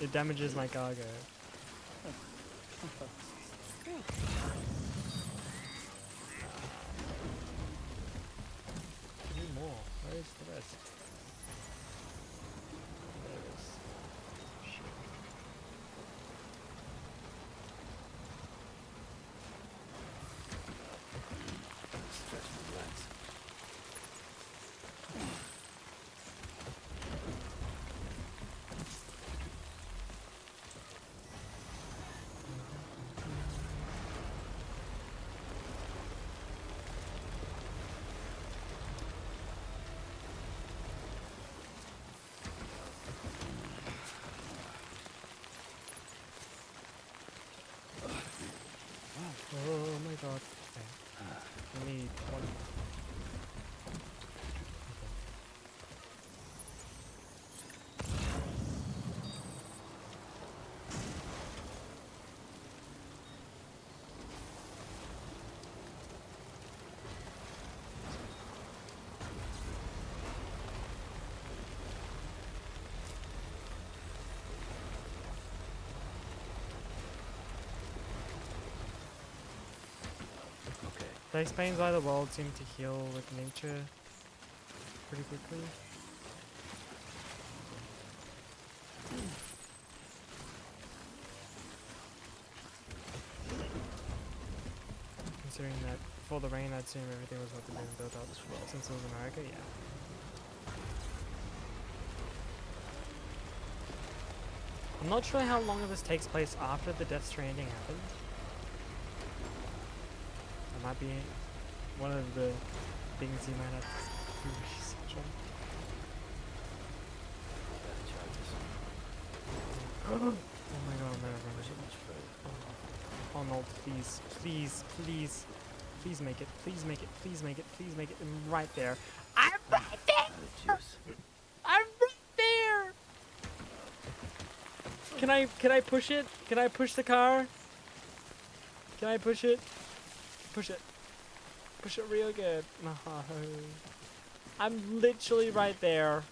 it damages my cargo. Need more. Where is the rest? There it is. Shit. what? Okay. We need 20. That explains why the world seemed to heal with nature pretty quickly. Considering that before the rain, I'd assume everything was about to be built up since it was America, yeah. I'm not sure how long this takes place after the Death Stranding happened. That might be one of the things you might have to do research on. Oh my god, no. Oh no, please, please, please. Please make it, please make it, please make it, please make it. I'm right there. I'm right there! I'm right there! Can I push it? Can I push the car? Can I push it? Push it. Push it real good. No. I'm literally right there.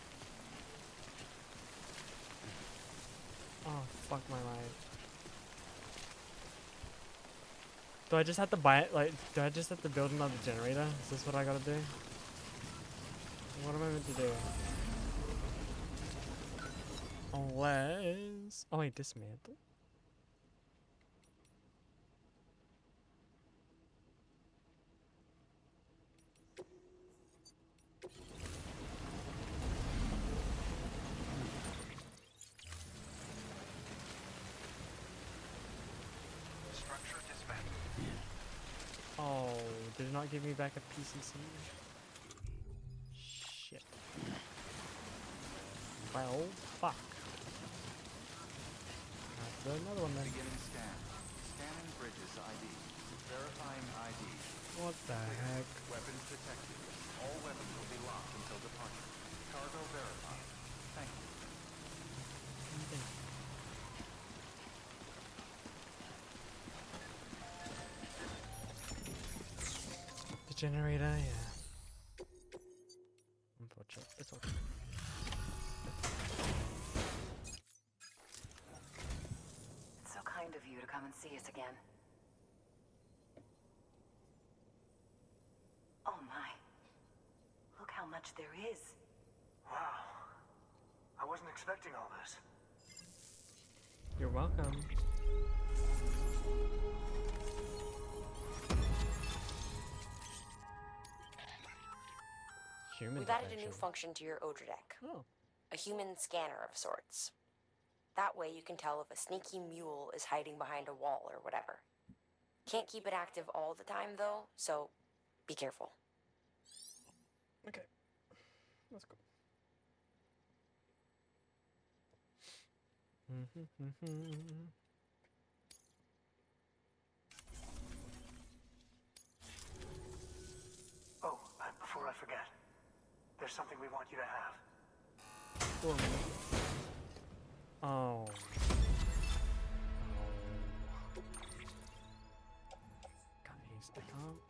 Oh, fuck my life. Do I just have to buy it? Like, do I just have to build another generator? Is this what I gotta do? What am I meant to do? Unless... Oh wait, dismantle? Oh, did it not give me back a PCC? Shit. Well, fuck. That's another one then.
Beginning scan. Scanning bridges ID. Verifying ID.
What the heck?
Weapons detected. All weapons will be locked until departure. Cargo verified. Thank you.
The generator, yeah. Unfortunate. It's okay.
It's so kind of you to come and see us again. Oh my. Look how much there is.
Wow. I wasn't expecting all this.
You're welcome.
We've added a new function to your Odra deck.
Oh.
A human scanner of sorts. That way you can tell if a sneaky mule is hiding behind a wall or whatever. Can't keep it active all the time though, so be careful.
Okay. Let's go.
Oh, before I forget, there's something we want you to have.
Oh. Guys, I can't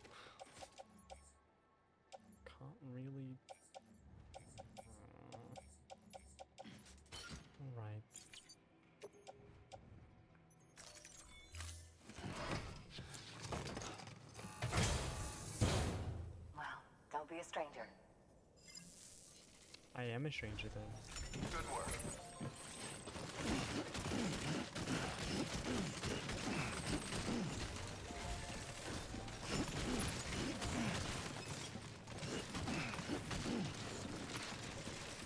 really. Alright.
Well, don't be a stranger.
I am a stranger then.
Good work.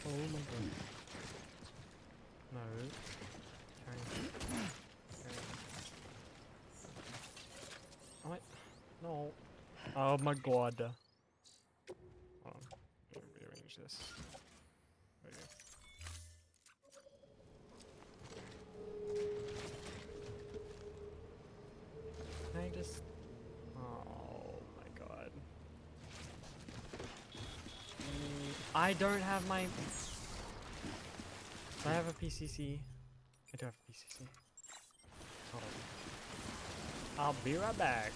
Oh my god. No. Carry. Oh wait. No. Oh my god. Hold on. Let me rearrange this. There you go. Can I just... Oh. I don't have my... Do I have a PCC? I do have a PCC. Hold on. I'll be right back.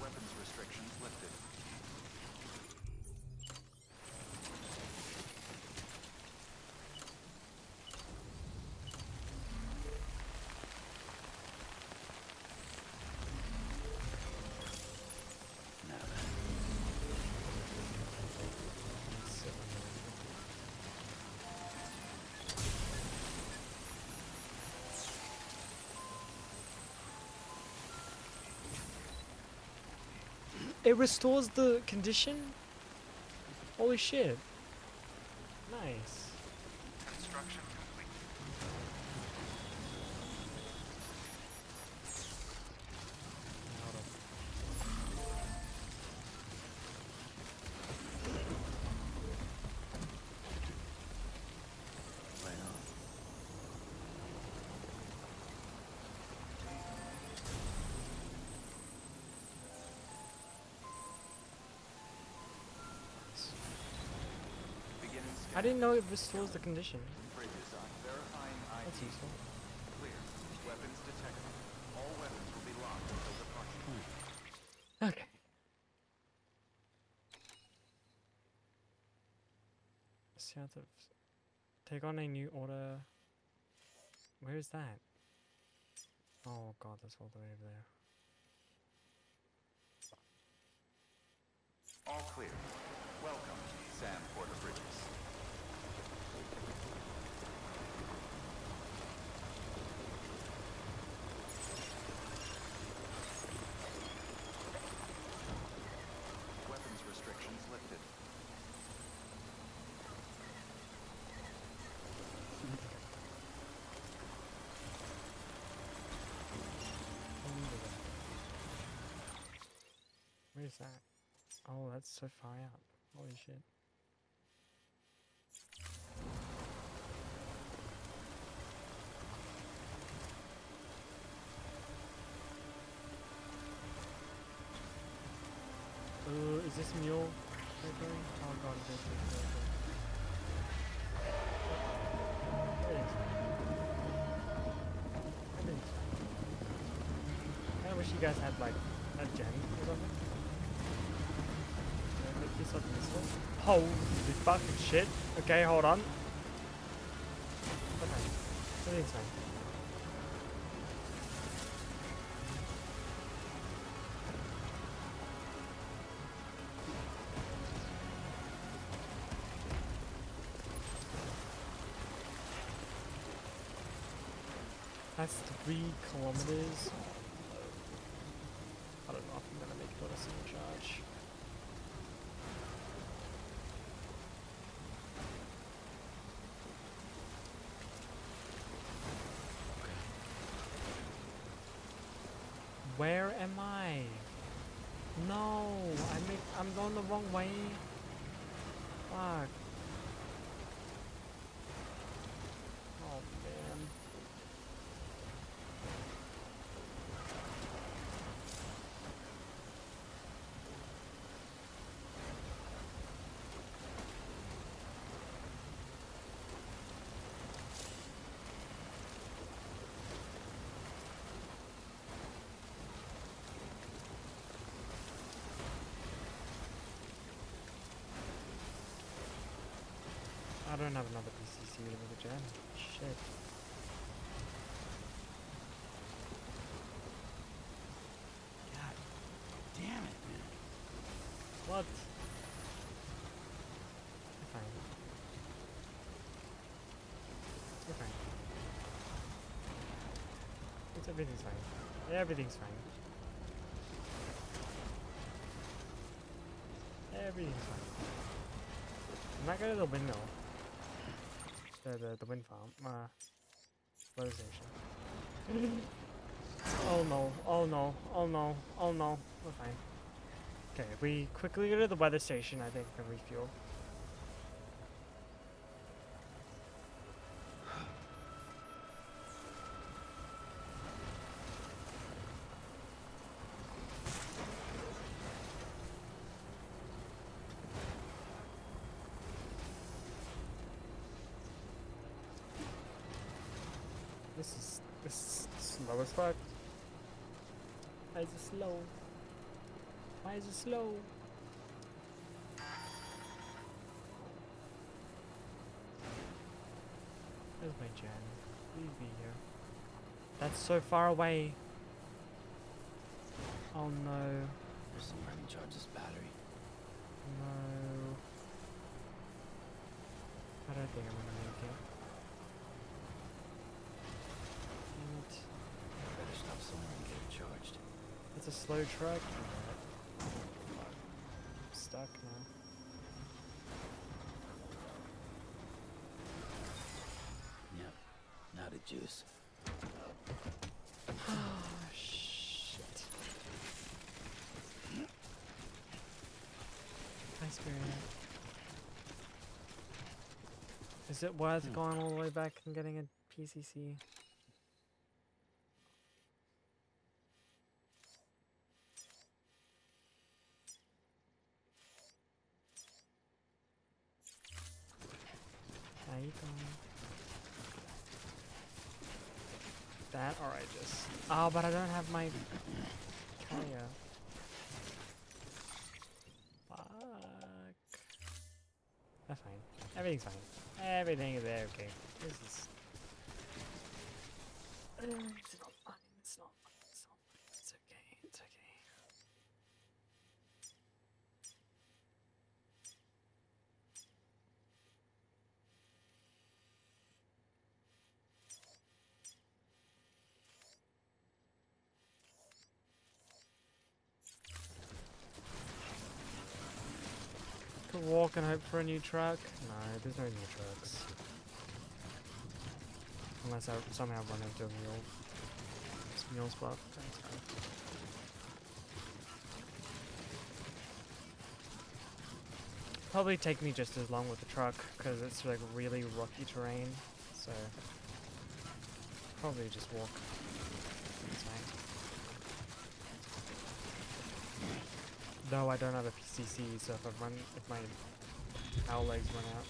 Weapons restrictions lifted.
It restores the condition? Holy shit. Nice.
Construction complete.
I didn't know it restores the condition.
Bridges on verifying ID.
That's useful.
Clear. Weapons detected. All weapons will be locked until departure.
Okay. So you have to take on a new order. Where is that? Oh god, that's all the way over there.
All clear. Welcome, Sam Porter Bridges. Weapons restrictions lifted.
Where's that? Oh, that's so far out. Holy shit. Is this mule territory? Oh god, it is mule territory. Everything's fine. I wish you guys had like a gen or something. Make yourself useful. Holy fucking shit. Okay, hold on. Okay. Everything's fine. That's 3 kilometers. I don't know if I'm gonna make it on a single charge. Where am I? No, I'm going the wrong way. Fuck. Oh man. I don't have another PCC with a gen. Shit.
God damn it, man.
What? You're fine. You're fine. Everything's fine. Everything's fine. Everything's fine. I'm not going to the windmill. The wind farm. Weather station. Oh no, oh no, oh no, oh no. We're fine. Okay, if we quickly go to the weather station, I think we can refuel. This is slow as fuck. Why is it slow? Why is it slow? Where's my gen? Please be here. That's so far away. Oh no.
There's somewhere I can charge this battery.
No. I don't think I'm gonna make it. Damn it.
I better stop somewhere and get it charged.
It's a slow truck. I'm stuck now.
Yep. Now the juice.
Oh shit. Hi Spirit. Is it worth going all the way back and getting a PCC? How you going? That or I just... Oh, but I don't have my carrier. Fuck. That's fine. Everything's fine. Everything is there, okay. This is... It's not fine. It's not fine. It's not fine. It's okay. It's okay. Could walk and hope for a new truck? No, there's no new trucks. Unless I somehow run into a mule. It's mule spot. Thanks, man. Probably take me just as long with the truck because it's like really rocky terrain. So probably just walk. It's fine. Though I don't have a PCC, so if my owl legs run out.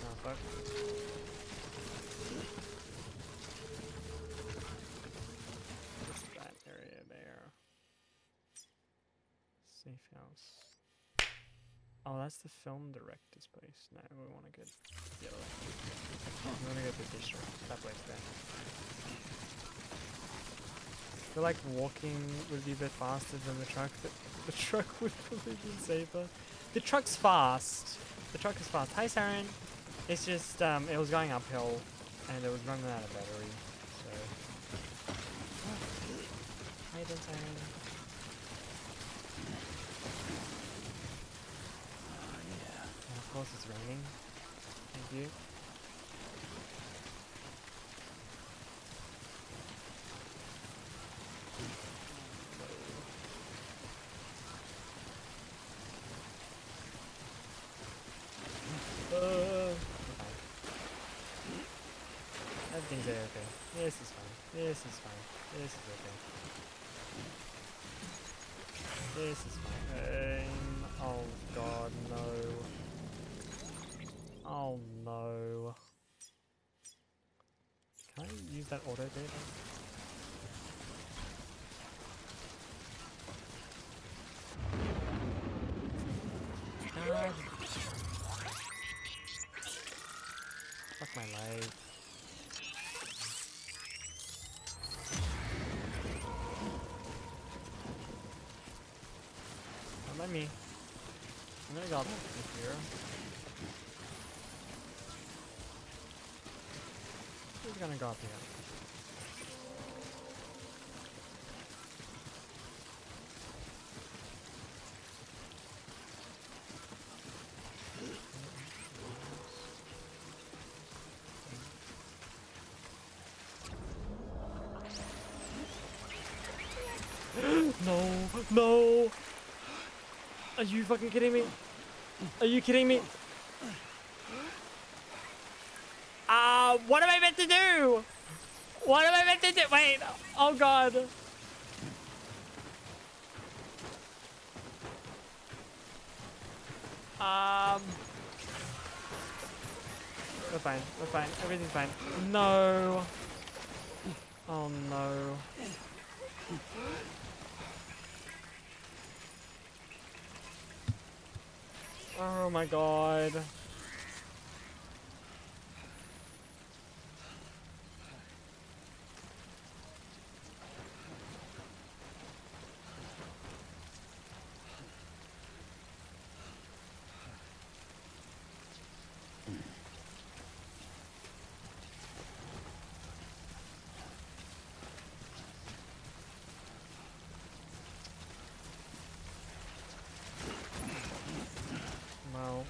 Oh fuck. What's that area there? Safe house. Oh, that's the film director's place. No, we want to go the other way. We want to go to the district. That place there. I feel like walking would be a bit faster than the truck. The truck would probably be safer. The truck's fast. The truck is fast. Hi, Saren. It's just, it was going uphill and it was running out of battery. So. Hi, then, Saren.
Yeah.
And of course, it's raining. Thank you. Everything's okay. This is fine. This is fine. This is okay. This is fine. Oh god, no. Oh no. Can I use that auto data? God. Fuck my life. Don't let me. I'm gonna go up here. Who's gonna go up here? No, no! Are you fucking kidding me? Are you kidding me? What am I meant to do? What am I meant to do? Wait, oh god. We're fine. We're fine. Everything's fine. No. Oh no. Oh my god. Wow.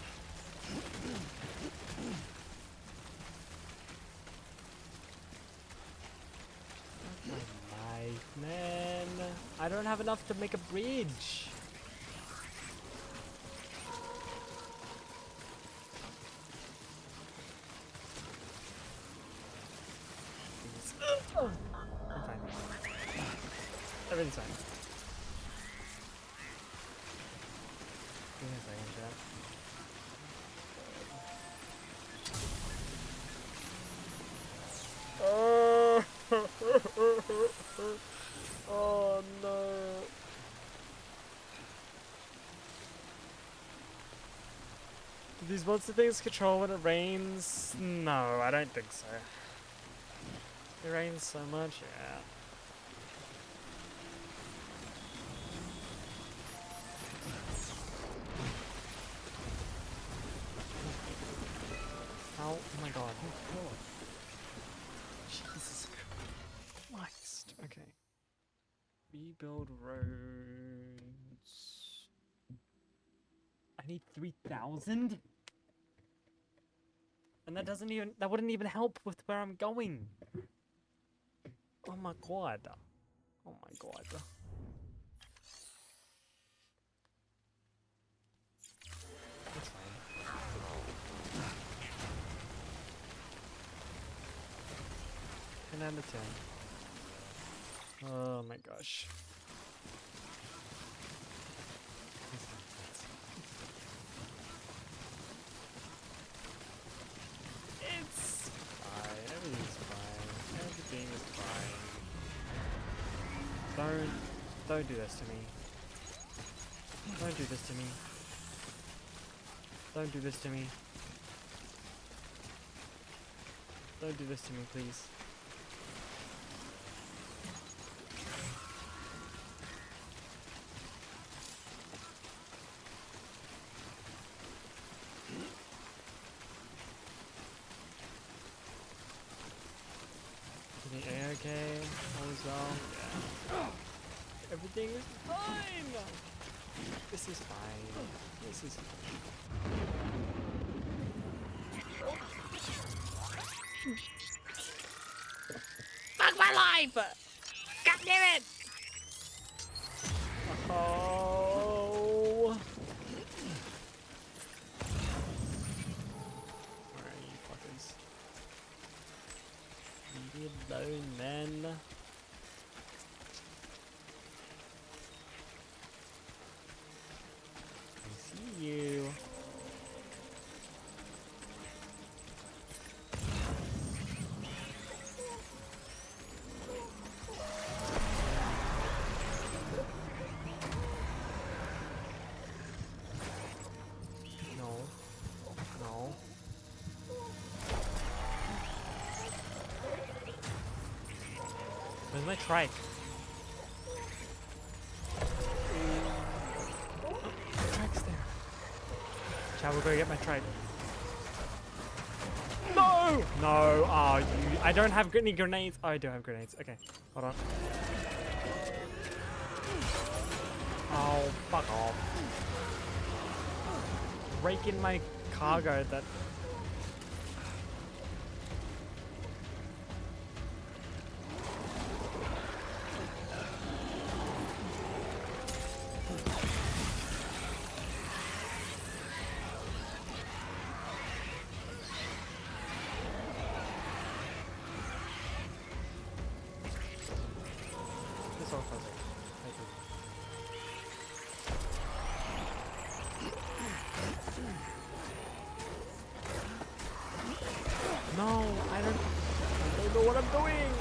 My life, man. I don't have enough to make a bridge. I'm fine. Everything's fine. Give me a second, chat. Oh, oh no. Do these monster things control when it rains? No, I don't think so. It rains so much, yeah. Oh my god. Jesus Christ. Okay. Rebuild roads. I need 3,000? And that wouldn't even help with where I'm going. Oh my god. Oh my god. That's fine. 10 out of 10. Oh my gosh. It's fine. Everything's fine. Everything is fine. Don't do this to me. Don't do this to me. Don't do this to me. Don't do this to me, please. Okay, all is well. Yeah. Everything is fine. This is fine. This is fine. Fuck my life! God damn it! Oh. Alright, you fuckers. Leave me alone, man. I see you. No. No. Where's my trike? Oh, my trike's there. Shall we go get my trike? No! No, oh, you. I don't have any grenades. Oh, I do have grenades. Okay, hold on. Oh, fuck off. Break in my cargo that. This all fuzzy. Thank you. know what I'm doing.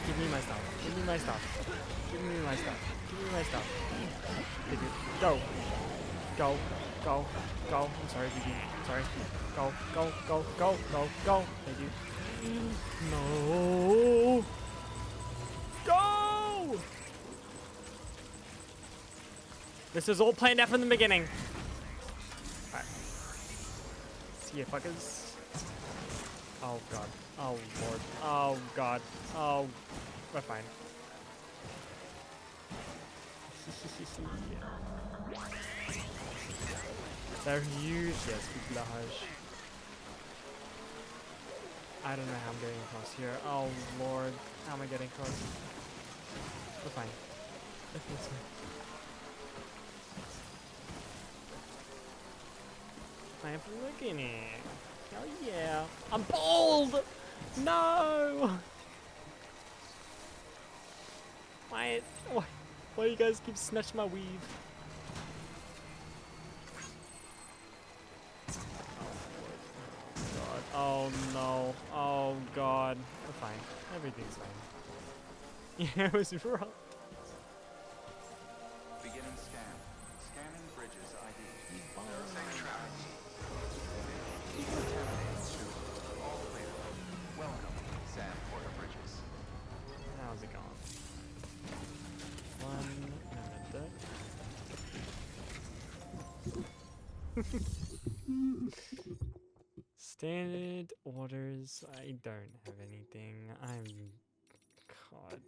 Give me my stuff. Give me my stuff. Give me my stuff. Give me my stuff. Thank you. Go. Go. Go. Go. I'm sorry, BB. I'm sorry. Go. Go. Go. Go. Go. Go. Thank you. No. Go! This was all planned out from the beginning. Alright. See you, fuckers. Oh, God. Oh, Lord. Oh, God. Oh, we're fine. They're huge. Yes, large. I don't know how I'm getting across here. Oh, Lord. How am I getting across? We're fine. Everything's fine. Time for the beginning. Oh yeah. I'm bald! No! Why do you guys keep snatching my weave? Oh no. Oh god. We're fine. Everything's fine. Yeah, it was rough.
Beginning scan. Scanning bridges ID.
Safe travels.
All clear. Welcome, Sam Porter Bridges.
How's it going? 1 minute. Standard orders. I don't have anything. I'm. God.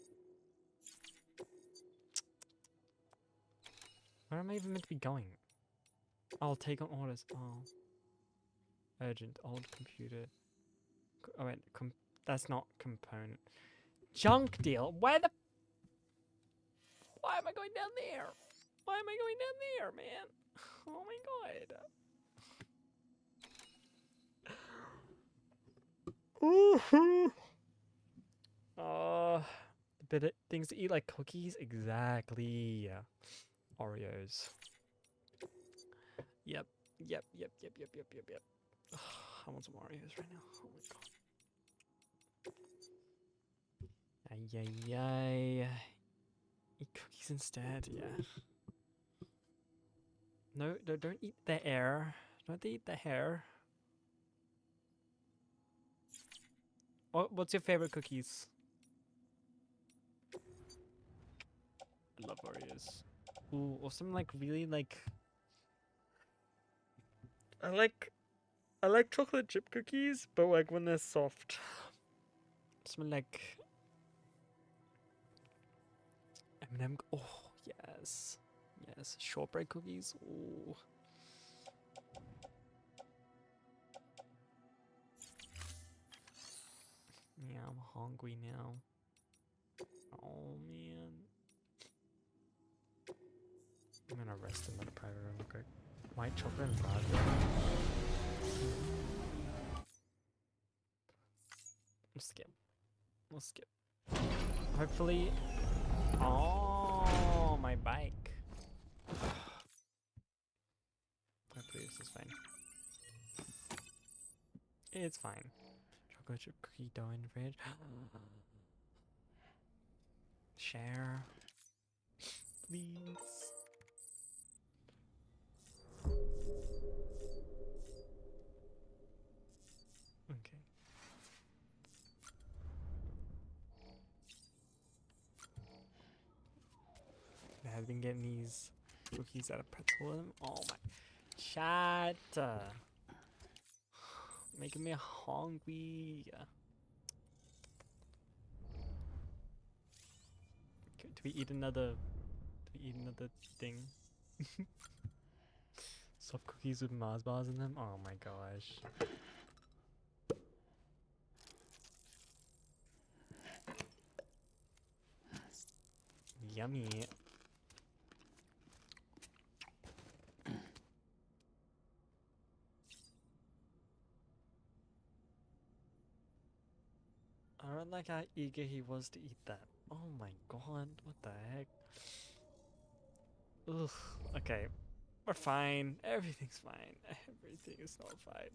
Where am I even meant to be going? I'll take on orders. Oh. Urgent. Old computer. Oh wait. That's not component. Junk deal. Why am I going down there? Why am I going down there, man? Oh my god. The bit of things to eat like cookies. Exactly. Oreos. Yep. Yep. I want some Oreos right now. Oh my god. Ay. Eat cookies instead. Yeah. No, don't eat the air. Don't eat the hair. What's your favorite cookies? I love Oreos. Ooh, or some like really like. I like chocolate chip cookies, but like when they're soft. Some like M&M. Oh yes, shortbread cookies. Ooh. Yeah, I'm hungry now. Oh man. I'm gonna rest in the private room real quick. White chocolate and raspberry. We'll skip. Hopefully. Oh, my bike. Hopefully this is fine. It's fine. Chocolate chip cookie dough in the fridge. Share. Please. Okay. I've been getting these cookies out of pretzel. Oh my. Chat. Making me hungry. Okay, do we eat another thing? Soft cookies with Mars bars in them? Oh my gosh. Yummy. I don't like how eager he was to eat that. Oh my god, what the heck? Ugh, okay. We're fine. Everything's fine. Everything is all fine.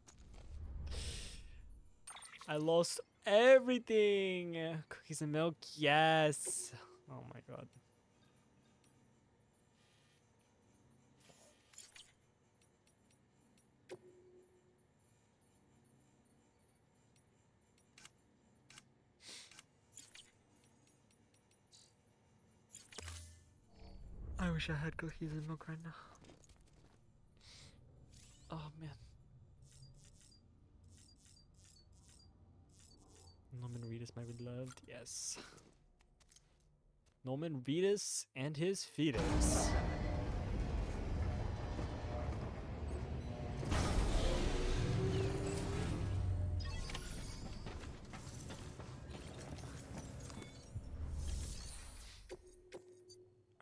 I lost everything. Cookies and milk, yes. Oh my god. I wish I had cookies and milk right now. Oh man. Norman Reedus might be loved, yes. Norman Reedus and his fetus.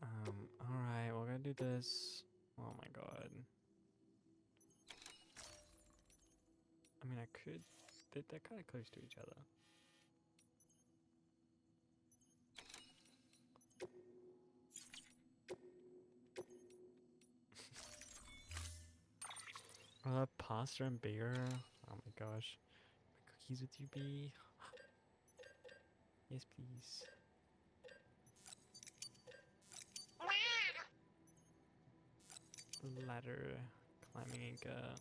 Alright, we're gonna do this. Oh my god. I mean, I could. They're kind of close to each other. Pasta and beer. Oh my gosh. My cookies with you, B. Yes, please. Ladder climbing Inca.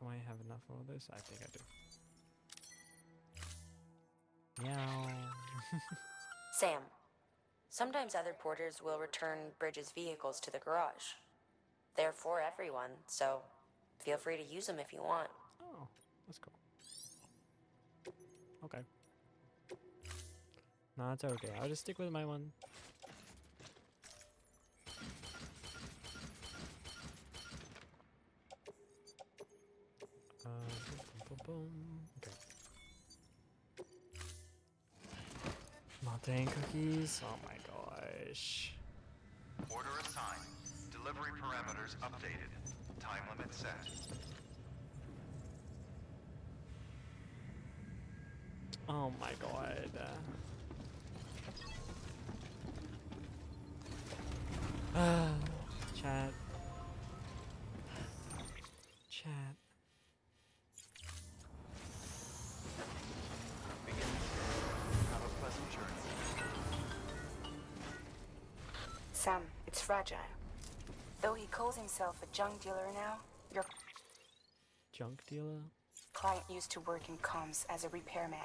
Do I have enough of this? I think I do. Meow.
Sam, sometimes other porters will return Bridges' vehicles to the garage. They're for everyone, so feel free to use them if you want.
Oh, that's cool. Okay. No, it's okay. I'll just stick with my one. Boom, boom, boom. Okay. Mountain cookies. Oh my gosh.
Order assigned. Delivery parameters updated. Time limit set.
Oh my god. Chat. Chat.
Have a pleasant journey.
Sam, it's fragile. Though he calls himself a junk dealer now, your
Junk dealer?
client used to work in comms as a repairman.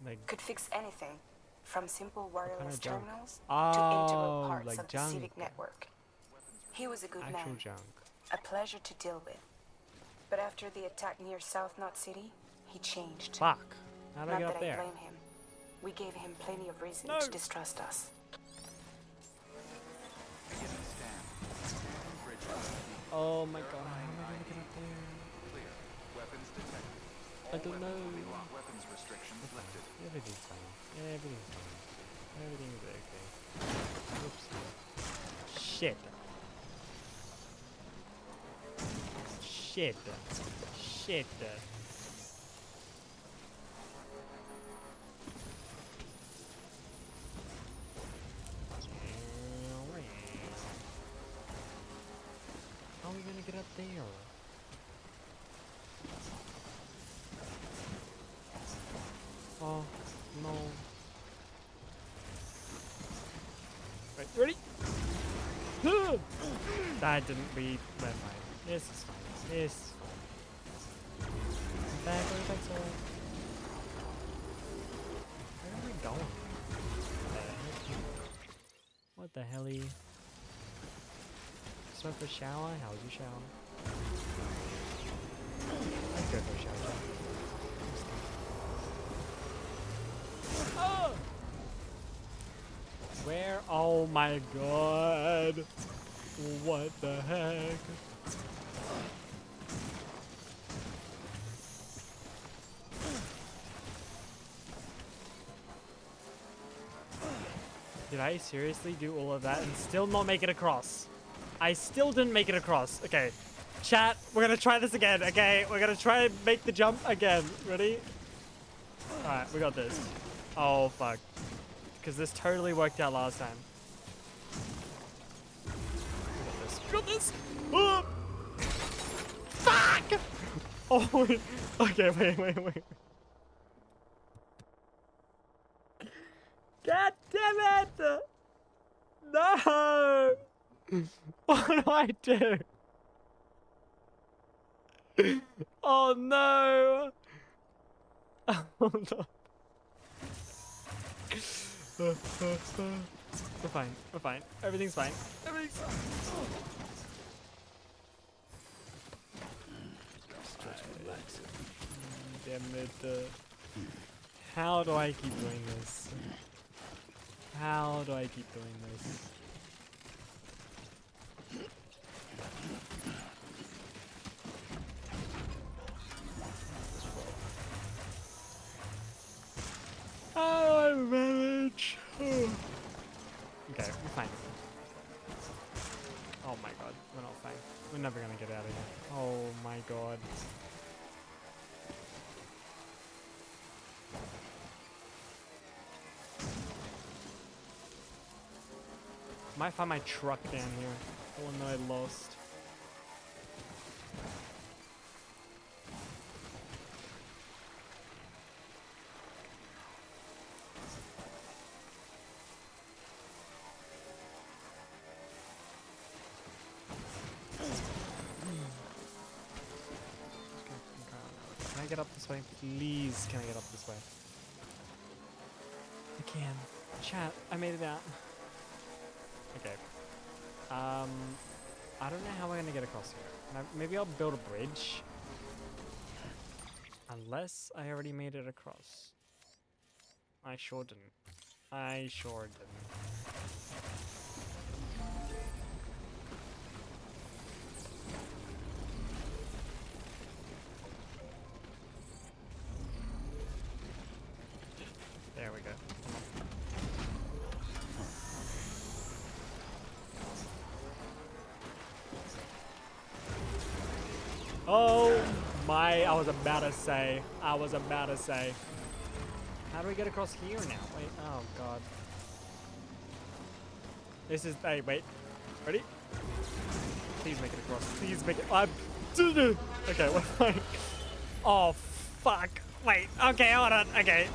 Like
Could fix anything, from simple wireless
junk?
terminals
Oh,
to integral parts
like
of the
junk.
civic network. He was a good
Actual
man,
junk.
a pleasure to deal with. But after the attack near South Knot City, he changed.
Fuck. How'd I
Not
get
that
up there?
I blame him. We gave him plenty of reason
No.
to distrust us.
Beginning scan. Scanning bridges.
Oh my god, how am I gonna get up there?
Clear. Weapons detected.
I don't know.
Weapons restrictions lifted.
Everything's fine. Everything's fine. Everything's okay. Oops. Shit. Shit. Shit. How are we gonna get up there? Oh, no. Right, ready? That didn't read. We're fine. This is fine. This is fine. Back on the back side. Where are we going? What the helly? Start for shower? How's your shower? Let's go for a shower. Oh! Where? Oh my god. What the heck? Did I seriously do all of that and still not make it across? I still didn't make it across. Okay. Chat, we're gonna try this again, okay? We're gonna try and make the jump again. Ready? Alright, we got this. Oh, fuck. because this totally worked out last time. Got this. Oh! Fuck! Oh, wait. Okay, wait. God damn it! No! What do I do? Oh no! Oh no. We're fine. Everything's fine. Everything's fine. Damn it. How do I keep doing this? How do I keep doing this? How do I manage? Okay, we're fine. Oh my god, we're not fine. We're never gonna get out of here. Oh my god. Might find my truck down here. The one that I lost. Can I get up this way? Please, can I get up this way? I can. Chat, I made it out. Okay. I don't know how we're gonna get across here. Maybe I'll build a bridge. Unless I already made it across. I sure didn't. I sure didn't. There we go. Oh my, I was about to say. How do we get across here now? Wait, oh god. This is, hey, wait. Ready? Please make it across. Please make it, okay, we're fine. Oh, fuck. Wait, okay, hold on, okay.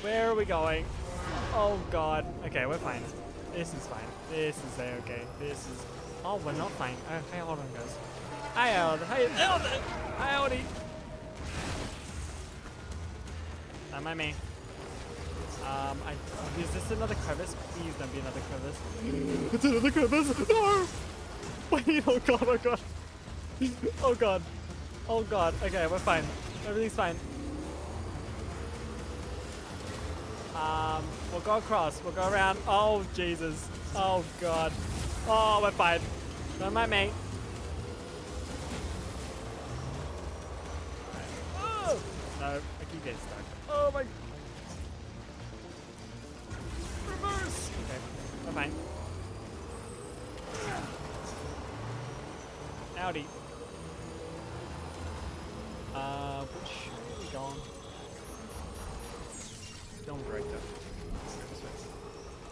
Where are we going? Oh god. Okay, we're fine. This is fine. This is okay. This is, oh, we're not fine. Okay, hold on, guys. Hi, Aldi. Not my me. Is this another crevice? Please don't be another crevice. It's another crevice. No! Wait, oh god. Oh god. Oh god. Okay, we're fine. Everything's fine. We'll go across. We'll go around. Oh, Jesus. Oh god. Oh, we're fine. Don't mind me. Oh! No, I keep getting stuck. Oh my. Reverse! Okay, we're fine. Howdy. Which way are we going? Don't break that.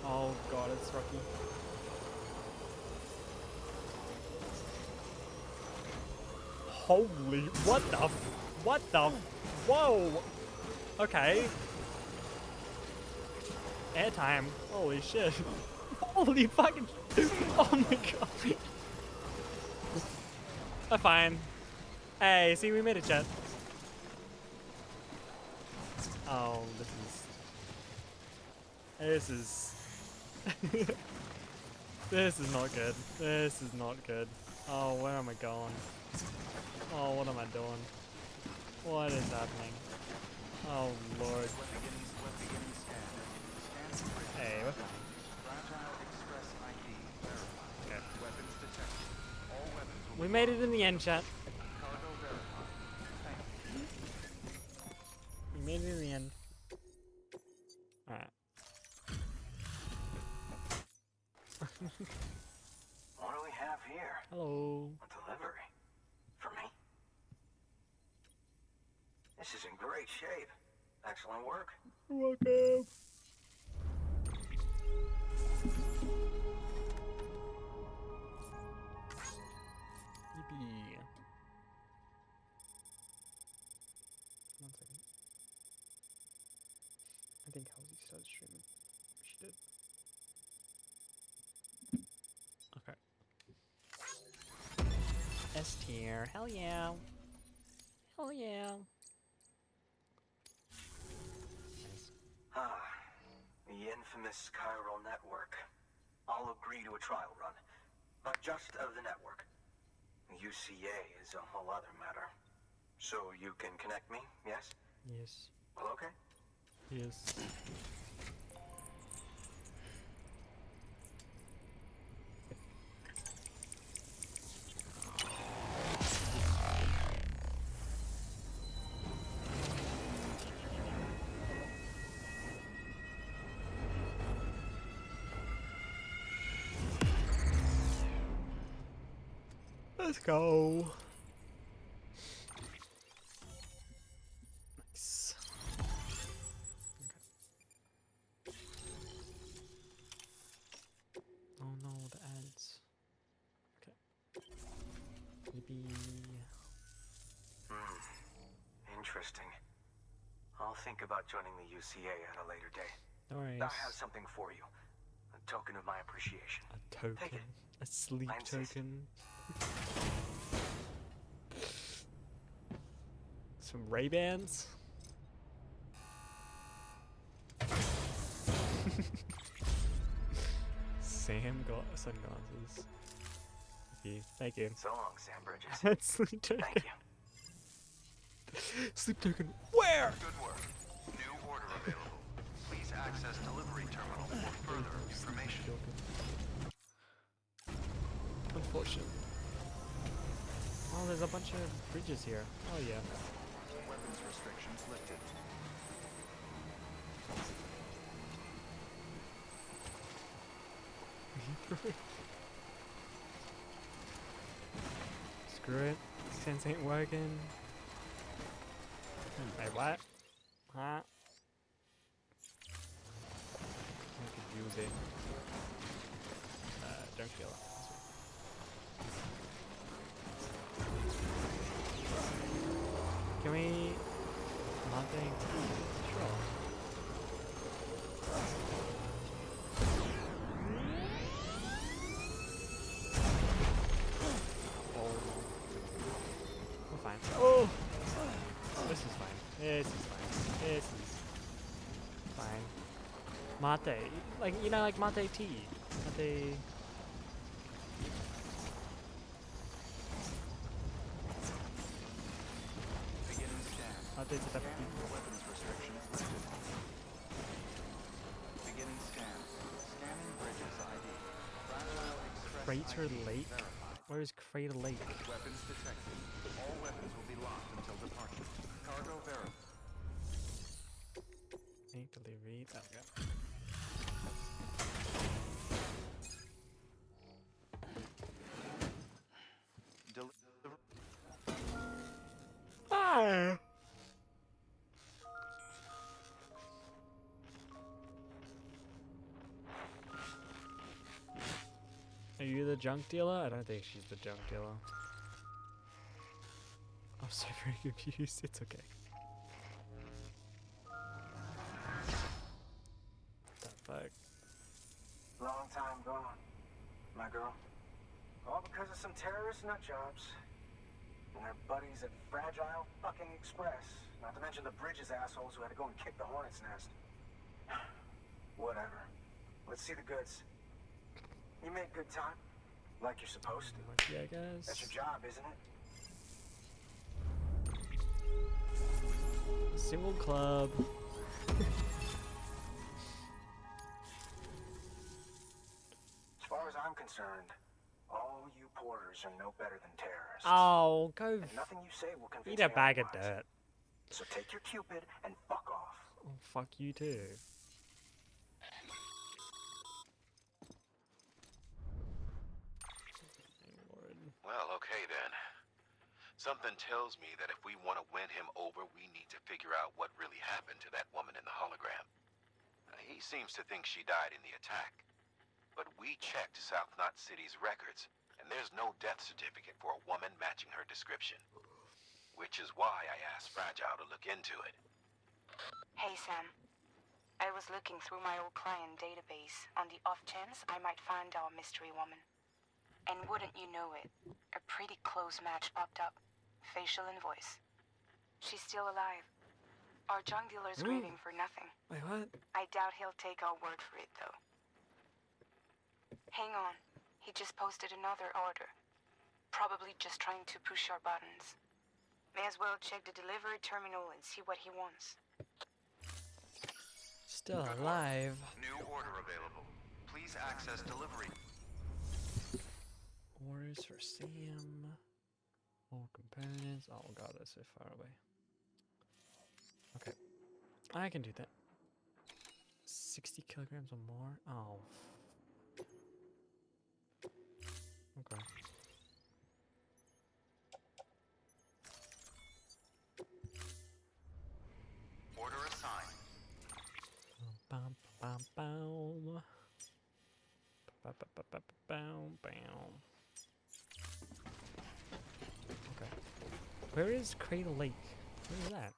Oh god, it's rocky. Holy, what the, whoa! Okay. Airtime. Holy shit. Holy fucking, oh my god. We're fine. Hey, see, we made it, chat. Oh, this is this is not good. This is not good. Oh, where am I going? Oh, what am I doing? What is happening? Oh, Lord. Hey, we're fine. Okay. We made it in the end, chat. We made it in the end. Alright.
What do we have here?
Hello.
A delivery. For me? This is in great shape. Excellent work.
Welcome. Yippee. One second. I think Halsey started streaming. She did. Okay. S tier. Hell yeah. Hell yeah.
Ah, the infamous chiral network. I'll agree to a trial run, but just of the network. UCA is a whole other matter. So you can connect me, yes?
Yes.
Well, okay.
Yes. Let's go. Nice. Okay. Oh no, the ads. Okay. Maybe.
Interesting. I'll think about joining the UCA at a later date.
No worries.
I have something for you. A token of my appreciation.
A token.
Take it.
A sleep
I insist.
token. Some Ray-Bans. Sam got sunglasses. Thank you.
So long, Sam Bridges.
That's sleep token.
Thank you.
Sleep token. Where?
Good work. New order available. Please access delivery terminal for further information.
Unfortunate. Oh, there's a bunch of bridges here. Oh yeah.
Weapons restrictions lifted.
Screw it. Sense ain't working. Wait, what? Huh? I'm confused. Don't kill it. Can we... Nothing? Sure. We're fine. Oh! This is fine. This is fine. This is fine. Mate. Like, you know, like mate tea. Mate... Mate's a type of tea.
Weapons restrictions lifted. Beginning scan. Scanning Bridges ID. Fragile Express
Crater
ID
Lake?
verified.
Where is Crater Lake?
Weapons detected. All weapons will be locked until departure. Cargo verified.
Need to read that. Yeah. Hi. Are you the junk dealer? I don't think she's the junk dealer. I'm so very confused. It's okay. What the fuck?
Long time gone, my girl. All because of some terrorist nut jobs. And their buddies at Fragile fucking Express. Not to mention the Bridges assholes who had to go and kick the hornet's nest. Whatever. Let's see the goods. You make good time. Like you're supposed to.
Yeah, I guess.
That's your job, isn't it?
Single club.
As far as I'm concerned, all you porters are no better than terrorists.
Oh, go
And nothing you say will convince
eat a
me
bag of
otherwise.
dirt.
So take your Cupid and fuck off.
Oh, fuck you too.
Well, okay then. Something tells me that if we want to win him over, we need to figure out what really happened to that woman in the hologram. He seems to think she died in the attack. But we checked South Knot City's records, and there's no death certificate for a woman matching her description. Which is why I asked Fragile to look into it.
Hey, Sam. I was looking through my old client database on the off chance I might find our mystery woman. And wouldn't you know it, a pretty close match popped up. Facial and voice. She's still alive. Our junk dealer's grieving for nothing.
Wait, what?
I doubt he'll take our word for it, though. Hang on. He just posted another order. Probably just trying to push our buttons. May as well check the delivery terminal and see what he wants.
Still alive.
New order available. Please access delivery.
Orders for Sam. All components. Oh god, that's so far away. Okay. I can do that. 60 kilograms or more? Oh. Okay.
Order assigned.
Bum, bum, bum. Bum, bum. Okay. Where is Cradle Lake? Where is that?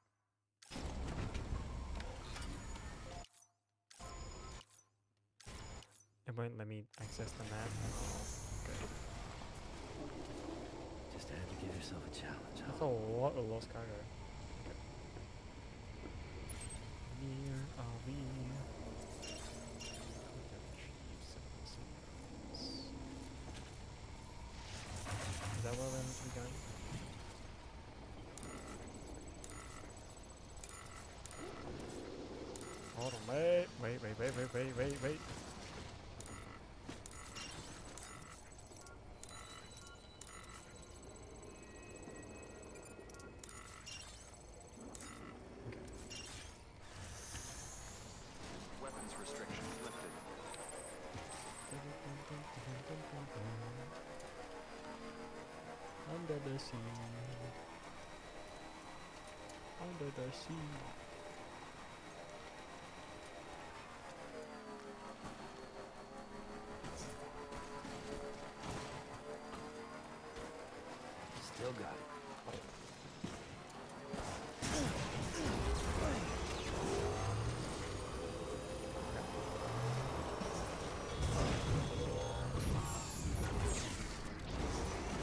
It won't let me access the map. Okay.
Just had to give yourself a challenge.
That's a lot of lost cargo. Okay. Where are we? Is that where we're meant to be going? Hold on, wait.
Weapons restrictions lifted.
Under the sea. Under the sea.
Still got it.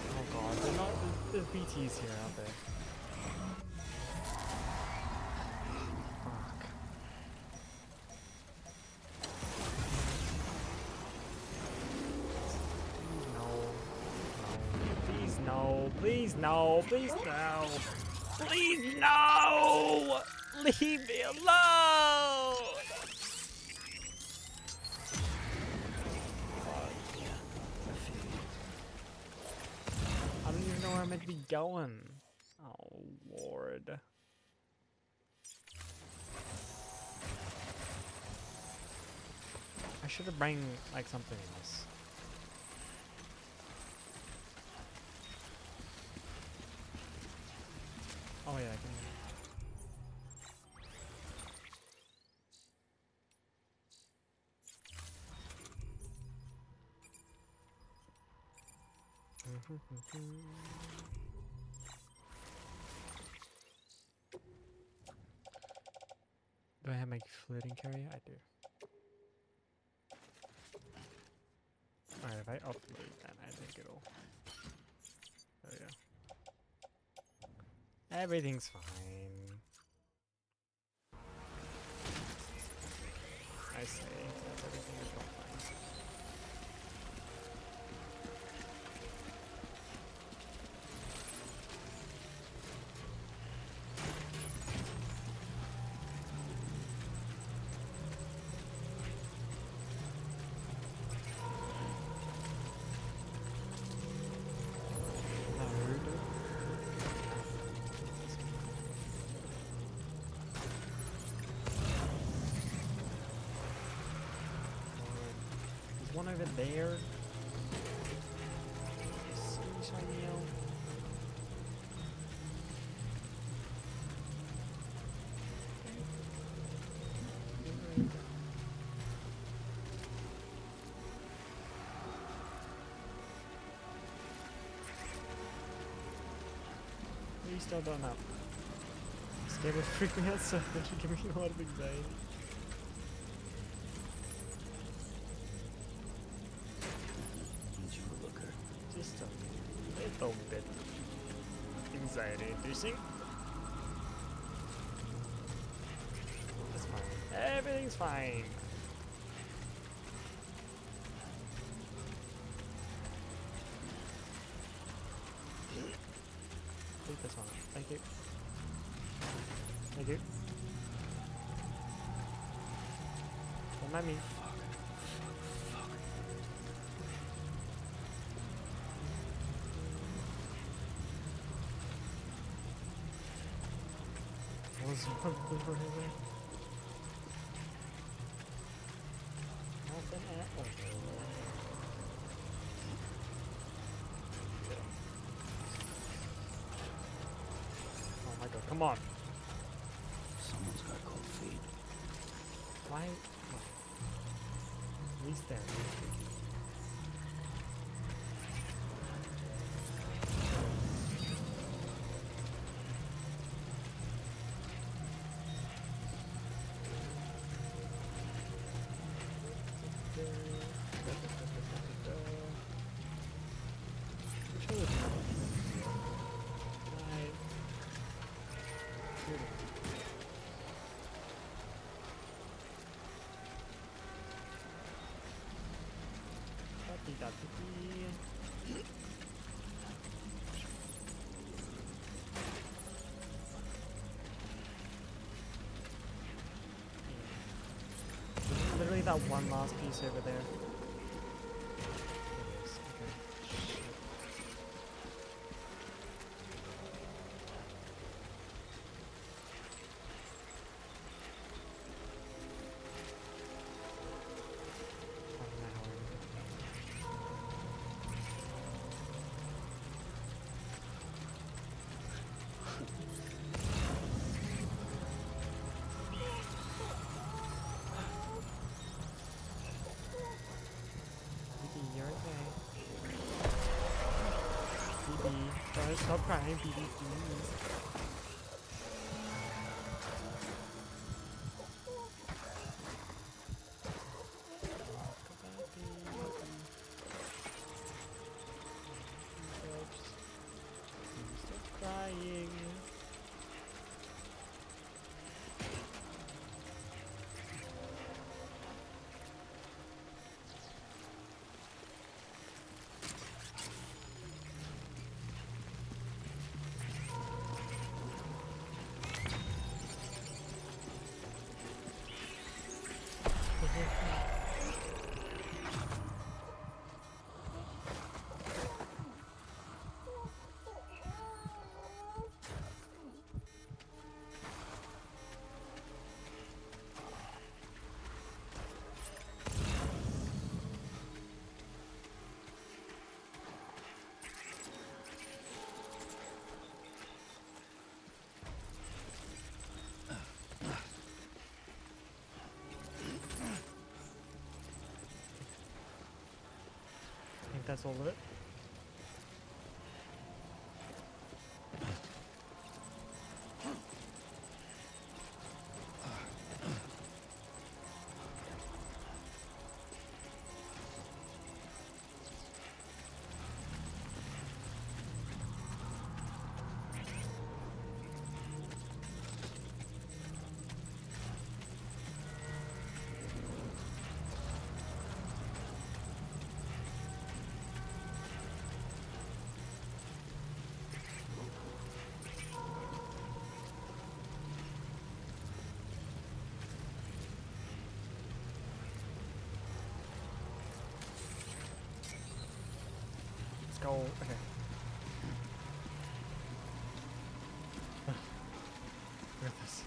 Oh god, they're not. There's BTs here, aren't there? Fuck. Please no. Please no. Please no. Please no. Leave me alone. I don't even know where I'm meant to be going. Oh, Lord. I should have bring like something else. Oh yeah, I can. Do I have my floating carrier? I do. Alright, if I upload that, I think it'll... There we go. Everything's fine. I say that everything is all fine. One over there. We still don't know. This game was freaking me out so much, it gave me a lot of anxiety. Just a little bit anxiety inducing. It's fine. Everything's fine. Take this one. Thank you. Thank you. Don't mind me. Was one over there? Nothing at all. Oh my god, come on.
Someone's got cold feet.
Why? At least there. Literally that one last piece over there. Don't stop crying, BB, please. Stop crying. I think that's all of it. Go. Okay. With this.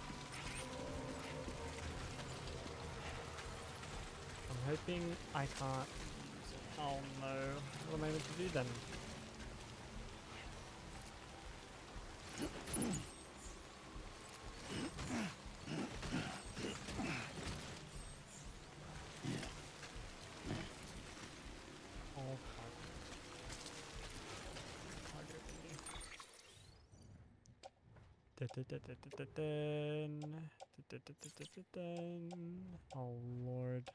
I'm hoping I can't. Oh no. What am I meant to do then? Oh Lord.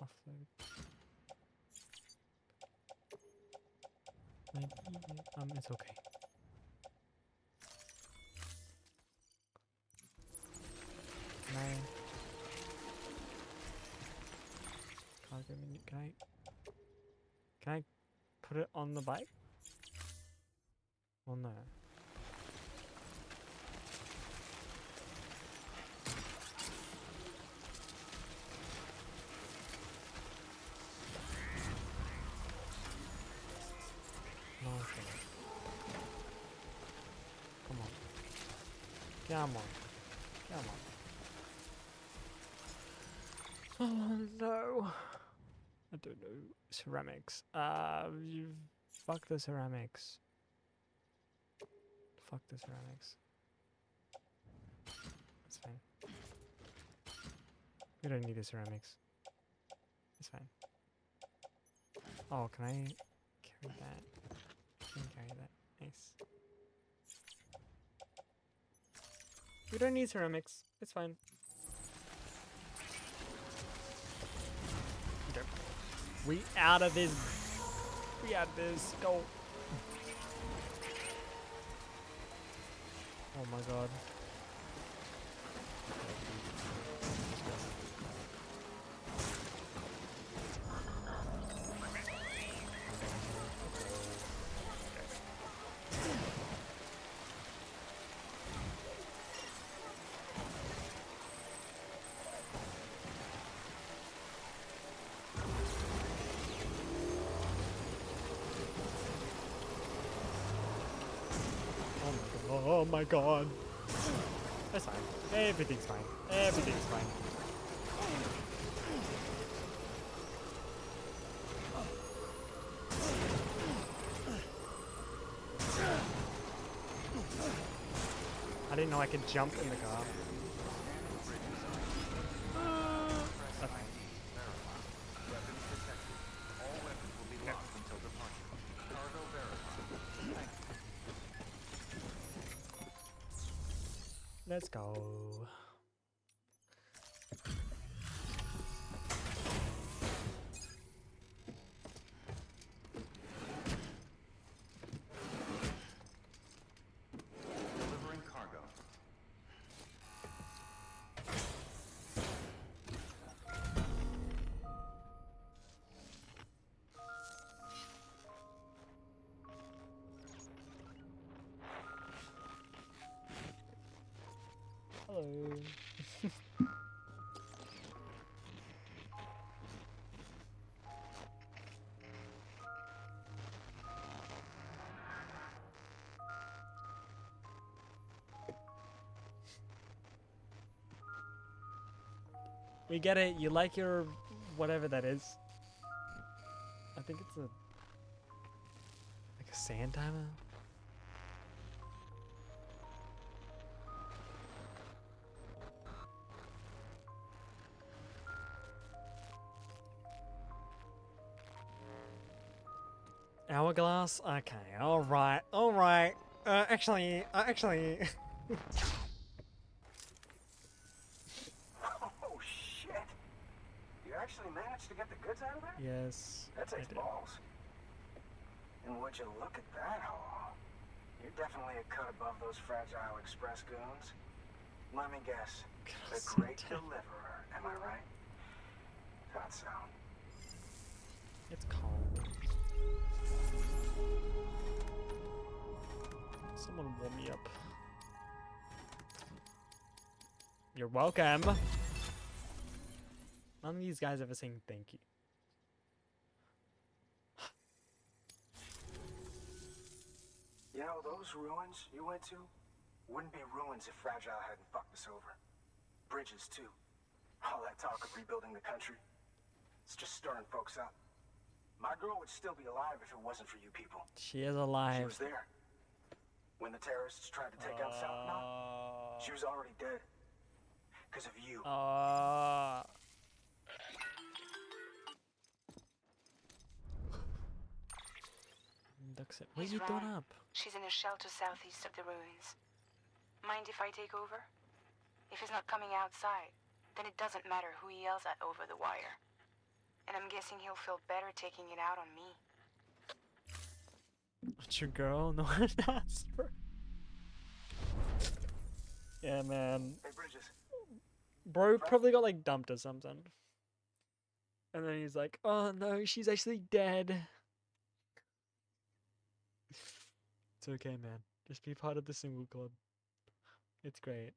Offload. Maybe it's okay. Can I put it on the bike? Well, no. No, okay. Come on. Come on. Come on. Oh no. I don't know. Ceramics. You fuck the ceramics. Fuck the ceramics. That's fine. We don't need the ceramics. It's fine. Oh, can I carry that? Can I carry that? Nice. We don't need ceramics. It's fine. Okay. We out of this. We out of this. Go. Oh my god. Oh my god. That's fine. Everything's fine. Everything's fine. I didn't know I could jump in the car. Okay. Let's go.
Delivering cargo.
Hello. We get it. You like your whatever that is. I think it's like a sand timer. Hourglass? Okay, alright, alright. Actually.
Oh, shit! You actually managed to get the goods out of there?
Yes.
That takes balls. And would you look at that haul? You're definitely a cut above those Fragile Express goons. Let me guess. The great deliverer, am I right? Thought so.
It's cold. Someone warm me up. You're welcome. None of these guys ever saying thank you.
You know, those ruins you went to wouldn't be ruins if Fragile hadn't fucked us over. Bridges, too. All that talk of rebuilding the country. It's just stirring folks up. My girl would still be alive if it wasn't for you people.
She is alive.
She was there. When the terrorists tried to take out South Mount, she was already dead. Because of you.
Ducks it. What are you doing up?
She's in a shelter southeast of the ruins. Mind if I take over? If he's not coming outside, then it doesn't matter who he yells at over the wire. And I'm guessing he'll feel better taking it out on me.
What's your girl? No one asked for. Yeah, man.
Hey, Bridges.
Bro probably got like dumped or something. And then he's like, oh no, she's actually dead. It's okay, man. Just be part of the single club. It's great.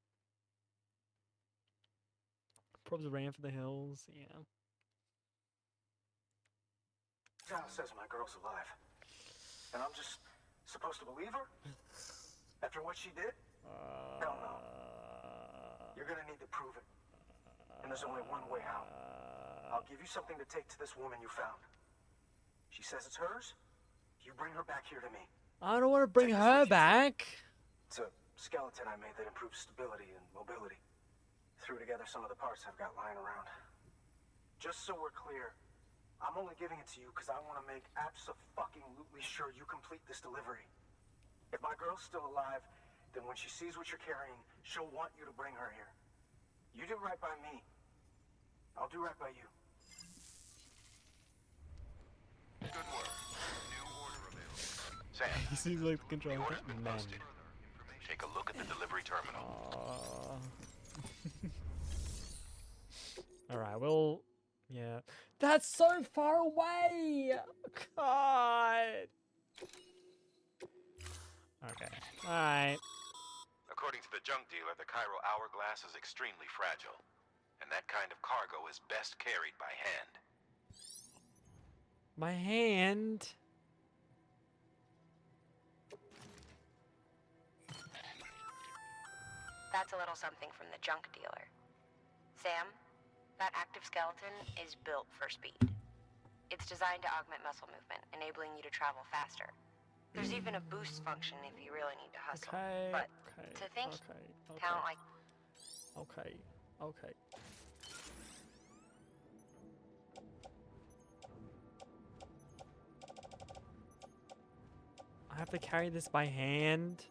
Probs ran for the hills, yeah.
Sal says my girl's alive. And I'm just supposed to believe her? After what she did? Hell no. You're gonna need to prove it. And there's only one way out. I'll give you something to take to this woman you found. She says it's hers. You bring her back here to me.
I don't want to bring her back.
It's a skeleton I made that improves stability and mobility. Threw together some of the parts I've got lying around. Just so we're clear, I'm only giving it to you because I want to make abso-fucking-lutely sure you complete this delivery. If my girl's still alive, then when she sees what you're carrying, she'll want you to bring her here. You do right by me. I'll do right by you.
Good work. New order available. Sam,
He seems like the controller.
the order's been
Man.
posted. Take a look at the delivery terminal.
Alright, well, yeah. That's so far away! God! Okay, alright.
According to the junk dealer, the Cairo hourglass is extremely fragile, and that kind of cargo is best carried by hand.
My hand.
That's a little something from the junk dealer. Sam, that active skeleton is built for speed. It's designed to augment muscle movement, enabling you to travel faster. There's even a boost function if you really need to hustle.
Okay,
But
okay,
to think,
okay.
count like...
Okay, okay. I have to carry this by hand.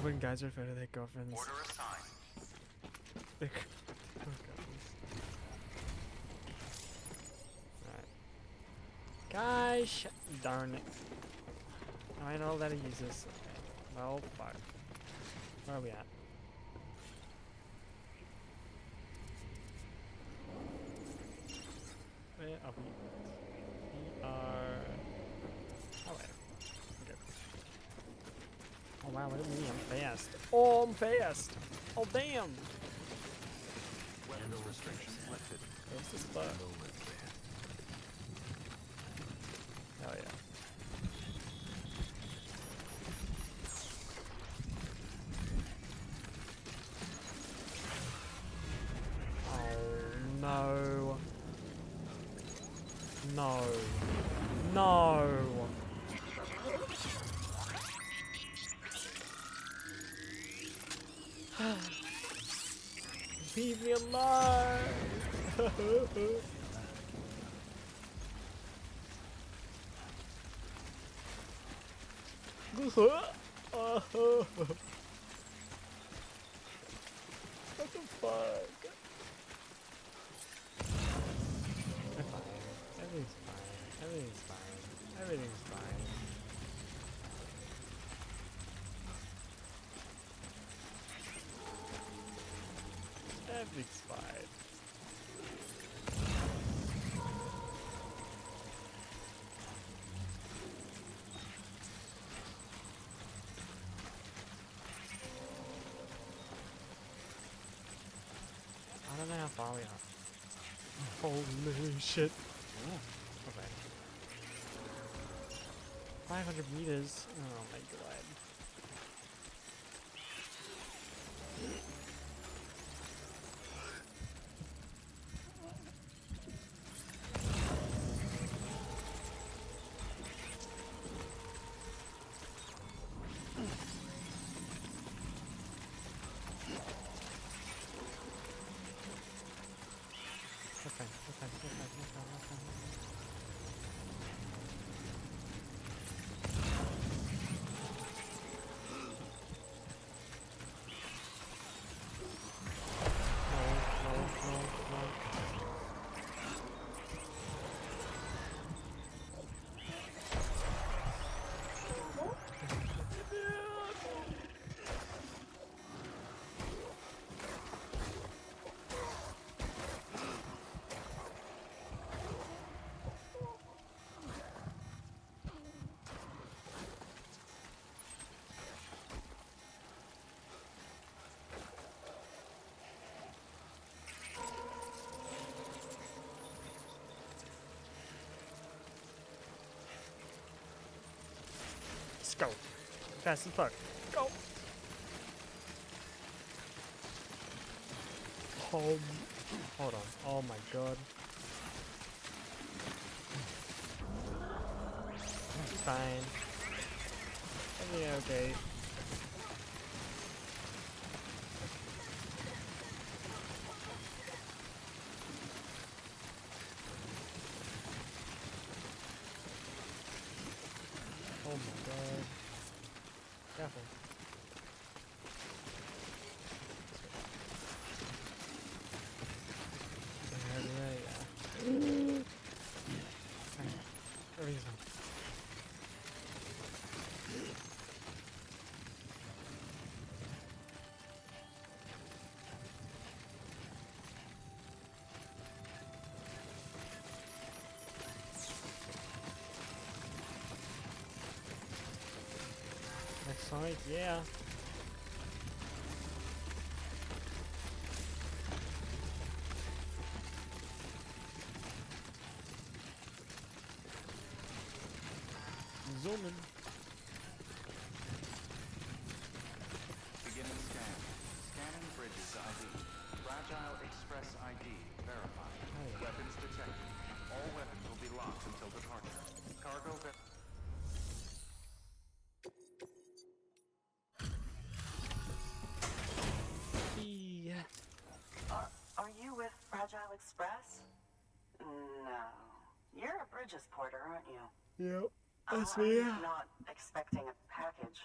When guys refer to their girlfriends.
Order assigned.
Their girlfriends. Alright. Gosh darn it. I know that I use this. Okay. Well, fuck. Where are we at? Where are we? We are... Oh, wait. Okay. Oh wow, look at me, I'm fast. Oh, I'm fast! Oh, damn!
Weapons restrictions lifted.
Where's this spot? Oh yeah. Oh no. No. No. Leave me alone. What the fuck? I'm fine. Everything's fine. Everything's fine. Everything's fine. Everything's fine. I don't know how far we are. Holy shit. Okay. 500 meters. Oh my god. Okay. Go. Fast as fuck. Go. Hold on. Oh my god. He's fine. Everything okay. Oh my god. Careful. Everything's fine. Next side, yeah. Zooming.
Beginning scan. Scanning bridges ID. Fragile Express ID verified. Weapons detected. All weapons will be locked until departure. Cargo
Are you with Fragile Express? No. You're a Bridges porter, aren't you?
Yep, that's me.
I'm not expecting a package.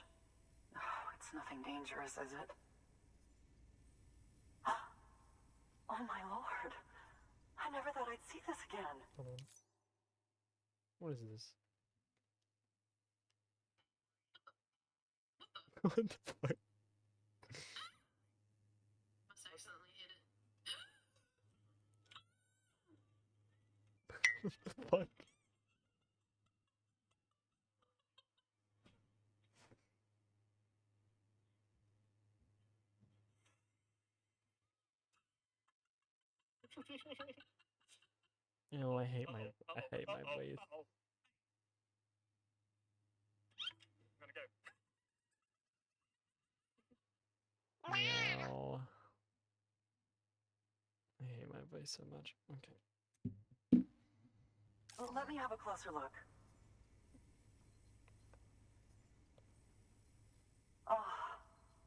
Oh, it's nothing dangerous, is it? Oh my lord. I never thought I'd see this again.
Hold on. What is this? What the fuck? What the fuck? You know, I hate my voice. No. I hate my voice so much. Okay.
Well, let me have a closer look. Oh,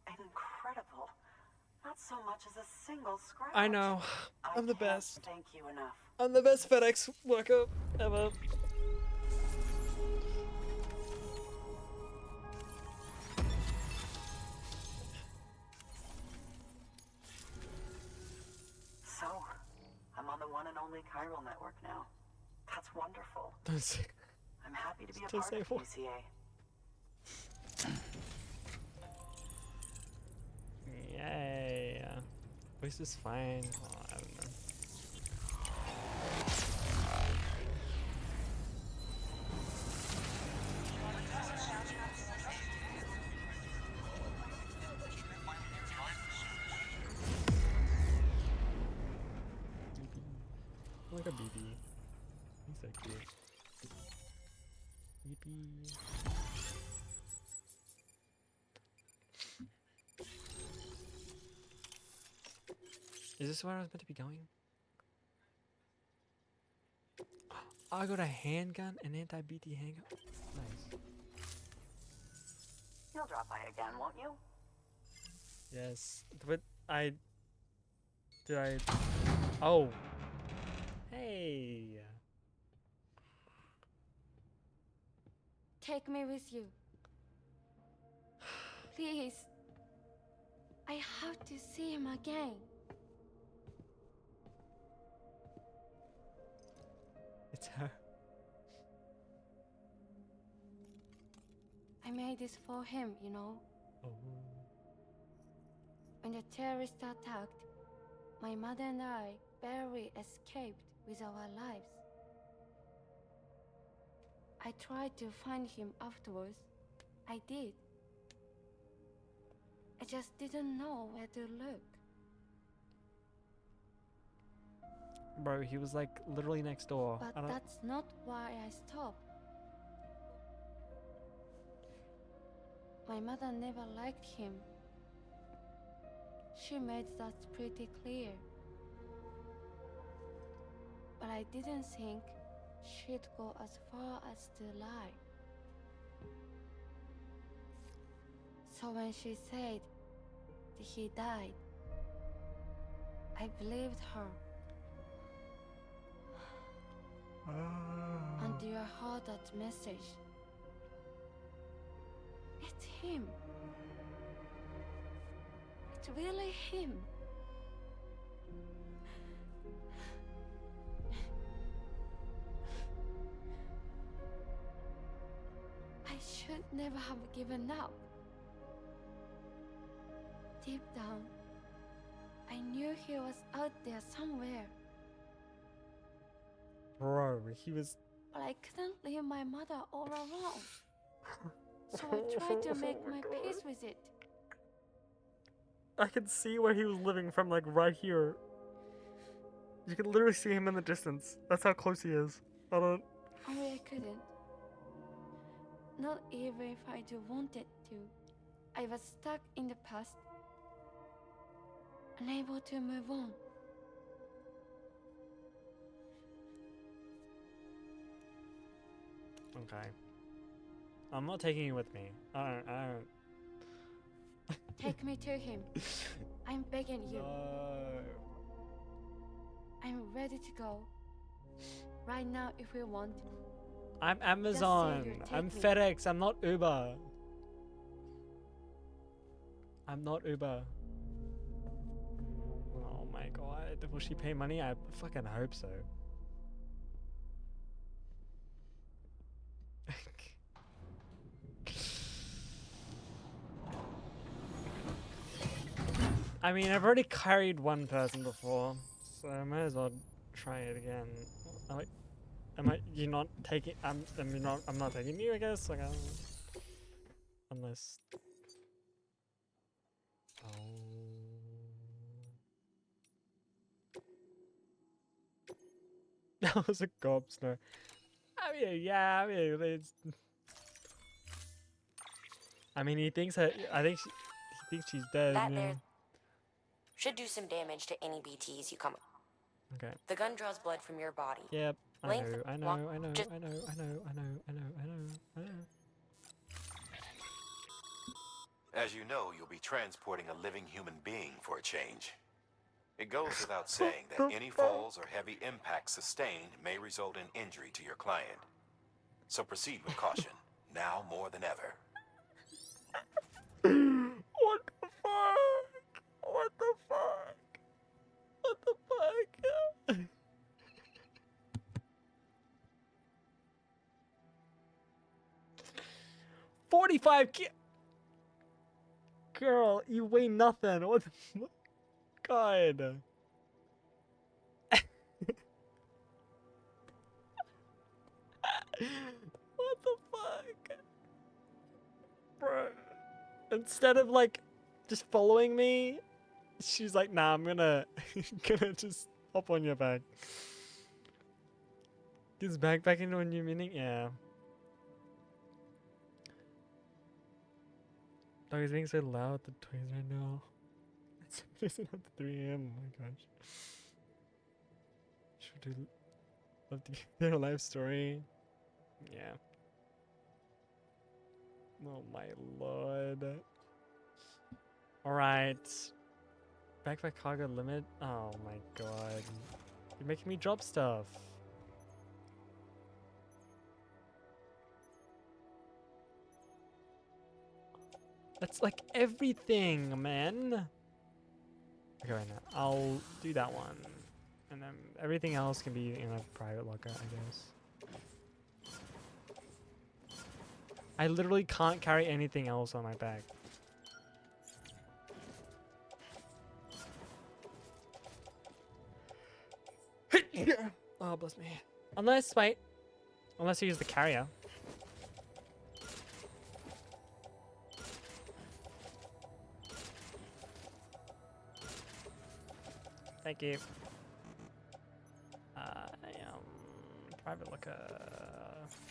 incredible. Not so much as a single scratch.
I know. I'm the
I can't
best.
thank you enough.
I'm the best FedEx worker ever.
So, I'm on the one and only chiral network now. That's wonderful.
Don't say.
I'm happy to be a
Don't
part
say
of
what.
UCA.
Yay. Voice is fine. Oh, I don't know. BB. Like a BB. He's so cute. BB. Is this where I was meant to be going? I got a handgun, an anti-BT handgun. Nice.
You'll drop by again, won't you?
Yes. But did I? Oh. Hey.
Take me with you. Please. I have to see him again.
It's her.
I made this for him, you know.
Oh.
When the terrorists attacked, my mother and I barely escaped with our lives. I tried to find him afterwards. I did. I just didn't know where to look.
Bro, he was like literally next door.
But that's not why I stopped. My mother never liked him. She made that pretty clear. But I didn't think she'd go as far as to lie. So when she said that he died, I believed her. Until I heard that message. It's him. It's really him. I should never have given up. Deep down, I knew he was out there somewhere.
Bro, he was...
But I couldn't leave my mother all alone. So I tried to make my peace with it.
I could see where he was living from, like, right here. You could literally see him in the distance. That's how close he is. I don't...
Only I couldn't. Not even if I do wanted to. I was stuck in the past. Unable to move on.
Okay. I'm not taking you with me. I don't...
Take me to him. I'm begging you.
No.
I'm ready to go. Right now if we want.
I'm Amazon. I'm FedEx. I'm not Uber. I'm not Uber. Oh my god. Will she pay money? I fucking hope so. I mean, I've already carried one person before, so I might as well try it again. You're not taking? I'm not taking you, I guess. Like, unless. Oh. That was a gobsner. I mean, yeah. I mean, it's. I mean, he thinks that. He thinks she's dead.
That
you know?
there should do some damage to any BTs you come.
Okay.
The gun draws blood from your body.
Yep. I
Length-
know. I know. I know.
As you know, you'll be transporting a living human being for a change. It goes without saying that any falls or heavy impacts sustained may result in injury to your client. So proceed with caution, now more than ever.
What the fuck? What the fuck? What the fuck? 45 ki- Girl, you weigh nothing. What the fuck? God. What the fuck? Bro. Instead of like just following me, she's like, nah, I'm gonna just hop on your back. Gets back into a new meaning? Yeah. Dog is being so loud at the toys right now. It's listen up to 3 AM. Oh my gosh. Should do love to get their life story. Yeah. Oh my lord. Alright. Back by cargo limit? Oh my god. You're making me drop stuff. That's like everything, man. Okay, right now. I'll do that one. And then everything else can be in a private locker, I guess. I literally can't carry anything else on my back. Oh, bless me. Unless, wait. Unless you use the carrier. Thank you. Private locker.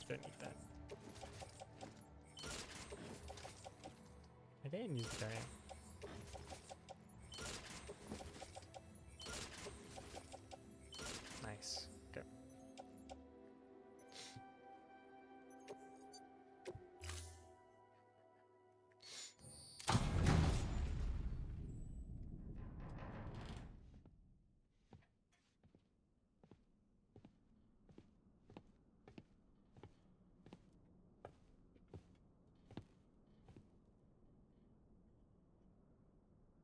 Don't need that. didn't use the carrier. Nice. Okay.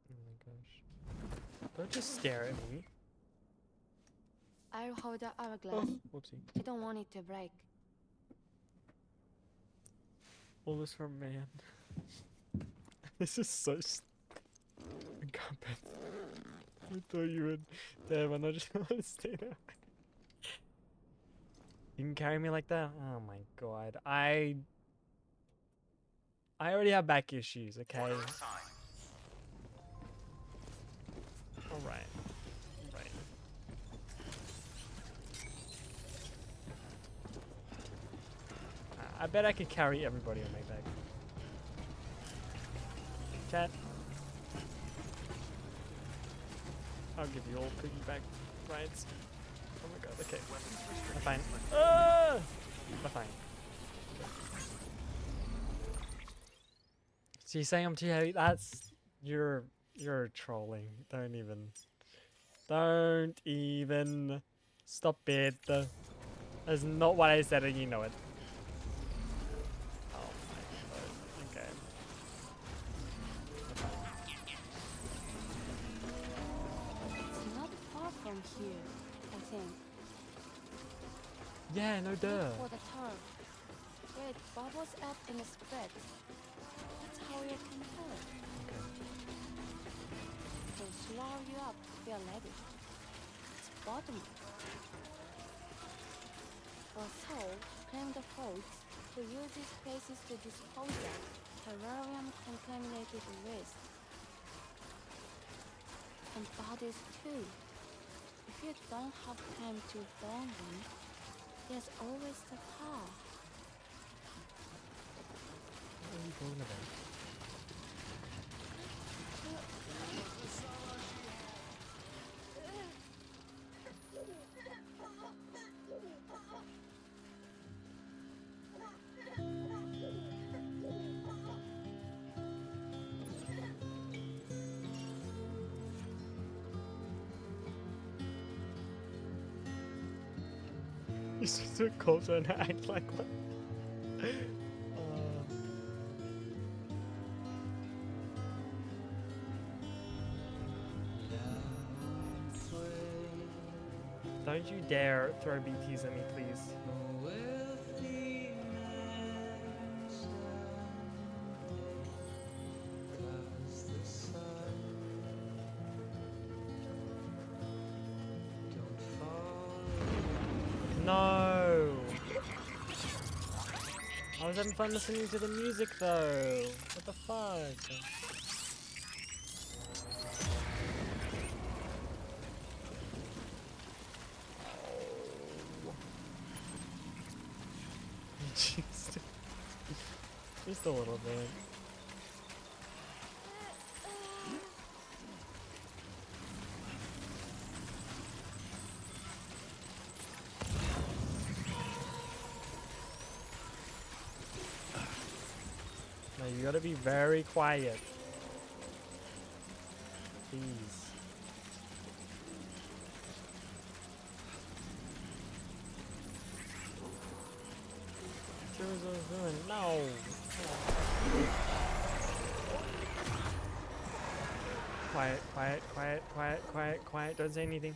Oh my gosh. Don't just stare at me.
I'll hold the hourglass.
Oh, whoopsie.
I don't want it to break.
All this for man. This is so incompetent. I thought you would. Damn, I'm not just gonna stay there. You can carry me like that? Oh my god. I already have back issues, okay? Alright. Alright. I bet I could carry everybody on my back. Chat. I'll give you all piggyback rides. Oh my god, okay. I'm fine. I'm fine. So you're saying I'm too heavy? That's... You're trolling. Don't even. Stop it. That's not what I said and you know it. Oh my god. Okay.
It's not far from here, I think.
Yeah, no duh.
Look for the turn. Where it bubbles up and spreads. That's how you can tell.
Okay.
So slow you up to feel ready. It's bottom. Also, claim the folks who use these places to dispose of terrarium-contaminated waste. And bodies too. If you don't have time to burn them, there's always the car.
What are you talking about? You should do a culture and act like that. Don't you dare throw BTs at me, please. No! I was having fun listening to the music though. What the fuck? Jeez. Just a little bit. Now you gotta be very quiet. Please. No. Quiet, quiet, quiet, quiet, quiet, quiet. Don't say anything.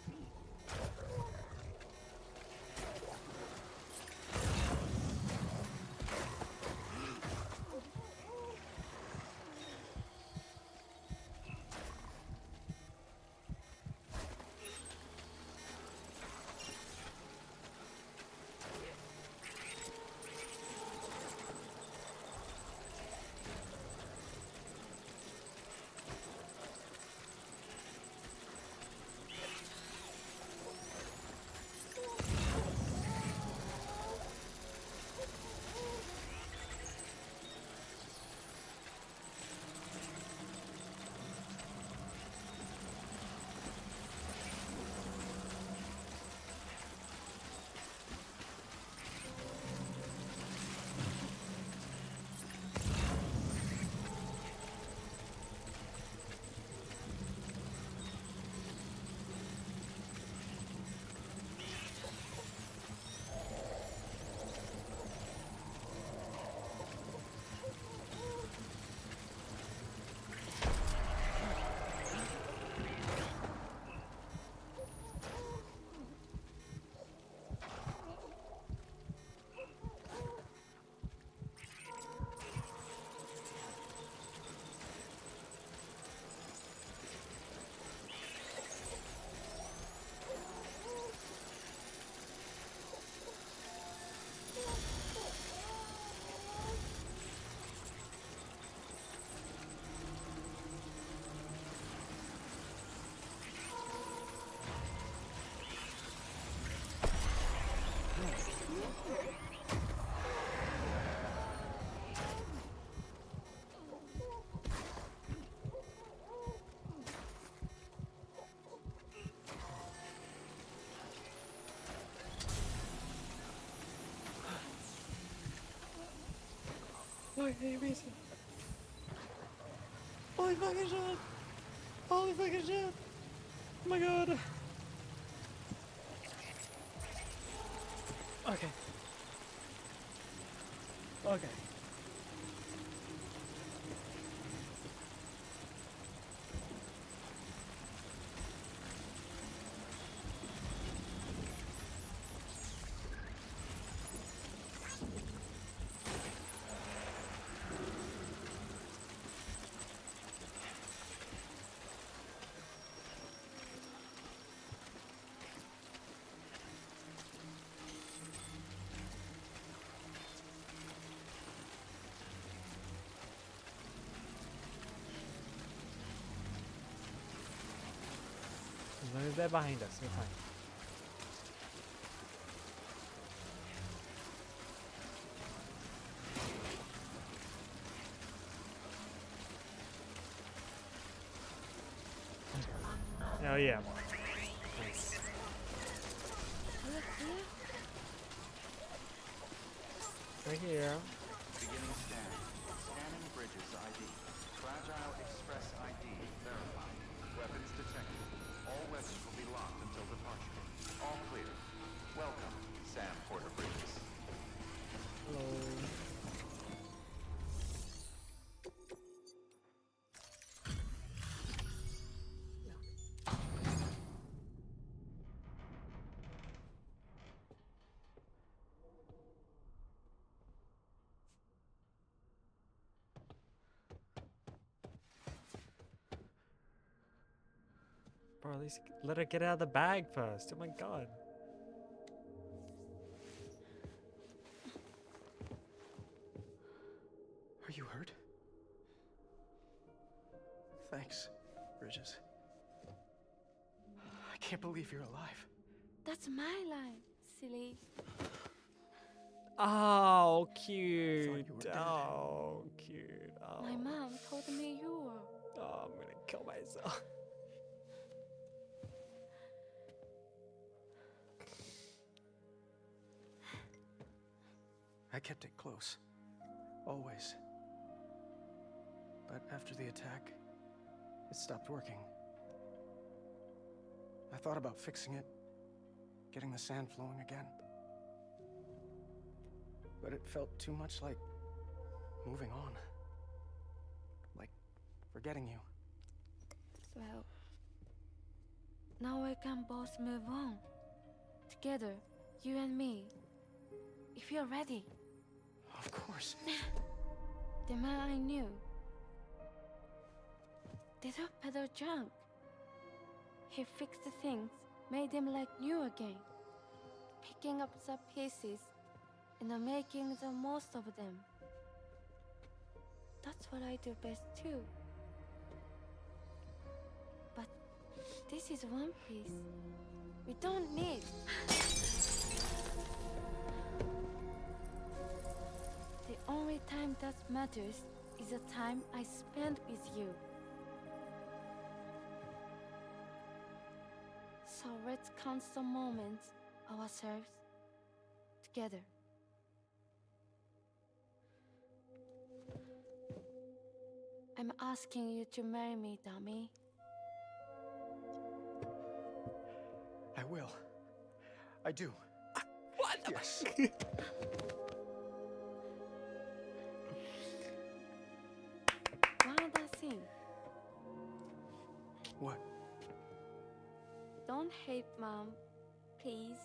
fucking amazing. Holy fucking shit. Holy fucking shit. Oh my god. Okay. Okay. As long as they're behind us, we're fine. Oh yeah. Nice. Right here.
Beginning scan. Scanning bridges ID. Fragile Express ID verified. Weapons detected. All weapons will be locked until departure. All clear. Welcome, Sam Porter Bridges.
Hello. Bro, at least let her get out of the bag first. Oh my god.
Are you hurt? Thanks, Bridges. I can't believe you're alive.
That's my line, silly.
Oh, cute. Oh, cute. Oh.
My mom told me you were.
Oh, I'm gonna kill myself.
I kept it close. Always. But after the attack, it stopped working. I thought about fixing it, getting the sand flowing again. But it felt too much like moving on. Like forgetting you.
Well, now we can both move on. Together, you and me. If you're ready.
Of course.
The man I knew. Little Peter junk. He fixed things, made them like new again. Picking up the pieces and making the most of them. That's what I do best too. But this is one piece. We don't need. The only time that matters is the time I spend with you. So let's count the moments ourselves together. I'm asking you to marry me, dummy.
I will. I do.
What?
Yes.
One other thing.
What?
Don't hate Mom, please.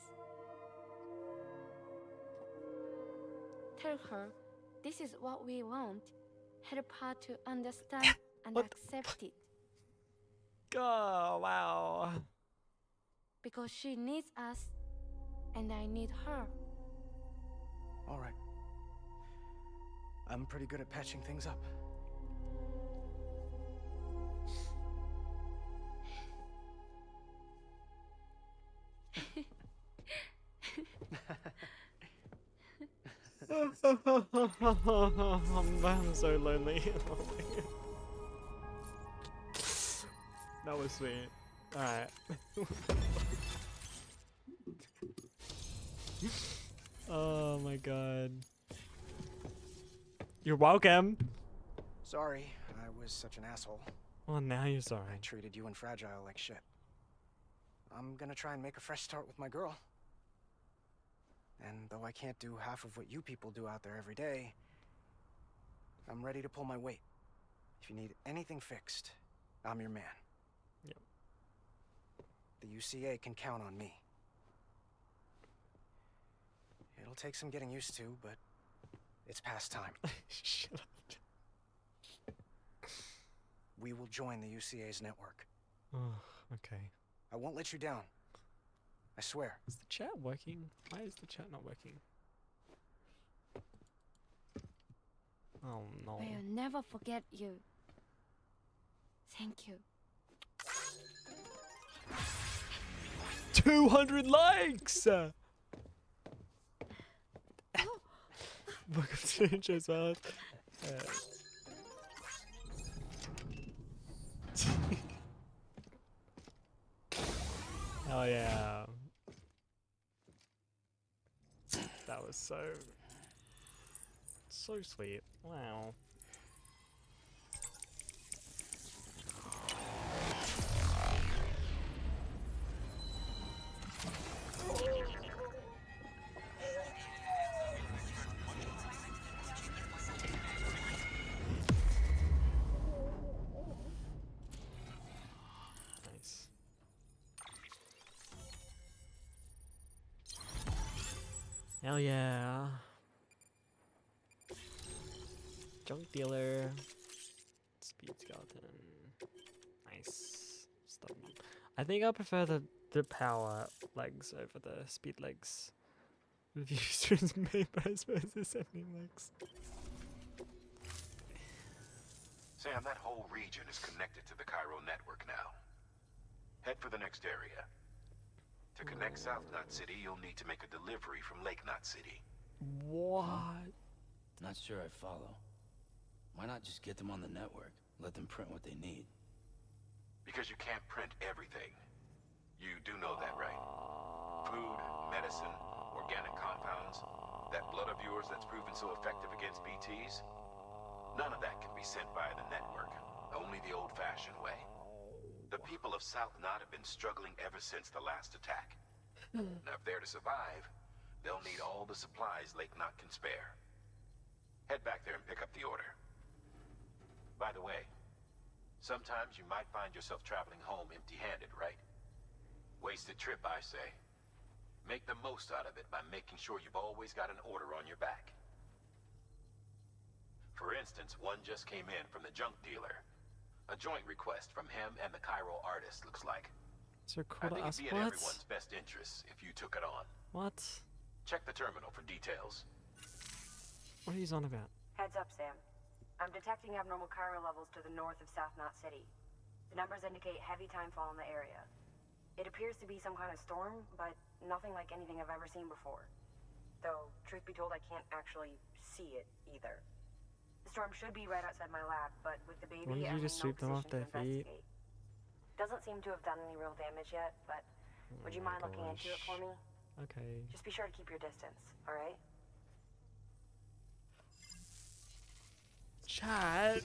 Tell her this is what we want. Help her to understand and accept it.
Oh, wow.
Because she needs us, and I need her.
All right. I'm pretty good at patching things up.
I'm so lonely. That was sweet. Alright. Oh my god. You're welcome.
Sorry, I was such an asshole.
Well, now you're sorry.
I treated you and Fragile like shit. I'm gonna try and make a fresh start with my girl. And though I can't do half of what you people do out there every day, I'm ready to pull my weight. If you need anything fixed, I'm your man.
Yep.
The UCA can count on me. It'll take some getting used to, but it's past time.
Shut up.
We will join the UCA's network.
Oh, okay.
I won't let you down. I swear.
Is the chat working? Why is the chat not working? Oh no.
We'll never forget you. Thank you.
200 likes! Welcome to the intro as well. Oh yeah. That was so sweet. Wow. Nice. Hell yeah. Junk dealer. Speed skeleton. Nice. Stuff. I think I prefer the power legs over the speed legs. Review streams made by versus ending legs.
Sam, that whole region is connected to the Cairo network now. Head for the next area. To connect South Knot City, you'll need to make a delivery from Lake Knot City.
What?
Not sure I follow. Why not just get them on the network? Let them print what they need.
Because you can't print everything. You do know that, right? Food, medicine, organic compounds, that blood of yours that's proven so effective against BTs? None of that can be sent via the network. Only the old-fashioned way. The people of South Knot have been struggling ever since the last attack. Now, if they're to survive, they'll need all the supplies Lake Knot can spare. Head back there and pick up the order. By the way, sometimes you might find yourself traveling home empty-handed, right? Wasted trip, I say. Make the most out of it by making sure you've always got an order on your back. For instance, one just came in from the junk dealer. A joint request from him and the Cairo artist, looks like.
So
I
cool to
think
ask
it'd be in
what?
everyone's best interest if you took it on.
What?
Check the terminal for details.
What are you on about?
Heads up, Sam. I'm detecting abnormal Cairo levels to the north of South Knot City. The numbers indicate heavy timefall in the area. It appears to be some kind of storm, but nothing like anything I've ever seen before. Though, truth be told, I can't actually see it either. The storm should be right outside my lab, but with the baby,
Why don't
I'm
you
in
just
no
sweep them off
position
their
to
feet?
investigate. Doesn't seem to have done any real damage yet, but would you mind looking into it for me?
Okay.
Just be sure to keep your distance, alright?
Chat.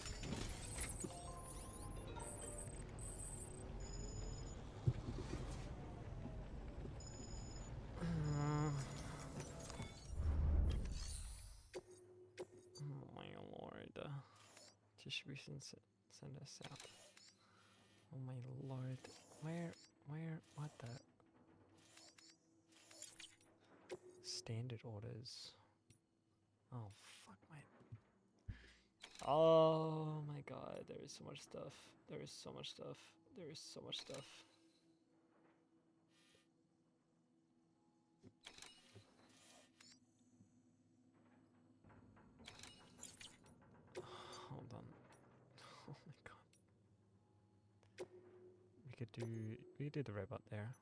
Oh my lord. Distribution send us out. Oh my lord. Where, what the? Standard orders. Oh fuck my. Oh my god, there is so much stuff. There is so much stuff. There is so much stuff. Hold on. Oh my god. We could do the robot there.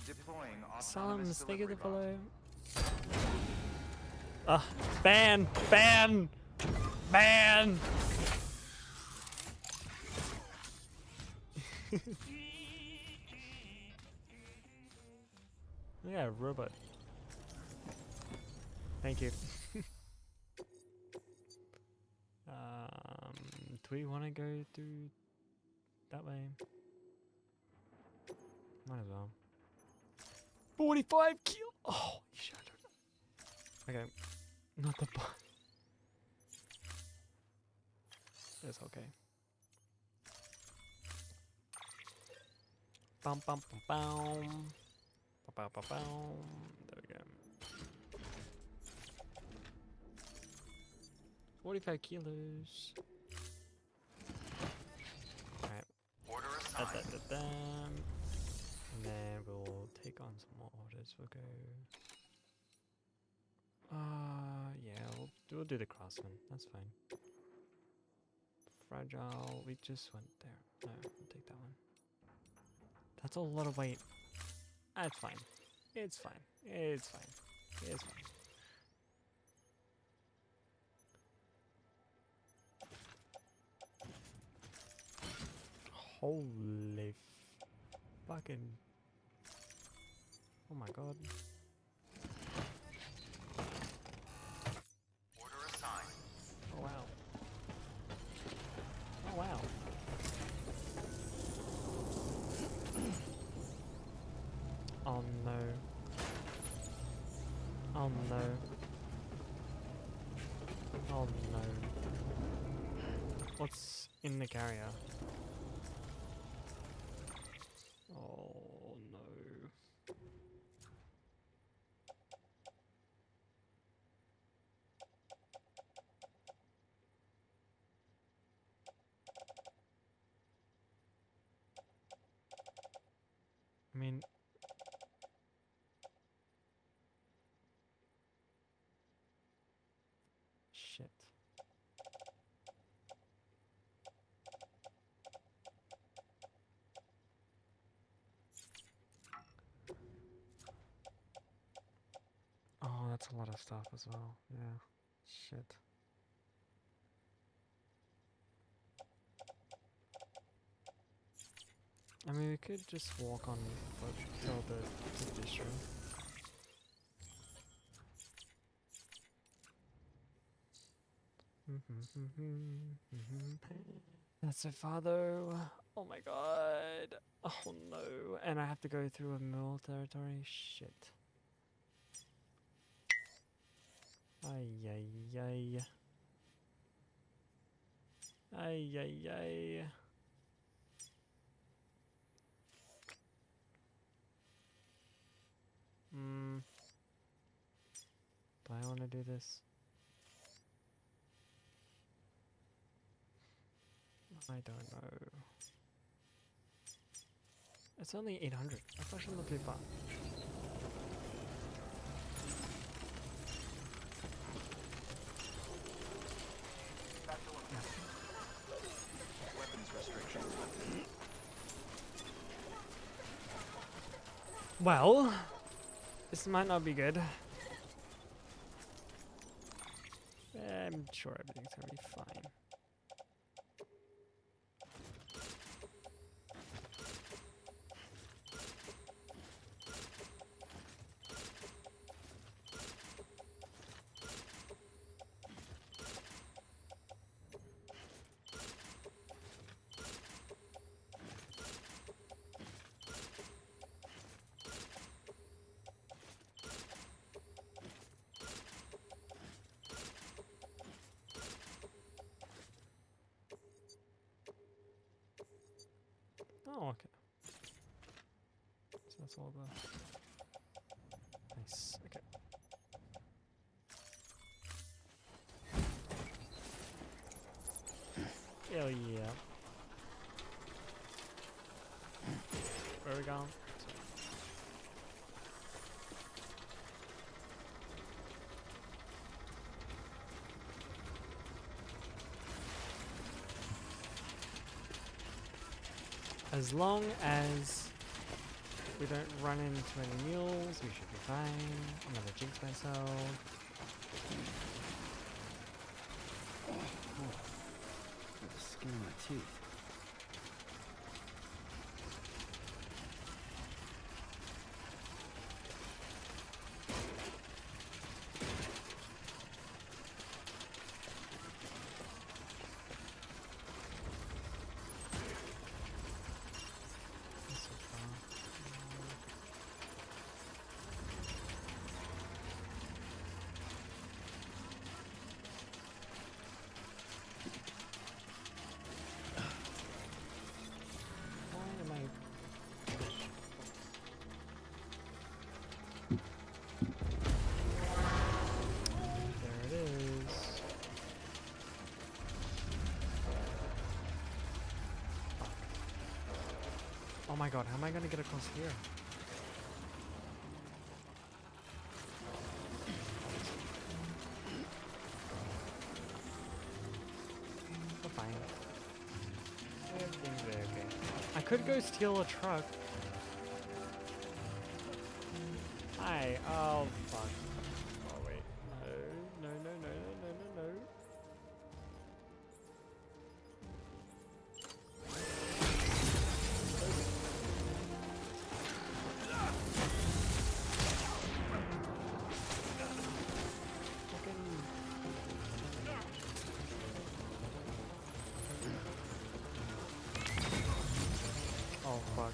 Deploying
Salam,
autonomous
thank you for the
delivery
follow. Ban! Ban! Ban! Yeah, robot. Thank you. we want to go through that way? Might as well. 45 kilo. Oh, shit. Okay, not the bot. It's okay. Bum bum bum bum. Ba ba ba bum. There we go. 45 kilos. Alright.
Order assigned.
And then we'll take on some more orders. We'll go. Yeah, we'll do the Craftsman. That's fine. Fragile. We just went there. No, we'll take that one. That's a lot of weight. That's fine. It's fine. It's fine. It's fine. Holy fucking. Oh my god.
Order assigned.
Oh wow. Oh wow. Oh no. Oh no. Oh no. What's in the carrier? Oh no. I mean, shit. Oh, that's a lot of stuff as well. Yeah. Shit. I mean, we could just walk on foot till the distro. That's so far though. Oh my god. Oh no. And I have to go through a mill territory. Shit. Ay ay ay. Ay ay ay. Do I want to do this? I don't know. It's only 800. That's actually not too far.
Weapons restrictions lifted.
Well, this might not be good. I'm sure everything's gonna be fine. Oh, okay. So that's all the... Nice, okay. Hell yeah. Where are we going? As long as we don't run into any mules, we should be fine. I'm gonna jinx myself.
The skin on my teeth.
my god, how am I gonna get across here? We're fine. Everything's okay. I could go steal a truck. Hi. Oh, fuck. Oh, wait. No, no, no, no, no, no, no, no. Oh, fuck.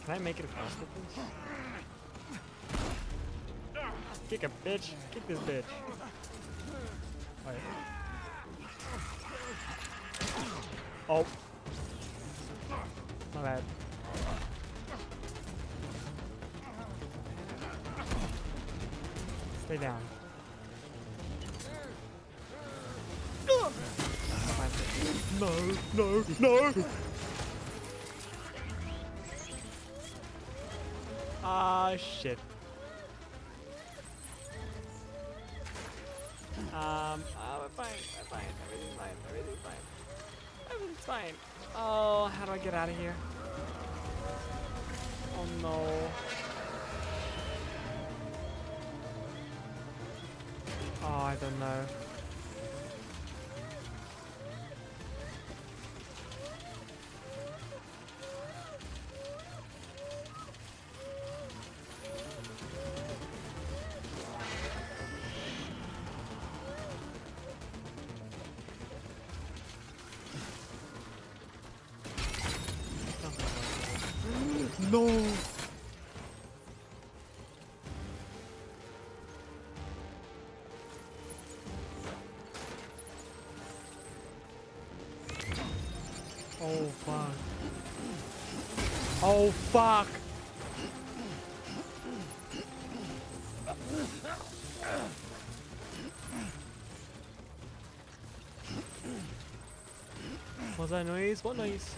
Can I make it faster, please? Kick a bitch. Kick this bitch. Wait. Oh. My bad. Stay down. No, no, no! Ah, shit. We're fine, we're fine, everything's fine, everything's fine. Everything's fine. Oh, how do I get out of here? Oh no. Oh, I don't know. No! Oh fuck. Oh fuck! What's that noise? What noise?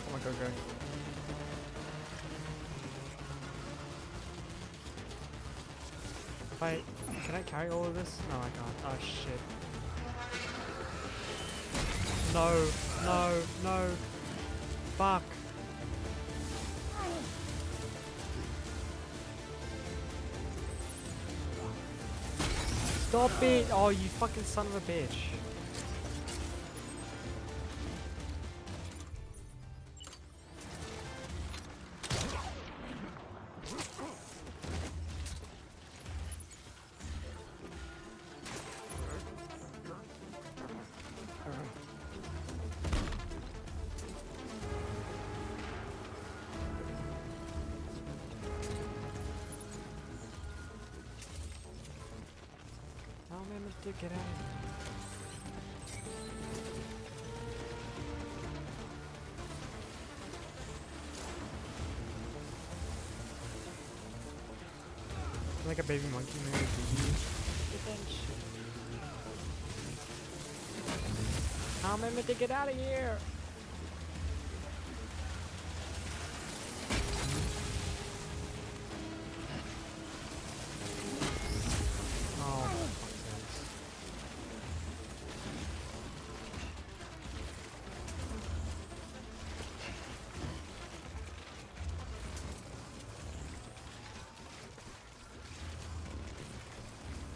Oh my god, go. Can I carry all of this? No, I can't. Oh shit. No, no, no. Fuck. Stop it! Oh, you fucking son of a bitch. How am I meant to get out of here? Like a baby monkey maybe. How am I meant to get out of here?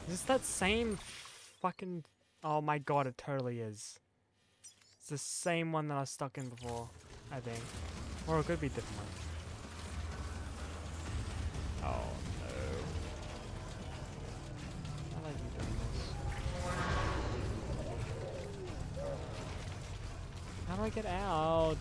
Is this that same fucking... Oh my god, it totally is. It's the same one that I was stuck in before, I think. Or it could be a different one. Oh no. I like you doing this. do I get out?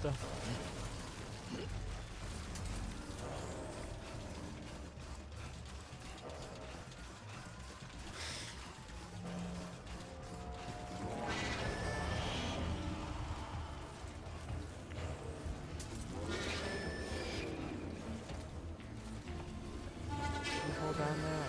Hold down there.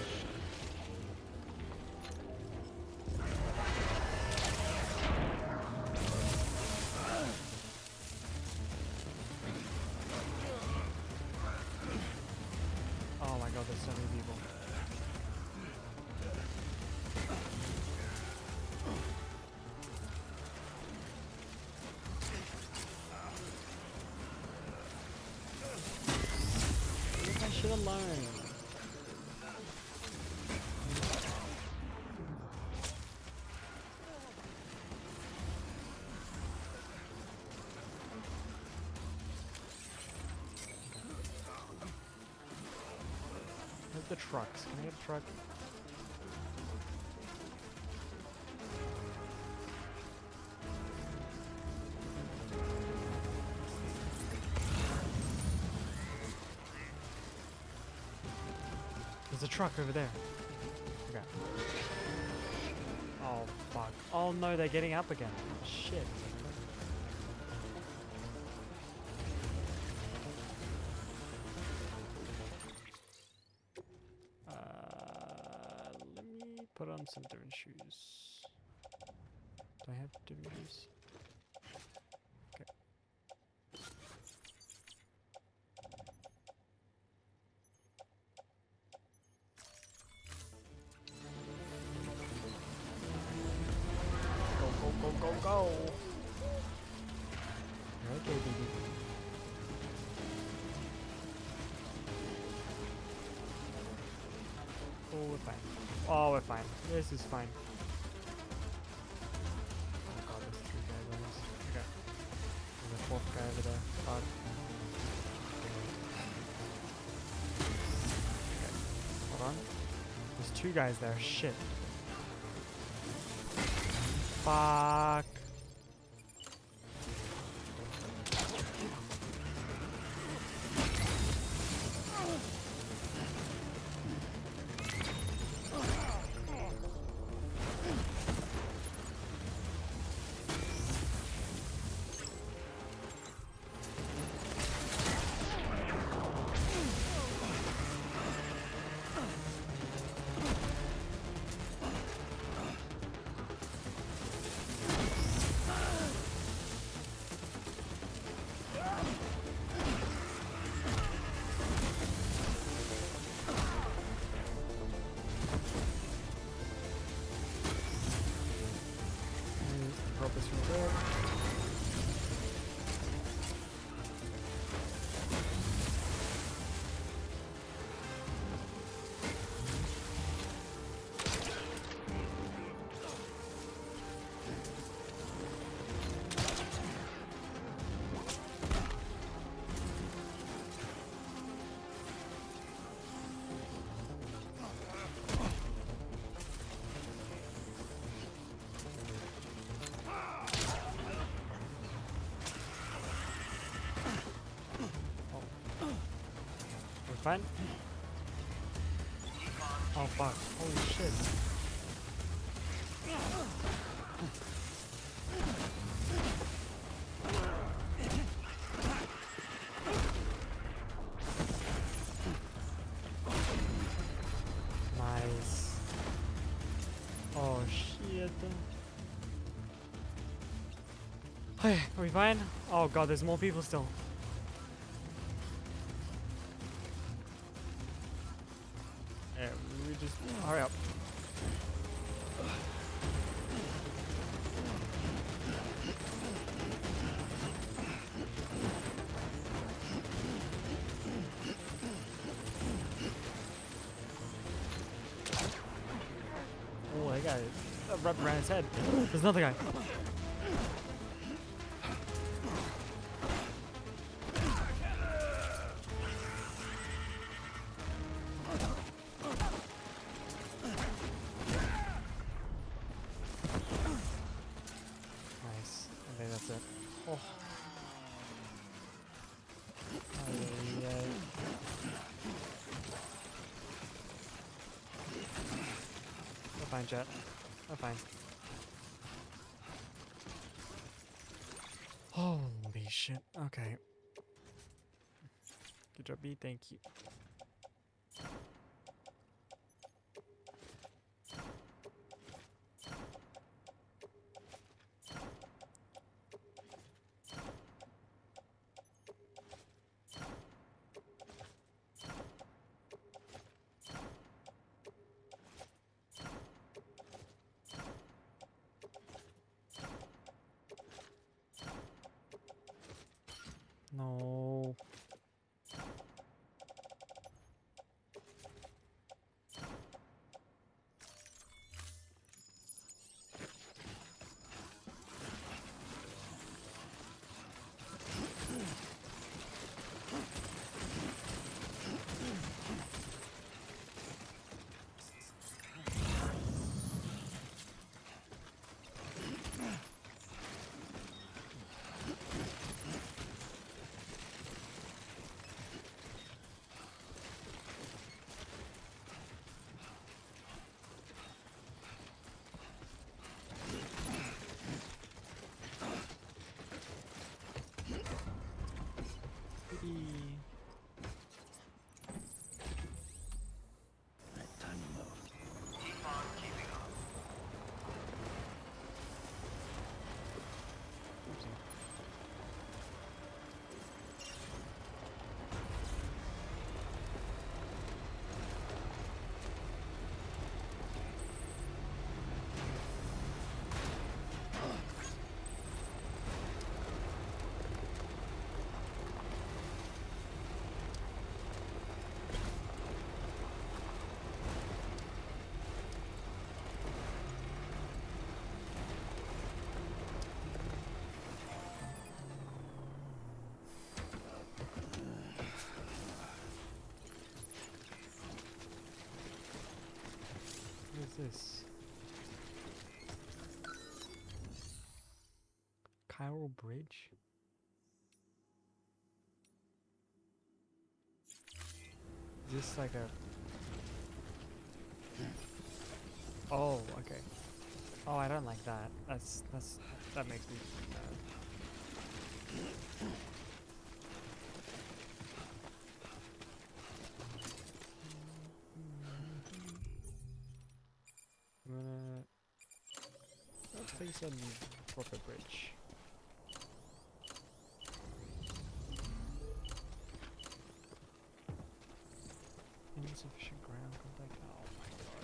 Oh my god, there's so many people. Leave my shit alone. Where's the trucks? Can I get a truck? There's a truck over there. Okay. Oh fuck. Oh no, they're getting up again. Shit. Let me put on some different shoes. Do I have different shoes? Okay. Go. Okay, baby. Oh, we're fine. Oh, we're fine. This is fine. Oh my god, there's 3 guys on this. Okay. There's a 4th guy over there. Fuck. Okay. Hold on. There's 2 guys there. Shit. Fuck. Drop this from there. Fine. Oh fuck. Holy shit. Nice. Oh shit. Hey, are we fine? Oh god, there's more people still. Yeah, we just hurry up. Oh, that guy wrapped around his head. There's another guy. Nice. I think that's it. Oh. fine, chat. I'm fine. Holy shit. Okay. Good job, B. Thank you. No.
Alright, time to move.
Keep on keeping on.
What is this? Chiral Bridge? Is this like a... Oh, okay. Oh, I don't like that. That makes me mad. I'm gonna... Let's place a proper bridge. Insufficient ground contact. Oh my god.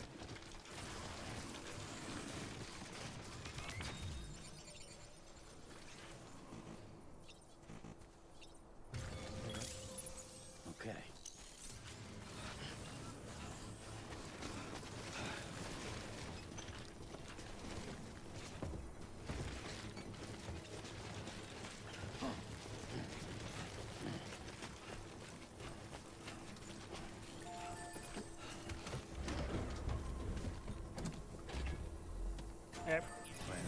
Okay.
Yep.
Right on.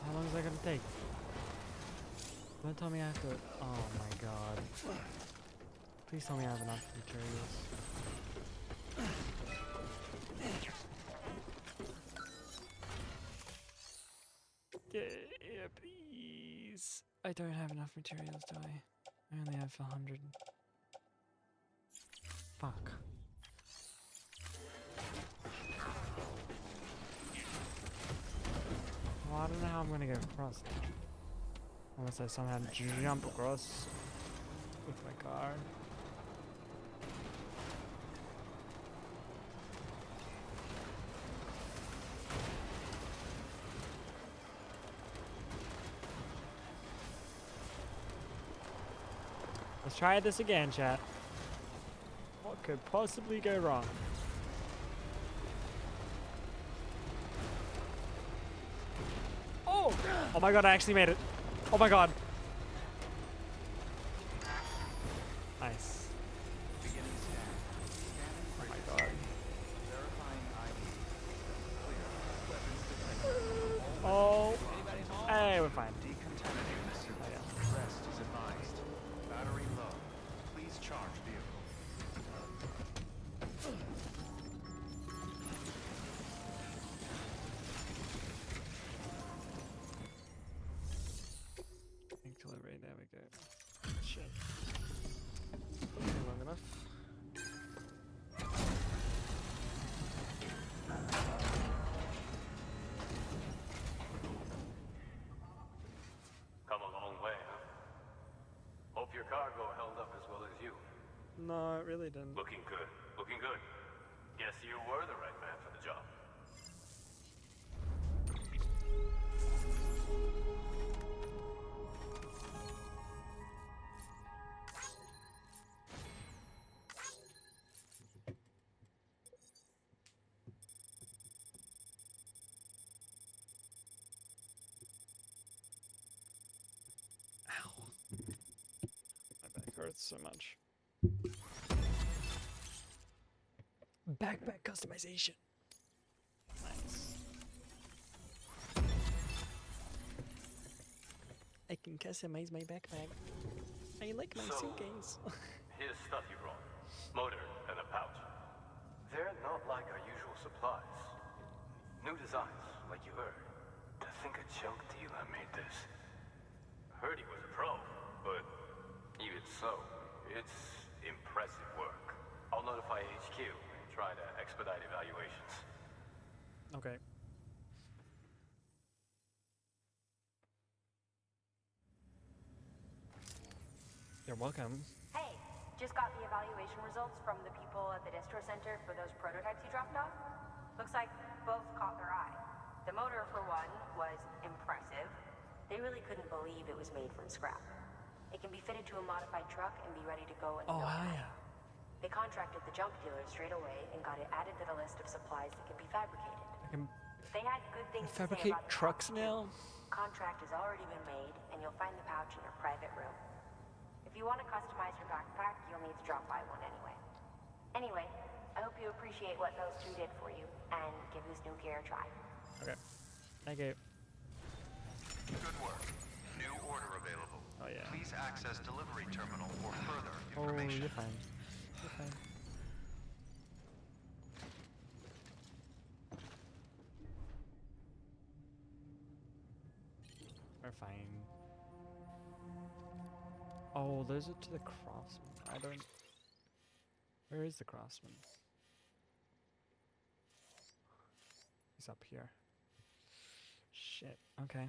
How long is that gonna take? Don't tell me I have to... Oh my god. Please tell me I have enough materials. Yeah, please. I don't have enough materials, do I? I only have 100. Fuck. Well, I don't know how I'm gonna get across now. Unless I somehow jump across with my car. Let's try this again, chat. What could possibly go wrong? Oh! Oh my god, I actually made it. Oh my god. Nice.
Beginning scan. Scanning
Oh my
bridges.
god.
Verifying ID. Clear. Weapons detected.
Oh. Hey, we're fine.
Decontaminating the suit.
Oh, yeah.
Rest is advised. Battery low. Please charge vehicle.
No, it really didn't.
Looking good. Looking good. Guess you were the right man for the job.
My back hurts so much. Backpack customization. Nice. I can customize my backpack. I like my suitcase.
Here's stuff you brought. Motor and a pouch. They're not like our usual supplies. New designs, like you heard. To think a junk dealer made this. Heard he was a pro, but even so, it's impressive work. I'll notify HQ and try to expedite evaluations.
Okay. You're welcome.
Hey, just got the evaluation results from the people at the distro center for those prototypes you dropped off. Looks like both caught their eye. The motor, for one, was impressive. They really couldn't believe it was made from scrap. It can be fitted to a modified truck and be ready to go in no time.
Yeah.
They contracted the junk dealer straight away and got it added to the list of supplies that can be fabricated.
I can
They had good things to say
fabricate
about the
trucks
pouch,
now.
too. Contract has already been made, and you'll find the pouch in your private room. If you want to customize your backpack, you'll need to drop by one anyway. Anyway, I hope you appreciate what those two did for you, and give this new gear a try.
Okay. Thank you.
Good work. New order available.
Oh yeah.
Please access delivery terminal for further
Oh,
information.
you're fine. You're fine. We're fine. Oh, those are to the craftsman. I don't... Where is the craftsman? He's up here. Shit. Okay.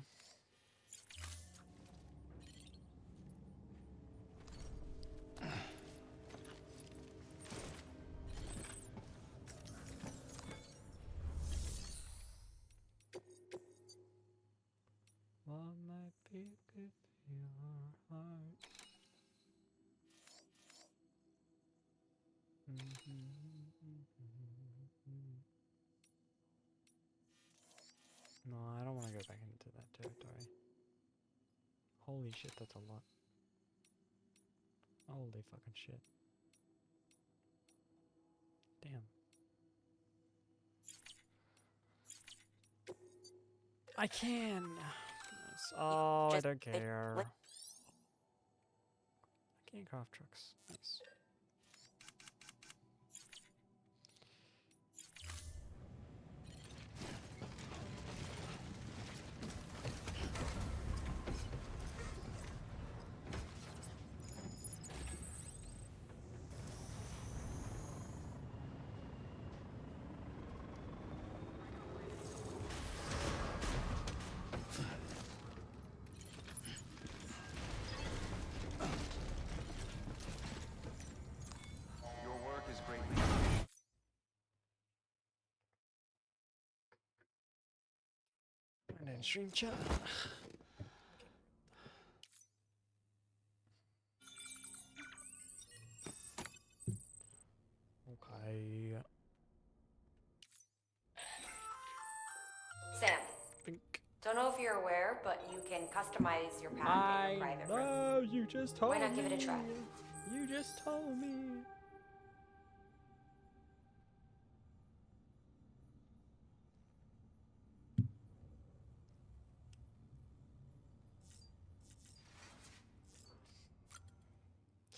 What might be good for your heart? No, I don't want to go back into that territory. Holy shit, that's a lot. Holy fucking shit. Damn. I can! Nice. Oh, I don't care. I can't craft trucks. Nice.
Your work is greatly
And then stream chat. Okay.
Sam.
Think.
Don't know if you're aware, but you can customize your pack in
I
your private room.
know, you just told me.
Why not give it a try?
You just told me.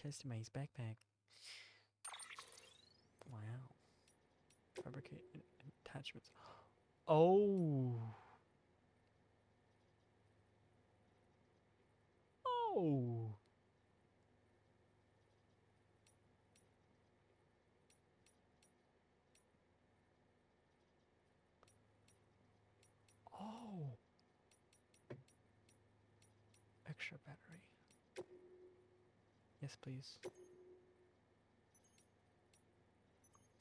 Customize backpack. Wow. Fabricate attachments. Oh. Oh. Oh. Extra battery. Yes, please.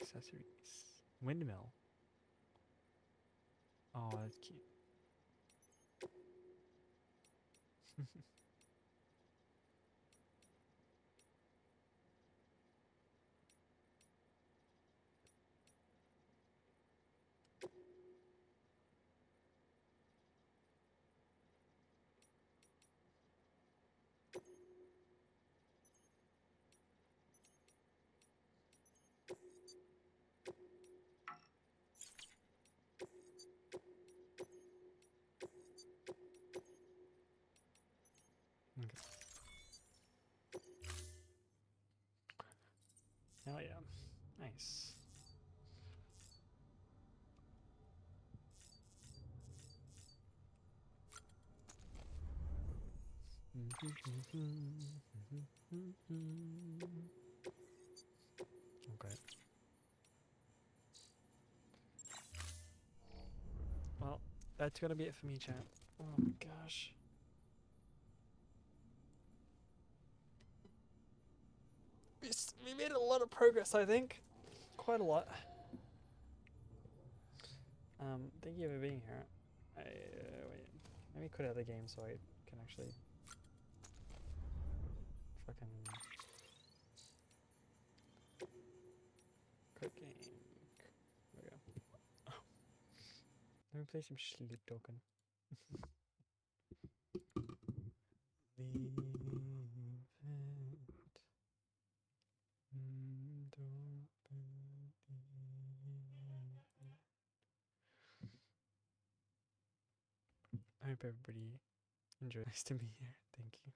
Accessories. Windmill. Oh, that's cute. Okay. Hell yeah. Nice. Okay. Well, that's gonna be it for me, chat. Oh my gosh. We made a lot of progress, I think. Quite a lot. Thank you for being here. Wait. Let me quit out the game so I can actually fucking quit game. There we go. Oh. Let me play some Schlit token. Leave it. Don't believe it. I hope everybody enjoys. Nice to be here. Thank you.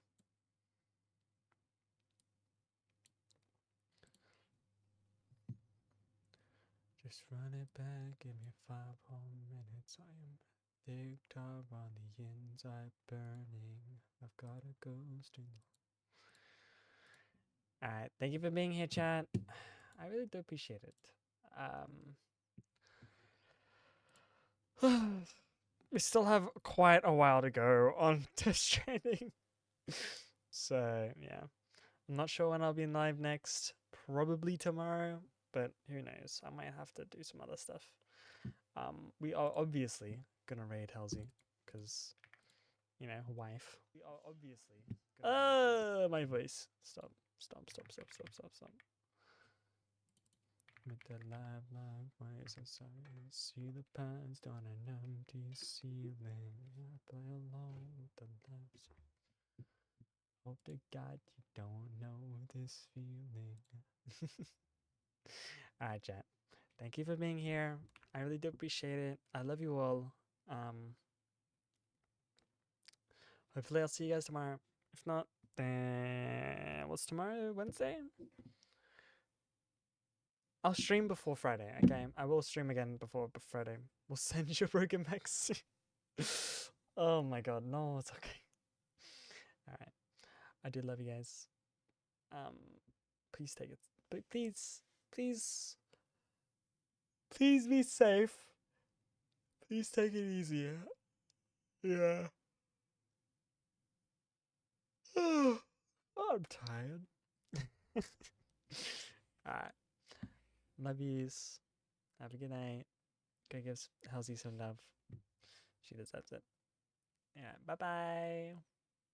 Just run it back, give me 5 whole minutes. I am Victor on the inside burning. I've got a ghost in the... Alright, thank you for being here, chat. I really do appreciate it. We still have quite a while to go on Death Stranding. So, yeah. I'm not sure when I'll be live next. Probably tomorrow, but who knows? I might have to do some other stuff. We are obviously gonna raid Halsey, because, you know, wife. We are obviously gonna my voice. Stop. With the live ways inside, see the past on an empty ceiling. I play along with the lives. Hope to God you don't know this feeling. Alright, chat. Thank you for being here. I really do appreciate it. I love you all. Hopefully I'll see you guys tomorrow. If not, then what's tomorrow? Wednesday? I'll stream before Friday, okay? I will stream again before Friday. We'll send you broken back soon. Oh my god, no, it's okay. Alright. I do love you guys. Please take it. But please be safe. Please take it easy. Yeah. Oh, I'm tired. Alright. Love yous. Have a good night. Go give Halsey some love. She deserves it. Yeah. Bye bye.